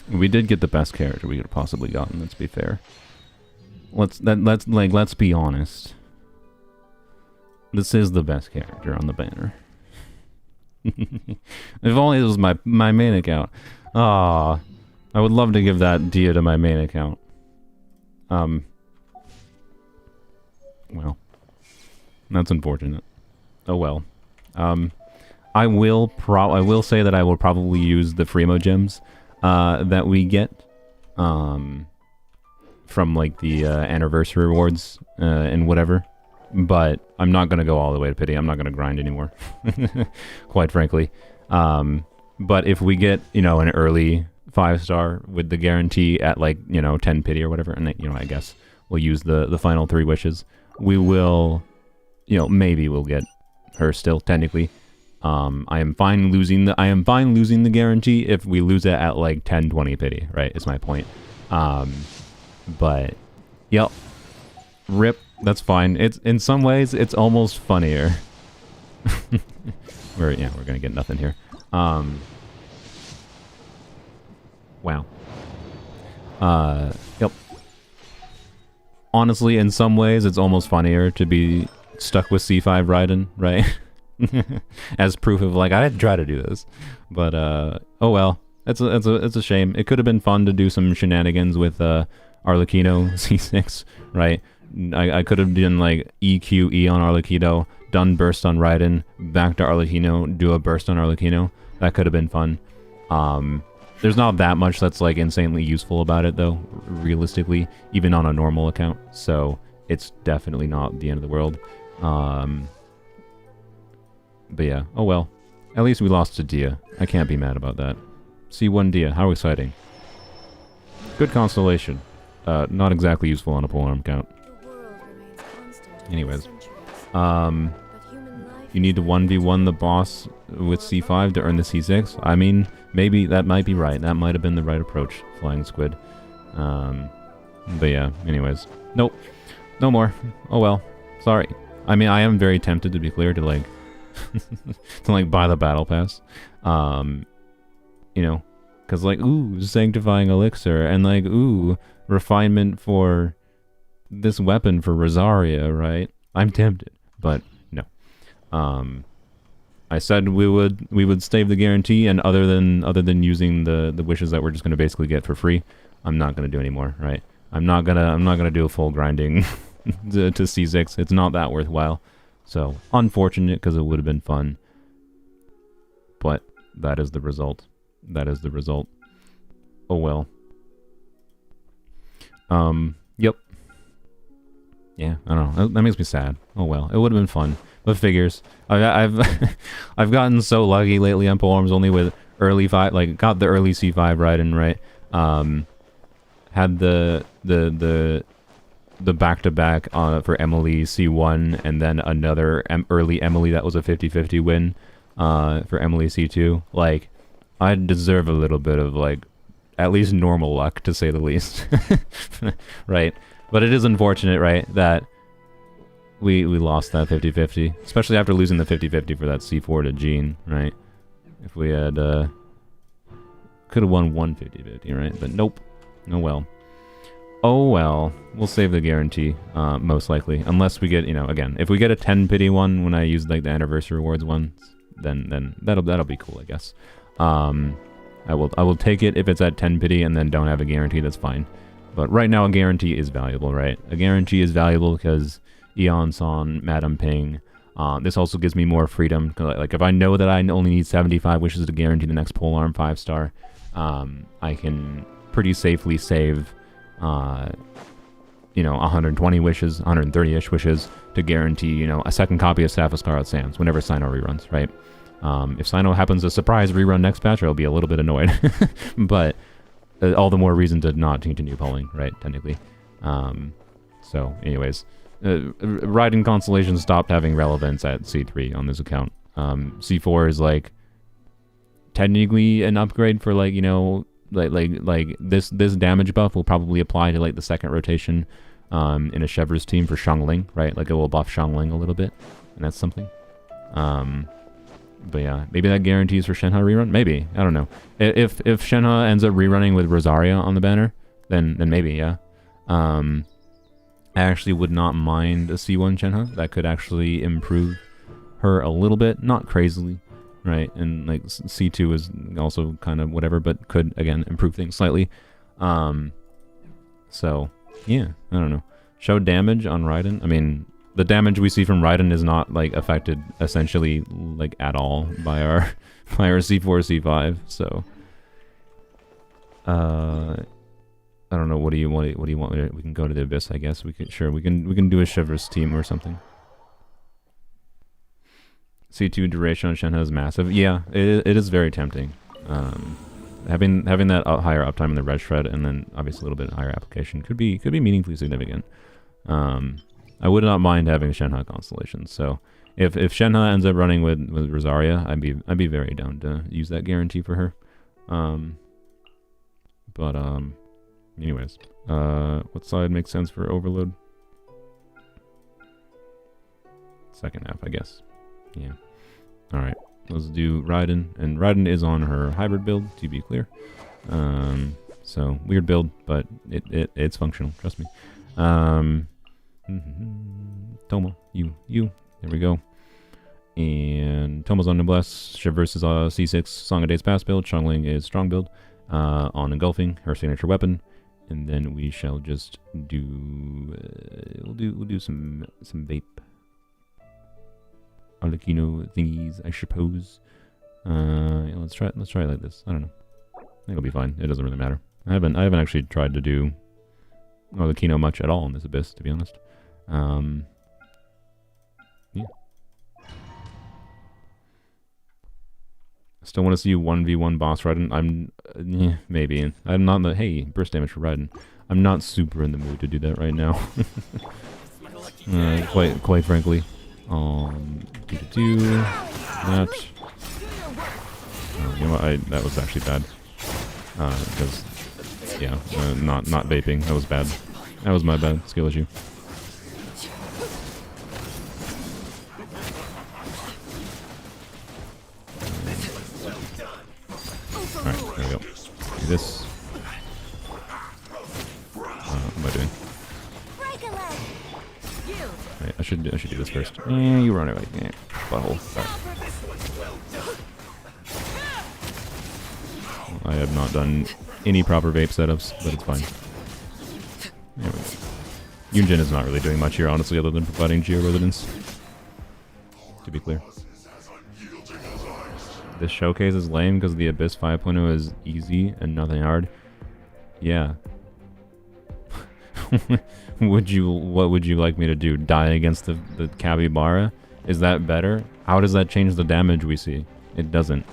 [SPEAKER 1] We did get the best character we could have possibly gotten, let's be fair. Let's be honest. This is the best character on the banner. If only it was my main account. Ah, I would love to give that Dia to my main account. Well, that's unfortunate. Oh well. I will say that I will probably use the Freemo gems that we get from like the anniversary rewards and whatever. But I'm not going to go all the way to pity. I'm not going to grind anymore, quite frankly. But if we get, you know, an early 5-star with the guarantee at like, you know, 10 pity or whatever, and you know, I guess we'll use the final 3 wishes. We will, you know, maybe we'll get her still technically. I am fine losing the guarantee if we lose it at like 10, 20 pity, right? Is my point. But yep. Rip. That's fine. It's in some ways it's almost funnier. we're gonna get nothing here. Wow. Yep. Honestly, in some ways it's almost funnier to be stuck with C5 Raiden, right? As proof of like I had to try to do this. But oh well. It's a shame. It could have been fun to do some shenanigans with Arlecchino C6, right? I could have done like EQE on Arlecchino, done burst on Raiden, back to Arlecchino, do a burst on Arlecchino. That could have been fun. There's not that much that's like insanely useful about it though, realistically, even on a normal account. So it's definitely not the end of the world. But yeah, oh well. At least we lost to Dia. I can't be mad about that. C1 Dia, how exciting. Good constellation. Not exactly useful on a polearm count. Anyways, you need to 1v1 the boss with C5 to earn the C6. I mean, maybe that might be right. That might have been the right approach, Flying Squid. But yeah, anyways. Nope. No more. Oh well. Sorry. I mean, I am very tempted, to be clear, to like to like buy the battle pass. You know, because like, ooh, sanctifying elixir, and like, ooh, refinement for this weapon for Rosaria, right? I'm tempted, but no. I said we would save the guarantee, and other than using the wishes that we're just gonna basically get for free, I'm not gonna do anymore, right? I'm not gonna do a full grinding to C6. It's not that worthwhile. So unfortunate, because it would have been fun, but that is the result. That is the result. Oh well. Yep. Yeah, I don't know. That makes me sad. Oh well. It would have been fun. But figures. I've I've gotten so lucky lately on Polearms Only with early got the early C5 Raiden, right? Had the back-to-back for Emily C1, and then another early Emily that was a 50-50 win for Emily C2. Like, I deserve a little bit of like at least normal luck, to say the least. Right? But it is unfortunate, right, that we lost that 50-50, especially after losing the 50-50 for that C4 to Jean, right? If we had could have won one 50-50, right? But nope. Oh well. Oh well. We'll save the guarantee, most likely, unless we get, you know, again, if we get a 10 pity one when I use like the anniversary rewards one, then that'll be cool, I guess. I will take it if it's at 10 pity and then don't have a guarantee. That's fine. But right now a guarantee is valuable, right? A guarantee is valuable because Eon-san, Madam Ping. This also gives me more freedom. Like if I know that I only need 75 wishes to guarantee the next polearm 5-star, I can pretty safely save, you know, 120 wishes, 130-ish wishes to guarantee, you know, a second copy of Staff of Scarlet Sands whenever Sino reruns, right? If Sino happens to surprise rerun next patch, I'll be a little bit annoyed. But all the more reason to not continue polling, right, technically. So, anyways. Raiden Constellation stopped having relevance at C3 on this account. C4 is like technically an upgrade for like, you know, like this damage buff will probably apply to like the second rotation in a Shevers team for Xiangling, right? Like it will buff Xiangling a little bit, and that's something. But yeah, maybe that guarantees for Shenhe rerun. Maybe, I don't know. If Shenhe ends up rerunning with Rosaria on the banner, then maybe, yeah. I actually would not mind a C1 Shenhe. That could actually improve her a little bit, not crazily, right? And like C2 is also kind of whatever, but could again improve things slightly. So yeah, I don't know. Show damage on Raiden. I mean, the damage we see from Raiden is not like affected essentially like at all by our C4 C5. So I don't know. What do you want? What do you want? We can go to the Abyss, I guess. We can do a Shivers team or something. C2 duration on Shenhe is massive. Yeah, it is very tempting. Having that higher uptime in the red shred and then obviously a little bit higher application could be meaningfully significant. I would not mind having Shenhe constellations. So if Shenhe ends up running with Rosaria, I'd be very down to use that guarantee for her. Anyways, what side makes sense for overload? Second half, I guess. Yeah. All right. Let's do Raiden, and Raiden is on her hybrid build, to be clear. So weird build, but it's functional. Trust me. Tomo, you. There we go. And Tomo's on Noblesse. Shivers is C6 Song of Days Past build. Xiangling is strong build. On engulfing, her signature weapon, and then we shall just do. We'll do some vape. Arlecchino thingies, I suppose. Yeah, let's try it like this. I don't know. I think it'll be fine. It doesn't really matter. I haven't actually tried to do Arlecchino much at all in this Abyss, to be honest. Yeah. Still want to see you 1v1 boss Raiden. Maybe. I'm not in the hey burst damage for Raiden. I'm not super in the mood to do that right now. Quite frankly. Do that. You know what? That was actually bad. Because yeah, not vaping. That was bad. That was my bad skill issue. Alright, there we go. Do this. What am I doing? Right, I should do this first. Yeah, you run away. Yeah, butthole. Sorry. I have not done any proper vape setups, but it's fine. There we go. Yunjin is not really doing much here, honestly, other than providing geo-resonance. To be clear. This showcase is lame because the Abyss 5.0 is easy and nothing hard. Yeah. What would you like me to do? Die against the Capybara? Is that better? How does that change the damage we see? It doesn't.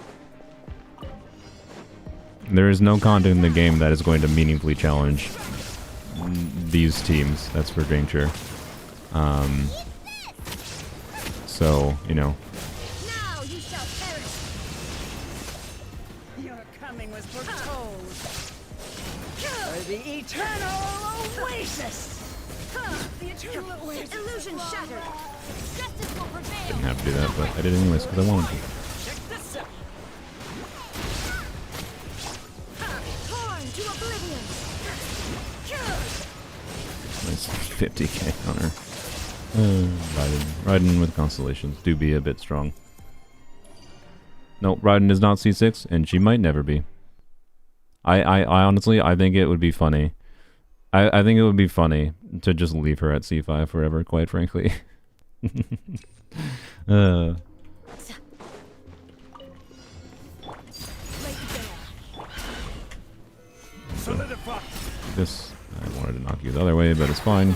[SPEAKER 1] There is no content in the game that is going to meaningfully challenge these teams. That's for dang sure. So, you know.
[SPEAKER 4] Now you shall perish. Your coming was foretold. For the eternal oasis. The eternal oasis. Illusion shattered. Justice will prevail.
[SPEAKER 1] Didn't have to do that, but I did anyways because I wanted to.
[SPEAKER 4] Check this out. Torn to oblivion.
[SPEAKER 1] Nice 50k on her. Raiden with constellations do be a bit strong. No, Raiden is not C6, and she might never be. I honestly, I think it would be funny. I think it would be funny to just leave her at C5 forever, quite frankly.
[SPEAKER 3] Solidify.
[SPEAKER 1] This, I wanted to knock you the other way, but it's fine.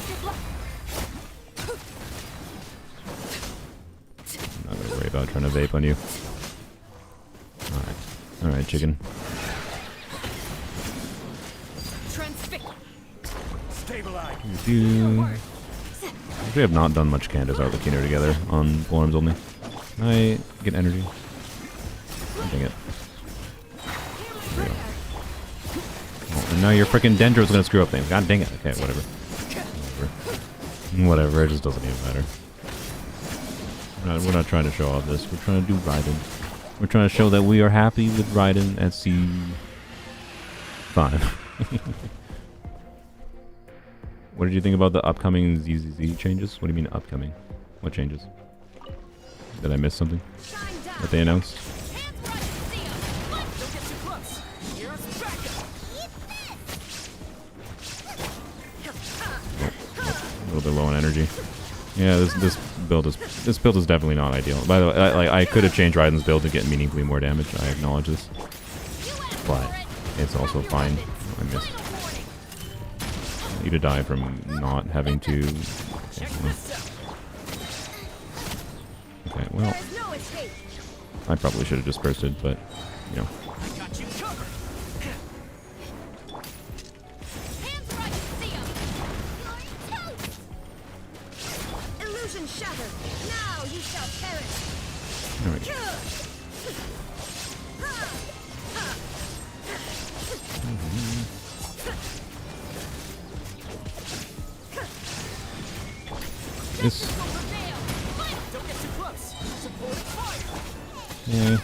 [SPEAKER 1] I'm not gonna worry about trying to vape on you. Alright, chicken.
[SPEAKER 3] Stabilize.
[SPEAKER 1] We have not done much Candace Arlecchino together on Polearms Only. Can I get energy? Dang it. And now your freaking Dendro's gonna screw up things. God dang it. Okay, whatever. Whatever, it just doesn't even matter. We're not trying to show off this. We're trying to do Raiden. We're trying to show that we are happy with Raiden at C5. What did you think about the upcoming ZZZ changes? What do you mean upcoming? What changes? Did I miss something that they announced? A little bit low on energy. Yeah, this build is definitely not ideal. By the way, I could have changed Raiden's build to get meaningfully more damage. I acknowledge this, but it's also fine. I missed. I need to die from not having to. Okay, well, I probably should have just bursted, but you know. There we go. This. Yeah.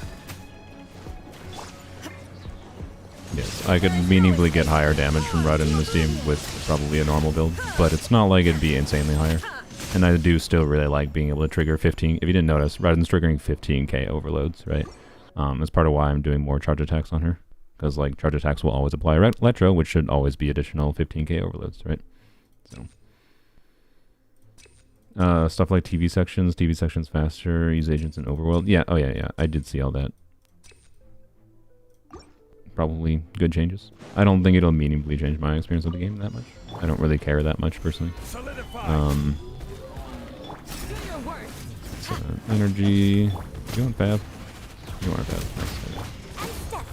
[SPEAKER 1] Yes, I could meaningfully get higher damage from Raiden in this team with probably a normal build, but it's not like it'd be insanely higher. And I do still really like being able to trigger 15. If you didn't notice, Raiden's triggering 15k overloads, right? That's part of why I'm doing more charge attacks on her. Because, like, charge attacks will always apply Retro, which should always be additional 15k overloads, right? So. Stuff like TV sections faster, use agents in overworld. Yeah, oh yeah, I did see all that. Probably good changes. I don't think it'll meaningfully change my experience of the game that much. I don't really care that much, personally. Energy. You want Fab? You want Fab. Nice.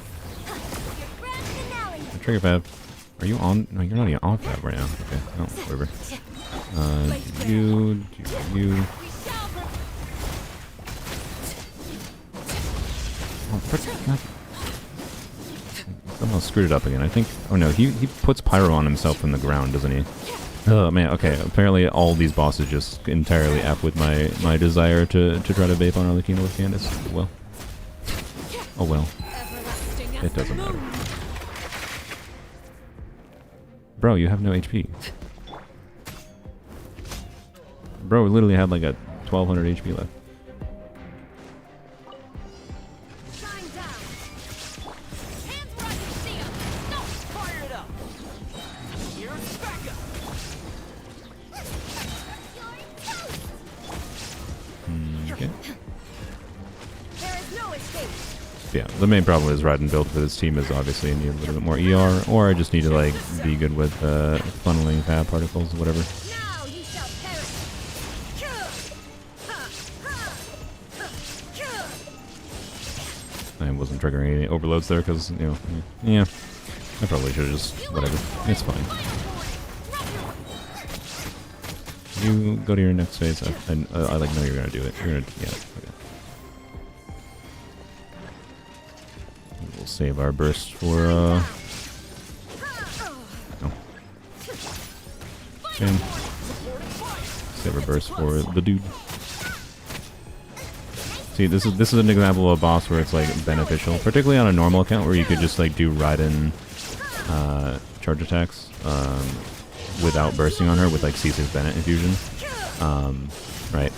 [SPEAKER 1] Trigger Fab. Are you on? No, you're not even on Fab right now. Okay, no, whatever. You. Oh, frick. Somehow screwed it up again. I think. Oh no, he puts pyro on himself from the ground, doesn't he? Oh man, okay. Apparently all these bosses just entirely F with my desire to try to vape on Arlecchino with Candace. Well. Oh well. It doesn't matter. Bro, you have no HP. Bro literally had like a 1200 HP left. Yeah, the main problem is Raiden build for this team is obviously I need a little bit more ER, or I just need to like be good with funneling fab particles, whatever. I wasn't triggering any overloads there because, you know, yeah, I probably should have just, whatever, it's fine. You go to your next phase. I like know you're gonna do it. You're gonna, yeah, okay. We'll save our burst for, no. And save our burst for the dude. See, this is an example of a boss where it's like beneficial, particularly on a normal account where you could just like do Raiden charge attacks without bursting on her with like C6 Bennett infusion. Right.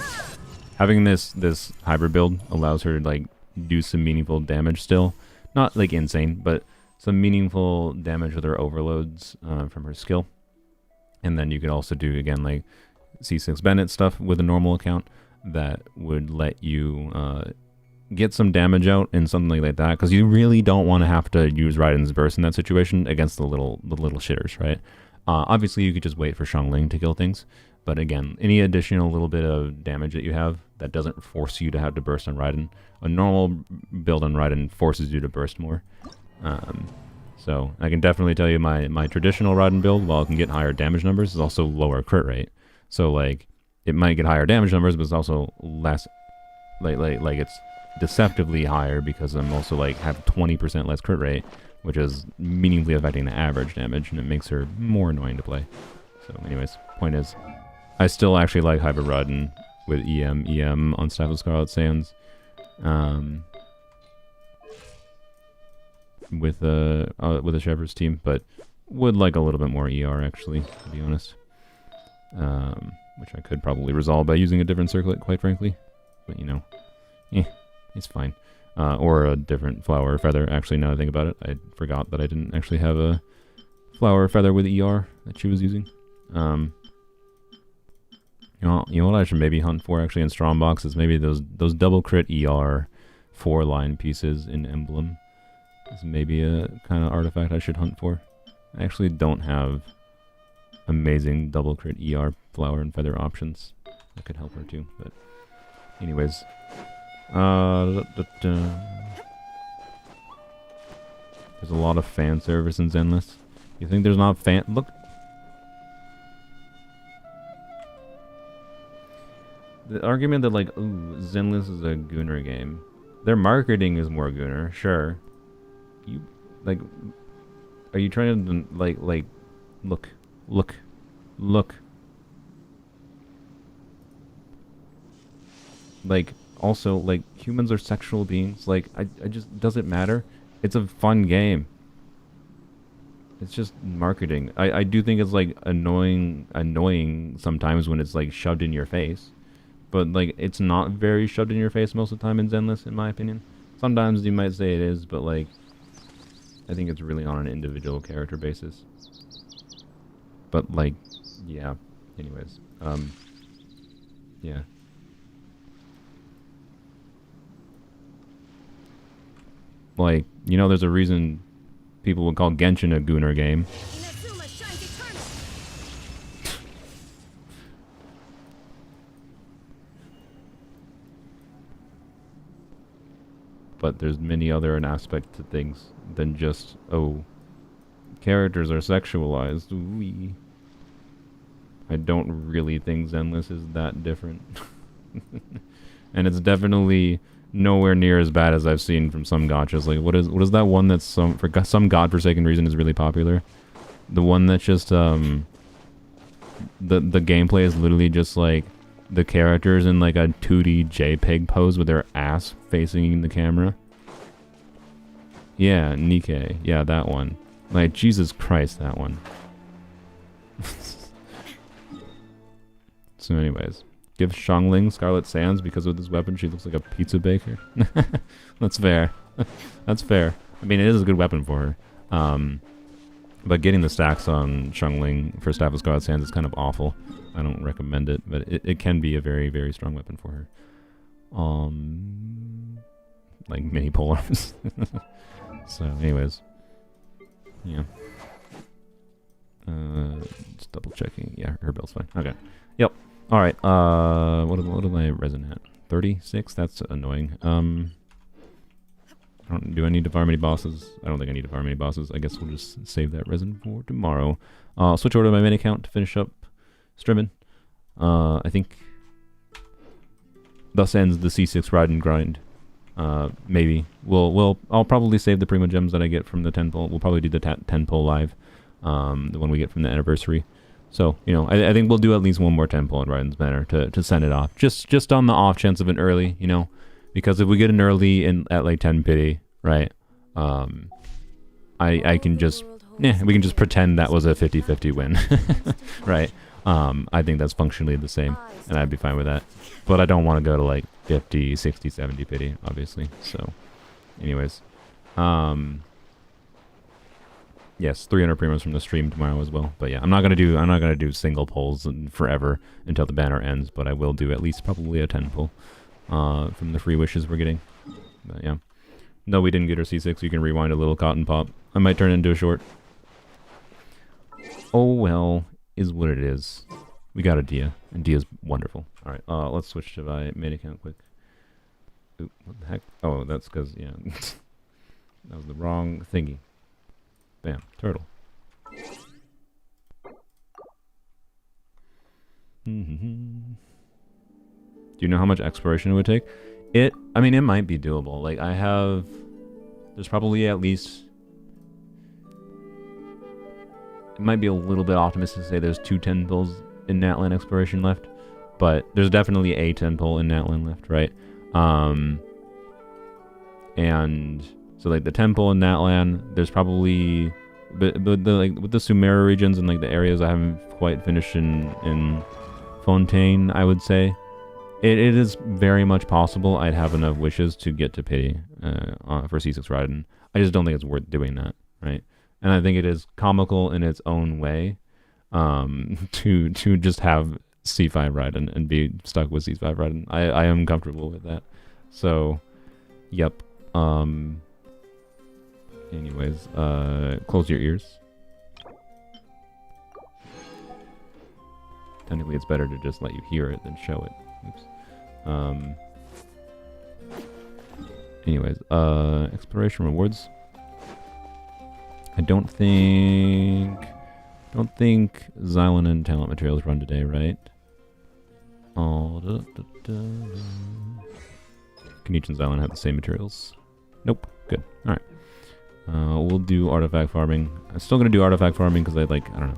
[SPEAKER 1] Having this hybrid build allows her to like do some meaningful damage still. Not like insane, but some meaningful damage with her overloads from her skill. And then you could also do, again, like C6 Bennett stuff with a normal account that would let you get some damage out in something like that. Because you really don't want to have to use Raiden's burst in that situation against the little shitters, right? Obviously, you could just wait for Xiangling to kill things. But again, any additional little bit of damage that you have that doesn't force you to have to burst on Raiden. A normal build on Raiden forces you to burst more. So I can definitely tell you my traditional Raiden build, while it can get higher damage numbers, is also lower crit rate. So like it might get higher damage numbers, but it's also less like it's deceptively higher because I'm also like have 20% less crit rate. which is meaningfully affecting the average damage, and it makes her more annoying to play. So anyways, point is, I still actually like Hybrid Raiden with EM on Staff of Scarlet Sands. With a Shepherd's team, but would like a little bit more ER actually, to be honest. Which I could probably resolve by using a different circlet, quite frankly. But you know, it's fine. Or a different flower or feather. Actually, now that I think about it, I forgot that I didn't actually have a flower or feather with ER that she was using. You know what I should maybe hunt for actually in Strongbox is maybe those double crit ER 4-line pieces in Emblem. Is maybe a kind of artifact I should hunt for. I actually don't have amazing double crit ER flower and feather options that could help her too. But anyways, there's a lot of fan service in Zenless. You think there's not fan? Look. The argument that like, ooh, Zenless is a Gunner game. Their marketing is more Gunner, sure. You, like, are you trying to, like, look. Like, also, like, humans are sexual beings. Like, I just, does it matter? It's a fun game. It's just marketing. I do think it's, like, annoying sometimes when it's, like, shoved in your face. But, like, it's not very shoved in your face most of the time in Zenless, in my opinion. Sometimes you might say it is, but, like, I think it's really on an individual character basis. But, like, yeah. Anyways, yeah. Like, you know, there's a reason people would call Genshin a Gunner game. But there's many other aspects to things than just, oh, characters are sexualized. Ooh-wee. I don't really think Zenless is that different. And it's definitely nowhere near as bad as I've seen from some gachas. Like, what is that one that's for some godforsaken reason is really popular? The one that's just, the gameplay is literally just like, the characters in like a 2D JPEG pose with their ass facing the camera. Yeah, Nikkei. Yeah, that one. Like, Jesus Christ, that one. So anyways, give Xiangling Scarlet Sands because with this weapon she looks like a pizza baker. That's fair. That's fair. I mean, it is a good weapon for her. But getting the stacks on Xiangling for Staff of Scarlet Sands is kind of awful. I don't recommend it, but it can be a very, very strong weapon for her. Like mini polearms. So, anyways. Yeah. Just double checking. Yeah, her build's fine. Okay. Yep. Alright, what am I resin at? 36? That's annoying. Do I need to farm any bosses? I don't think I need to farm any bosses. I guess we'll just save that resin for tomorrow. I'll switch over to my main account to finish up streaming. I think thus ends the C6 Raiden grind. Maybe. I'll probably save the Primo Gems that I get from the 10 pull. We'll probably do the 10 pull live. The one we get from the anniversary. So, you know, I think we'll do at least one more 10 pull in Raiden's banner to send it off. Just on the off chance of an early, you know. Because if we get an early at like 10 pity, right? I can just we can just pretend that was a 50-50 win. Right? I think that's functionally the same, and I'd be fine with that. But I don't want to go to like 50, 60, 70 pity, obviously. So, anyways. Yes, 300 primos from the stream tomorrow as well. But yeah, I'm not gonna do single pulls forever until the banner ends, but I will do at least probably a 10 pull. From the free wishes we're getting. But yeah. No, we didn't get our C6. You can rewind a little cotton pop. I might turn it into a short. Oh well, is what it is. We got a Dia, and Dia's wonderful. Alright, let's switch to my main account quick. Oop, what the heck? Oh, that's because, yeah. That was the wrong thingy. Bam, turtle. Do you know how much exploration it would take? I mean, it might be doable. Like, there's probably at least it might be a little bit optimistic to say there's 2 tentpoles in Natlan exploration left, but there's definitely a tentpole in Natlan left, right? And so like the temple in Natlan, there's probably, but the like with the Sumera regions and like the areas I haven't quite finished in Fontaine, I would say it is very much possible I'd have enough wishes to get to Pity for C6 Raiden. I just don't think it's worth doing that, right? And I think it is comical in its own way to just have C5 Raiden and be stuck with C5 Raiden. I am comfortable with that. So, yep. Anyways, close your ears. Technically, it's better to just let you hear it than show it. Oops. Anyways, exploration rewards. I don't think Xylan and talent materials run today, right? Kanich and Xylan have the same materials. Nope. Good. All right. We'll do artifact farming. I'm still gonna do artifact farming because I don't know.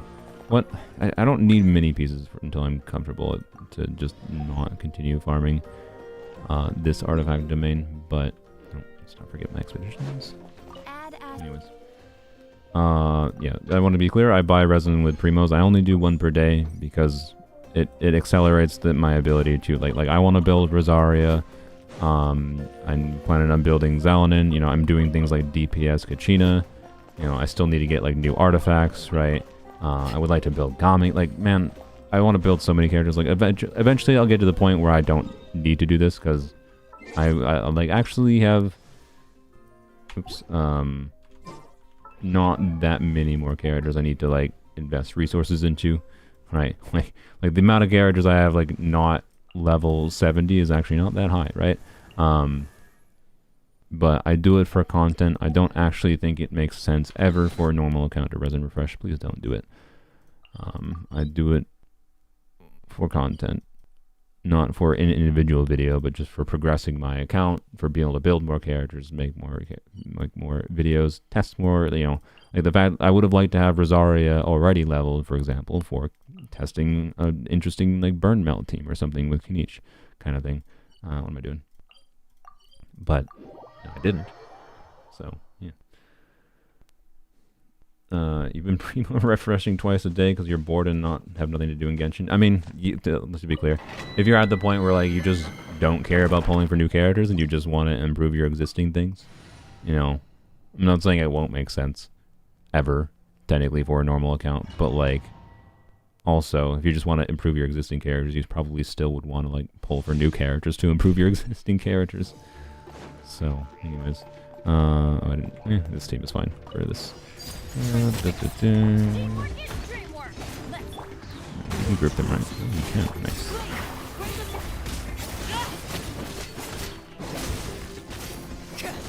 [SPEAKER 1] What? I don't need many pieces until I'm comfortable to just not continue farming this artifact domain. But let's not forget my expeditions. Anyways. Yeah, I want to be clear. I buy resin with primos. I only do 1 per day because it accelerates my ability to like I want to build Rosaria. I'm planning on building Zalanin. You know, I'm doing things like DPS Kachina. You know, I still need to get like new artifacts, right? I would like to build Gami. Like, man, I want to build so many characters. Like, eventually I'll get to the point where I don't need to do this because I like actually have, not that many more characters I need to like invest resources into, right? Like the amount of characters I have like not level 70 is actually not that high, right? But I do it for content. I don't actually think it makes sense ever for a normal account to resin refresh. Please don't do it. I do it for content, not for an individual video, but just for progressing my account, for being able to build more characters, make more videos, test more. You know, like the fact I would have liked to have Rosaria already leveled, for example, for testing an interesting like burn melt team or something with Kanich kind of thing. What am I doing? But no, I didn't. So yeah. You've been primo refreshing twice a day because you're bored and have nothing to do in Genshin. I mean, let's be clear. If you're at the point where like you just don't care about pulling for new characters and you just want to improve your existing things, you know, I'm not saying it won't make sense ever, technically for a normal account, but like also if you just want to improve your existing characters, you probably still would want to like pull for new characters to improve your existing characters. So, anyways, this team is fine for this. You can group them right. Oh, you can. Nice.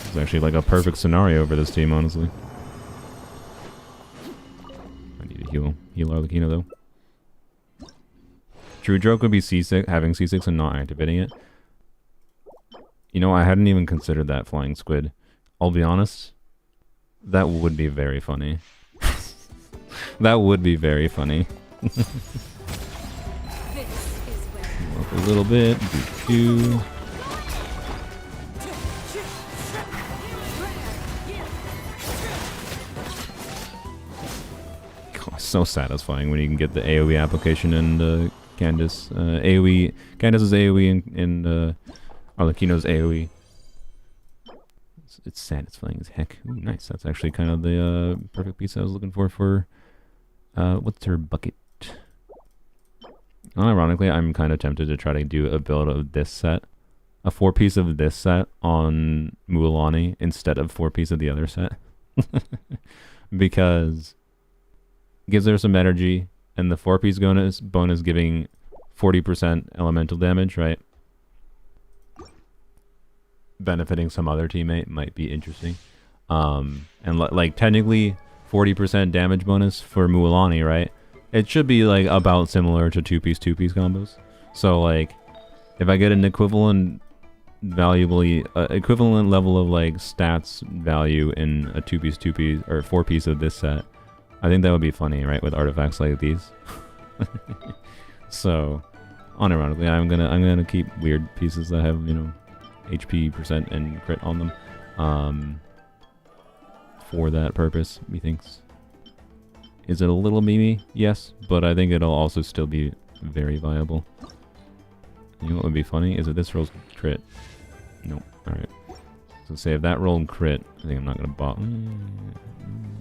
[SPEAKER 1] It's actually like a perfect scenario for this team, honestly. I need to heal Arlecchino though. True joke would be C6, having C6 and not activating it. You know, I hadn't even considered that flying squid. I'll be honest. That would be very funny. That would be very funny. Up a little bit. Do. God, so satisfying when you can get the AoE application and Candace. Candace's AoE and Arlecchino's AoE. It's satisfying as heck. Ooh, nice. That's actually kind of the perfect piece I was looking for what's her bucket? Ironically, I'm kind of tempted to try to do a build of this set. A 4-piece of this set on Mualani instead of 4-piece of the other set. Because it gives her some energy, and the 4-piece bonus giving 40% elemental damage, right? Benefiting some other teammate might be interesting. And like technically 40% damage bonus for Mualani, right? It should be like about similar to 2-piece combos. So like if I get an equivalent level of like stats value in a 2-piece or 4-piece of this set, I think that would be funny, right, with artifacts like these. So, unironically, I'm gonna keep weird pieces that have, you know, HP percent and crit on them. For that purpose, methinks. Is it a little memey? Yes, but I think it'll also still be very viable. You know what would be funny? Is that this rolls crit. Nope. Alright. So say if that rolled crit, I think I'm not gonna bot.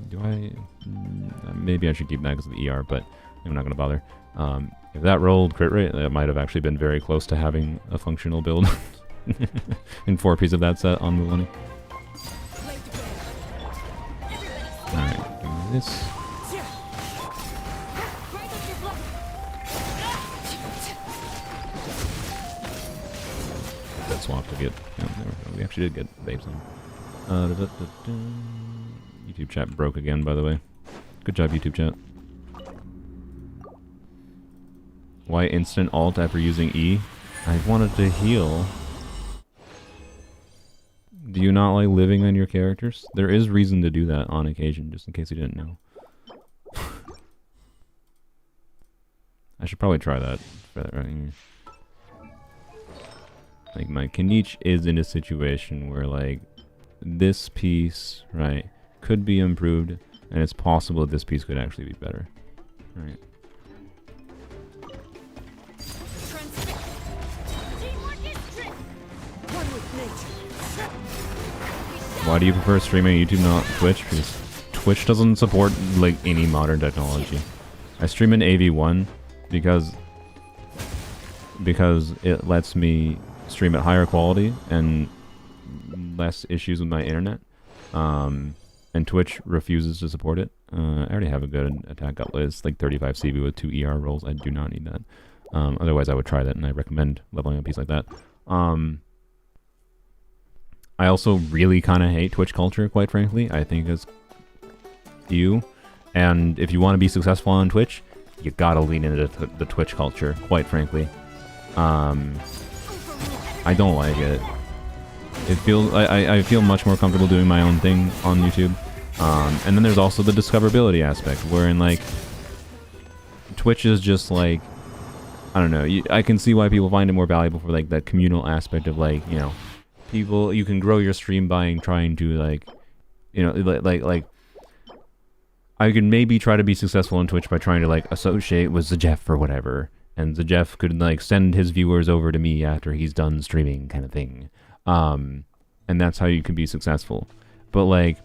[SPEAKER 1] Do I? Maybe I should keep that because of the ER, but I'm not gonna bother. If that rolled crit rate, that might have actually been very close to having a functional build in 4 pieces of that set on Move Money. Alright, do this. That swap to get. Oh, there we go. We actually did get babes on. YouTube chat broke again, by the way. Good job, YouTube chat. Why instant alt after using E? I wanted to heal. Do you not like living on your characters? There is reason to do that on occasion, just in case you didn't know. I should probably try that. Like, my Kenichi is in a situation where, like, this piece, right, could be improved, and it's possible that this piece could actually be better. Right. Why do you prefer streaming on YouTube, not Twitch? Because Twitch doesn't support, like, any modern technology. I stream in AV1 because it lets me stream at higher quality and less issues with my internet. And Twitch refuses to support it. I already have a good attack outlet. It's like 35 CV with 2 ER rolls. I do not need that. Otherwise, I would try that, and I recommend leveling a piece like that. I also really kind of hate Twitch culture, quite frankly. I think it's ew. And if you want to be successful on Twitch, you gotta lean into the Twitch culture, quite frankly. I don't like it. It feels I feel much more comfortable doing my own thing on YouTube. And then there's also the discoverability aspect, wherein, like, Twitch is just like, I don't know. I can see why people find it more valuable for, like, that communal aspect of, like, you know, people, you can grow your stream by trying to, like, you know, like I could maybe try to be successful on Twitch by trying to, like, associate with Zajef or whatever, and Zajef could, like, send his viewers over to me after he's done streaming, kind of thing. And that's how you can be successful. But, like,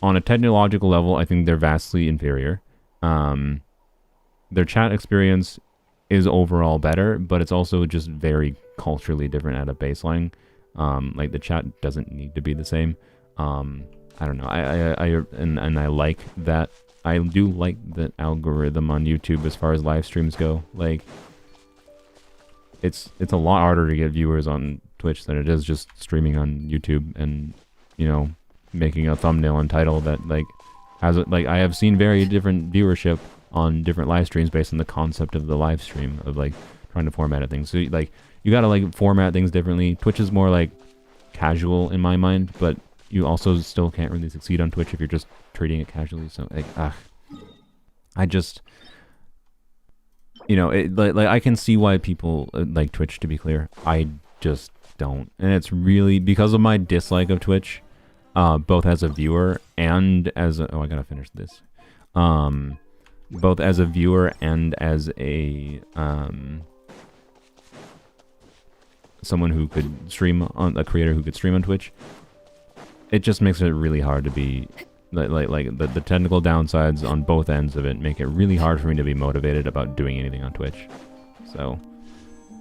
[SPEAKER 1] on a technological level, I think they're vastly inferior. Their chat experience is overall better, but it's also just very culturally different at a baseline. Like, the chat doesn't need to be the same. I don't know. I like that. I do like the algorithm on YouTube as far as live streams go. Like, it's a lot harder to get viewers on Twitch than it is just streaming on YouTube and, you know, making a thumbnail and title that, like, has it. Like, I have seen very different viewership on different live streams based on the concept of the live stream, of, like, trying to format things. So, like, you gotta, like, format things differently. Twitch is more, like, casual in my mind, but you also still can't really succeed on Twitch if you're just treating it casually. So, like, I just, you know, like I can see why people like Twitch, to be clear. I just don't. And it's really because of my dislike of Twitch, both as a viewer and as a, oh, I gotta finish this. Both as a viewer and as a, someone who could stream on, a creator who could stream on Twitch. It just makes it really hard to be, like the technical downsides on both ends of it make it really hard for me to be motivated about doing anything on Twitch. So,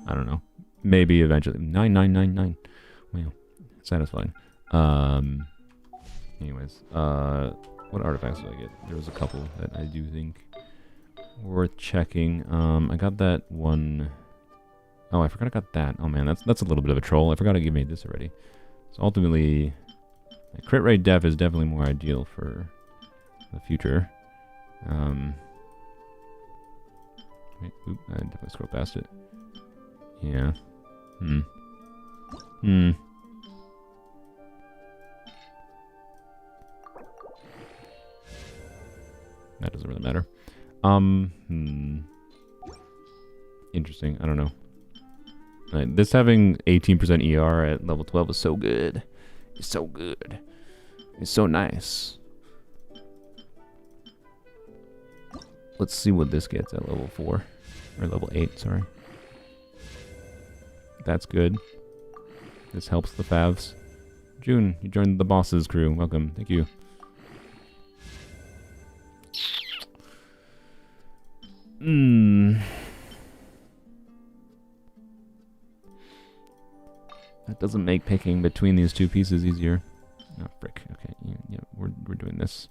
[SPEAKER 1] I don't know. Maybe eventually. 9999. Wow. Satisfying. Anyways, what artifacts did I get? There was a couple that I do think worth checking. I got that one. Oh, I forgot I got that. Oh man, that's a little bit of a troll. I forgot I made this already. So ultimately, crit rate def is definitely more ideal for the future. Wait, oop, I definitely scrolled past it. Yeah. That doesn't really matter. Interesting. I don't know. This having 18% ER at level 12 is so good. It's so good. It's so nice. Let's see what this gets at level 4. Or level 8, sorry. That's good. This helps the favs. June, you joined the boss's crew. Welcome. Thank you. That doesn't make picking between these two pieces easier. Oh, frick. Okay, yeah, we're doing this.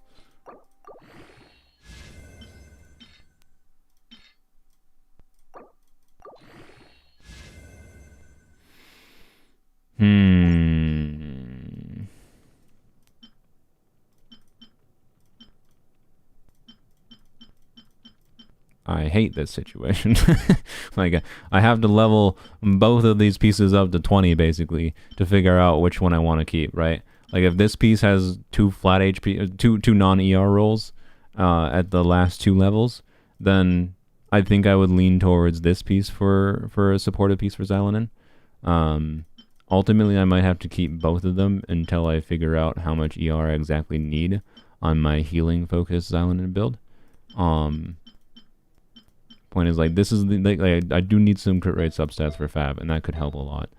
[SPEAKER 1] I hate this situation. Like, I have to level both of these pieces up to 20, basically, to figure out which one I want to keep, right? Like, if this piece has 2 flat HP, two non-ER rolls at the last 2 levels, then I think I would lean towards this piece for a supportive piece for Xylonin. Ultimately, I might have to keep both of them until I figure out how much ER I exactly need on my healing-focused Xylonin build. Point is, like, this is the, like I do need some crit rate substats for Fab, and that could help a lot.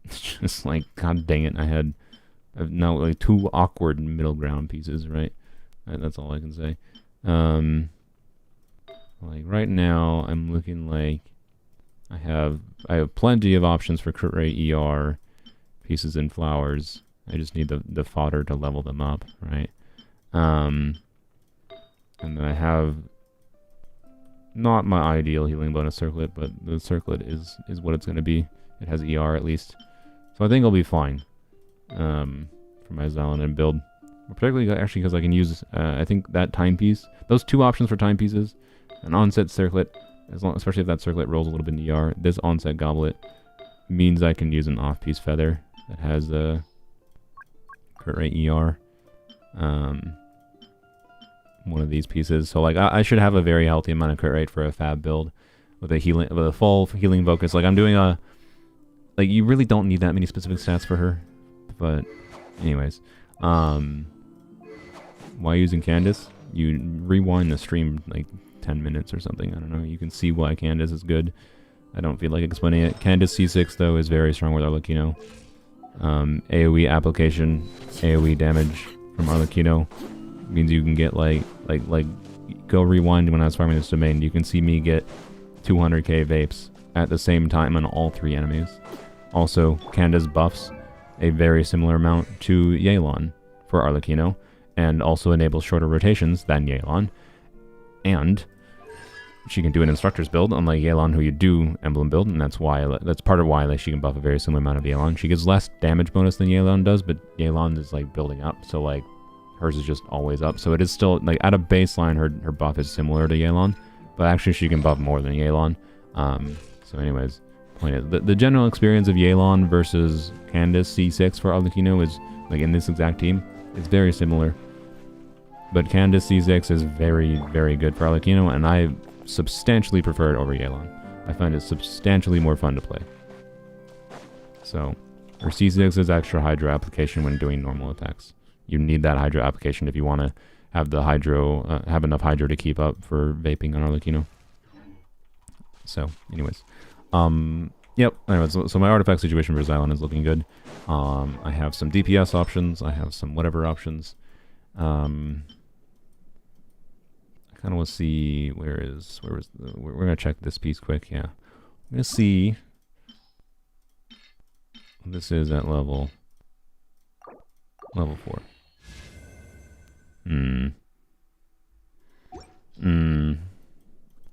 [SPEAKER 1] It's just like, god dang it, I've now like 2 awkward middle ground pieces, right? That's all I can say. Like right now, I'm looking like I have plenty of options for crit rate ER pieces and flowers. I just need the fodder to level them up, right? And then I have not my ideal healing bonus circlet, but the circlet is what it's going to be. It has ER at least. So I think I'll be fine for my Xylonin build. Particularly actually because I can use, I think that timepiece, those 2 options for timepieces, an onset circlet, especially if that circlet rolls a little bit in ER, this onset goblet means I can use an off-piece feather that has a crit rate ER. One of these pieces. So like I should have a very healthy amount of crit rate for a Fab build with a full healing focus. Like I'm doing like you really don't need that many specific stats for her. But anyways, why using Candace? You rewind the stream like 10 minutes or something. I don't know. You can see why Candace is good. I don't feel like explaining it. Candace C6 though is very strong with Arlecchino. AoE application, AoE damage from Arlecchino means you can get like go rewind when I was farming this domain. You can see me get 200k vapes at the same time on all 3 enemies. Also, Candace buffs a very similar amount to Yelan for Arlecchino, and also enables shorter rotations than Yelan. And she can do an instructor's build, unlike Yelan, who you do emblem build, and that's part of why like she can buff a very similar amount of Yelan. She gets less damage bonus than Yelan does, but Yelan is like building up, so like hers is just always up. So it is still like at a baseline, her buff is similar to Yelan, but actually she can buff more than Yelan. So anyways, point is the general experience of Yelan versus Candace C6 for Arlecchino is like in this exact team, it's very similar. But Candace C6 is very, very good for Arlecchino, and I substantially prefer it over Yelan. I find it substantially more fun to play. So, her C6 is extra Hydro application when doing normal attacks. You need that Hydro application if you want to have the Hydro, have enough Hydro to keep up for vaping on Arlecchino. So, anyways. Yep, anyways, so my artifact situation for Xylon is looking good. I have some DPS options, I have some whatever options. I kind of want to we're going to check this piece quick, yeah. I'm going to see what this is at level 4.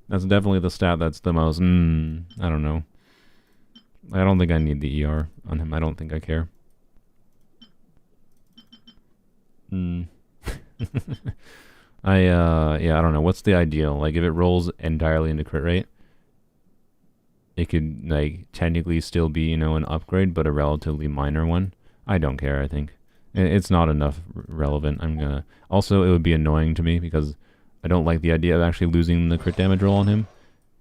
[SPEAKER 1] That's definitely the stat that's the most, I don't know. I don't think I need the ER on him. I don't think I care. Yeah, I don't know. What's the ideal? Like, if it rolls entirely into crit rate, it could, like, technically still be, you know, an upgrade, but a relatively minor one. I don't care, I think. It's not enough relevant. Also, it would be annoying to me because I don't like the idea of actually losing the crit damage roll on him,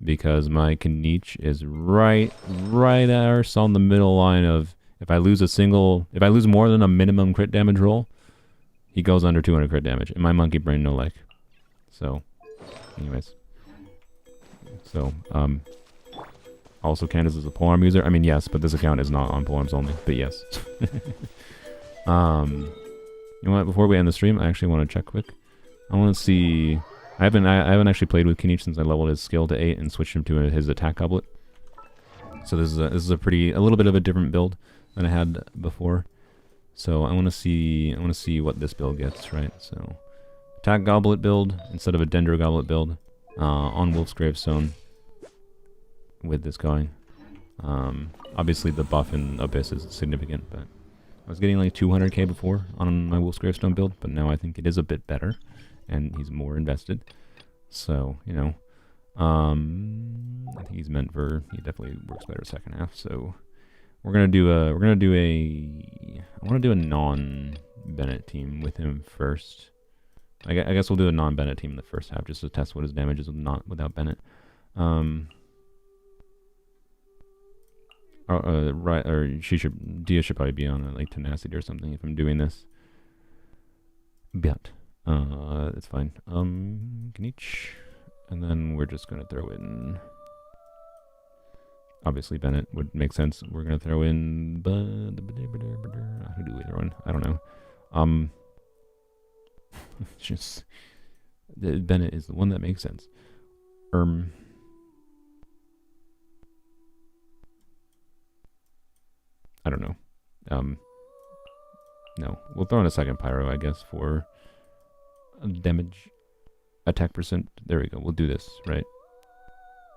[SPEAKER 1] because my Kniech is right there, so on the middle line of if I lose more than a minimum crit damage roll, he goes under 200 crit damage. And my monkey brain no like. So, anyways. So, also Candace is a polearm user. I mean, yes, but this account is not on Polearms Only. But yes. You know what? Before we end the stream, I actually want to check quick. I want to see. I haven't actually played with Kniech since I leveled his skill to 8 and switched him to his attack goblet. So this is a little bit of a different build than I had before. So I want to see what this build gets, right? So attack goblet build instead of a Dendro goblet build on Wolf's Gravestone with this going. Obviously the buff in Abyss is significant, but I was getting like 200k before on my Wolf's Gravestone build, but now I think it is a bit better, and he's more invested. So, you know, I think he definitely works better second half. So I want to do a non-Bennett team with him first. I guess we'll do a non-Bennett team in the first half just to test what his damage is without Bennett. Right, or Dia should probably be on like tenacity or something if I'm doing this. But it's fine. Kniech, and then we're just gonna throw in. Obviously, Bennett would make sense. We're gonna throw in. Who do we throw in? I don't know. Just Bennett is the one that makes sense. I don't know. No, we'll throw in a second pyro, I guess, for damage, attack percent. There we go. We'll do this, right?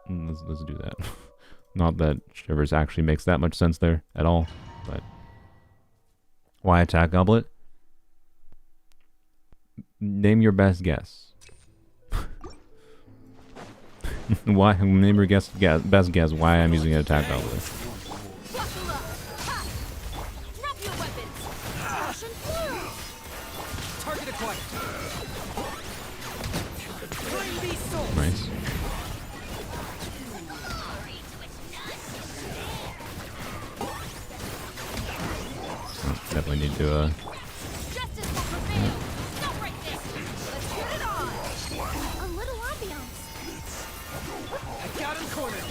[SPEAKER 1] Let's do that. Not that Shivers actually makes that much sense there at all, but why attack goblet? Name your best guess. Why? Name your best guess why I'm using an attack goblet. Nice. Oh, definitely need to
[SPEAKER 4] Justice will prevail. Stop right there. Let's put it on. A little ambiance.
[SPEAKER 3] I got him cornered.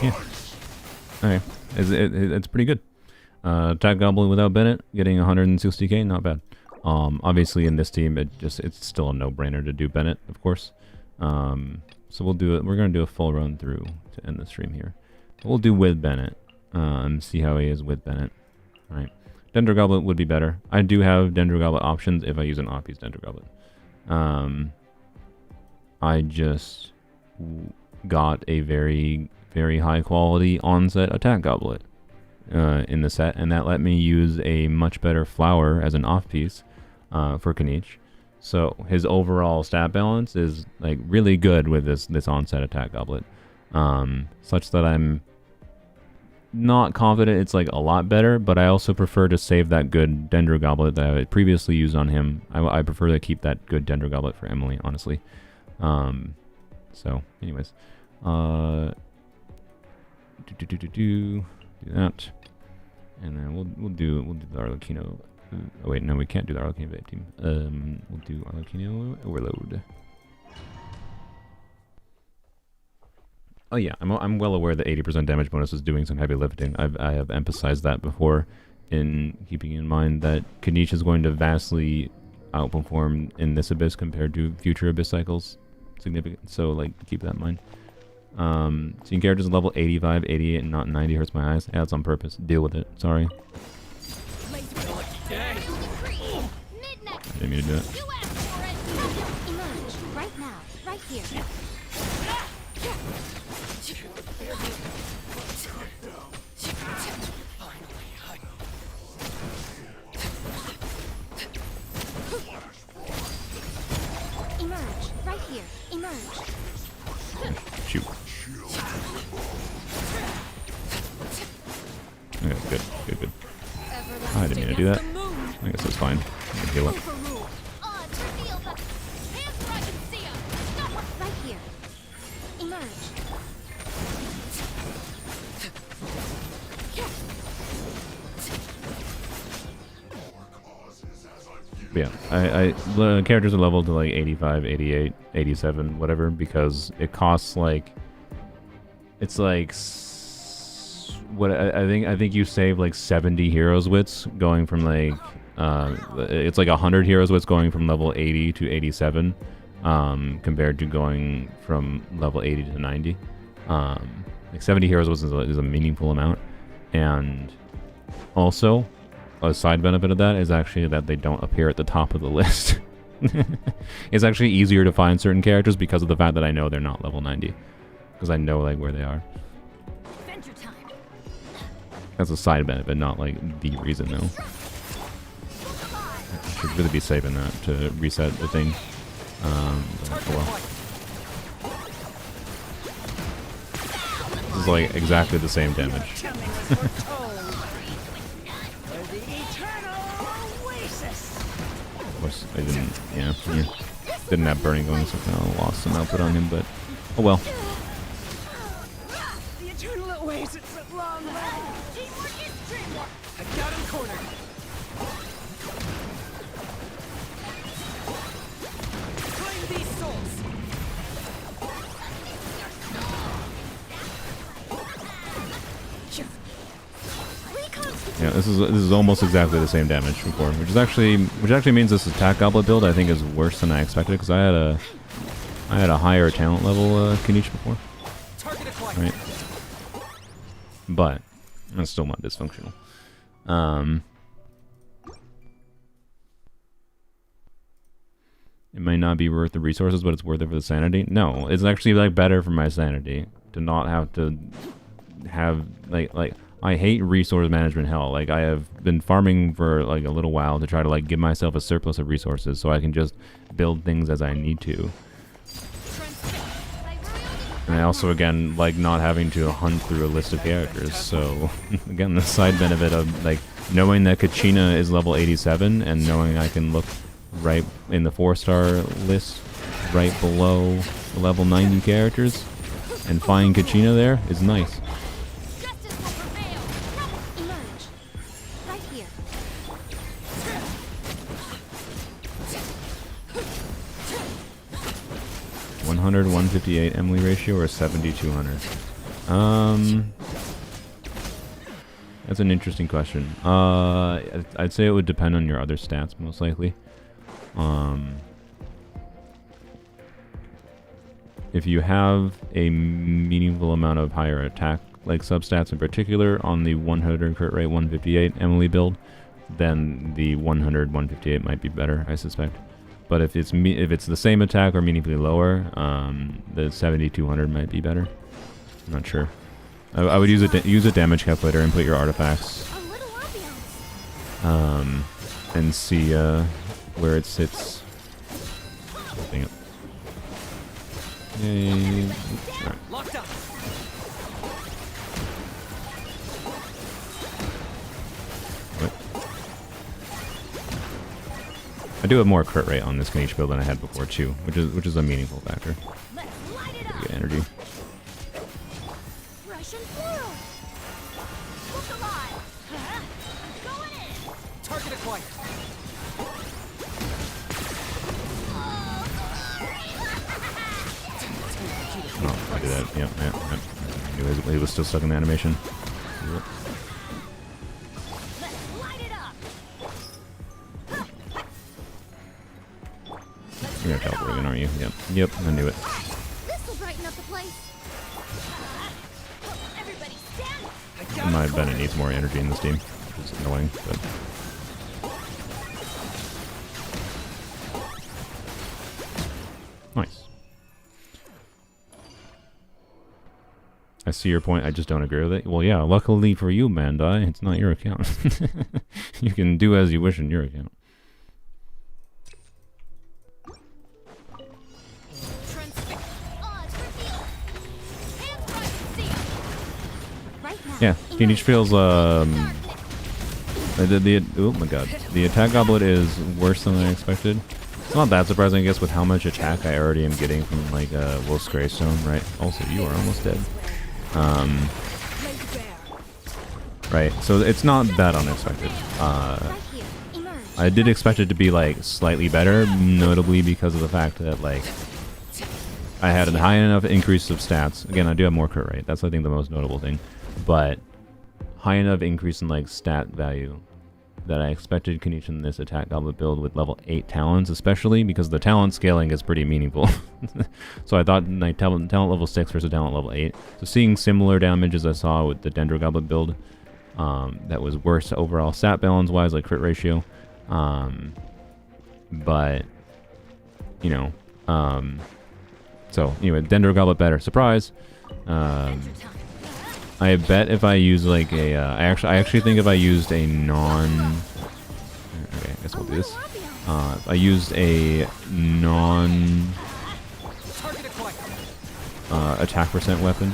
[SPEAKER 1] Yeah. Okay. It's pretty good. Attack Goblin without Bennett, getting 160k, not bad. Obviously in this team, it's still a no-brainer to do Bennett, of course. So we'll do it. We're gonna do a full run through to end the stream here. We'll do with Bennett. See how he is with Bennett. All right. Dendro Goblet would be better. I do have Dendro Goblet options if I use an off-piece Dendro Goblet. I just got a very high quality onset attack goblet in the set, and that let me use a much better flower as an off piece for Kniech. So his overall stat balance is like really good with this onset attack goblet, such that I'm not confident it's like a lot better, but I also prefer to save that good Dendro Goblet that I previously used on him. I prefer to keep that good Dendro Goblet for Emily, honestly. So anyways, do that, and then we'll do the Arlecchino. Oh wait, no, we can't do the Arlecchino vape team. We'll do Arlecchino Overload. Oh yeah, I'm well aware that 80% damage bonus is doing some heavy lifting. I have emphasized that before, in keeping in mind that Kniech is going to vastly outperform in this Abyss compared to future Abyss cycles. Significant, so like keep that in mind. Seeing characters level 85, 88, and not 90 hurts my eyes. Yeah, that's on purpose. Deal with it. Sorry. I didn't mean to do it.
[SPEAKER 4] You asked for it. Emerge right now, right here. Emerge right here. Emerge.
[SPEAKER 1] Okay, good. I didn't mean to do that. I guess that's fine. I can heal up.
[SPEAKER 2] Right here. Emerge.
[SPEAKER 1] But yeah, the characters are leveled to like 85, 88, 87, whatever, because it costs like, it's like, I think you save like 70 heroes wits going from like, it's like 100 heroes wits going from level 80 to 87, compared to going from level 80 to 90. Like 70 heroes wits is a meaningful amount, and also, a side benefit of that is actually that they don't appear at the top of the list. It's actually easier to find certain characters because of the fact that I know they're not level 90. Because I know like where they are.
[SPEAKER 4] Adventure time.
[SPEAKER 1] That's a side benefit, not like the reason though. I should really be saving that to reset the thing. Oh well. This is like exactly the same damage. Of course, I didn't, didn't have burning going, so I kind of lost some output on him, but oh well.
[SPEAKER 4] The eternal oasis at long last. Teamwork is dreamwork.
[SPEAKER 3] I got him cornered. Claim these souls.
[SPEAKER 1] Yeah, this is almost exactly the same damage before, which actually means this attack goblet build I think is worse than I expected, because I had a higher talent level Kanish before, right? But that's still not dysfunctional. It might not be worth the resources, but it's worth it for the sanity. No, it's actually like better for my sanity to not have to have like. I hate resource management hell. Like, I have been farming for like a little while to try to like give myself a surplus of resources so I can just build things as I need to. And I also, again, like not having to hunt through a list of characters. So, again, the side benefit of like knowing that Kachina is level 87 and knowing I can look right in the 4-star list right below the level 90 characters and find Kachina there is nice. 100, 158 Emily ratio or 70-200? That's an interesting question. I'd say it would depend on your other stats, most likely. If you have a meaningful amount of higher attack, like substats in particular, on the 100 crit rate 158 Emily build, then the 100, 158 might be better, I suspect. But if it's the same attack or meaningfully lower, the 70-200 might be better. I'm not sure. I would use a damage calculator and put your artifacts, and see where it sits. Dang it. Yay. Right.
[SPEAKER 3] Locked up.
[SPEAKER 1] I do have more crit rate on this Kanish build than I had before too, which is a meaningful factor. Get energy.
[SPEAKER 4] Russian world. Look alive. Going in.
[SPEAKER 3] Target acquired.
[SPEAKER 1] Oh, I did that. Yep. I knew he was still stuck in the animation. Yep. You're gonna teleport again, aren't you? Yep, I knew it.
[SPEAKER 2] This will brighten up the place.
[SPEAKER 4] Everybody stand.
[SPEAKER 1] My Bennett needs more energy in this team, which is annoying, but... Nice. I see your point, I just don't agree with it. Well, yeah, luckily for you, Bandai, it's not your account. You can do as you wish in your account.
[SPEAKER 2] Right now.
[SPEAKER 1] Yeah, Kenichi feels oh my god, the attack goblet is worse than I expected. It's not that surprising, I guess, with how much attack I already am getting from like Wolf's Greystone, right? Also, you are almost dead. Right, so it's not that unexpected. I did expect it to be like slightly better, notably because of the fact that like I had a high enough increase of stats. Again, I do have more crit rate. That's I think the most notable thing, but high enough increase in like stat value that I expected Kenichi in this attack goblet build with level 8 talents, especially because the talent scaling is pretty meaningful. So I thought like talent level 6 versus talent level 8. So seeing similar damage as I saw with the Dendro goblet build, that was worse overall stat balance wise, like crit ratio. But you know, so anyway, Dendro goblet better. Surprise. I bet if I use like a, I actually think if I used a okay, I guess we'll do this. I used a non attack percent weapon,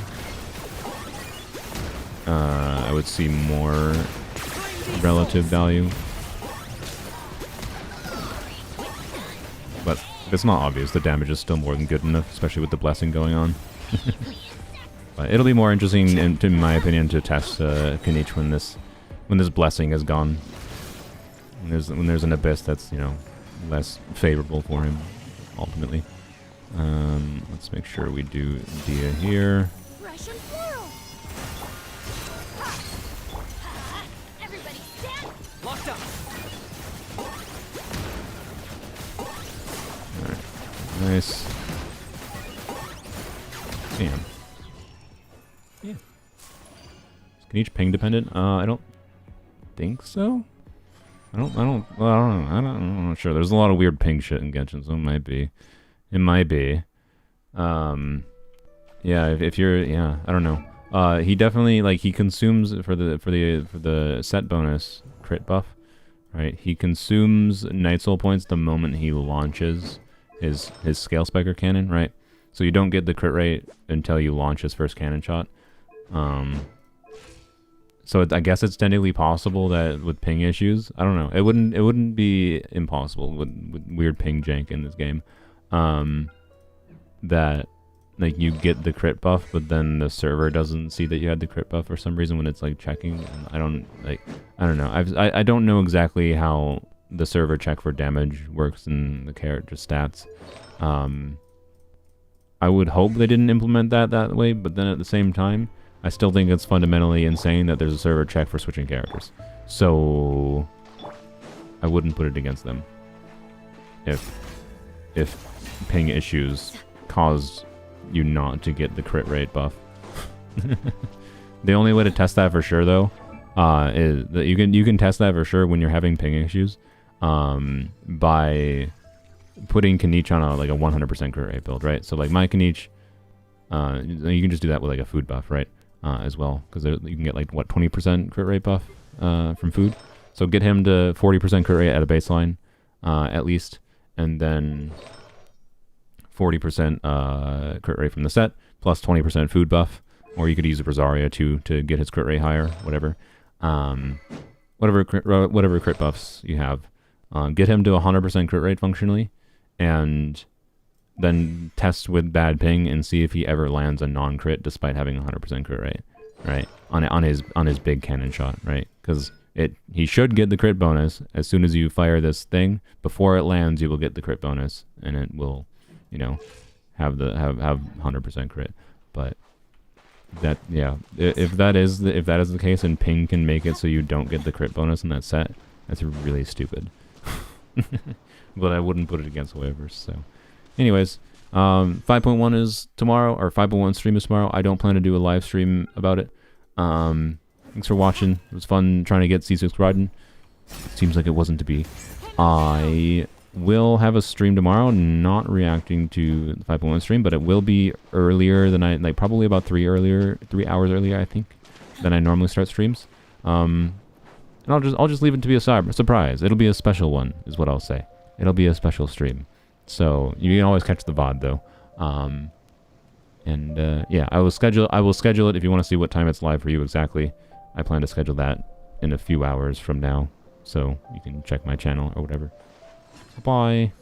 [SPEAKER 1] I would see more relative value. But if it's not obvious, the damage is still more than good enough, especially with the blessing going on. But it'll be more interesting, in my opinion, to test Kenichi when this blessing is gone. When there's an abyss that's, you know, less favorable for him, ultimately. Let's make sure we do Dia here.
[SPEAKER 4] Russian whirl. Everybody stand.
[SPEAKER 3] Locked up.
[SPEAKER 1] Alright. Nice. Damn. Yeah. Is Kenichi ping dependent? I don't think so. Well, I'm not sure. There's a lot of weird ping shit in Genshin, so it might be. It might be. Yeah, if you're, yeah, I don't know. He definitely, like, he consumes for the set bonus crit buff, right? He consumes Night Soul points the moment he launches his Scale Spiker cannon, right? So you don't get the crit rate until you launch his first cannon shot. So I guess it's technically possible that with ping issues, I don't know. It wouldn't be impossible with weird ping jank in this game. That like you get the crit buff, but then the server doesn't see that you had the crit buff for some reason when it's like checking. And I don't know. I don't know exactly how the server check for damage works in the character stats. I would hope they didn't implement that way, but then at the same time, I still think it's fundamentally insane that there's a server check for switching characters. So I wouldn't put it against them if ping issues caused you not to get the crit rate buff. The only way to test that for sure, though, is that you can test that for sure when you're having ping issues, by putting Kenichi on a 100% crit rate build, right? So like my Kenichi, you can just do that with like a food buff, right? As well, because you can get like what 20% crit rate buff from food. So get him to 40% crit rate at a baseline, at least, and then 40% crit rate from the set plus 20% food buff. Or you could use a Rosaria too to get his crit rate higher, whatever. Whatever crit buffs you have, get him to 100% crit rate functionally, and then test with bad ping and see if he ever lands a non-crit despite having 100% crit rate, right? On his big cannon shot, right? Because he should get the crit bonus as soon as you fire this thing. Before it lands, you will get the crit bonus, and it will, you know, have 100% crit. But that, yeah, if that is the case, and ping can make it so you don't get the crit bonus in that set, that's really stupid. But I wouldn't put it against waivers, so. Anyways, 5.1 is tomorrow, or 5.1 stream is tomorrow. I don't plan to do a live stream about it. Thanks for watching. It was fun trying to get C6 Raiden. Seems like it wasn't to be. I will have a stream tomorrow, not reacting to the 5.1 stream, but it will be earlier than probably about 3 hours earlier, I think, than I normally start streams. And I'll just leave it to be a surprise. It'll be a special one, is what I'll say. It'll be a special stream. So you can always catch the VOD though. And yeah, I will schedule it if you want to see what time it's live for you exactly. I plan to schedule that in a few hours from now, so you can check my channel or whatever. Bye.